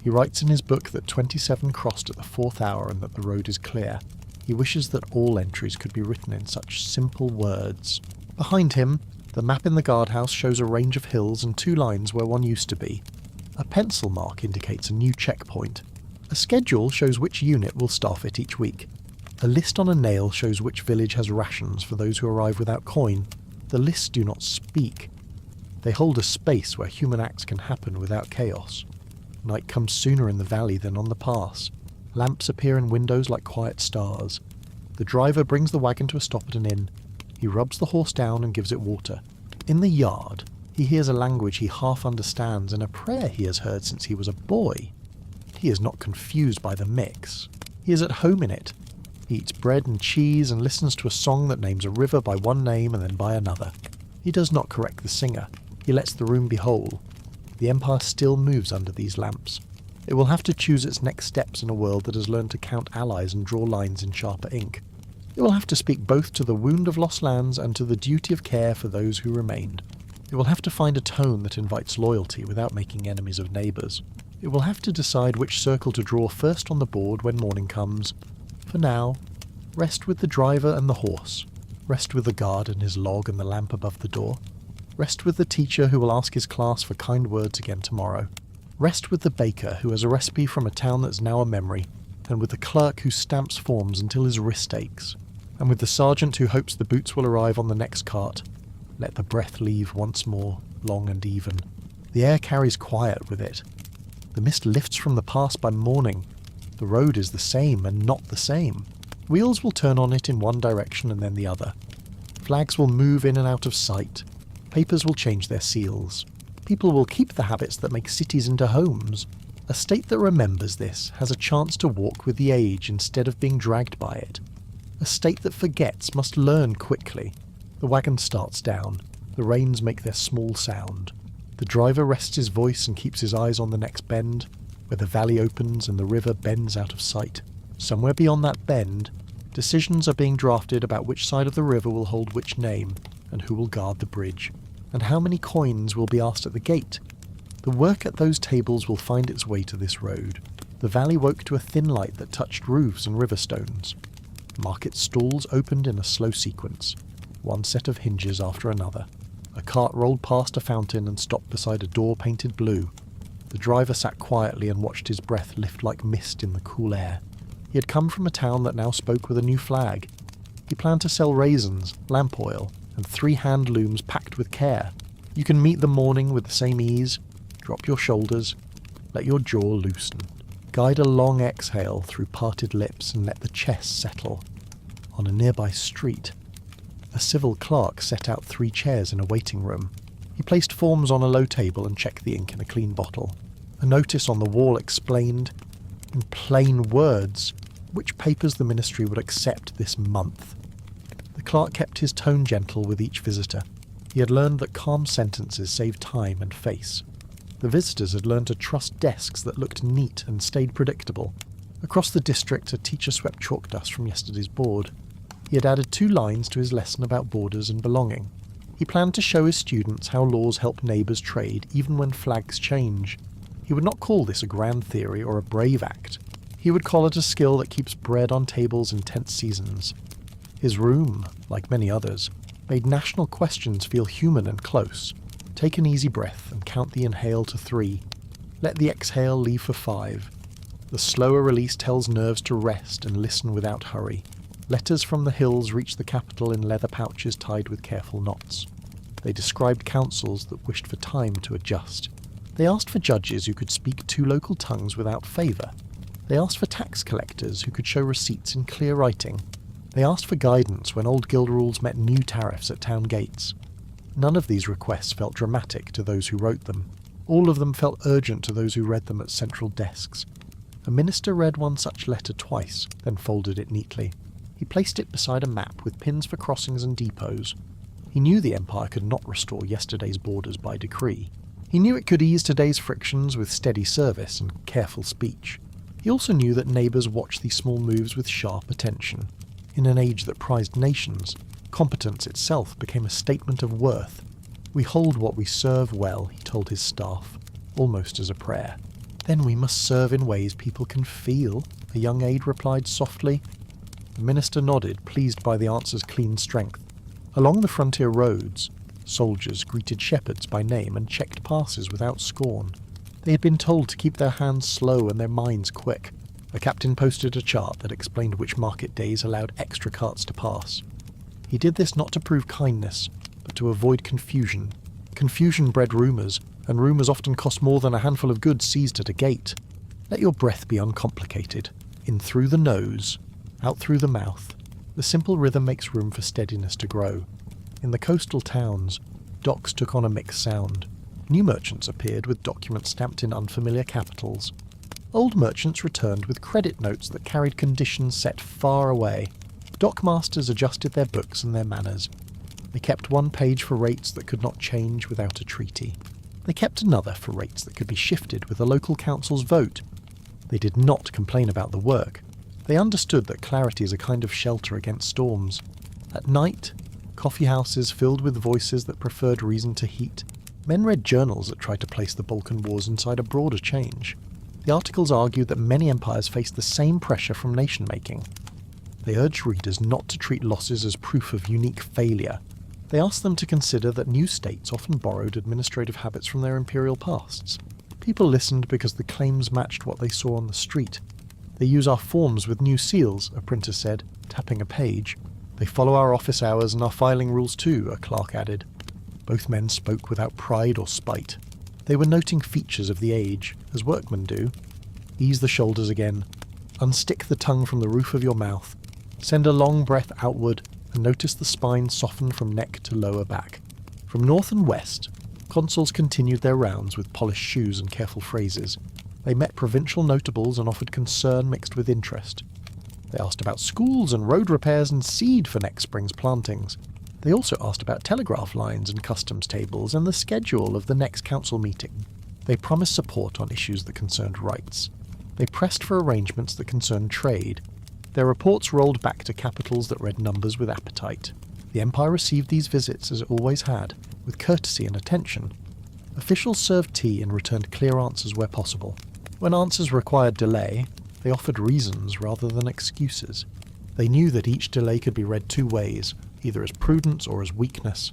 He writes in his book that 27 crossed at the 4th hour and that the road is clear. He wishes that all entries could be written in such simple words. Behind him, the map in the guardhouse shows a range of hills and 2 lines where one used to be. A pencil mark indicates a new checkpoint. A schedule shows which unit will staff it each week. A list on a nail shows which village has rations for those who arrive without coin. The lists do not speak. They hold a space where human acts can happen without chaos. Night comes sooner in the valley than on the pass. Lamps appear in windows like quiet stars. The driver brings the wagon to a stop at an inn. He rubs the horse down and gives it water. In the yard, he hears a language he half understands and a prayer he has heard since he was a boy. He is not confused by the mix. He is at home in it. He eats bread and cheese and listens to a song that names a river by one name and then by another. He does not correct the singer. He lets the room be whole. The Empire still moves under these lamps. It will have to choose its next steps in a world that has learned to count allies and draw lines in sharper ink. It will have to speak both to the wound of lost lands and to the duty of care for those who remained. It will have to find a tone that invites loyalty without making enemies of neighbours. It will have to decide which circle to draw first on the board when morning comes. For now, rest with the driver and the horse. Rest with the guard and his log and the lamp above the door. Rest with the teacher who will ask his class for kind words again tomorrow. Rest with the baker who has a recipe from a town that's now a memory, and with the clerk who stamps forms until his wrist aches, and with the sergeant who hopes the boots will arrive on the next cart. Let the breath leave once more, long and even. The air carries quiet with it. The mist lifts from the pass by morning. The road is the same and not the same. Wheels will turn on it in one direction and then the other. Flags will move in and out of sight. Papers will change their seals. People will keep the habits that make cities into homes. A state that remembers this has a chance to walk with the age instead of being dragged by it. A state that forgets must learn quickly. The wagon starts down. The reins make their small sound. The driver rests his voice and keeps his eyes on the next bend, where the valley opens and the river bends out of sight. Somewhere beyond that bend, decisions are being drafted about which side of the river will hold which name, and who will guard the bridge, and how many coins will be asked at the gate. The work at those tables will find its way to this road. The valley woke to a thin light that touched roofs and river stones. Market stalls opened in a slow sequence, one set of hinges after another. A cart rolled past a fountain and stopped beside a door painted blue. The driver sat quietly and watched his breath lift like mist in the cool air. He had come from a town that now spoke with a new flag. He planned to sell raisins, lamp oil, and 3 hand looms packed with care. You can meet the morning with the same ease. Drop your shoulders. Let your jaw loosen. Guide a long exhale through parted lips and let the chest settle. On a nearby street, a civil clerk set out 3 chairs in a waiting room. He placed forms on a low table and checked the ink in a clean bottle. A notice on the wall explained, in plain words, which papers the ministry would accept this month. The clerk kept his tone gentle with each visitor. He had learned that calm sentences saved time and face. The visitors had learned to trust desks that looked neat and stayed predictable. Across the district, a teacher swept chalk dust from yesterday's board. He had added 2 lines to his lesson about borders and belonging. He planned to show his students how laws help neighbours trade even when flags change. He would not call this a grand theory or a brave act. He would call it a skill that keeps bread on tables in tense seasons. His room, like many others, made national questions feel human and close. Take an easy breath and count the inhale to 3. Let the exhale leave for 5. The slower release tells nerves to rest and listen without hurry. Letters from the hills reached the capital in leather pouches tied with careful knots. They described councils that wished for time to adjust. They asked for judges who could speak 2 local tongues without favour. They asked for tax collectors who could show receipts in clear writing. They asked for guidance when old guild rules met new tariffs at town gates. None of these requests felt dramatic to those who wrote them. All of them felt urgent to those who read them at central desks. A minister read one such letter twice, then folded it neatly. He placed it beside a map with pins for crossings and depots. He knew the Empire could not restore yesterday's borders by decree. He knew it could ease today's frictions with steady service and careful speech. He also knew that neighbours watched these small moves with sharp attention. In an age that prized nations, competence itself became a statement of worth. "We hold what we serve well," he told his staff, almost as a prayer. "Then we must serve in ways people can feel," a young aide replied softly. The minister nodded, pleased by the answer's clean strength. Along the frontier roads, soldiers greeted shepherds by name and checked passes without scorn. They had been told to keep their hands slow and their minds quick. A captain posted a chart that explained which market days allowed extra carts to pass. He did this not to prove kindness, but to avoid confusion. Confusion bred rumours, and rumours often cost more than a handful of goods seized at a gate. Let your breath be uncomplicated. In through the nose, out through the mouth. The simple rhythm makes room for steadiness to grow. In the coastal towns, docks took on a mixed sound. New merchants appeared with documents stamped in unfamiliar capitals. Old merchants returned with credit notes that carried conditions set far away. Dockmasters adjusted their books and their manners. They kept one page for rates that could not change without a treaty. They kept another for rates that could be shifted with a local council's vote. They did not complain about the work. They understood that clarity is a kind of shelter against storms. At night, coffee houses filled with voices that preferred reason to heat. Men read journals that tried to place the Balkan Wars inside a broader change. The articles argued that many empires faced the same pressure from nation-making. They urged readers not to treat losses as proof of unique failure. They asked them to consider that new states often borrowed administrative habits from their imperial pasts. People listened because the claims matched what they saw on the street. "They use our forms with new seals," a printer said, tapping a page. "They follow our office hours and our filing rules too," a clerk added. Both men spoke without pride or spite. They were noting features of the age, as workmen do. Ease the shoulders again. Unstick the tongue from the roof of your mouth. Send a long breath outward and notice the spine soften from neck to lower back. From north and west, consuls continued their rounds with polished shoes and careful phrases. They met provincial notables and offered concern mixed with interest. They asked about schools and road repairs and seed for next spring's plantings. They also asked about telegraph lines and customs tables and the schedule of the next council meeting. They promised support on issues that concerned rights. They pressed for arrangements that concerned trade. Their reports rolled back to capitals that read numbers with appetite. The empire received these visits, as it always had, with courtesy and attention. Officials served tea and returned clear answers where possible. When answers required delay, they offered reasons rather than excuses. They knew that each delay could be read two ways, either as prudence or as weakness.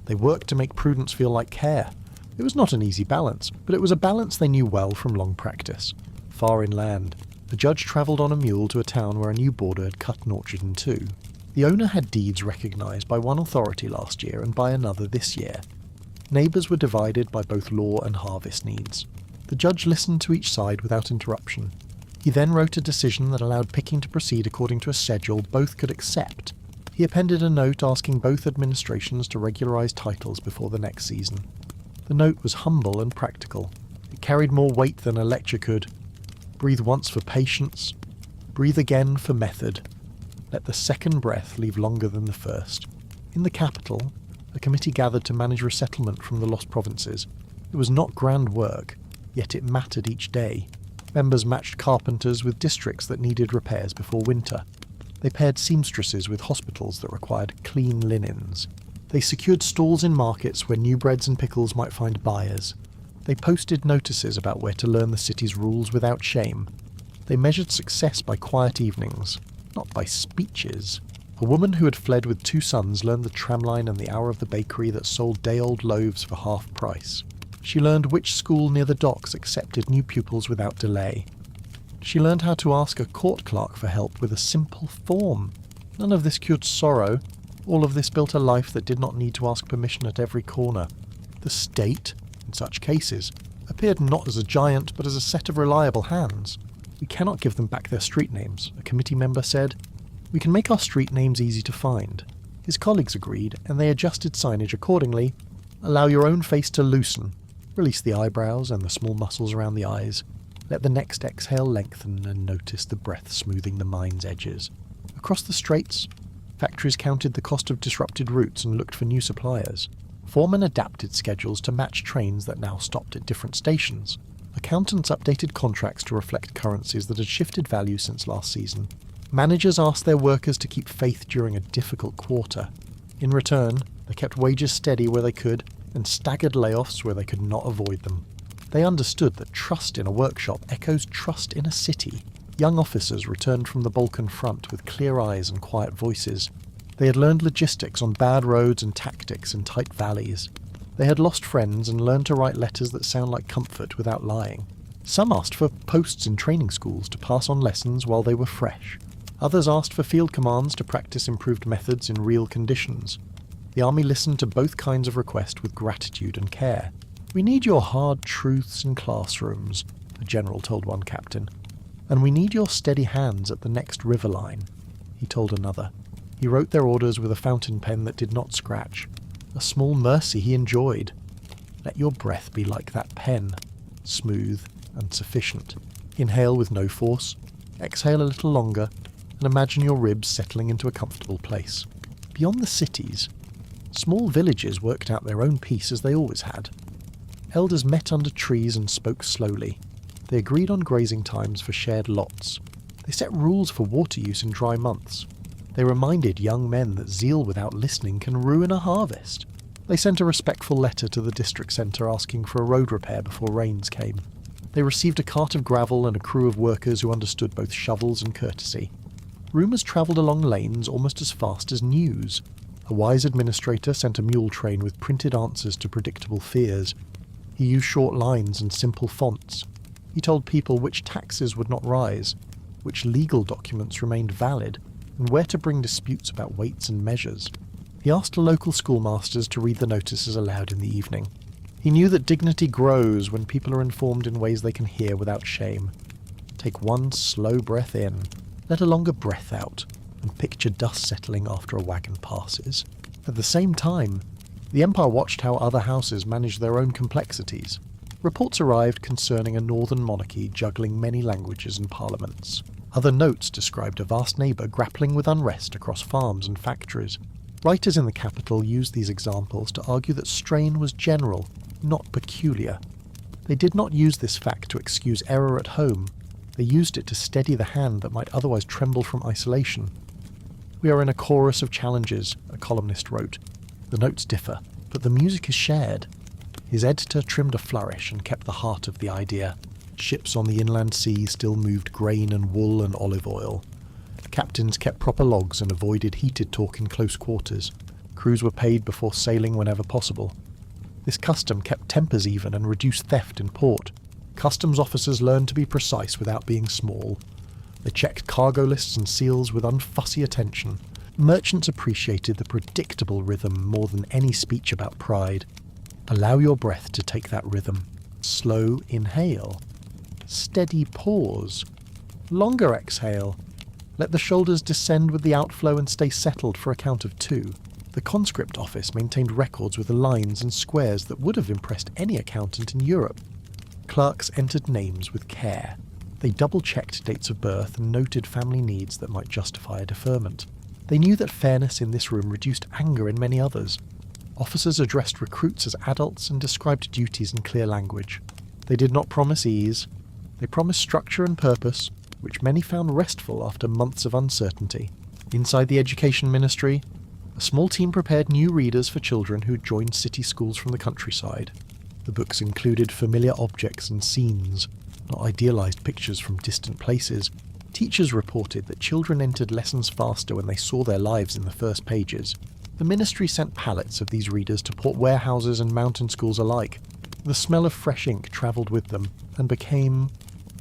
They worked to make prudence feel like care. It was not an easy balance, but it was a balance they knew well from long practice. Far inland, the judge travelled on a mule to a town where a new border had cut an orchard in two. The owner had deeds recognised by one authority last year and by another this year. Neighbours were divided by both law and harvest needs. The judge listened to each side without interruption. He then wrote a decision that allowed picking to proceed according to a schedule both could accept. He appended a note asking both administrations to regularise titles before the next season. The note was humble and practical. It carried more weight than a lecture could. Breathe once for patience. Breathe again for method. Let the second breath leave longer than the first. In the capital, a committee gathered to manage resettlement from the lost provinces. It was not grand work, yet it mattered each day. Members matched carpenters with districts that needed repairs before winter. They paired seamstresses with hospitals that required clean linens. They secured stalls in markets where new breads and pickles might find buyers. They posted notices about where to learn the city's rules without shame. They measured success by quiet evenings, not by speeches. A woman who had fled with 2 sons learned the tramline and the hour of the bakery that sold day-old loaves for half price. She learned which school near the docks accepted new pupils without delay. She learned how to ask a court clerk for help with a simple form. None of this cured sorrow. All of this built a life that did not need to ask permission at every corner. The state, in such cases, appeared not as a giant but as a set of reliable hands. "We cannot give them back their street names," a committee member said. "We can make our street names easy to find." His colleagues agreed, and they adjusted signage accordingly. "Allow your own face to loosen. Release the eyebrows and the small muscles around the eyes. Let the next exhale lengthen and notice the breath smoothing the mind's edges." Across the straits, factories counted the cost of disrupted routes and looked for new suppliers. Foremen adapted schedules to match trains that now stopped at different stations. Accountants updated contracts to reflect currencies that had shifted value since last season. Managers asked their workers to keep faith during a difficult quarter. In return, they kept wages steady where they could and staggered layoffs where they could not avoid them. They understood that trust in a workshop echoes trust in a city. Young officers returned from the Balkan front with clear eyes and quiet voices. They had learned logistics on bad roads and tactics in tight valleys. They had lost friends and learned to write letters that sound like comfort without lying. Some asked for posts in training schools to pass on lessons while they were fresh. Others asked for field commands to practice improved methods in real conditions. The army listened to both kinds of request with gratitude and care. "We need your hard truths in classrooms," a general told one captain. "And we need your steady hands at the next river line," he told another. He wrote their orders with a fountain pen that did not scratch. A small mercy he enjoyed. Let your breath be like that pen, smooth and sufficient. Inhale with no force, exhale a little longer, and imagine your ribs settling into a comfortable place. Beyond the cities, small villages worked out their own peace as they always had. Elders met under trees and spoke slowly. They agreed on grazing times for shared lots. They set rules for water use in dry months. They reminded young men that zeal without listening can ruin a harvest. They sent a respectful letter to the district centre asking for a road repair before rains came. They received a cart of gravel and a crew of workers who understood both shovels and courtesy. Rumours travelled along lanes almost as fast as news. A wise administrator sent a mule train with printed answers to predictable fears. He used short lines and simple fonts. He told people which taxes would not rise, which legal documents remained valid, and where to bring disputes about weights and measures. He asked local schoolmasters to read the notices aloud in the evening. He knew that dignity grows when people are informed in ways they can hear without shame. Take one slow breath in, let a longer breath out, and picture dust settling after a wagon passes. At the same time, the Empire watched how other houses managed their own complexities. Reports arrived concerning a northern monarchy juggling many languages and parliaments. Other notes described a vast neighbour grappling with unrest across farms and factories. Writers in the capital used these examples to argue that strain was general, not peculiar. They did not use this fact to excuse error at home. They used it to steady the hand that might otherwise tremble from isolation. "We are in a chorus of challenges," a columnist wrote. "The notes differ, but the music is shared." His editor trimmed a flourish and kept the heart of the idea. Ships on the inland sea still moved grain and wool and olive oil. Captains kept proper logs and avoided heated talk in close quarters. Crews were paid before sailing whenever possible. This custom kept tempers even and reduced theft in port. Customs officers learned to be precise without being small. They checked cargo lists and seals with unfussy attention. Merchants appreciated the predictable rhythm more than any speech about pride. Allow your breath to take that rhythm. Slow inhale. Steady pause. Longer exhale. Let the shoulders descend with the outflow and stay settled for a count of 2. The conscript office maintained records with the lines and squares that would have impressed any accountant in Europe. Clerks entered names with care. They double-checked dates of birth and noted family needs that might justify a deferment. They knew that fairness in this room reduced anger in many others. Officers addressed recruits as adults and described duties in clear language. They did not promise ease. They promised structure and purpose, which many found restful after months of uncertainty. Inside the education ministry, a small team prepared new readers for children who joined city schools from the countryside. The books included familiar objects and scenes, not idealized pictures from distant places. Teachers reported that children entered lessons faster when they saw their lives in the first pages. The ministry sent pallets of these readers to port warehouses and mountain schools alike. The smell of fresh ink travelled with them and became,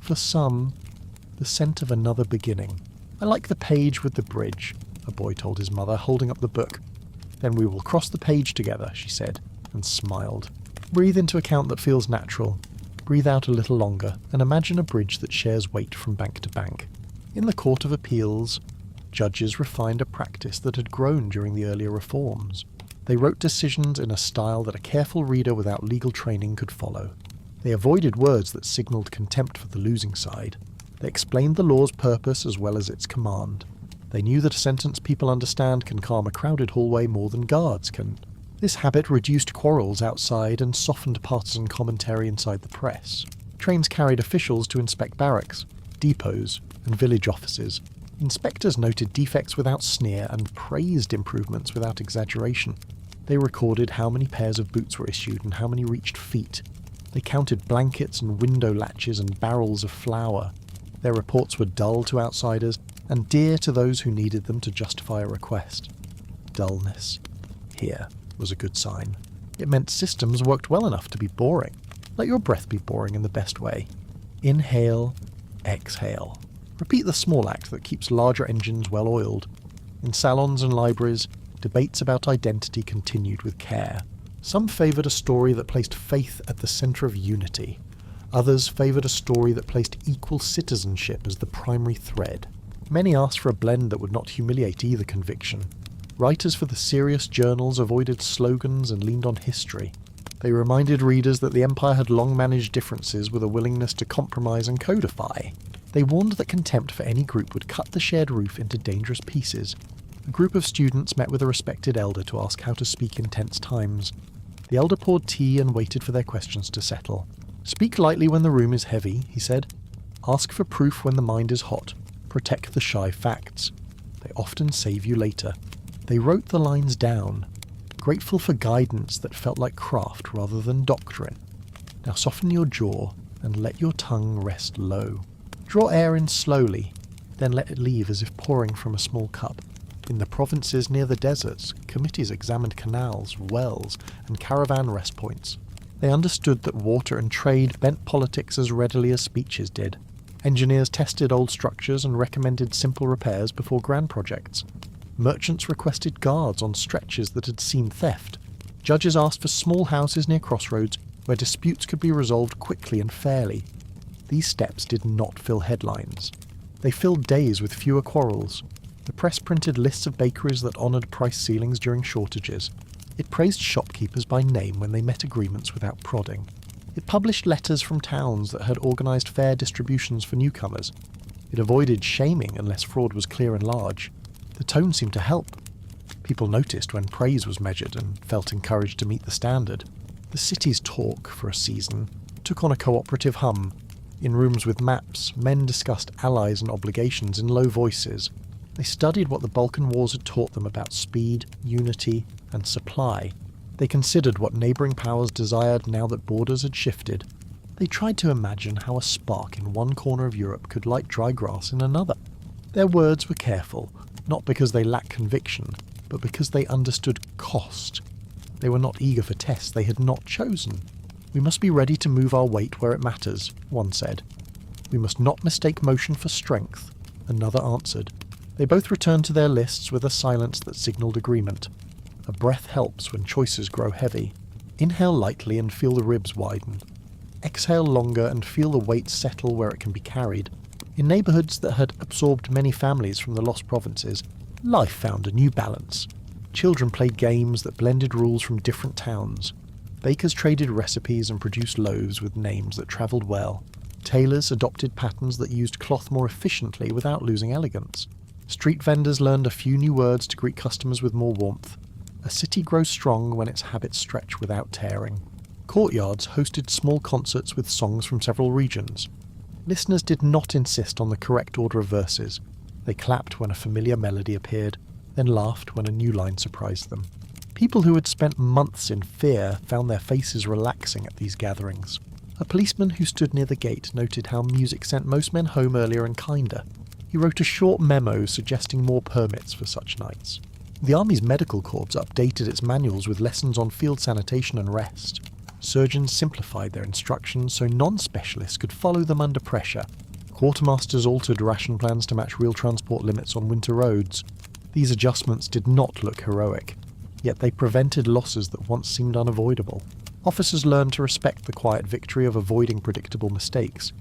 for some, the scent of another beginning. "I like the page with the bridge," a boy told his mother, holding up the book. "Then we will cross the page together," she said, and smiled. Breathe into a count that feels natural. Breathe out a little longer, and imagine a bridge that shares weight from bank to bank. In the Court of Appeals, judges refined a practice that had grown during the earlier reforms. They wrote decisions in a style that a careful reader without legal training could follow. They avoided words that signalled contempt for the losing side. They explained the law's purpose as well as its command. They knew that a sentence people understand can calm a crowded hallway more than guards can. This habit reduced quarrels outside and softened partisan commentary inside the press. Trains carried officials to inspect barracks, depots, and village offices. Inspectors noted defects without sneer and praised improvements without exaggeration. They recorded how many pairs of boots were issued and how many reached feet. They counted blankets and window latches and barrels of flour. Their reports were dull to outsiders and dear to those who needed them to justify a request. Dullness, here, was a good sign. It meant systems worked well enough to be boring. Let your breath be boring in the best way. Inhale, exhale. Repeat the small act that keeps larger engines well oiled. In salons and libraries, debates about identity continued with care. Some favoured a story that placed faith at the centre of unity. Others favoured a story that placed equal citizenship as the primary thread. Many asked for a blend that would not humiliate either conviction. Writers for the serious journals avoided slogans and leaned on history. They reminded readers that the empire had long managed differences with a willingness to compromise and codify. They warned that contempt for any group would cut the shared roof into dangerous pieces. A group of students met with a respected elder to ask how to speak in tense times. The elder poured tea and waited for their questions to settle. "Speak lightly when the room is heavy," he said. "Ask for proof when the mind is hot. Protect the shy facts. They often save you later." They wrote the lines down, grateful for guidance that felt like craft rather than doctrine. Now soften your jaw and let your tongue rest low. Draw air in slowly, then let it leave as if pouring from a small cup. In the provinces near the deserts, committees examined canals, wells, and caravan rest points. They understood that water and trade bent politics as readily as speeches did. Engineers tested old structures and recommended simple repairs before grand projects. Merchants requested guards on stretches that had seen theft. Judges asked for small houses near crossroads where disputes could be resolved quickly and fairly. These steps did not fill headlines. They filled days with fewer quarrels. The press printed lists of bakeries that honoured price ceilings during shortages. It praised shopkeepers by name when they met agreements without prodding. It published letters from towns that had organised fair distributions for newcomers. It avoided shaming unless fraud was clear and large. The tone seemed to help. People noticed when praise was measured and felt encouraged to meet the standard. The city's talk, for a season, took on a cooperative hum. In rooms with maps, men discussed allies and obligations in low voices. They studied what the Balkan Wars had taught them about speed, unity, and supply. They considered what neighbouring powers desired now that borders had shifted. They tried to imagine how a spark in one corner of Europe could light dry grass in another. Their words were careful, not because they lacked conviction, but because they understood cost. They were not eager for tests they had not chosen. "We must be ready to move our weight where it matters," one said. "We must not mistake motion for strength," another answered. They both returned to their lists with a silence that signalled agreement. A breath helps when choices grow heavy. Inhale lightly and feel the ribs widen. Exhale longer and feel the weight settle where it can be carried. In neighbourhoods that had absorbed many families from the lost provinces, life found a new balance. Children played games that blended rules from different towns. Bakers traded recipes and produced loaves with names that travelled well. Tailors adopted patterns that used cloth more efficiently without losing elegance. Street vendors learned a few new words to greet customers with more warmth. A city grows strong when its habits stretch without tearing. Courtyards hosted small concerts with songs from several regions. Listeners did not insist on the correct order of verses. They clapped when a familiar melody appeared, then laughed when a new line surprised them. People who had spent months in fear found their faces relaxing at these gatherings. A policeman who stood near the gate noted how music sent most men home earlier and kinder. He wrote a short memo suggesting more permits for such nights. The Army's medical corps updated its manuals with lessons on field sanitation and rest. Surgeons simplified their instructions so non-specialists could follow them under pressure. Quartermasters altered ration plans to match real transport limits on winter roads. These adjustments did not look heroic, yet they prevented losses that once seemed unavoidable. Officers learned to respect the quiet victory of avoiding predictable mistakes.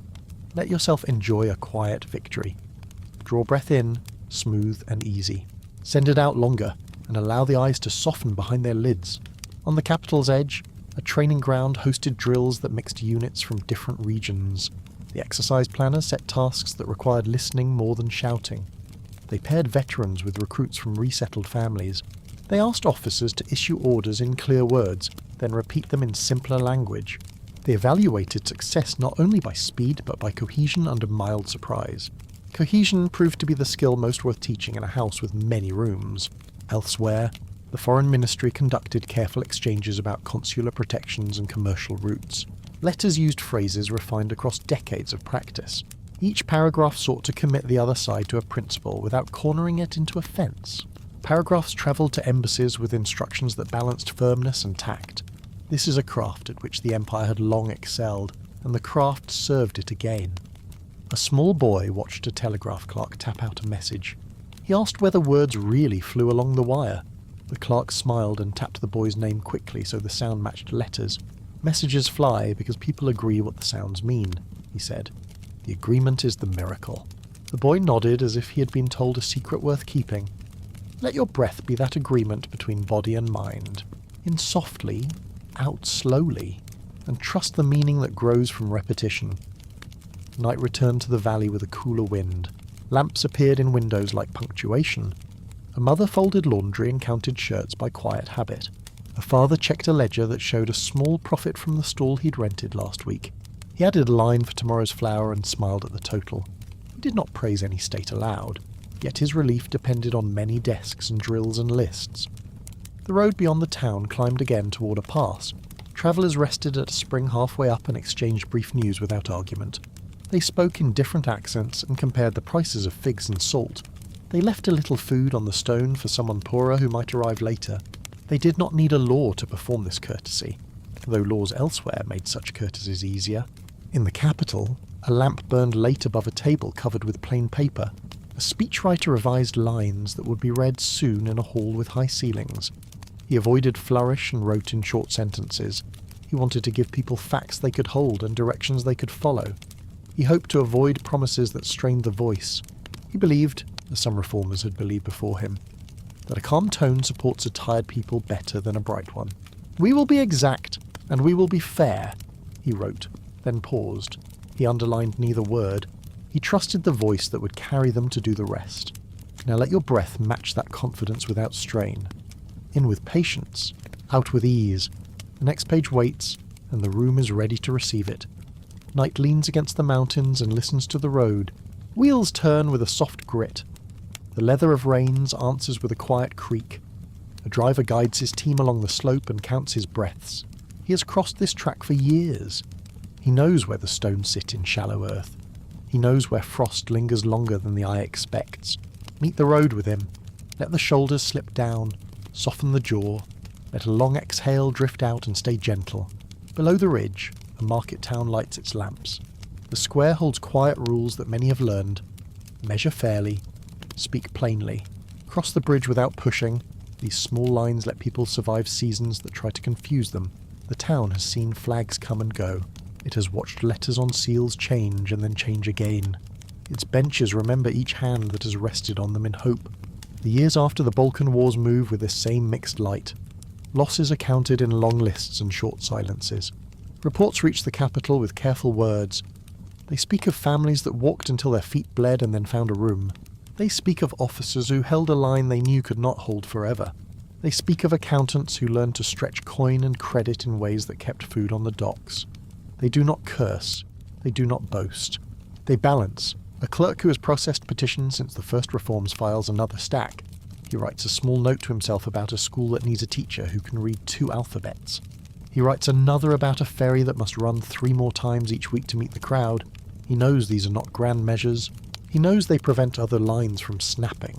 Let yourself enjoy a quiet victory. Draw breath in, smooth and easy. Send it out longer, and allow the eyes to soften behind their lids. On the capital's edge, a training ground hosted drills that mixed units from different regions. The exercise planners set tasks that required listening more than shouting. They paired veterans with recruits from resettled families. They asked officers to issue orders in clear words, then repeat them in simpler language. They evaluated success not only by speed but by cohesion under mild surprise. Cohesion proved to be the skill most worth teaching in a house with many rooms. Elsewhere, the foreign ministry conducted careful exchanges about consular protections and commercial routes. Letters used phrases refined across decades of practice. Each paragraph sought to commit the other side to a principle without cornering it into a fence. Paragraphs travelled to embassies with instructions that balanced firmness and tact. This is a craft at which the Empire had long excelled, and the craft served it again. A small boy watched a telegraph clerk tap out a message. He asked whether words really flew along the wire. The clerk smiled and tapped the boy's name quickly so the sound matched letters. "Messages fly because people agree what the sounds mean," he said. "The agreement is the miracle." The boy nodded as if he had been told a secret worth keeping. Let your breath be that agreement between body and mind. In softly, out slowly, and trust the meaning that grows from repetition. Night returned to the valley with a cooler wind. Lamps appeared in windows like punctuation. A mother folded laundry and counted shirts by quiet habit. A father checked a ledger that showed a small profit from the stall he'd rented last week. He added a line for tomorrow's flour and smiled at the total. He did not praise any state aloud, yet his relief depended on many desks and drills and lists. The road beyond the town climbed again toward a pass. Travellers rested at a spring halfway up and exchanged brief news without argument. They spoke in different accents and compared the prices of figs and salt. They left a little food on the stone for someone poorer who might arrive later. They did not need a law to perform this courtesy, though laws elsewhere made such courtesies easier. In the capital, a lamp burned late above a table covered with plain paper. A speechwriter revised lines that would be read soon in a hall with high ceilings. He avoided flourish and wrote in short sentences. He wanted to give people facts they could hold and directions they could follow. He hoped to avoid promises that strained the voice. He believed, as some reformers had believed before him, that a calm tone supports a tired people better than a bright one. "We will be exact, and we will be fair," he wrote, then paused. He underlined neither word. He trusted the voice that would carry them to do the rest. Now let your breath match that confidence without strain. In with patience, out with ease. The next page waits, and the room is ready to receive it. Night leans against the mountains and listens to the road. Wheels turn with a soft grit. The leather of reins answers with a quiet creak. A driver guides his team along the slope and counts his breaths. He has crossed this track for years. He knows where the stones sit in shallow earth. He knows where frost lingers longer than the eye expects. Meet the road with him. Let the shoulders slip down. Soften the jaw. Let a long exhale drift out and stay gentle. Below the ridge, a market town lights its lamps. The square holds quiet rules that many have learned. Measure fairly. Speak plainly. Cross the bridge without pushing. These small lines let people survive seasons that try to confuse them. The town has seen flags come and go. It has watched letters on seals change and then change again. Its benches remember each hand that has rested on them in hope. The years after the Balkan Wars move with this same mixed light. Losses are counted in long lists and short silences. Reports reach the capital with careful words. They speak of families that walked until their feet bled and then found a room. They speak of officers who held a line they knew could not hold forever. They speak of accountants who learned to stretch coin and credit in ways that kept food on the docks. They do not curse. They do not boast. They balance. A clerk who has processed petitions since the first reforms files another stack. He writes a small note to himself about a school that needs a teacher who can read 2 alphabets. He writes another about a ferry that must run 3 more times each week to meet the crowd. He knows these are not grand measures. He knows they prevent other lines from snapping.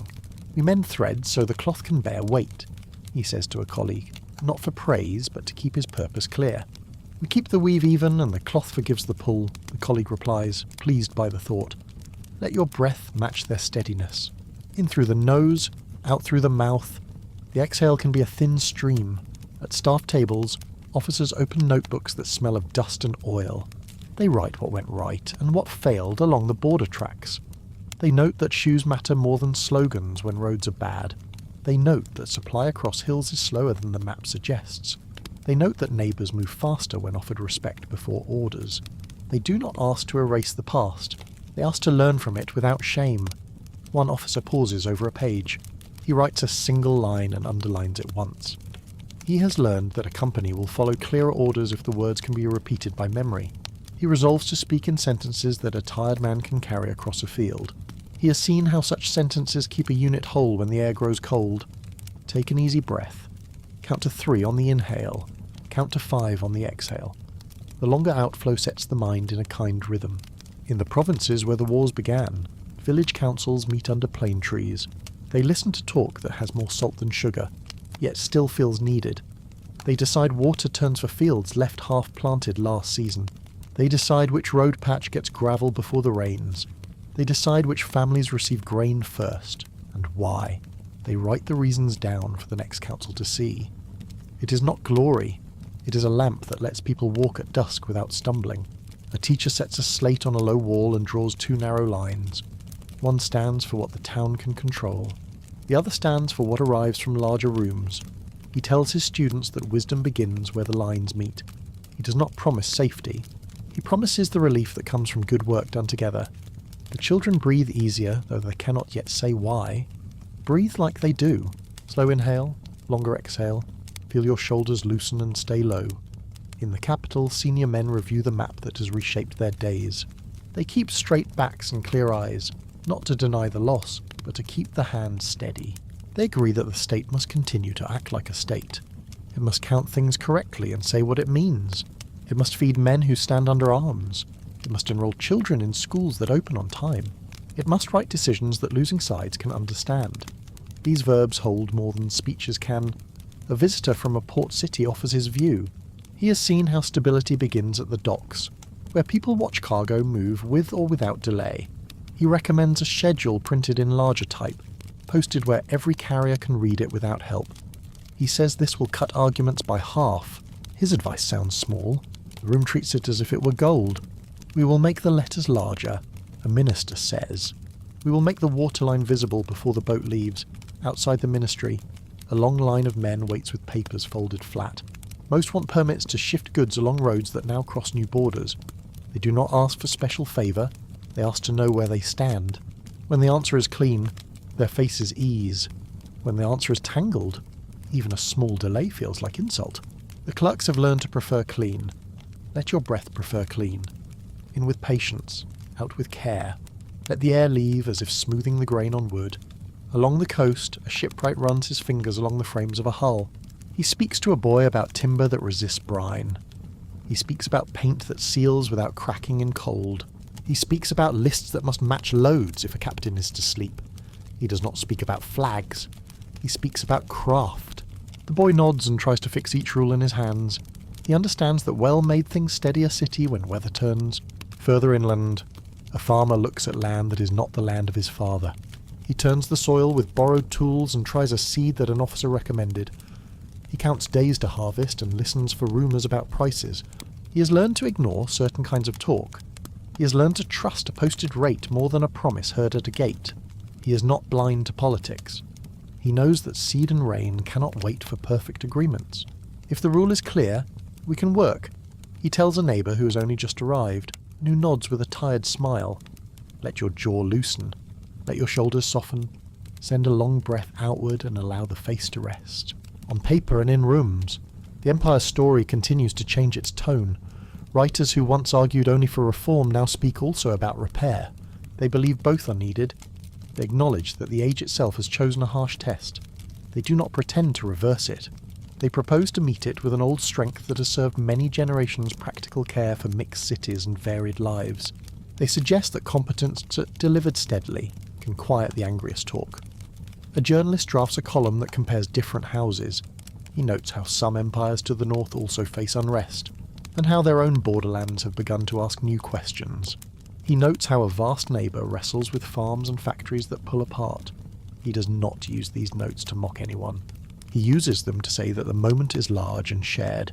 "We mend threads so the cloth can bear weight," he says to a colleague, not for praise, but to keep his purpose clear. "We keep the weave even and the cloth forgives the pull," the colleague replies, pleased by the thought. Let your breath match their steadiness. In through the nose, out through the mouth. The exhale can be a thin stream. At staff tables, officers open notebooks that smell of dust and oil. They write what went right and what failed along the border tracks. They note that shoes matter more than slogans when roads are bad. They note that supply across hills is slower than the map suggests. They note that neighbours move faster when offered respect before orders. They do not ask to erase the past. They ask to learn from it without shame. One officer pauses over a page. He writes a single line and underlines it once. He has learned that a company will follow clearer orders if the words can be repeated by memory. He resolves to speak in sentences that a tired man can carry across a field. He has seen how such sentences keep a unit whole when the air grows cold. Take an easy breath. Count to 3 on the inhale. Count to 5 on the exhale. The longer outflow sets the mind in a kind rhythm. In the provinces where the wars began, village councils meet under plane trees. They listen to talk that has more salt than sugar, yet still feels needed. They decide water turns for fields left half planted last season. They decide which road patch gets gravel before the rains. They decide which families receive grain first, and why. They write the reasons down for the next council to see. It is not glory. It is a lamp that lets people walk at dusk without stumbling. A teacher sets a slate on a low wall and draws 2 narrow lines. One stands for what the town can control. The other stands for what arrives from larger rooms. He tells his students that wisdom begins where the lines meet. He does not promise safety. He promises the relief that comes from good work done together. The children breathe easier, though they cannot yet say why. Breathe like they do. Slow inhale, longer exhale. Feel your shoulders loosen and stay low. In the capital, senior men review the map that has reshaped their days. They keep straight backs and clear eyes, not to deny the loss, but to keep the hand steady. They agree that the state must continue to act like a state. It must count things correctly and say what it means. It must feed men who stand under arms. It must enroll children in schools that open on time. It must write decisions that losing sides can understand. These verbs hold more than speeches can. A visitor from a port city offers his view. He has seen how stability begins at the docks, where people watch cargo move with or without delay. He recommends a schedule printed in larger type, posted where every carrier can read it without help. He says this will cut arguments by half. His advice sounds small. The room treats it as if it were gold. We will make the letters larger, a minister says. We will make the waterline visible before the boat leaves. Outside the ministry, a long line of men waits with papers folded flat. Most want permits to shift goods along roads that now cross new borders. They do not ask for special favour, they ask to know where they stand. When the answer is clean, their faces ease. When the answer is tangled, even a small delay feels like insult. The clerks have learned to prefer clean. Let your breath prefer clean. In with patience, out with care. Let the air leave as if smoothing the grain on wood. Along the coast, a shipwright runs his fingers along the frames of a hull. He speaks to a boy about timber that resists brine. He speaks about paint that seals without cracking in cold. He speaks about lists that must match loads if a captain is to sleep. He does not speak about flags. He speaks about craft. The boy nods and tries to fix each rule in his hands. He understands that well-made things steady a city when weather turns. Further inland, a farmer looks at land that is not the land of his father. He turns the soil with borrowed tools and tries a seed that an officer recommended. He counts days to harvest and listens for rumours about prices. He has learned to ignore certain kinds of talk. He has learned to trust a posted rate more than a promise heard at a gate. He is not blind to politics. He knows that seed and rain cannot wait for perfect agreements. If the rule is clear, we can work. He tells a neighbour who has only just arrived, and who nods with a tired smile. Let your jaw loosen. Let your shoulders soften. Send a long breath outward and allow the face to rest. On paper and in rooms, the Empire's story continues to change its tone. Writers who once argued only for reform now speak also about repair. They believe both are needed. They acknowledge that the age itself has chosen a harsh test. They do not pretend to reverse it. They propose to meet it with an old strength that has served many generations practical care for mixed cities and varied lives. They suggest that competence delivered steadily can quiet the angriest talk. A journalist drafts a column that compares different houses. He notes how some empires to the north also face unrest, and how their own borderlands have begun to ask new questions. He notes how a vast neighbour wrestles with farms and factories that pull apart. He does not use these notes to mock anyone. He uses them to say that the moment is large and shared.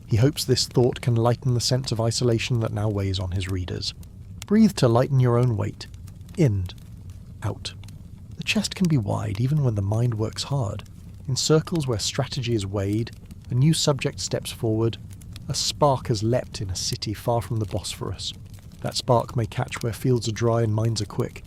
He hopes this thought can lighten the sense of isolation that now weighs on his readers. Breathe to lighten your own weight. In. Out. The chest can be wide even when the mind works hard. In circles where strategy is weighed, a new subject steps forward. A spark has leapt in a city far from the Bosphorus. That spark may catch where fields are dry and minds are quick.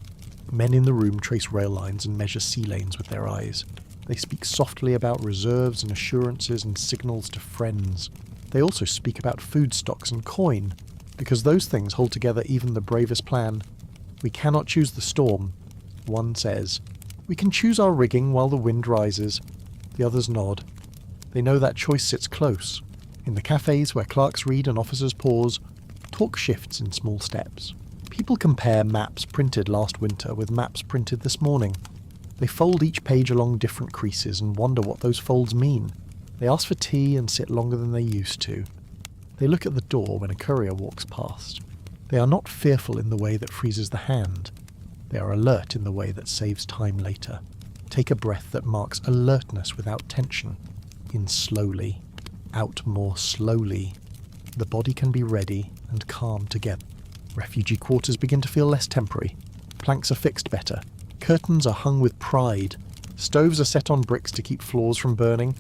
Men in the room trace rail lines and measure sea lanes with their eyes. They speak softly about reserves and assurances and signals to friends. They also speak about food stocks and coin, because those things hold together even the bravest plan. We cannot choose the storm, one says. We can choose our rigging while the wind rises. The others nod. They know that choice sits close. In the cafes where clerks read and officers pause, talk shifts in small steps. People compare maps printed last winter with maps printed this morning. They fold each page along different creases and wonder what those folds mean. They ask for tea and sit longer than they used to. They look at the door when a courier walks past. They are not fearful in the way that freezes the hand. They are alert in the way that saves time later. Take a breath that marks alertness without tension. In slowly. Out more slowly. The body can be ready and calm together. Refugee quarters begin to feel less temporary. Planks are fixed better. Curtains are hung with pride. Stoves are set on bricks to keep floors from burning.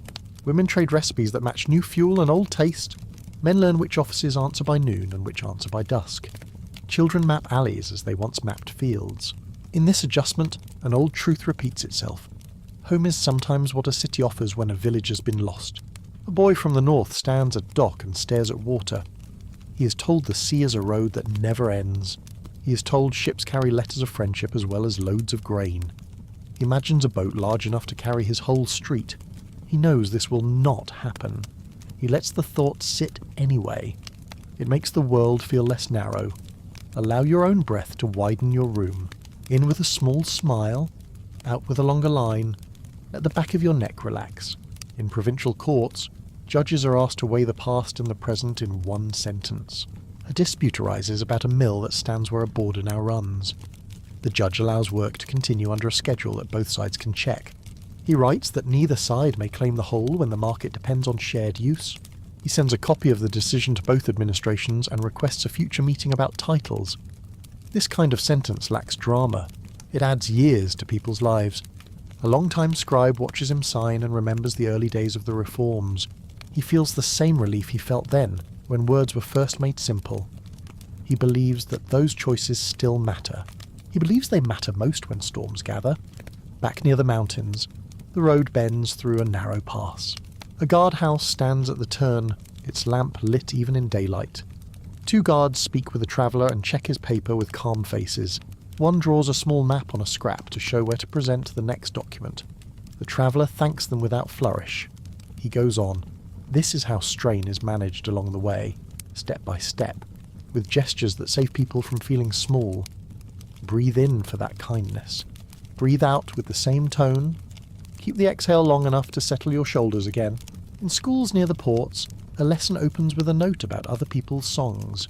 Women trade recipes that match new fuel and old taste. Men learn which offices answer by noon and which answer by dusk. Children map alleys as they once mapped fields. In this adjustment, an old truth repeats itself. Home is sometimes what a city offers when a village has been lost. A boy from the north stands at dock and stares at water. He is told the sea is a road that never ends. He is told ships carry letters of friendship as well as loads of grain. He imagines a boat large enough to carry his whole street. He knows this will not happen. He lets the thought sit anyway. It makes the world feel less narrow. Allow your own breath to widen your room. In with a small smile, out with a longer line. Let the back of your neck relax. In provincial courts, judges are asked to weigh the past and the present in one sentence. A dispute arises about a mill that stands where a border now runs. The judge allows work to continue under a schedule that both sides can check. He writes that neither side may claim the whole when the market depends on shared use. He sends a copy of the decision to both administrations and requests a future meeting about titles. This kind of sentence lacks drama. It adds years to people's lives. A long-time scribe watches him sign and remembers the early days of the reforms. He feels the same relief he felt then, when words were first made simple. He believes that those choices still matter. He believes they matter most when storms gather. Back near the mountains, the road bends through a narrow pass. A guardhouse stands at the turn, its lamp lit even in daylight. Two guards speak with a traveller and check his paper with calm faces. One draws a small map on a scrap to show where to present the next document. The traveller thanks them without flourish. He goes on. This is how strain is managed along the way, step by step, with gestures that save people from feeling small. Breathe in for that kindness. Breathe out with the same tone. Keep the exhale long enough to settle your shoulders again. In schools near the ports, a lesson opens with a note about other people's songs.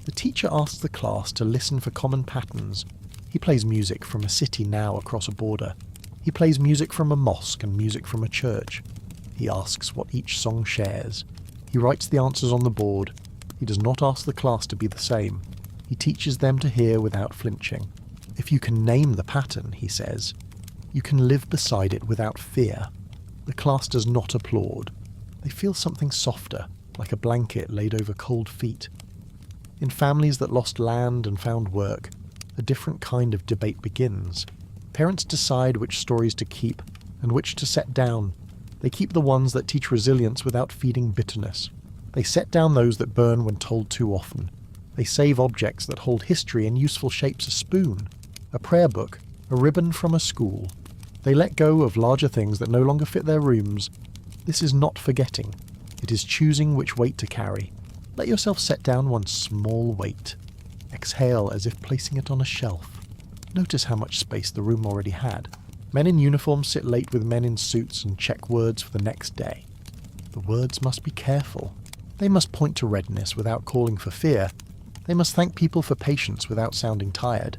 The teacher asks the class to listen for common patterns. He plays music from a city now across a border. He plays music from a mosque and music from a church. He asks what each song shares. He writes the answers on the board. He does not ask the class to be the same. He teaches them to hear without flinching. If you can name the pattern, he says, you can live beside it without fear. The class does not applaud. They feel something softer, like a blanket laid over cold feet. In families that lost land and found work, a different kind of debate begins. Parents decide which stories to keep and which to set down. They keep the ones that teach resilience without feeding bitterness. They set down those that burn when told too often. They save objects that hold history in useful shapes: a spoon, a prayer book, a ribbon from a school. They let go of larger things that no longer fit their rooms. This is not forgetting. It is choosing which weight to carry. Let yourself set down one small weight. Exhale as if placing it on a shelf. Notice how much space the room already had. Men in uniform sit late with men in suits and check words for the next day. The words must be careful. They must point to readiness without calling for fear. They must thank people for patience without sounding tired.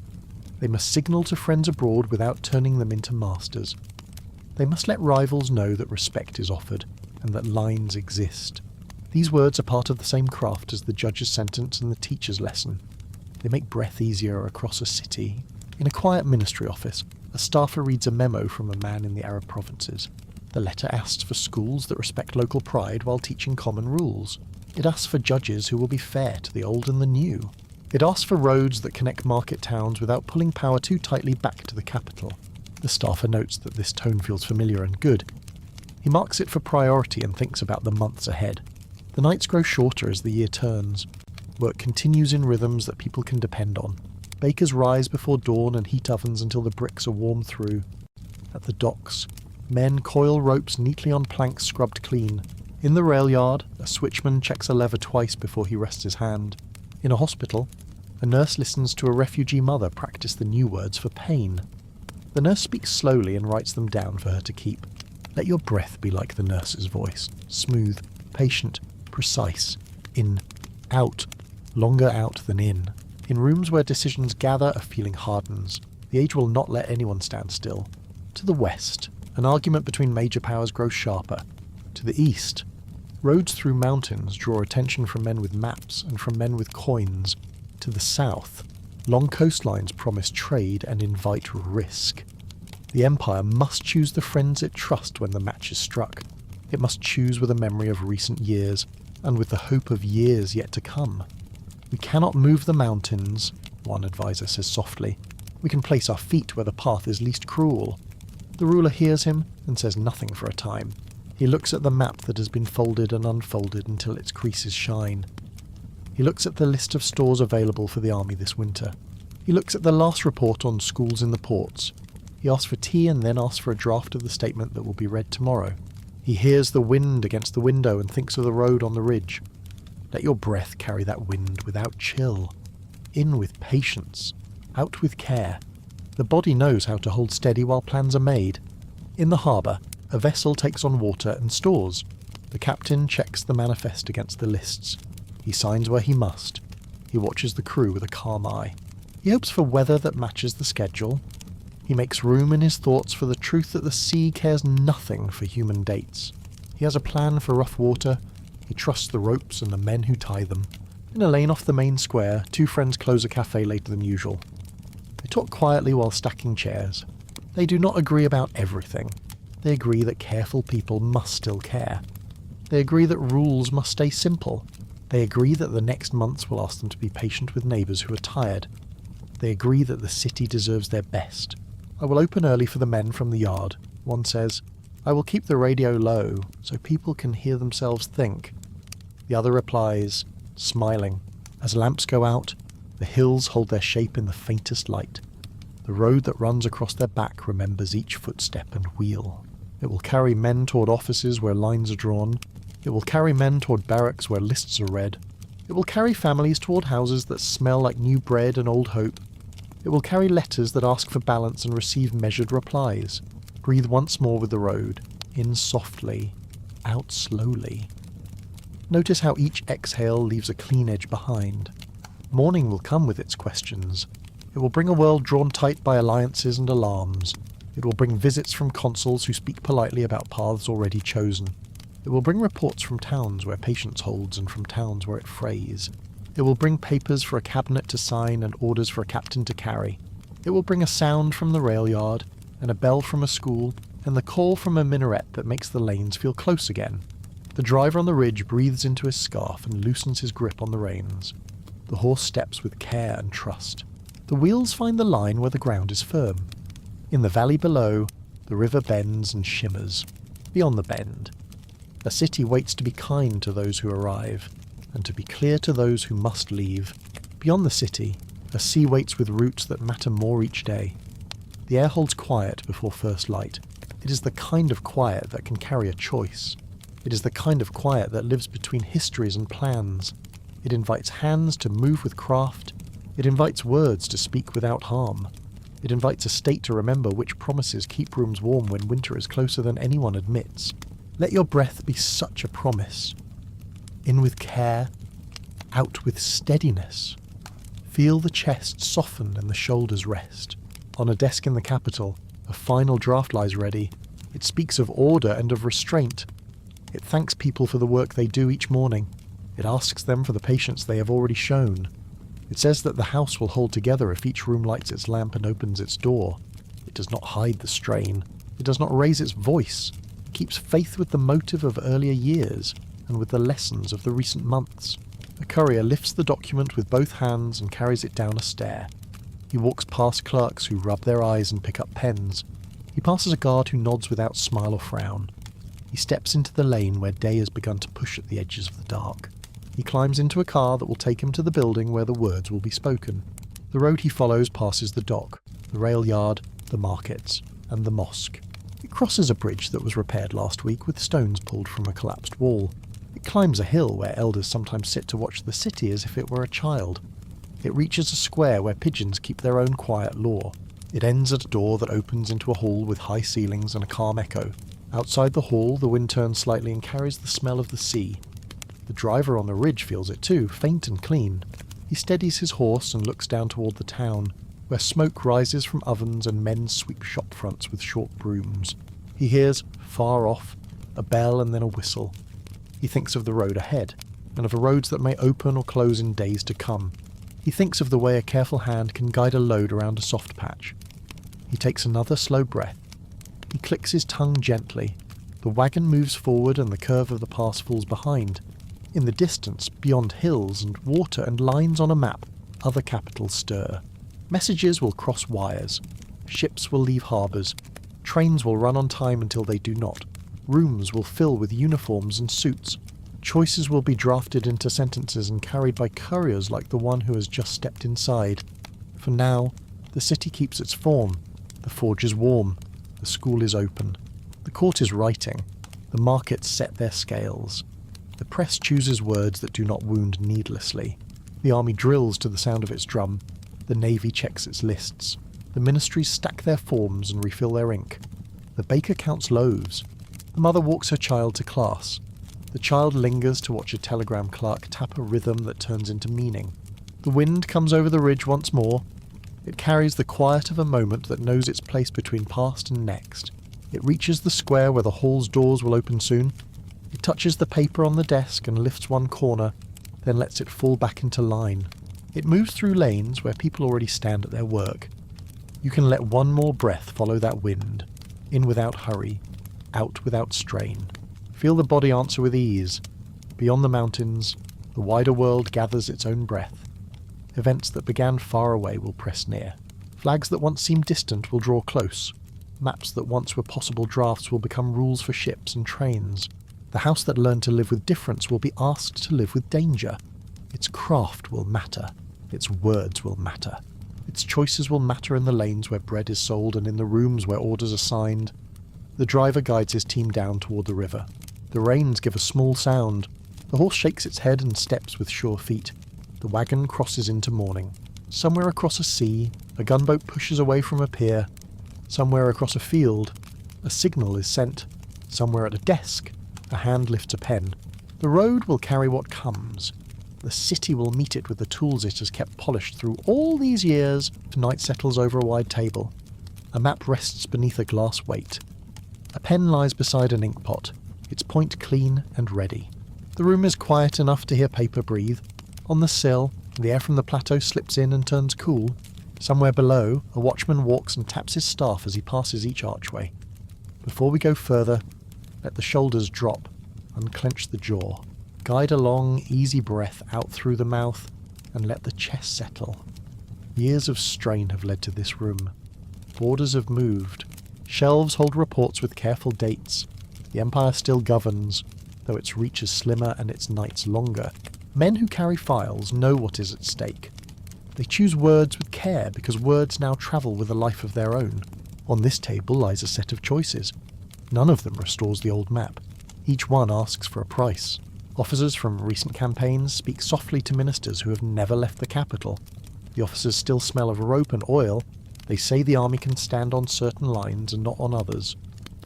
They must signal to friends abroad without turning them into masters. They must let rivals know that respect is offered and that lines exist. These words are part of the same craft as the judge's sentence and the teacher's lesson. They make breath easier across a city. In a quiet ministry office, a staffer reads a memo from a man in the Arab provinces. The letter asks for schools that respect local pride while teaching common rules. It asks for judges who will be fair to the old and the new. It asks for roads that connect market towns without pulling power too tightly back to the capital. The staffer notes that this tone feels familiar and good. He marks it for priority and thinks about the months ahead. The nights grow shorter as the year turns. Work continues in rhythms that people can depend on. Bakers rise before dawn and heat ovens until the bricks are warmed through. At the docks, men coil ropes neatly on planks scrubbed clean. In the rail yard, a switchman checks a lever twice before he rests his hand. In a hospital, a nurse listens to a refugee mother practice the new words for pain. The nurse speaks slowly and writes them down for her to keep. Let your breath be like the nurse's voice, smooth, patient, precise. In, out, longer out than in. In rooms where decisions gather, a feeling hardens. The age will not let anyone stand still. To the west, an argument between major powers grows sharper. To the east, roads through mountains draw attention from men with maps and from men with coins. To the south, long coastlines promise trade and invite risk. The Empire must choose the friends it trusts when the match is struck. It must choose with a memory of recent years, and with the hope of years yet to come. We cannot move the mountains, one advisor says softly. We can place our feet where the path is least cruel. The ruler hears him and says nothing for a time. He looks at the map that has been folded and unfolded until its creases shine. He looks at the list of stores available for the army this winter. He looks at the last report on schools in the ports. He asks for tea and then asks for a draft of the statement that will be read tomorrow. He hears the wind against the window and thinks of the road on the ridge. Let your breath carry that wind without chill. In with patience. Out with care. The body knows how to hold steady while plans are made. In the harbour, a vessel takes on water and stores. The captain checks the manifest against the lists. He signs where he must. He watches the crew with a calm eye. He hopes for weather that matches the schedule. He makes room in his thoughts for the truth that the sea cares nothing for human dates. He has a plan for rough water. He trusts the ropes and the men who tie them. In a lane off the main square, two friends close a cafe later than usual. They talk quietly while stacking chairs. They do not agree about everything. They agree that careful people must still care. They agree that rules must stay simple. They agree that the next months will ask them to be patient with neighbours who are tired. They agree that the city deserves their best. I will open early for the men from the yard, one says. I will keep the radio low so people can hear themselves think. The other replies, smiling. As lamps go out, the hills hold their shape in the faintest light. The road that runs across their back remembers each footstep and wheel. It will carry men toward offices where lines are drawn. It will carry men toward barracks where lists are read. It will carry families toward houses that smell like new bread and old hope. It will carry letters that ask for balance and receive measured replies. Breathe once more with the road. In softly, out slowly. Notice how each exhale leaves a clean edge behind. Morning will come with its questions. It will bring a world drawn tight by alliances and alarms. It will bring visits from consuls who speak politely about paths already chosen. It will bring reports from towns where patience holds and from towns where it frays. It will bring papers for a cabinet to sign and orders for a captain to carry. It will bring a sound from the rail yard, and a bell from a school, and the call from a minaret that makes the lanes feel close again. The driver on the ridge breathes into his scarf and loosens his grip on the reins. The horse steps with care and trust. The wheels find the line where the ground is firm. In the valley below, the river bends and shimmers. Beyond the bend, a city waits to be kind to those who arrive, and to be clear to those who must leave. Beyond the city, a sea waits with routes that matter more each day. The air holds quiet before first light. It is the kind of quiet that can carry a choice. It is the kind of quiet that lives between histories and plans. It invites hands to move with craft. It invites words to speak without harm. It invites a state to remember which promises keep rooms warm when winter is closer than anyone admits. Let your breath be such a promise. In with care, out with steadiness. Feel the chest soften and the shoulders rest. On a desk in the capital, a final draft lies ready. It speaks of order and of restraint. It thanks people for the work they do each morning. It asks them for the patience they have already shown. It says that the house will hold together if each room lights its lamp and opens its door. It does not hide the strain. It does not raise its voice. It keeps faith with the motive of earlier years and with the lessons of the recent months. A courier lifts the document with both hands and carries it down a stair. He walks past clerks who rub their eyes and pick up pens. He passes a guard who nods without smile or frown. He steps into the lane where day has begun to push at the edges of the dark. He climbs into a car that will take him to the building where the words will be spoken. The road he follows passes the dock, the rail yard, the markets, and the mosque. It crosses a bridge that was repaired last week with stones pulled from a collapsed wall. It climbs a hill where elders sometimes sit to watch the city as if it were a child. It reaches a square where pigeons keep their own quiet law. It ends at a door that opens into a hall with high ceilings and a calm echo. Outside the hall, the wind turns slightly and carries the smell of the sea. The driver on the ridge feels it too, faint and clean. He steadies his horse and looks down toward the town, where smoke rises from ovens and men sweep shop fronts with short brooms. He hears, far off, a bell and then a whistle. He thinks of the road ahead, and of roads that may open or close in days to come. He thinks of the way a careful hand can guide a load around a soft patch. He takes another slow breath. He clicks his tongue gently. The wagon moves forward and the curve of the pass falls behind. In the distance, beyond hills and water and lines on a map, other capitals stir. Messages will cross wires. Ships will leave harbours. Trains will run on time until they do not. Rooms will fill with uniforms and suits. Choices will be drafted into sentences and carried by couriers like the one who has just stepped inside. For now, the city keeps its form. The forge is warm. The school is open. The court is writing. The markets set their scales. The press chooses words that do not wound needlessly. The army drills to the sound of its drum. The navy checks its lists. The ministries stack their forms and refill their ink. The baker counts loaves. The mother walks her child to class. The child lingers to watch a telegram clerk tap a rhythm that turns into meaning. The wind comes over the ridge once more. It carries the quiet of a moment that knows its place between past and next. It reaches the square where the hall's doors will open soon. It touches the paper on the desk and lifts one corner, then lets it fall back into line. It moves through lanes where people already stand at their work. You can let one more breath follow that wind, in without hurry, out without strain. Feel the body answer with ease. Beyond the mountains, the wider world gathers its own breath. Events that began far away will press near. Flags that once seemed distant will draw close. Maps that once were possible drafts will become rules for ships and trains. The house that learned to live with difference will be asked to live with danger. Its craft will matter. Its words will matter. Its choices will matter in the lanes where bread is sold and in the rooms where orders are signed. The driver guides his team down toward the river. The reins give a small sound. The horse shakes its head and steps with sure feet. The wagon crosses into morning. Somewhere across a sea, a gunboat pushes away from a pier. Somewhere across a field, a signal is sent. Somewhere at a desk, a hand lifts a pen. The road will carry what comes. The city will meet it with the tools it has kept polished through all these years. Night settles over a wide table. A map rests beneath a glass weight. A pen lies beside an inkpot, its point clean and ready. The room is quiet enough to hear paper breathe. On the sill, the air from the plateau slips in and turns cool. Somewhere below, a watchman walks and taps his staff as he passes each archway. Before we go further, let the shoulders drop, unclench the jaw. Guide a long, easy breath out through the mouth, and let the chest settle. Years of strain have led to this room. Borders have moved. Shelves hold reports with careful dates. The Empire still governs, though its reach is slimmer and its nights longer. Men who carry files know what is at stake. They choose words with care because words now travel with a life of their own. On this table lies a set of choices. None of them restores the old map. Each one asks for a price. Officers from recent campaigns speak softly to ministers who have never left the capital. The officers still smell of rope and oil. They say the army can stand on certain lines and not on others.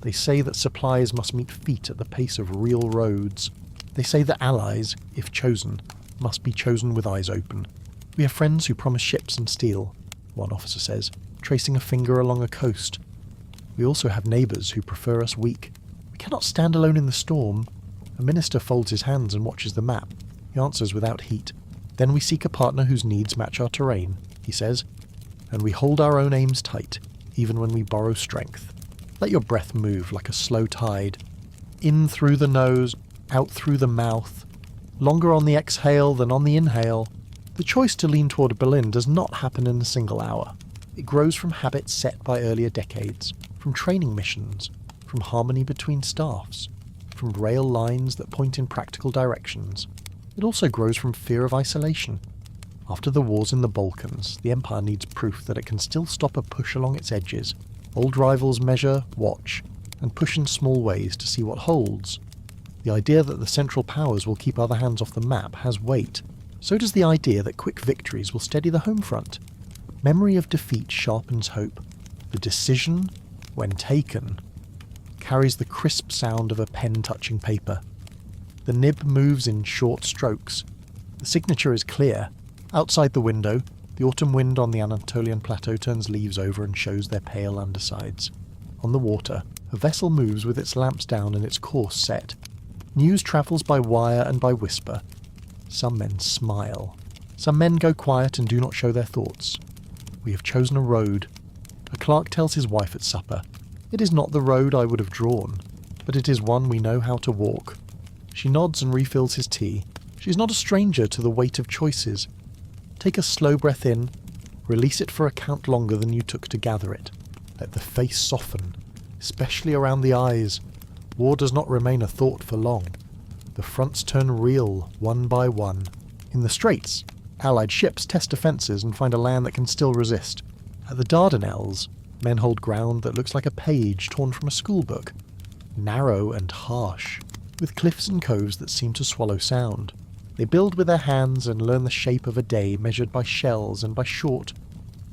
They say that supplies must meet feet at the pace of real roads. They say that allies, if chosen, must be chosen with eyes open. We have friends who promise ships and steel, one officer says, tracing a finger along a coast. We also have neighbours who prefer us weak. We cannot stand alone in the storm. A minister folds his hands and watches the map. He answers without heat. Then we seek a partner whose needs match our terrain, he says, and we hold our own aims tight, even when we borrow strength. Let your breath move like a slow tide. In through the nose, out through the mouth. Longer on the exhale than on the inhale. The choice to lean toward Berlin does not happen in a single hour. It grows from habits set by earlier decades. from training missions, from harmony between staffs, from rail lines that point in practical directions. It also grows from fear of isolation. After the wars in the Balkans, the Empire needs proof that it can still stop a push along its edges. Old rivals measure, watch, and push in small ways to see what holds. The idea that the Central Powers will keep other hands off the map has weight. So does the idea that quick victories will steady the home front. Memory of defeat sharpens hope. The decision, when taken, carries the crisp sound of a pen touching paper. The nib moves in short strokes. The signature is clear. Outside the window, the autumn wind on the Anatolian plateau turns leaves over and shows their pale undersides. On the water, a vessel moves with its lamps down and its course set. News travels by wire and by whisper. Some men smile. Some men go quiet and do not show their thoughts. We have chosen a road. A clerk tells his wife at supper, "It is not the road I would have drawn, but it is one we know how to walk." She nods and refills his tea. She is not a stranger to the weight of choices. Take a slow breath in. Release it for a count longer than you took to gather it. Let the face soften, especially around the eyes. War does not remain a thought for long. The fronts turn real, one by one. In the Straits, Allied ships test defences and find a land that can still resist. At the Dardanelles, men hold ground that looks like a page torn from a schoolbook. Narrow and harsh, with cliffs and coves that seem to swallow sound. They build with their hands and learn the shape of a day measured by shells and by short,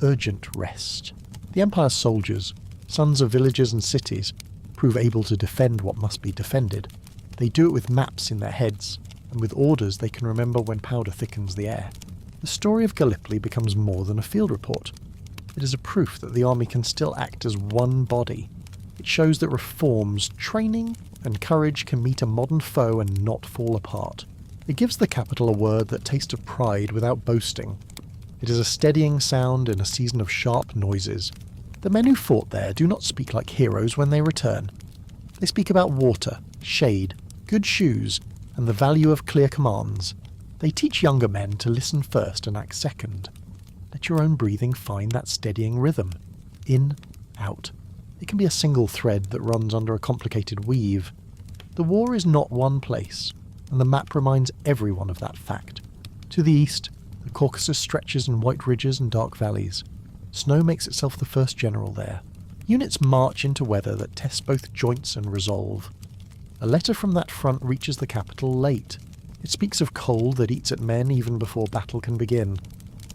urgent rest. The Empire's soldiers, sons of villages and cities, prove able to defend what must be defended. They do it with maps in their heads, and with orders they can remember when powder thickens the air. The story of Gallipoli becomes more than a field report. It is a proof that the army can still act as one body. It shows that reforms, training, and courage can meet a modern foe and not fall apart. It gives the capital a word that tastes of pride without boasting. It is a steadying sound in a season of sharp noises. The men who fought there do not speak like heroes when they return. They speak about water, shade, good shoes, and the value of clear commands. They teach younger men to listen first and act second. Let your own breathing find that steadying rhythm. In, out. It can be a single thread that runs under a complicated weave. The war is not one place, and the map reminds everyone of that fact. To the east, the Caucasus stretches in white ridges and dark valleys. Snow makes itself the first general there. Units march into weather that tests both joints and resolve. A letter from that front reaches the capital late. It speaks of cold that eats at men even before battle can begin.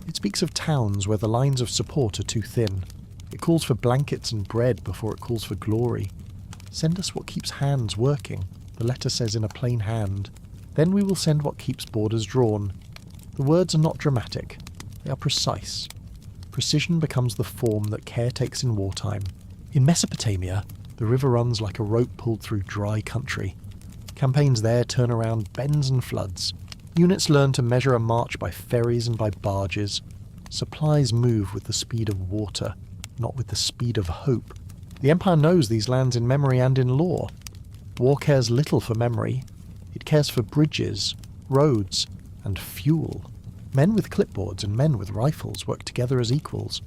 It speaks of towns where the lines of support are too thin. It calls for blankets and bread before it calls for glory. Send us what keeps hands working, the letter says in a plain hand. Then we will send what keeps borders drawn. The words are not dramatic. They are precise. Precision becomes the form that care takes in wartime. In Mesopotamia, the river runs like a rope pulled through dry country. Campaigns there turn around bends and floods. Units learn to measure a march by ferries and by barges. Supplies move with the speed of water, not with the speed of hope. The Empire knows these lands in memory and in lore. War cares little for memory. It cares for bridges, roads, and fuel. Men with clipboards and men with rifles work together as equals.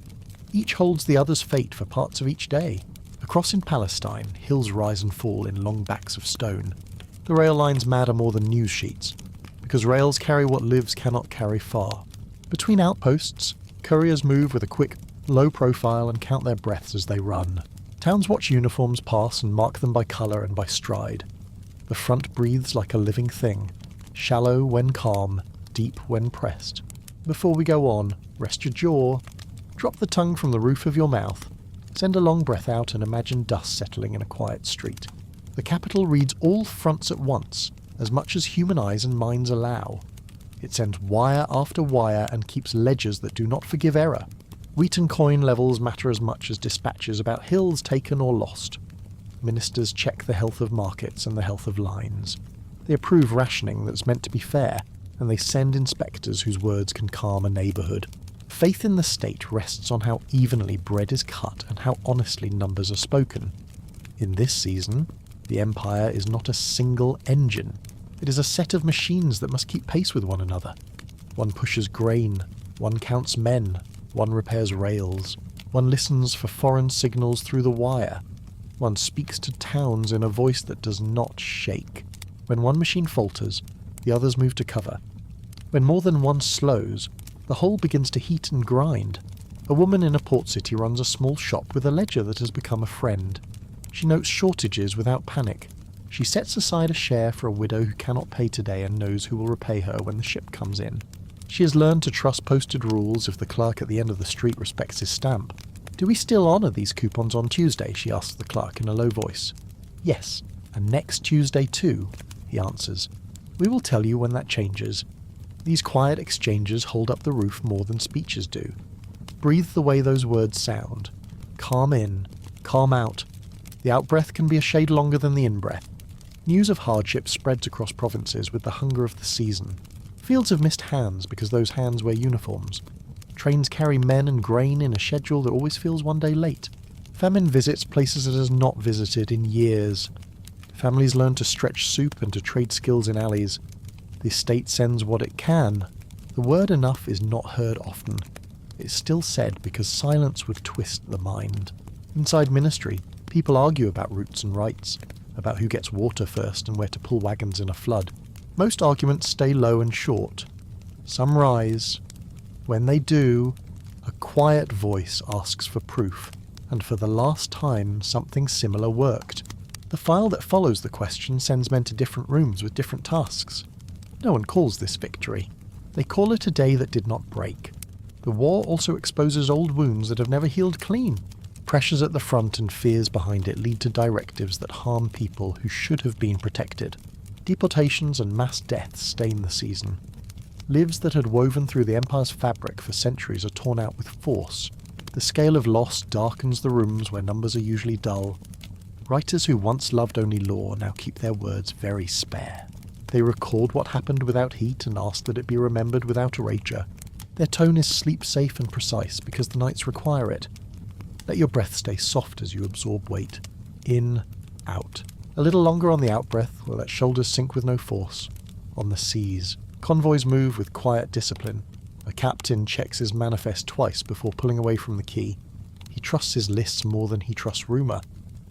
Each holds the other's fate for parts of each day. Across in Palestine, hills rise and fall in long backs of stone. The rail lines matter more than news sheets, because rails carry what lives cannot carry far. Between outposts, couriers move with a quick, low profile and count their breaths as they run. Towns watch uniforms pass and mark them by colour and by stride. The front breathes like a living thing, shallow when calm, deep when pressed. Before we go on, rest your jaw. Drop the tongue from the roof of your mouth. Send a long breath out and imagine dust settling in a quiet street. The capital reads all fronts at once, as much as human eyes and minds allow. It sends wire after wire and keeps ledgers that do not forgive error. Wheat and coin levels matter as much as dispatches about hills taken or lost. Ministers check the health of markets and the health of lines. They approve rationing that's meant to be fair, and they send inspectors whose words can calm a neighbourhood. Faith in the state rests on how evenly bread is cut and how honestly numbers are spoken. In this season, the Empire is not a single engine. It is a set of machines that must keep pace with one another. One pushes grain, one counts men, one repairs rails, one listens for foreign signals through the wire, One speaks to towns in a voice that does not shake. When one machine falters, the others move to cover. When more than one slows, the whole begins to heat and grind. A woman in a port city runs a small shop with a ledger that has become a friend. She notes shortages without panic. She sets aside a share for a widow who cannot pay today and knows who will repay her when the ship comes in. She has learned to trust posted rules if the clerk at the end of the street respects his stamp. "Do we still honour these coupons on Tuesday?" she asks the clerk in a low voice. "Yes, and next Tuesday too," he answers. "We will tell you when that changes." These quiet exchanges hold up the roof more than speeches do. Breathe the way those words sound. Calm in, calm out. The out-breath can be a shade longer than the in-breath. News of hardship spreads across provinces with the hunger of the season. Fields have missed hands because those hands wear uniforms. Trains carry men and grain in a schedule that always feels one day late. Famine visits places it has not visited in years. Families learn to stretch soup and to trade skills in alleys. The state sends what it can. The word enough is not heard often. It's still said because silence would twist the mind. Inside ministry, people argue about routes and rights, about who gets water first and where to pull wagons in a flood. Most arguments stay low and short. Some rise. When they do, a quiet voice asks for proof, and for the last time something similar worked. The file that follows the question sends men to different rooms with different tasks. No one calls this victory. They call it a day that did not break. The war also exposes old wounds that have never healed clean. Pressures at the front and fears behind it lead to directives that harm people who should have been protected. Deportations and mass deaths stain the season. Lives that had woven through the Empire's fabric for centuries are torn out with force. The scale of loss darkens the rooms where numbers are usually dull. Writers who once loved only law now keep their words very spare. They record what happened without heat and ask that it be remembered without erasure. Their tone is sleep-safe and precise because the nights require it. Let your breath stay soft as you absorb weight. In, out. A little longer on the out-breath, will let shoulders sink with no force. On the seas, convoys move with quiet discipline. A captain checks his manifest twice before pulling away from the quay. He trusts his lists more than he trusts rumour.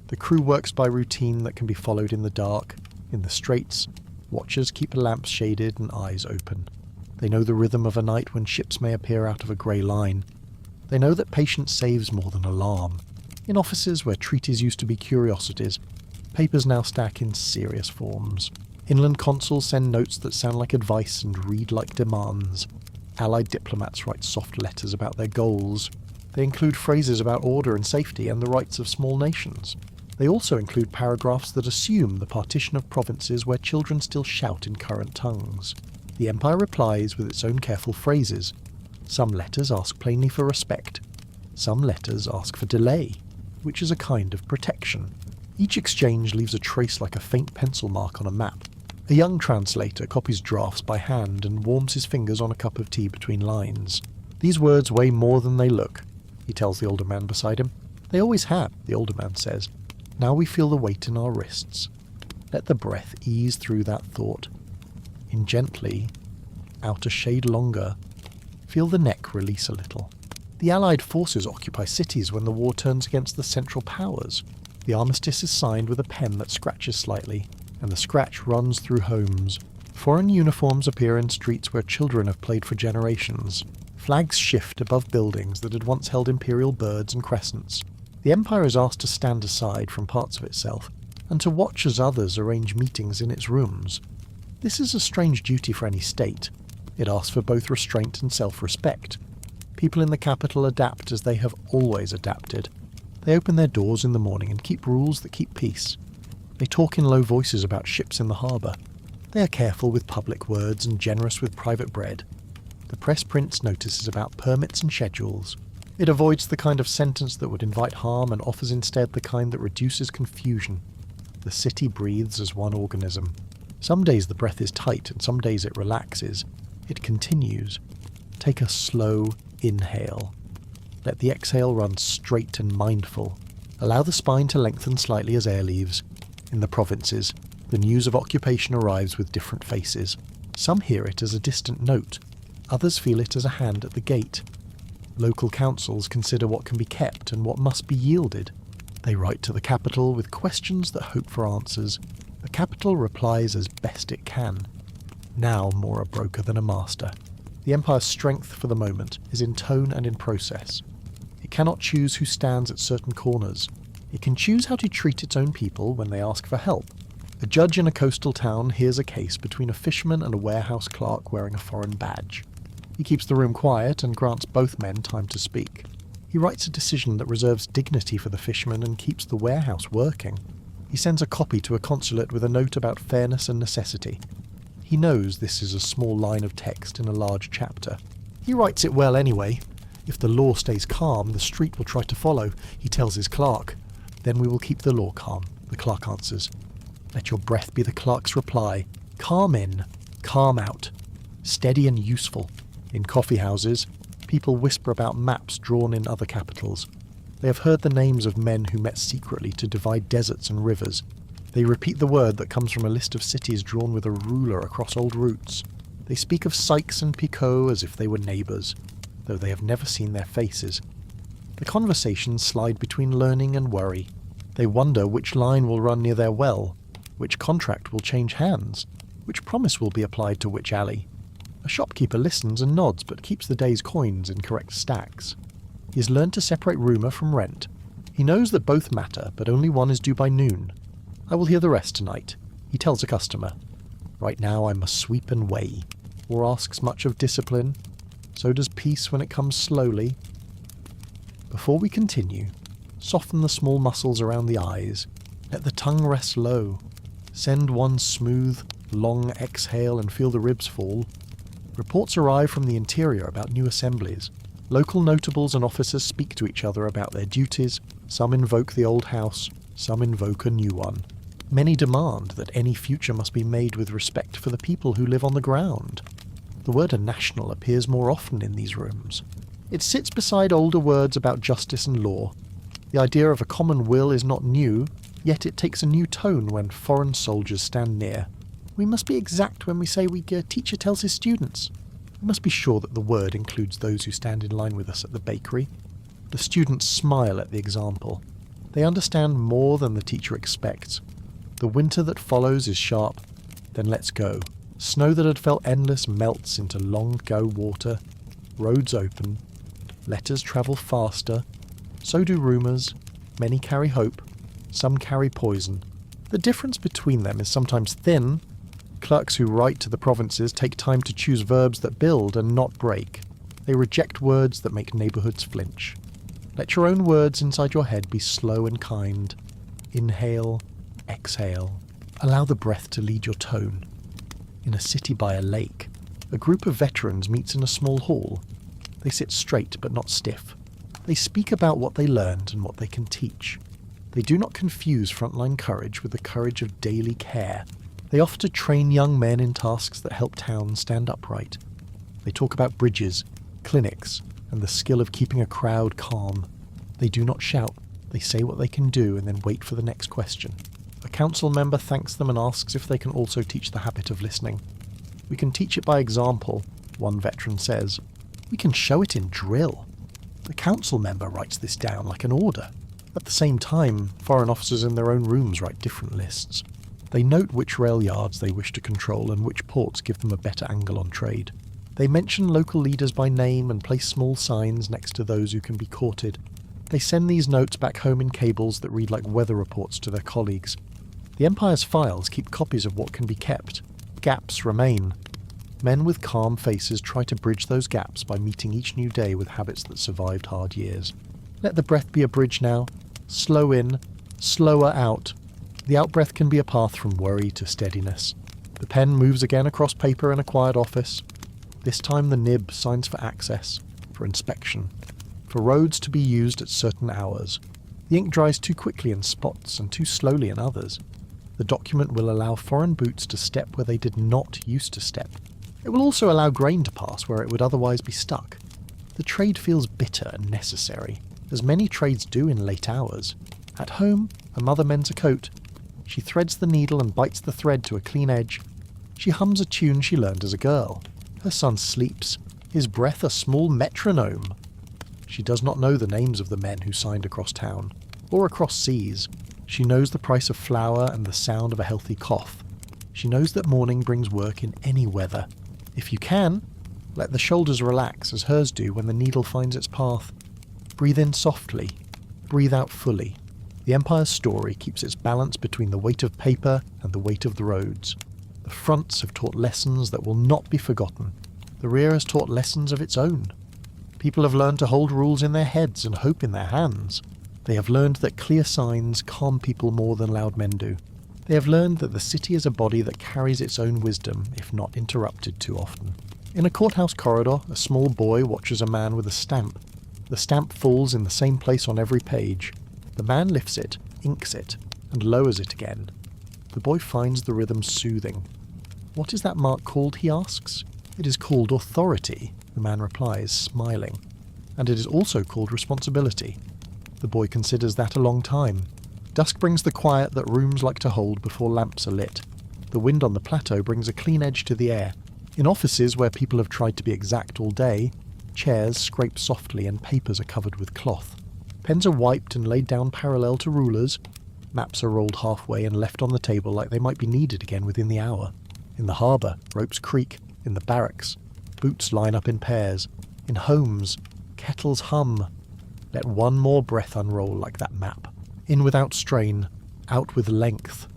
The crew works by routine that can be followed in the dark. In the straits, watchers keep lamps shaded and eyes open. They know the rhythm of a night when ships may appear out of a grey line. They know that patience saves more than alarm. In offices where treaties used to be curiosities, papers now stack in serious forms. Inland consuls send notes that sound like advice and read like demands. Allied diplomats write soft letters about their goals. They include phrases about order and safety and the rights of small nations. They also include paragraphs that assume the partition of provinces where children still shout in current tongues. The Empire replies with its own careful phrases. Some letters ask plainly for respect. Some letters ask for delay, which is a kind of protection. Each exchange leaves a trace like a faint pencil mark on a map. A young translator copies drafts by hand and warms his fingers on a cup of tea between lines. "These words weigh more than they look," he tells the older man beside him. "They always have," the older man says. "Now we feel the weight in our wrists." Let the breath ease through that thought. In gently, out a shade longer, feel the neck release a little. The Allied forces occupy cities when the war turns against the Central Powers. The armistice is signed with a pen that scratches slightly, and the scratch runs through homes. Foreign uniforms appear in streets where children have played for generations. Flags shift above buildings that had once held imperial birds and crescents. The Empire is asked to stand aside from parts of itself, and to watch as others arrange meetings in its rooms. This is a strange duty for any state. It asks for both restraint and self-respect. People in the capital adapt as they have always adapted. They open their doors in the morning and keep rules that keep peace. They talk in low voices about ships in the harbour. They are careful with public words and generous with private bread. The press prints notices about permits and schedules. It avoids the kind of sentence that would invite harm and offers instead the kind that reduces confusion. The city breathes as one organism. Some days the breath is tight and some days it relaxes. It continues. Take a slow inhale. Let the exhale run straight and mindful. Allow the spine to lengthen slightly as air leaves. In the provinces, the news of occupation arrives with different faces. Some hear it as a distant note. Others feel it as a hand at the gate. Local councils consider what can be kept and what must be yielded. They write to the capital with questions that hope for answers. The capital replies as best it can. Now more a broker than a master. The Empire's strength for the moment is in tone and in process. It cannot choose who stands at certain corners. It can choose how to treat its own people when they ask for help. A judge in a coastal town hears a case between a fisherman and a warehouse clerk wearing a foreign badge. He keeps the room quiet and grants both men time to speak. He writes a decision that reserves dignity for the fisherman and keeps the warehouse working. He sends a copy to a consulate with a note about fairness and necessity. He knows this is a small line of text in a large chapter. He writes it well anyway. If the law stays calm, the street will try to follow, he tells his clerk. Then we will keep the law calm, the clerk answers. Let your breath be the clerk's reply. Calm in, calm out. Steady and useful. In coffee houses, people whisper about maps drawn in other capitals. They have heard the names of men who met secretly to divide deserts and rivers. They repeat the word that comes from a list of cities drawn with a ruler across old routes. They speak of Sykes and Picot as if they were neighbours, though they have never seen their faces. The conversations slide between learning and worry. They wonder which line will run near their well, which contract will change hands, which promise will be applied to which alley. A shopkeeper listens and nods but keeps the day's coins in correct stacks. He has learned to separate rumour from rent. He knows that both matter, but only one is due by noon. I will hear the rest tonight, he tells a customer. Right now I must sweep and weigh, or asks much of discipline. So does peace when it comes slowly. Before we continue, soften the small muscles around the eyes. Let the tongue rest low. Send one smooth, long exhale and feel the ribs fall. Reports arrive from the interior about new assemblies. Local notables and officers speak to each other about their duties. Some invoke the old house, some invoke a new one. Many demand that any future must be made with respect for the people who live on the ground. The word "a national" appears more often in these rooms. It sits beside older words about justice and law. The idea of a common will is not new, yet it takes a new tone when foreign soldiers stand near. We must be exact when we say a teacher tells his students. We must be sure that the word includes those who stand in line with us at the bakery. The students smile at the example. They understand more than the teacher expects. The winter that follows is sharp. Then let's go. Snow that had felt endless melts into long-ago water. Roads open. Letters travel faster. So do rumours. Many carry hope. Some carry poison. The difference between them is sometimes thin. Clerks who write to the provinces take time to choose verbs that build and not break. They reject words that make neighbourhoods flinch. Let your own words inside your head be slow and kind. Inhale, exhale. Allow the breath to lead your tone. In a city by a lake, a group of veterans meets in a small hall. They sit straight but not stiff. They speak about what they learned and what they can teach. They do not confuse frontline courage with the courage of daily care. They offer to train young men in tasks that help towns stand upright. They talk about bridges, clinics, and the skill of keeping a crowd calm. They do not shout. They say what they can do and then wait for the next question. A council member thanks them and asks if they can also teach the habit of listening. We can teach it by example, one veteran says. We can show it in drill. The council member writes this down like an order. At the same time, foreign officers in their own rooms write different lists. They note which rail yards they wish to control and which ports give them a better angle on trade. They mention local leaders by name and place small signs next to those who can be courted. They send these notes back home in cables that read like weather reports to their colleagues. The Empire's files keep copies of what can be kept. Gaps remain. Men with calm faces try to bridge those gaps by meeting each new day with habits that survived hard years. Let the breath be a bridge now. Slow in, slower out. The out-breath can be a path from worry to steadiness. The pen moves again across paper in a quiet office. This time the nib signs for access, for inspection, for roads to be used at certain hours. The ink dries too quickly in spots and too slowly in others. The document will allow foreign boots to step where they did not used to step. It will also allow grain to pass where it would otherwise be stuck. The trade feels bitter and necessary, as many trades do in late hours. At home, a mother mends a coat. She threads the needle and bites the thread to a clean edge. She hums a tune she learned as a girl. Her son sleeps, his breath a small metronome. She does not know the names of the men who signed across town. or across seas. She knows the price of flour and the sound of a healthy cough. She knows that morning brings work in any weather. If you can, let the shoulders relax as hers do when the needle finds its path. Breathe in softly, breathe out fully. The Empire's story keeps its balance between the weight of paper and the weight of the roads. The fronts have taught lessons that will not be forgotten. The rear has taught lessons of its own. People have learned to hold rules in their heads and hope in their hands. They have learned that clear signs calm people more than loud men do. They have learned that the city is a body that carries its own wisdom, if not interrupted too often. In a courthouse corridor, a small boy watches a man with a stamp. The stamp falls in the same place on every page. The man lifts it, inks it, and lowers it again. The boy finds the rhythm soothing. "What is that mark called?" he asks. "It is called authority," the man replies, smiling. "And it is also called responsibility." The boy considers that a long time. Dusk brings the quiet that rooms like to hold before lamps are lit. The wind on the plateau brings a clean edge to the air. In offices where people have tried to be exact all day, chairs scrape softly and papers are covered with cloth. Pens are wiped and laid down parallel to rulers. Maps are rolled halfway and left on the table like they might be needed again within the hour. In the harbour, ropes creak. In the barracks, boots line up in pairs. In homes, kettles hum. Let one more breath unroll like that map. In without strain, out with length.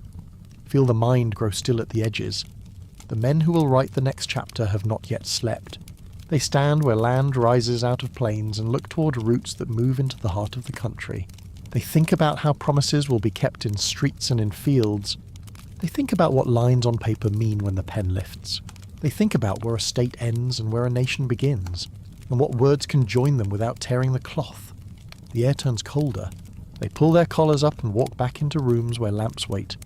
Feel the mind grow still at the edges. The men who will write the next chapter have not yet slept. They stand where land rises out of plains and look toward routes that move into the heart of the country. They think about how promises will be kept in streets and in fields. They think about what lines on paper mean when the pen lifts. They think about where a state ends and where a nation begins, and what words can join them without tearing the cloth. The air turns colder. They pull their collars up and walk back into rooms where lamps wait.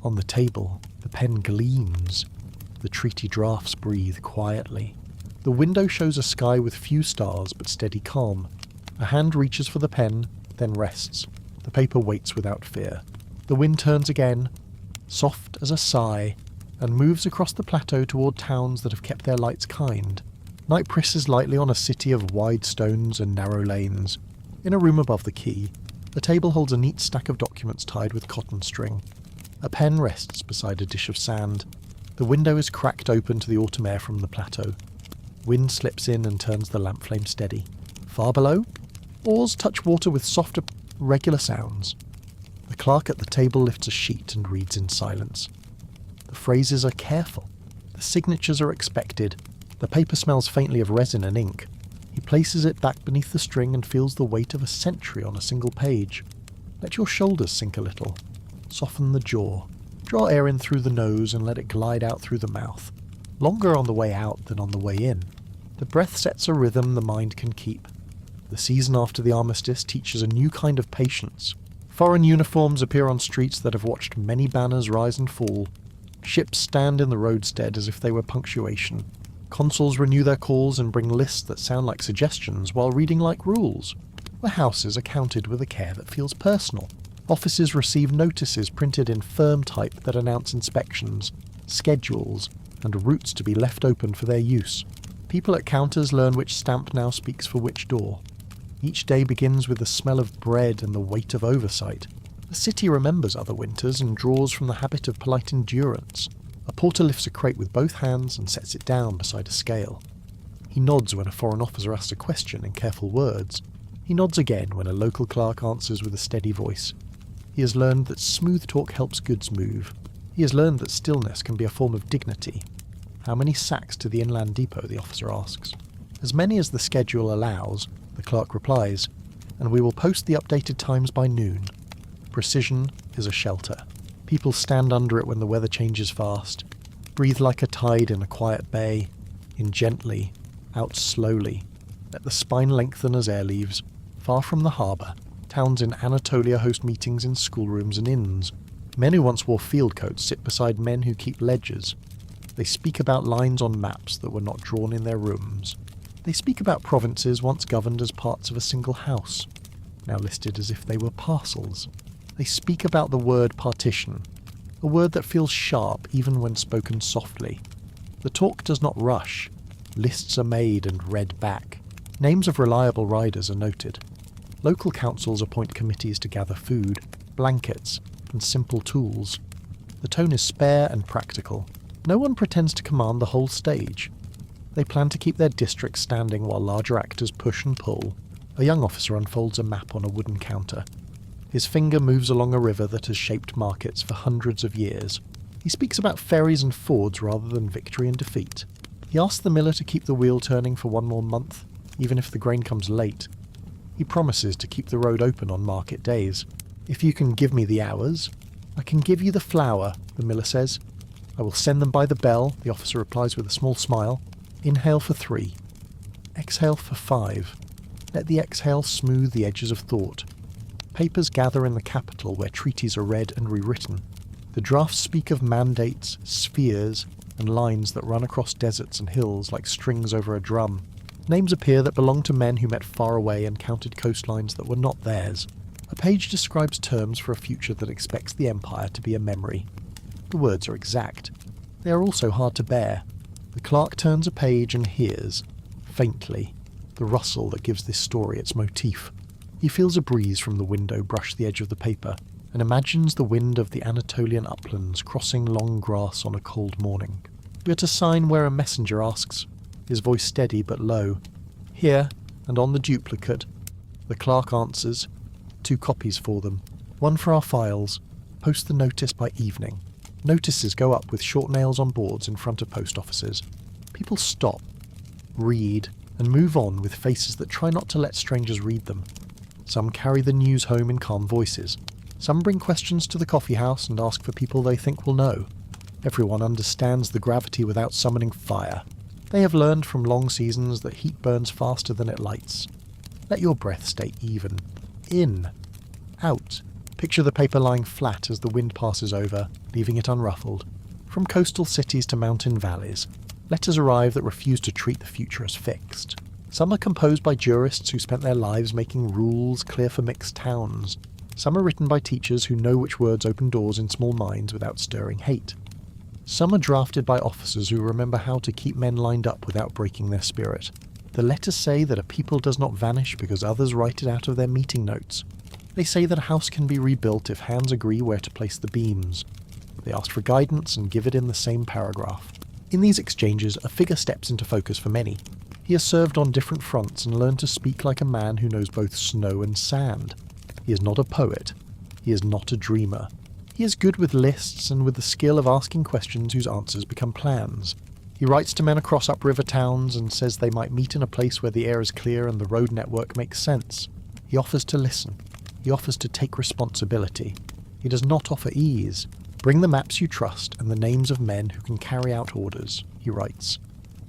On the table, the pen gleams. The treaty drafts breathe quietly. The window shows a sky with few stars but steady calm. A hand reaches for the pen, then rests. The paper waits without fear. The wind turns again, soft as a sigh, and moves across the plateau toward towns that have kept their lights kind. Night presses lightly on a city of wide stones and narrow lanes. In a room above the quay, the table holds a neat stack of documents tied with cotton string. A pen rests beside a dish of sand. The window is cracked open to the autumn air from the plateau. Wind slips in and turns the lamp flame steady. Far below, oars touch water with softer, regular sounds. The clerk at the table lifts a sheet and reads in silence. The phrases are careful. The signatures are expected. The paper smells faintly of resin and ink. He places it back beneath the string and feels the weight of a century on a single page. Let your shoulders sink a little. Soften the jaw. Draw air in through the nose and let it glide out through the mouth. Longer on the way out than on the way in. The breath sets a rhythm the mind can keep. The season after the armistice teaches a new kind of patience. Foreign uniforms appear on streets that have watched many banners rise and fall. Ships stand in the roadstead as if they were punctuation. Consuls renew their calls and bring lists that sound like suggestions while reading like rules. The houses are counted with a care that feels personal. Offices receive notices printed in firm type that announce inspections, schedules, and routes to be left open for their use. People at counters learn which stamp now speaks for which door. Each day begins with the smell of bread and the weight of oversight. The city remembers other winters and draws from the habit of polite endurance. A porter lifts a crate with both hands and sets it down beside a scale. He nods when a foreign officer asks a question in careful words. He nods again when a local clerk answers with a steady voice. He has learned that smooth talk helps goods move. He has learned that stillness can be a form of dignity. How many sacks to the inland depot, the officer asks. As many as the schedule allows, the clerk replies, and we will post the updated times by noon. Precision is a shelter. People stand under it when the weather changes fast. Breathe like a tide in a quiet bay. In gently, out slowly. Let the spine lengthen as air leaves. Far from the harbour, towns in Anatolia host meetings in schoolrooms and inns. Men who once wore field coats sit beside men who keep ledgers. They speak about lines on maps that were not drawn in their rooms. They speak about provinces once governed as parts of a single house, now listed as if they were parcels. They speak about the word partition, a word that feels sharp even when spoken softly. The talk does not rush. Lists are made and read back. Names of reliable riders are noted. Local councils appoint committees to gather food, blankets, and simple tools. The tone is spare and practical. No one pretends to command the whole stage. They plan to keep their district standing while larger actors push and pull. A young officer unfolds a map on a wooden counter. His finger moves along a river that has shaped markets for hundreds of years. He speaks about ferries and fords rather than victory and defeat. He asks the miller to keep the wheel turning for one more month, even if the grain comes late. He promises to keep the road open on market days. "If you can give me the hours, I can give you the flour," the miller says. "I will send them by the bell," the officer replies with a small smile. "Inhale for 3. Exhale for 5. Let the exhale smooth the edges of thought." Papers gather in the capital where treaties are read and rewritten. The drafts speak of mandates, spheres, and lines that run across deserts and hills like strings over a drum. Names appear that belong to men who met far away and counted coastlines that were not theirs. A page describes terms for a future that expects the empire to be a memory. The words are exact. They are also hard to bear. The clerk turns a page and hears, faintly, the rustle that gives this story its motif. He feels a breeze from the window brush the edge of the paper, and imagines the wind of the Anatolian uplands crossing long grass on a cold morning. We are to sign where a messenger asks, his voice steady but low, "Here, and on the duplicate." The clerk answers, 2 copies for them, 1 for our files. Post the notice by evening. Notices go up with short nails on boards in front of post offices. People stop, read, and move on with faces that try not to let strangers read them. Some carry the news home in calm voices. Some bring questions to the coffee house and ask for people they think will know. Everyone understands the gravity without summoning fire. They have learned from long seasons that heat burns faster than it lights. Let your breath stay even. In. Out. Picture the paper lying flat as the wind passes over, leaving it unruffled. From coastal cities to mountain valleys, letters arrive that refuse to treat the future as fixed. Some are composed by jurists who spent their lives making rules clear for mixed towns. Some are written by teachers who know which words open doors in small minds without stirring hate. Some are drafted by officers who remember how to keep men lined up without breaking their spirit. The letters say that a people does not vanish because others write it out of their meeting notes. They say that a house can be rebuilt if hands agree where to place the beams. They ask for guidance and give it in the same paragraph. In these exchanges, a figure steps into focus for many. He has served on different fronts and learned to speak like a man who knows both snow and sand. He is not a poet. He is not a dreamer. He is good with lists and with the skill of asking questions whose answers become plans. He writes to men across upriver towns and says they might meet in a place where the air is clear and the road network makes sense. He offers to listen. He offers to take responsibility. He does not offer ease. "Bring the maps you trust and the names of men who can carry out orders," he writes.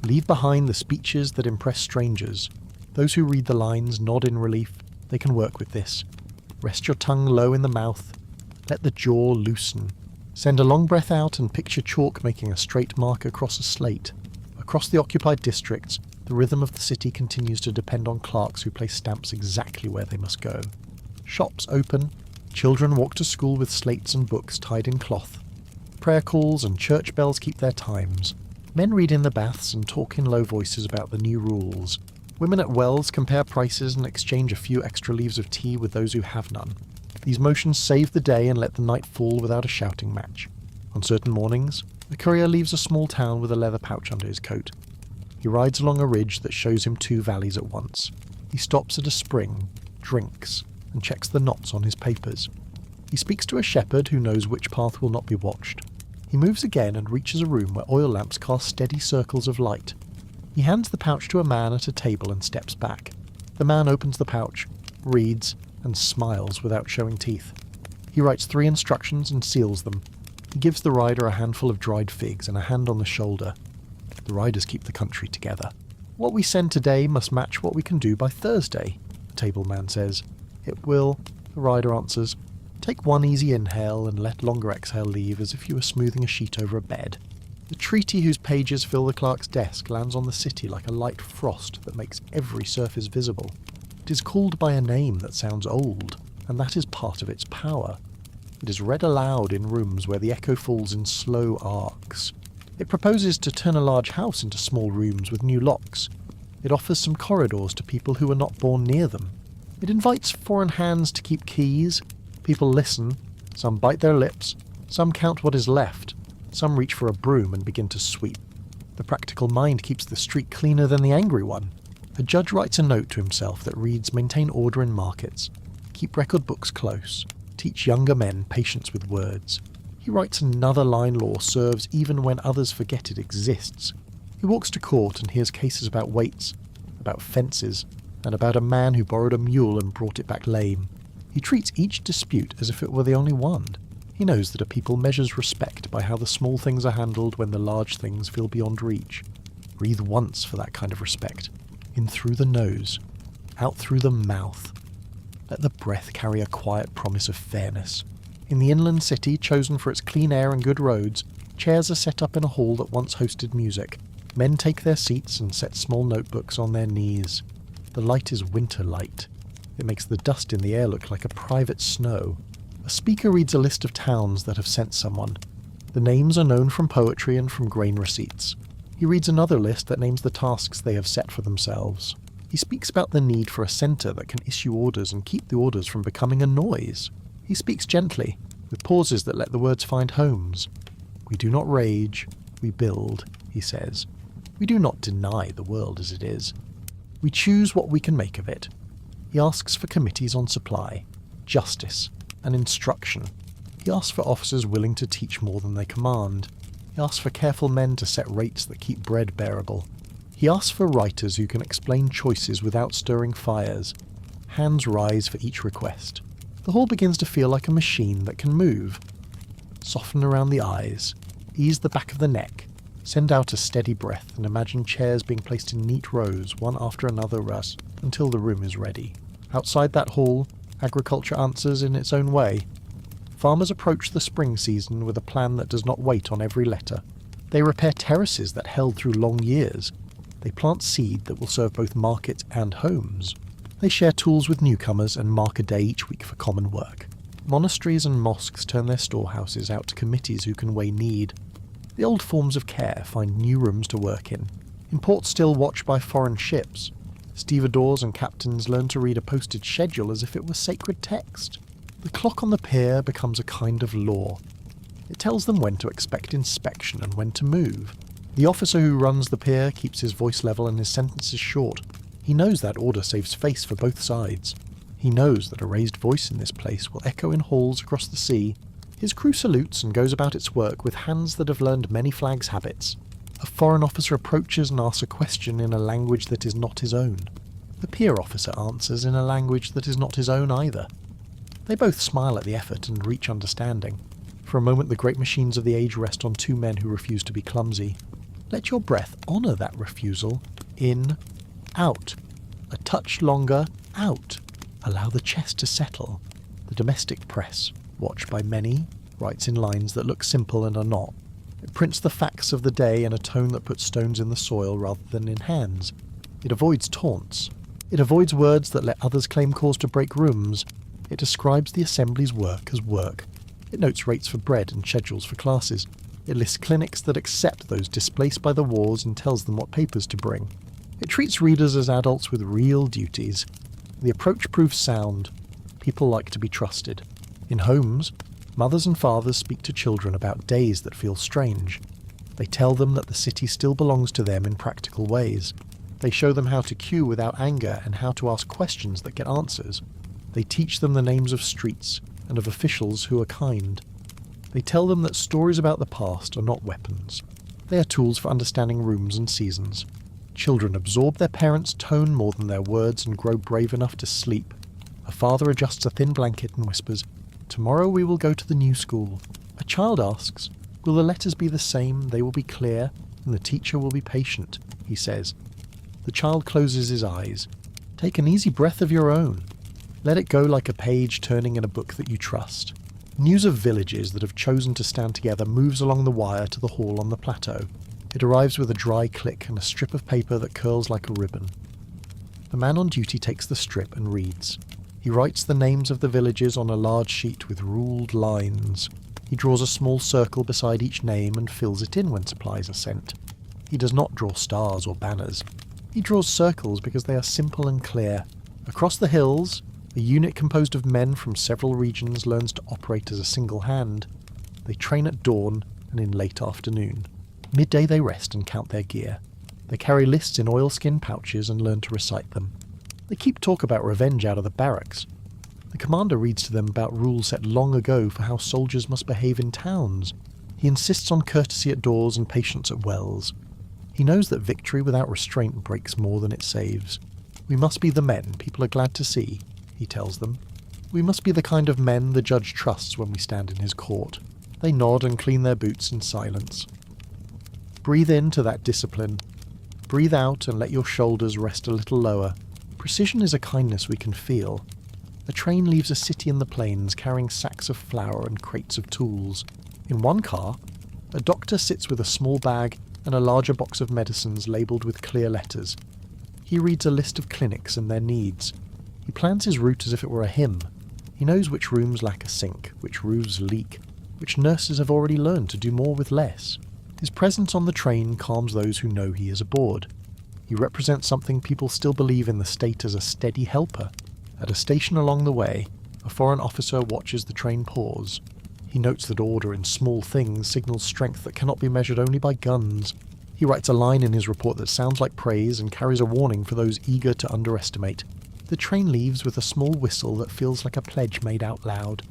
"Leave behind the speeches that impress strangers. Those who read the lines nod in relief. They can work with this. Rest your tongue low in the mouth. Let the jaw loosen. Send a long breath out and picture chalk making a straight mark across a slate. Across the occupied districts, the rhythm of the city continues to depend on clerks who place stamps exactly where they must go. Shops open. Children walk to school with slates and books tied in cloth. Prayer calls and church bells keep their times. Men read in the baths and talk in low voices about the new rules. Women at wells compare prices and exchange a few extra leaves of tea with those who have none. These motions save the day and let the night fall without a shouting match. On certain mornings, the courier leaves a small town with a leather pouch under his coat. He rides along a ridge that shows him 2 valleys at once. He stops at a spring, drinks, and checks the knots on his papers. He speaks to a shepherd who knows which path will not be watched. He moves again and reaches a room where oil lamps cast steady circles of light. He hands the pouch to a man at a table and steps back. The man opens the pouch, reads, and smiles without showing teeth. He writes 3 instructions and seals them. He gives the rider a handful of dried figs and a hand on the shoulder. The riders keep the country together. "What we send today must match what we can do by Thursday," the table man says. "It will," the rider answers. "Take 1 easy inhale and let longer exhale leave as if you were smoothing a sheet over a bed." The treaty whose pages fill the clerk's desk lands on the city like a light frost that makes every surface visible. It is called by a name that sounds old, and that is part of its power. It is read aloud in rooms where the echo falls in slow arcs. It proposes to turn a large house into small rooms with new locks. It offers some corridors to people who were not born near them. It invites foreign hands to keep keys. People listen, some bite their lips, some count what is left, some reach for a broom and begin to sweep. The practical mind keeps the street cleaner than the angry one. A judge writes a note to himself that reads, "Maintain order in markets. Keep record books close. Teach younger men patience with words." He writes another line law serves even when others forget it exists. He walks to court and hears cases about weights, about fences, and about a man who borrowed a mule and brought it back lame. He treats each dispute as if it were the only one. He knows that a people measures respect by how the small things are handled when the large things feel beyond reach. Breathe once for that kind of respect. In through the nose, out through the mouth. Let the breath carry a quiet promise of fairness. In the inland city, chosen for its clean air and good roads, chairs are set up in a hall that once hosted music. Men take their seats and set small notebooks on their knees. The light is winter light. It makes the dust in the air look like a private snow. A speaker reads a list of towns that have sent someone. The names are known from poetry and from grain receipts. He reads another list that names the tasks they have set for themselves. He speaks about the need for a centre that can issue orders and keep the orders from becoming a noise. He speaks gently, with pauses that let the words find homes. We do not rage, we build, he says. We do not deny the world as it is. We choose what we can make of it. He asks for committees on supply, justice, and instruction. He asks for officers willing to teach more than they command. He asks for careful men to set rates that keep bread bearable. He asks for writers who can explain choices without stirring fires. Hands rise for each request. The hall begins to feel like a machine that can move. Soften around the eyes, ease the back of the neck, send out a steady breath and imagine chairs being placed in neat rows, one after another until the room is ready. Outside that hall, agriculture answers in its own way. Farmers approach the spring season with a plan that does not wait on every letter. They repair terraces that held through long years. They plant seed that will serve both markets and homes. They share tools with newcomers and mark a day each week for common work. Monasteries and mosques turn their storehouses out to committees who can weigh need. The old forms of care find new rooms to work in. In ports still watched by foreign ships, stevedores and captains learn to read a posted schedule as if it were sacred text. The clock on the pier becomes a kind of law. It tells them when to expect inspection and when to move. The officer who runs the pier keeps his voice level and his sentences short. He knows that order saves face for both sides. He knows that a raised voice in this place will echo in halls across the sea. His crew salutes and goes about its work with hands that have learned many flags' habits. A foreign officer approaches and asks a question in a language that is not his own. The pier officer answers in a language that is not his own either. They both smile at the effort and reach understanding. For a moment the great machines of the age rest on two men who refuse to be clumsy. Let your breath honour that refusal. In, out. A touch longer, out. Allow the chest to settle. The domestic press, watched by many, writes in lines that look simple and are not. It prints the facts of the day in a tone that puts stones in the soil rather than in hands. It avoids taunts. It avoids words that let others claim cause to break rooms. It describes the assembly's work as work. It notes rates for bread and schedules for classes. It lists clinics that accept those displaced by the wars and tells them what papers to bring. It treats readers as adults with real duties. The approach proves sound. People like to be trusted. In homes, mothers and fathers speak to children about days that feel strange. They tell them that the city still belongs to them in practical ways. They show them how to queue without anger and how to ask questions that get answers. They teach them the names of streets and of officials who are kind. They tell them that stories about the past are not weapons. They are tools for understanding rooms and seasons. Children absorb their parents' tone more than their words and grow brave enough to sleep. A father adjusts a thin blanket and whispers, "Tomorrow we will go to the new school." A child asks, "Will the letters be the same? They will be clear, and the teacher will be patient," he says. The child closes his eyes. Take an easy breath of your own. Let it go like a page turning in a book that you trust. News of villages that have chosen to stand together moves along the wire to the hall on the plateau. It arrives with a dry click and a strip of paper that curls like a ribbon. The man on duty takes the strip and reads. He writes the names of the villages on a large sheet with ruled lines. He draws a small circle beside each name and fills it in when supplies are sent. He does not draw stars or banners. He draws circles because they are simple and clear. Across the hills, A unit composed of men from several regions learns to operate as a single hand. They train at dawn and in late afternoon. Midday they rest and count their gear. They carry lists in oilskin pouches and learn to recite them. They keep talk about revenge out of the barracks. The commander reads to them about rules set long ago for how soldiers must behave in towns. He insists on courtesy at doors and patience at wells. He knows that victory without restraint breaks more than it saves. We must be the men people are glad to see, he tells them. We must be the kind of men the judge trusts when we stand in his court. They nod and clean their boots in silence. Breathe into that discipline. Breathe out and let your shoulders rest a little lower. Precision is a kindness we can feel. A train leaves a city in the plains carrying sacks of flour and crates of tools. In one car, a doctor sits with a small bag and a larger box of medicines labelled with clear letters. He reads a list of clinics and their needs. He plans his route as if it were a hymn. He knows which rooms lack a sink, which roofs leak, which nurses have already learned to do more with less. His presence on the train calms those who know he is aboard. He represents something people still believe in the state as a steady helper. At a station along the way, a foreign officer watches the train pause. He notes that order in small things signals strength that cannot be measured only by guns. He writes a line in his report that sounds like praise and carries a warning for those eager to underestimate. The train leaves with a small whistle that feels like a pledge made out loud.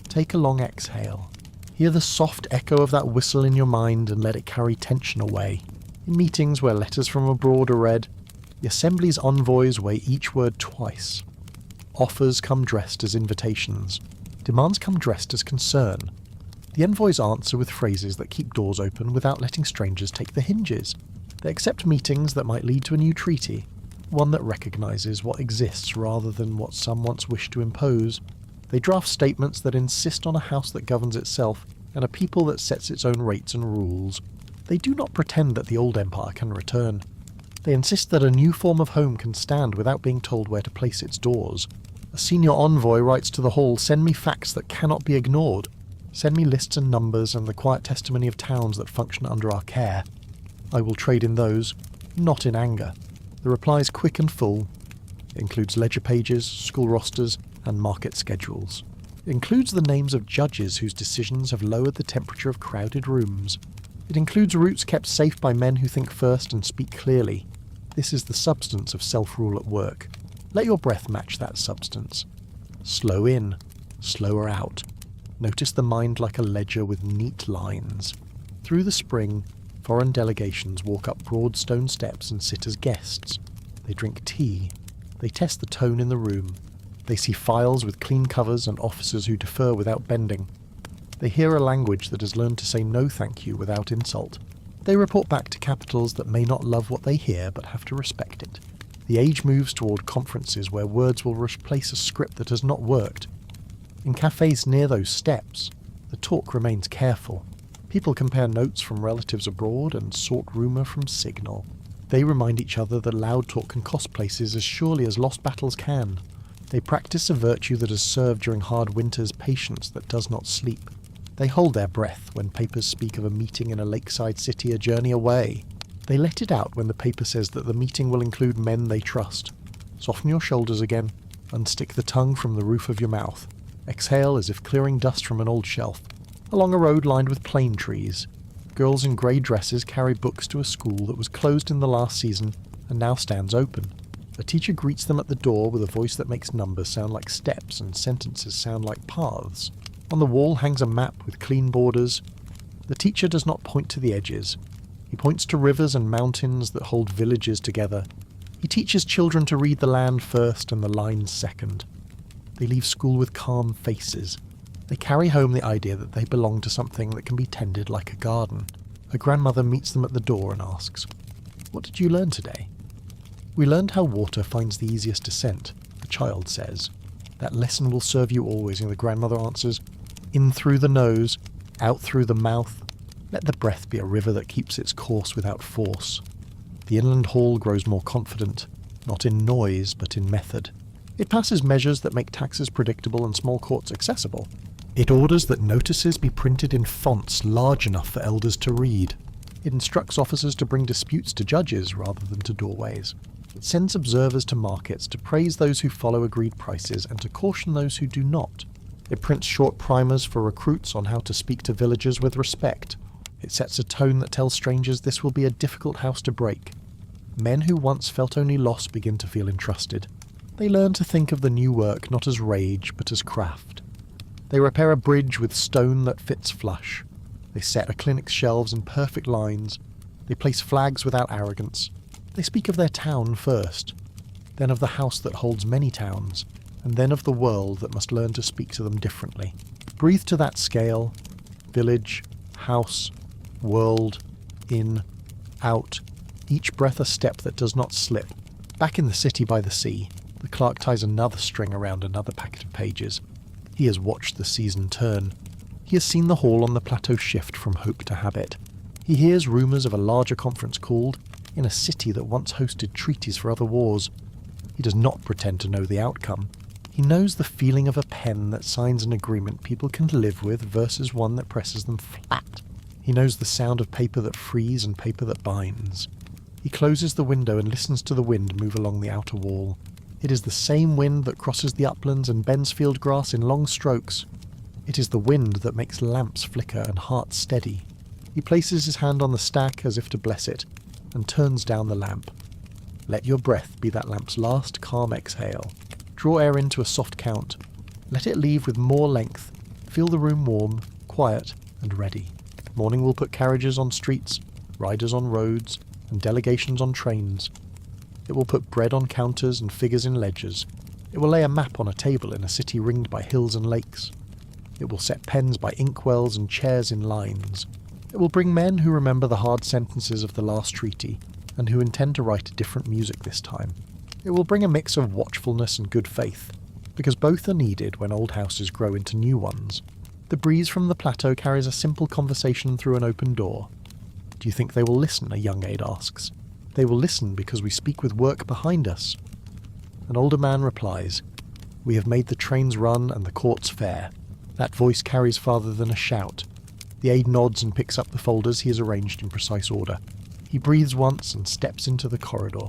Take a long exhale. Hear the soft echo of that whistle in your mind and let it carry tension away. In meetings where letters from abroad are read, the Assembly's envoys weigh each word twice. Offers come dressed as invitations. Demands come dressed as concern. The envoys answer with phrases that keep doors open without letting strangers take the hinges. They accept meetings that might lead to a new treaty, one that recognises what exists rather than what some once wished to impose. They draft statements that insist on a house that governs itself and a people that sets its own rates and rules. They do not pretend that the old empire can return. They insist that a new form of home can stand without being told where to place its doors. A senior envoy writes to the hall, "Send me facts that cannot be ignored. Send me lists and numbers and the quiet testimony of towns that function under our care. I will trade in those, not in anger." The reply is quick and full. It includes ledger pages, school rosters, and market schedules. It includes the names of judges whose decisions have lowered the temperature of crowded rooms. It includes routes kept safe by men who think first and speak clearly. This is the substance of self-rule at work. Let your breath match that substance. Slow in, slower out. Notice the mind like a ledger with neat lines. Through the spring, foreign delegations walk up broad stone steps and sit as guests. They drink tea. They test the tone in the room. They see files with clean covers and officers who defer without bending. They hear a language that has learned to say no thank you without insult. They report back to capitals that may not love what they hear but have to respect it. The age moves toward conferences where words will replace a script that has not worked. In cafes near those steps, the talk remains careful. People compare notes from relatives abroad and sort rumour from Signal. They remind each other that loud talk can cost places as surely as lost battles can. They practice a virtue that has served during hard winters, patience that does not sleep. They hold their breath when papers speak of a meeting in a lakeside city a journey away. They let it out when the paper says that the meeting will include men they trust. Soften your shoulders again. Unstick the tongue from the roof of your mouth. Exhale as if clearing dust from an old shelf. Along a road lined with plane trees, girls in grey dresses carry books to a school that was closed in the last season and now stands open. A teacher greets them at the door with a voice that makes numbers sound like steps and sentences sound like paths. On the wall hangs a map with clean borders. The teacher does not point to the edges. He points to rivers and mountains that hold villages together. He teaches children to read the land first and the lines second. They leave school with calm faces. They carry home the idea that they belong to something that can be tended like a garden. A grandmother meets them at the door and asks, "What did you learn today?" "We learned how water finds the easiest descent," the child says. "That lesson will serve you always," and the grandmother answers, "In through the nose, out through the mouth. Let the breath be a river that keeps its course without force." The inland hall grows more confident, not in noise but in method. It passes measures that make taxes predictable and small courts accessible. It orders that notices be printed in fonts large enough for elders to read. It instructs officers to bring disputes to judges rather than to doorways. It sends observers to markets to praise those who follow agreed prices and to caution those who do not. It prints short primers for recruits on how to speak to villagers with respect. It sets a tone that tells strangers this will be a difficult house to break. Men who once felt only loss begin to feel entrusted. They learn to think of the new work not as rage but as craft. They repair a bridge with stone that fits flush. They set a clinic's shelves in perfect lines. They place flags without arrogance. They speak of their town first, then of the house that holds many towns, and then of the world that must learn to speak to them differently. Breathe to that scale: village, house, world, in, out, each breath a step that does not slip. Back in the city by the sea, the clerk ties another string around another packet of pages. He has watched the season turn. He has seen the hall on the plateau shift from hope to habit. He hears rumours of a larger conference called in a city that once hosted treaties for other wars. He does not pretend to know the outcome. He knows the feeling of a pen that signs an agreement people can live with versus one that presses them flat. He knows the sound of paper that frees and paper that binds. He closes the window and listens to the wind move along the outer wall. It is the same wind that crosses the uplands and bends field grass in long strokes. It is the wind that makes lamps flicker and hearts steady. He places his hand on the stack as if to bless it, and turns down the lamp. Let your breath be that lamp's last calm exhale. Draw air into a soft count. Let it leave with more length. Feel the room warm, quiet, and ready. Morning will put carriages on streets, riders on roads, and delegations on trains. It will put bread on counters and figures in ledgers. It will lay a map on a table in a city ringed by hills and lakes. It will set pens by inkwells and chairs in lines. It will bring men who remember the hard sentences of the last treaty, and who intend to write a different music this time. It will bring a mix of watchfulness and good faith, because both are needed when old houses grow into new ones. The breeze from the plateau carries a simple conversation through an open door. Do you think they will listen? A young aide asks. They will listen because we speak with work behind us. An older man replies, We have made the trains run and the courts fair. That voice carries farther than a shout. The aide nods and picks up the folders he has arranged in precise order. He breathes once and steps into the corridor.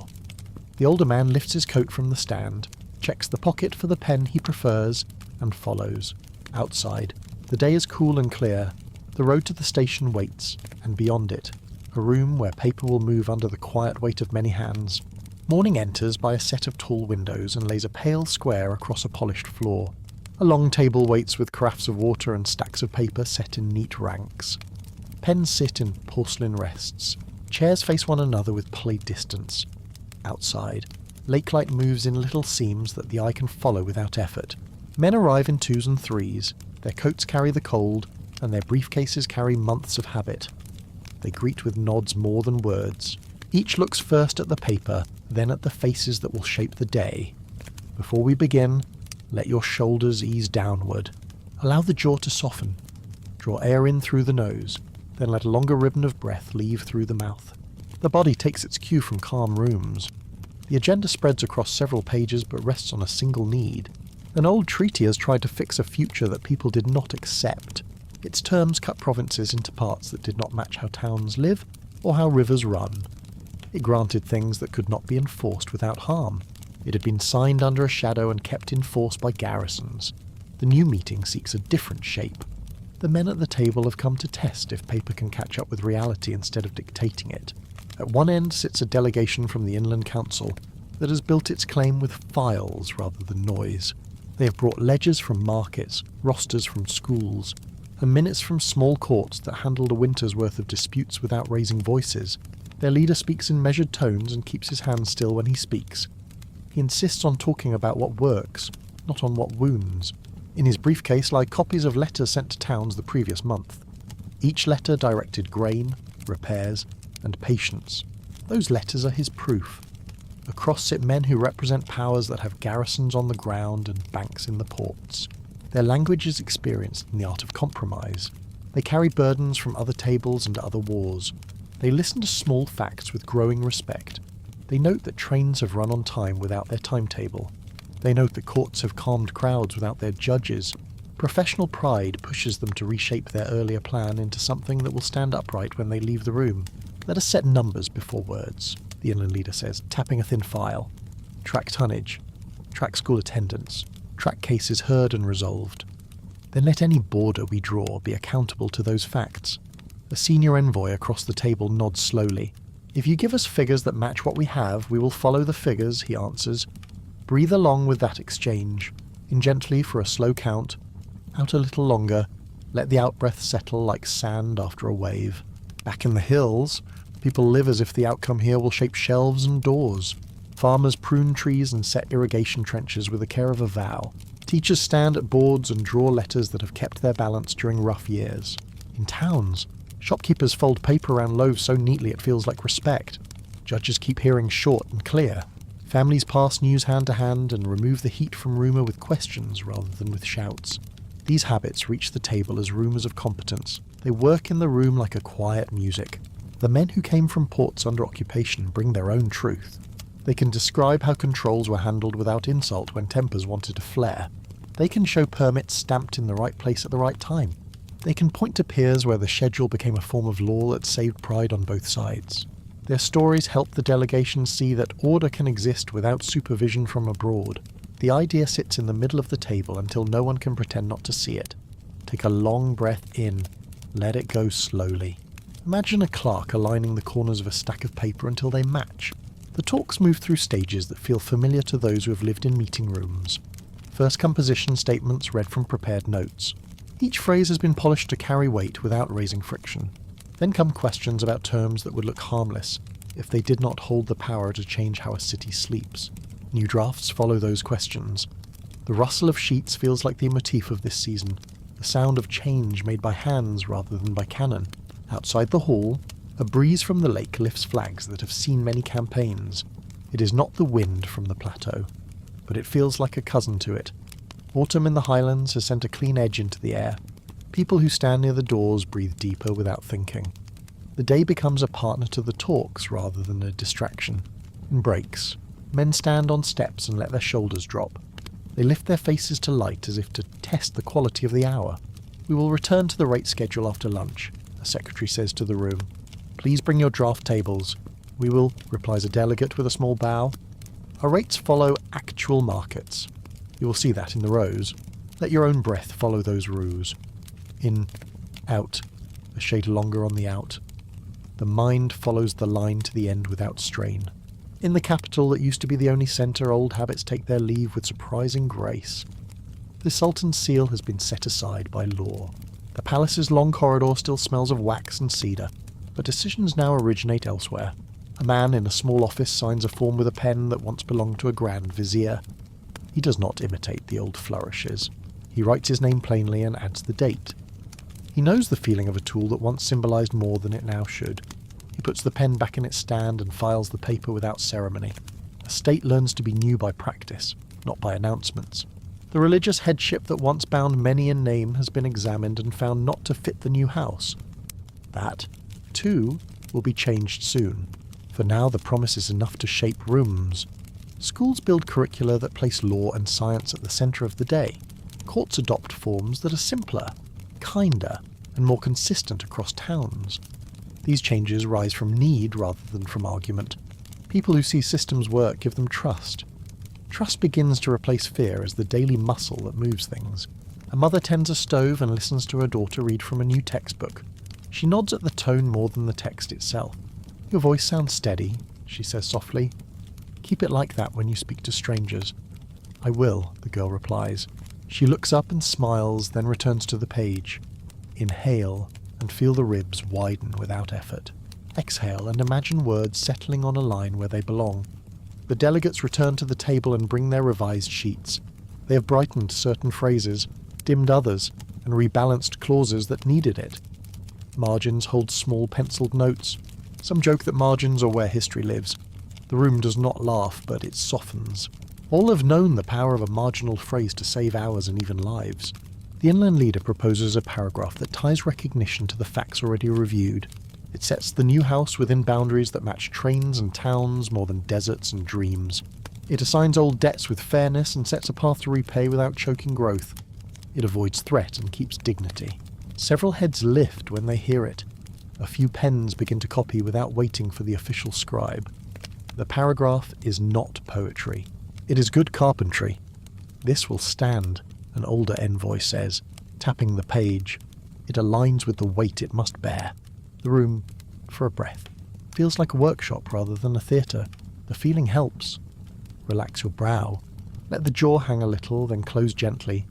The older man lifts his coat from the stand, checks the pocket for the pen he prefers, and follows. Outside, the day is cool and clear. The road to the station waits, and beyond it, a room where paper will move under the quiet weight of many hands. Morning enters by a set of tall windows and lays a pale square across a polished floor. A long table waits with carafes of water and stacks of paper set in neat ranks. Pens sit in porcelain rests. Chairs face one another with polite distance. Outside, lake light moves in little seams that the eye can follow without effort. Men arrive in twos and threes. Their coats carry the cold, and their briefcases carry months of habit. They greet with nods more than words. Each looks first at the paper, then at the faces that will shape the day. Before we begin, let your shoulders ease downward. Allow the jaw to soften. Draw air in through the nose, then let a longer ribbon of breath leave through the mouth. The body takes its cue from calm rooms. The agenda spreads across several pages but rests on a single need. An old treaty has tried to fix a future that people did not accept. Its terms cut provinces into parts that did not match how towns live or how rivers run. It granted things that could not be enforced without harm. It had been signed under a shadow and kept in force by garrisons. The new meeting seeks a different shape. The men at the table have come to test if paper can catch up with reality instead of dictating it. At one end sits a delegation from the Inland Council that has built its claim with files rather than noise. They have brought ledgers from markets, rosters from schools, and minutes from small courts that handled a winter's worth of disputes without raising voices. Their leader speaks in measured tones and keeps his hands still when he speaks. He insists on talking about what works, not on what wounds. In his briefcase lie copies of letters sent to towns the previous month. Each letter directed grain, repairs, and patience. Those letters are his proof. Across sit men who represent powers that have garrisons on the ground and banks in the ports. Their language is experienced in the art of compromise. They carry burdens from other tables and other wars. They listen to small facts with growing respect. They note that trains have run on time without their timetable. They note that courts have calmed crowds without their judges. Professional pride pushes them to reshape their earlier plan into something that will stand upright when they leave the room. Let us set numbers before words. the inland leader says, tapping a thin file. Track tonnage. Track school attendance. Track cases heard and resolved. Then let any border we draw be accountable to those facts. A senior envoy across the table nods slowly. If you give us figures that match what we have, we will follow the figures, he answers. Breathe along with that exchange. In gently for a slow count. Out a little longer. Let the outbreath settle like sand after a wave. Back in the hills, people live as if the outcome here will shape shelves and doors. Farmers prune trees and set irrigation trenches with the care of a vow. Teachers stand at boards and draw letters that have kept their balance during rough years. In towns, shopkeepers fold paper around loaves so neatly it feels like respect. Judges keep hearings short and clear. Families pass news hand to hand and remove the heat from rumour with questions rather than with shouts. These habits reach the table as rumours of competence. They work in the room like a quiet music. The men who came from ports under occupation bring their own truth. They can describe how controls were handled without insult when tempers wanted to flare. They can show permits stamped in the right place at the right time. They can point to piers where the schedule became a form of law that saved pride on both sides. Their stories help the delegation see that order can exist without supervision from abroad. The idea sits in the middle of the table until no one can pretend not to see it. Take a long breath in. Let it go slowly. Imagine a clerk aligning the corners of a stack of paper until they match. The talks move through stages that feel familiar to those who have lived in meeting rooms. First come position statements read from prepared notes. Each phrase has been polished to carry weight without raising friction. Then come questions about terms that would look harmless if they did not hold the power to change how a city sleeps. New drafts follow those questions. The rustle of sheets feels like the motif of this season, the sound of change made by hands rather than by cannon. Outside the hall, a breeze from the lake lifts flags that have seen many campaigns. It is not the wind from the plateau, but it feels like a cousin to it. Autumn in the highlands has sent a clean edge into the air. People who stand near the doors breathe deeper without thinking. The day becomes a partner to the talks rather than a distraction. In breaks, men stand on steps and let their shoulders drop. They lift their faces to light as if to test the quality of the hour. We will return to the rate schedule after lunch, a secretary says to the room. Please bring your draft tables. We will, replies a delegate with a small bow. Our rates follow actual markets. You will see that in the rows. Let your own breath follow those rows. In, out, a shade longer on the out. The mind follows the line to the end without strain. In the capital that used to be the only centre, old habits take their leave with surprising grace. The Sultan's seal has been set aside by law. The palace's long corridor still smells of wax and cedar, but decisions now originate elsewhere. A man in a small office signs a form with a pen that once belonged to a grand vizier. He does not imitate the old flourishes. He writes his name plainly and adds the date. He knows the feeling of a tool that once symbolised more than it now should. He puts the pen back in its stand and files the paper without ceremony. A state learns to be new by practice, not by announcements. The religious headship that once bound many in name has been examined and found not to fit the new house. That, too, will be changed soon. For now the promise is enough to shape rooms. Schools build curricula that place law and science at the centre of the day. Courts adopt forms that are simpler, kinder, and more consistent across towns. These changes rise from need rather than from argument. People who see systems work give them trust. Trust begins to replace fear as the daily muscle that moves things. A mother tends a stove and listens to her daughter read from a new textbook. She nods at the tone more than the text itself. Your voice sounds steady, she says softly. Keep it like that when you speak to strangers. I will, the girl replies. She looks up and smiles, then returns to the page. Inhale and feel the ribs widen without effort. Exhale and imagine words settling on a line where they belong. The delegates return to the table and bring their revised sheets. They have brightened certain phrases, dimmed others, and rebalanced clauses that needed it. Margins hold small penciled notes. Some joke that margins are where history lives. The room does not laugh, but it softens. All have known the power of a marginal phrase to save hours and even lives. The inland leader proposes a paragraph that ties recognition to the facts already reviewed. It sets the new house within boundaries that match trains and towns more than deserts and dreams. It assigns old debts with fairness and sets a path to repay without choking growth. It avoids threat and keeps dignity. Several heads lift when they hear it. A few pens begin to copy without waiting for the official scribe. The paragraph is not poetry. It is good carpentry. This will stand, an older envoy says, tapping the page. It aligns with the weight it must bear. The room, for a breath, feels like a workshop rather than a theatre. The feeling helps. Relax your brow. Let the jaw hang a little, then close gently.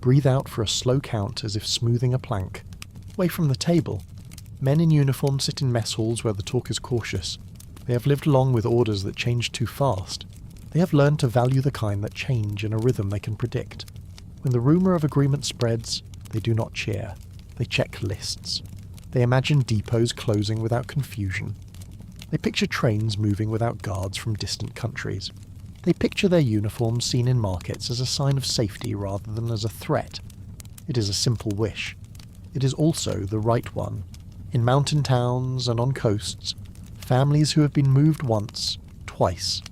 Breathe out for a slow count as if smoothing a plank. Away from the table. Men in uniform sit in mess halls where the talk is cautious. They have lived long with orders that change too fast. They have learned to value the kind that change in a rhythm they can predict. When the rumour of agreement spreads, they do not cheer. They check lists. They imagine depots closing without confusion. They picture trains moving without guards from distant countries. They picture their uniforms seen in markets as a sign of safety rather than as a threat. It is a simple wish. It is also the right one. In mountain towns and on coasts, families who have been moved once, twice,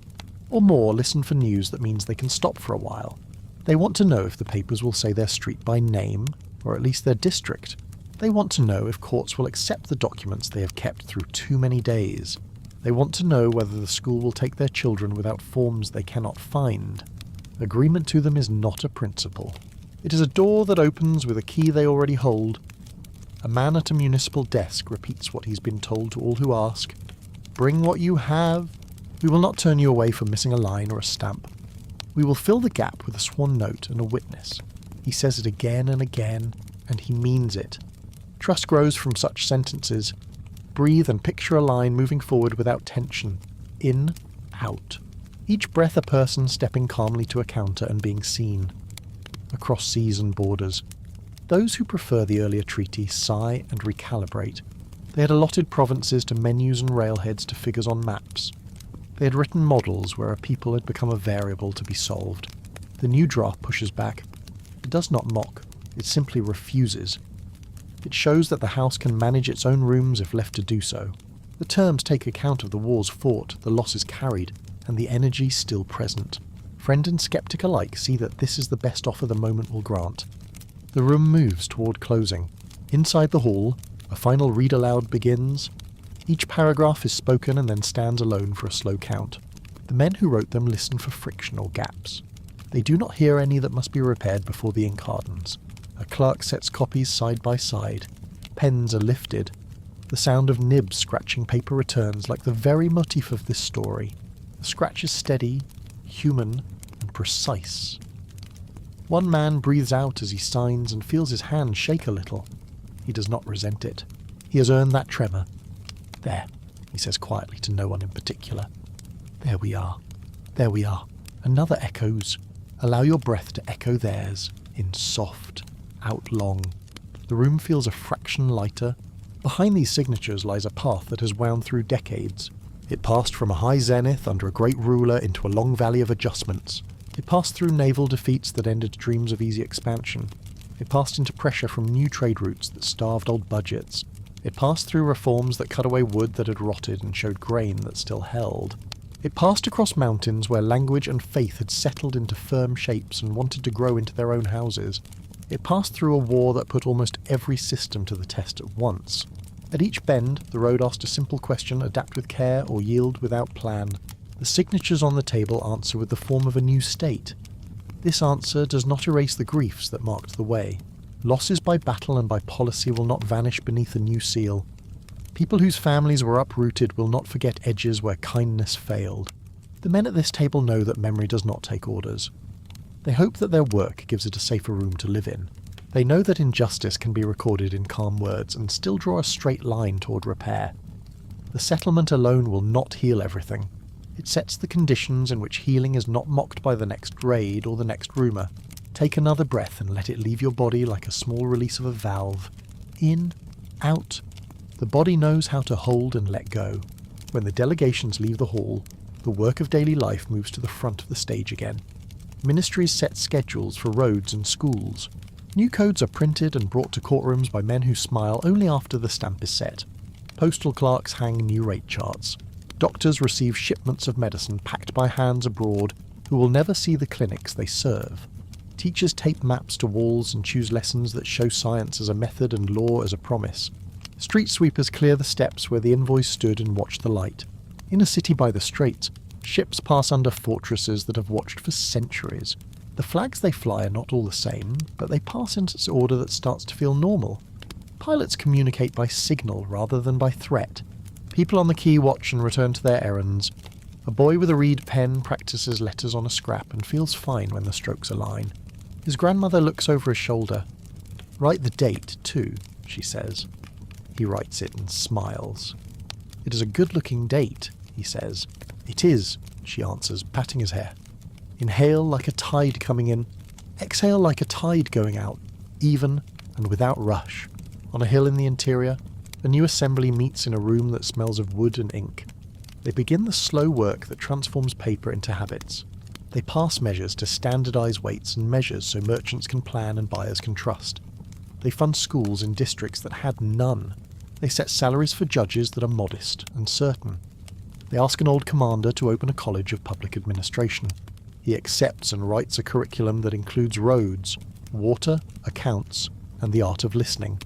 or more listen for news that means they can stop for a while. They want to know if the papers will say their street by name, or at least their district. They want to know if courts will accept the documents they have kept through too many days. They want to know whether the school will take their children without forms they cannot find. Agreement to them is not a principle. It is a door that opens with a key they already hold. A man at a municipal desk repeats what he's been told to all who ask. Bring what you have. We will not turn you away for missing a line or a stamp. We will fill the gap with a sworn note and a witness. He says it again and again, and he means it. Trust grows from such sentences. Breathe and picture a line moving forward without tension. In, out. Each breath a person stepping calmly to a counter and being seen. Across seas and borders. Those who prefer the earlier treaty sigh and recalibrate. They had allotted provinces to menus and railheads to figures on maps. They had written models where a people had become a variable to be solved. The new draft pushes back. It does not mock. It simply refuses. It shows that the house can manage its own rooms if left to do so. The terms take account of the wars fought, the losses carried, and the energy still present. Friend and skeptic alike see that this is the best offer the moment will grant. The room moves toward closing. Inside the hall, a final read aloud begins. Each paragraph is spoken and then stands alone for a slow count. The men who wrote them listen for friction or gaps. They do not hear any that must be repaired before the ink hardens. A clerk sets copies side by side. Pens are lifted. The sound of nibs scratching paper returns like the very motif of this story. The scratch is steady, human, and precise. One man breathes out as he signs and feels his hand shake a little. He does not resent it. He has earned that tremor. There, he says quietly to no one in particular. There we are. There we are. Another echoes. Allow your breath to echo theirs, in soft, out long. The room feels a fraction lighter. Behind these signatures lies a path that has wound through decades. It passed from a high zenith under a great ruler into a long valley of adjustments. It passed through naval defeats that ended dreams of easy expansion. It passed into pressure from new trade routes that starved old budgets. It passed through reforms that cut away wood that had rotted and showed grain that still held. It passed across mountains where language and faith had settled into firm shapes and wanted to grow into their own houses. It passed through a war that put almost every system to the test at once. At each bend, the road asked a simple question: adapt with care or yield without plan. The signatures on the table answer with the form of a new state. This answer does not erase the griefs that marked the way. Losses by battle and by policy will not vanish beneath a new seal. People whose families were uprooted will not forget edges where kindness failed. The men at this table know that memory does not take orders. They hope that their work gives it a safer room to live in. They know that injustice can be recorded in calm words and still draw a straight line toward repair. The settlement alone will not heal everything. It sets the conditions in which healing is not mocked by the next raid or the next rumour. Take another breath and let it leave your body like a small release of a valve. In, out. The body knows how to hold and let go. When the delegations leave the hall, the work of daily life moves to the front of the stage again. Ministries set schedules for roads and schools. New codes are printed and brought to courtrooms by men who smile only after the stamp is set. Postal clerks hang new rate charts. Doctors receive shipments of medicine packed by hands abroad who will never see the clinics they serve. Teachers tape maps to walls and choose lessons that show science as a method and law as a promise. Street sweepers clear the steps where the envoys stood and watched the light. In a city by the straits, ships pass under fortresses that have watched for centuries. The flags they fly are not all the same, but they pass in such order that starts to feel normal. Pilots communicate by signal rather than by threat. People on the quay watch and return to their errands. A boy with a reed pen practices letters on a scrap and feels fine when the strokes align. His grandmother looks over his shoulder. "Write the date, too," she says. He writes it and smiles. "It is a good-looking date," he says. "It is," she answers, patting his hair. Inhale like a tide coming in. Exhale like a tide going out, even and without rush. On a hill in the interior, a new assembly meets in a room that smells of wood and ink. They begin the slow work that transforms paper into habits. They pass measures to standardise weights and measures so merchants can plan and buyers can trust. They fund schools in districts that had none. They set salaries for judges that are modest and certain. They ask an old commander to open a college of public administration. He accepts and writes a curriculum that includes roads, water, accounts, and the art of listening.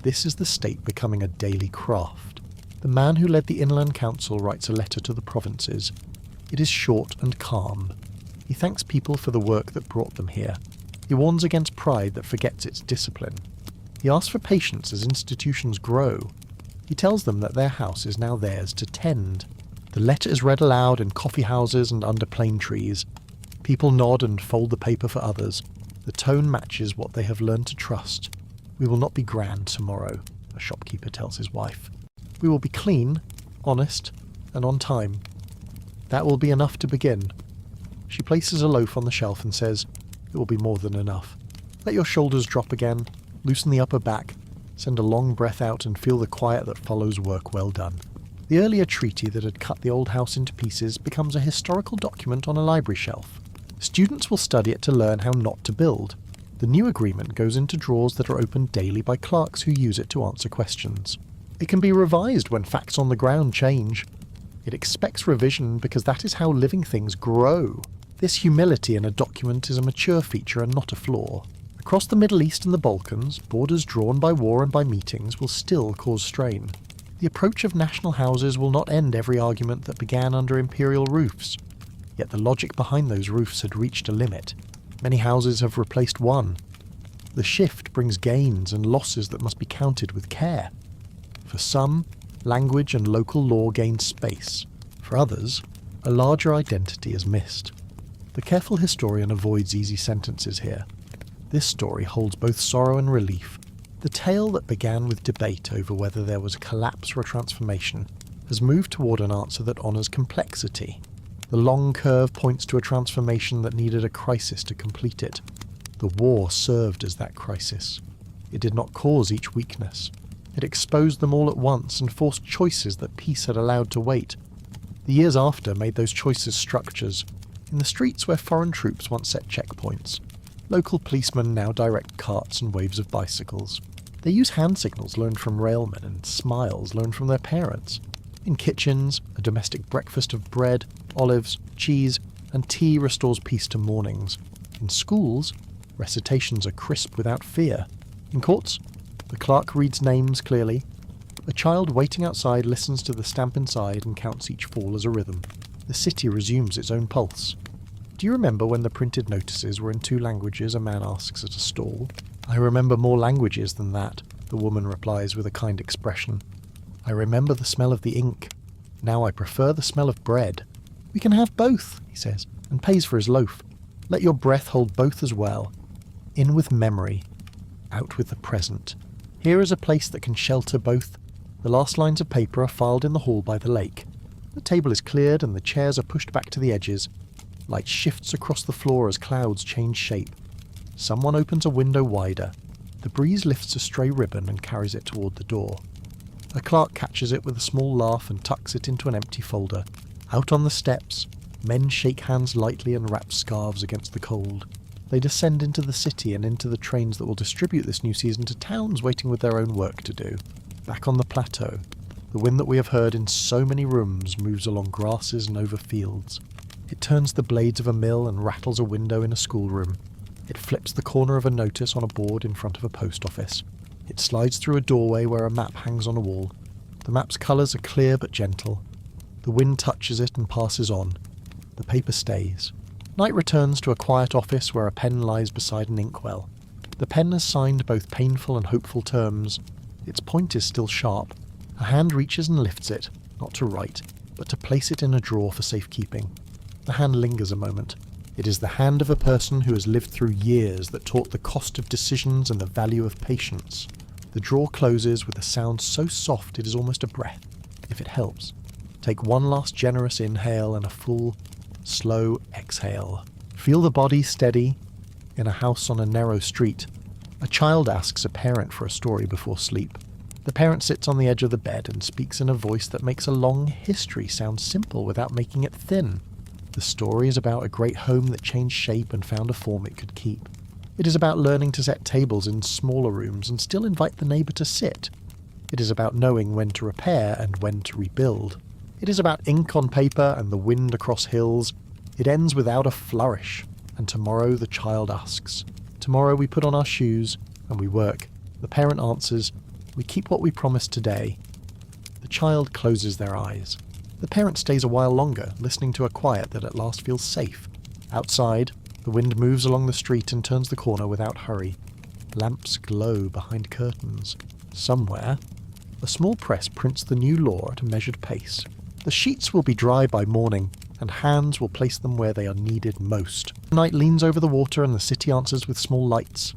This is the state becoming a daily craft. The man who led the Inland Council writes a letter to the provinces. It is short and calm. He thanks people for the work that brought them here. He warns against pride that forgets its discipline. He asks for patience as institutions grow. He tells them that their house is now theirs to tend. The letter is read aloud in coffee houses and under plane trees. People nod and fold the paper for others. The tone matches what they have learned to trust. "We will not be grand tomorrow," a shopkeeper tells his wife. "We will be clean, honest, and on time. That will be enough to begin." She places a loaf on the shelf and says, "It will be more than enough. Let your shoulders drop again, loosen the upper back, send a long breath out and feel the quiet that follows work well done." The earlier treaty that had cut the old house into pieces becomes a historical document on a library shelf. Students will study it to learn how not to build. The new agreement goes into drawers that are opened daily by clerks who use it to answer questions. It can be revised when facts on the ground change. It expects revision because that is how living things grow. This humility in a document is a mature feature and not a flaw. Across the Middle East and the Balkans, borders drawn by war and by meetings will still cause strain. The approach of national houses will not end every argument that began under imperial roofs. Yet the logic behind those roofs had reached a limit. Many houses have replaced one. The shift brings gains and losses that must be counted with care. For some, language and local law gain space. For others, a larger identity is missed. The careful historian avoids easy sentences here. This story holds both sorrow and relief. The tale that began with debate over whether there was a collapse or a transformation has moved toward an answer that honours complexity. The long curve points to a transformation that needed a crisis to complete it. The war served as that crisis. It did not cause each weakness. It exposed them all at once and forced choices that peace had allowed to wait. The years after made those choices structures. In the streets where foreign troops once set checkpoints, local policemen now direct carts and waves of bicycles. They use hand signals learned from railmen and smiles learned from their parents. In kitchens, a domestic breakfast of bread, olives, cheese, and tea restores peace to mornings. In schools, recitations are crisp without fear. In courts, the clerk reads names clearly. A child waiting outside listens to the stamp inside and counts each fall as a rhythm. The city resumes its own pulse. "Do you remember when the printed notices were in 2 languages?" a man asks at a stall. "I remember more languages than that," the woman replies with a kind expression. "I remember the smell of the ink. Now I prefer the smell of bread." "We can have both," he says, and pays for his loaf. Let your breath hold both as well. In with memory, out with the present. Here is a place that can shelter both. The last lines of paper are filed in the hall by the lake. The table is cleared and the chairs are pushed back to the edges. Light shifts across the floor as clouds change shape. Someone opens a window wider. The breeze lifts a stray ribbon and carries it toward the door. A clerk catches it with a small laugh and tucks it into an empty folder. Out on the steps, men shake hands lightly and wrap scarves against the cold. They descend into the city and into the trains that will distribute this new season to towns waiting with their own work to do. Back on the plateau, the wind that we have heard in so many rooms moves along grasses and over fields. It turns the blades of a mill and rattles a window in a schoolroom. It flips the corner of a notice on a board in front of a post office. It slides through a doorway where a map hangs on a wall. The map's colours are clear but gentle. The wind touches it and passes on. The paper stays. Night returns to a quiet office where a pen lies beside an inkwell. The pen has signed both painful and hopeful terms. Its point is still sharp. A hand reaches and lifts it, not to write, but to place it in a drawer for safekeeping. The hand lingers a moment. It is the hand of a person who has lived through years that taught the cost of decisions and the value of patience. The drawer closes with a sound so soft it is almost a breath, if it helps. Take one last generous inhale and a full, slow exhale. Feel the body steady. In a house on a narrow street, a child asks a parent for a story before sleep. The parent sits on the edge of the bed and speaks in a voice that makes a long history sound simple without making it thin. The story is about a great home that changed shape and found a form it could keep. It is about learning to set tables in smaller rooms and still invite the neighbour to sit. It is about knowing when to repair and when to rebuild. It is about ink on paper and the wind across hills. It ends without a flourish. And tomorrow the child asks. Tomorrow we put on our shoes and we work. The parent answers, we keep what we promised today. The child closes their eyes. The parent stays a while longer, listening to a quiet that at last feels safe. Outside, the wind moves along the street and turns the corner without hurry. Lamps glow behind curtains. Somewhere, a small press prints the new law at a measured pace. The sheets will be dry by morning, and hands will place them where they are needed most. Night leans over the water and the city answers with small lights.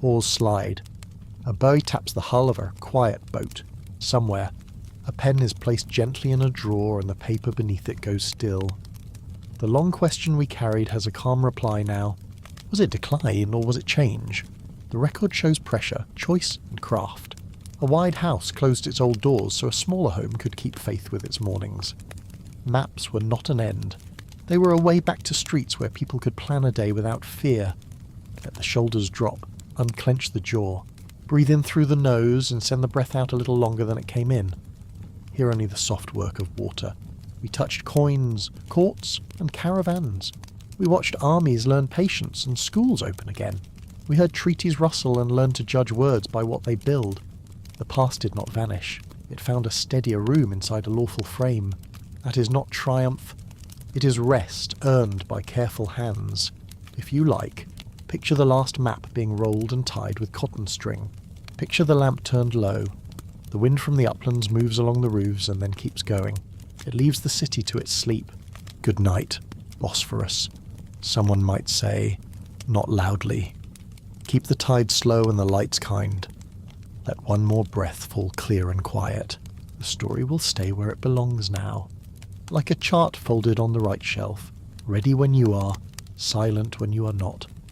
Oars slide. A buoy taps the hull of a quiet boat. Somewhere, a pen is placed gently in a drawer and the paper beneath it goes still. The long question we carried has a calm reply now. Was it decline or was it change? The record shows pressure, choice and craft. A wide house closed its old doors so a smaller home could keep faith with its mornings. Maps were not an end. They were a way back to streets where people could plan a day without fear. Let the shoulders drop, unclench the jaw. Breathe in through the nose and send the breath out a little longer than it came in. Hear only the soft work of water. We touched coins, courts, and caravans. We watched armies learn patience and schools open again. We heard treaties rustle and learned to judge words by what they build. The past did not vanish. It found a steadier room inside a lawful frame. That is not triumph. It is rest earned by careful hands. If you like, picture the last map being rolled and tied with cotton string. Picture the lamp turned low. The wind from the uplands moves along the roofs and then keeps going. It leaves the city to its sleep. Good night, Bosphorus. Someone might say, not loudly. Keep the tide slow and the lights kind. Let one more breath fall clear and quiet. The story will stay where it belongs now. Like a chart folded on the right shelf, ready when you are, silent when you are not.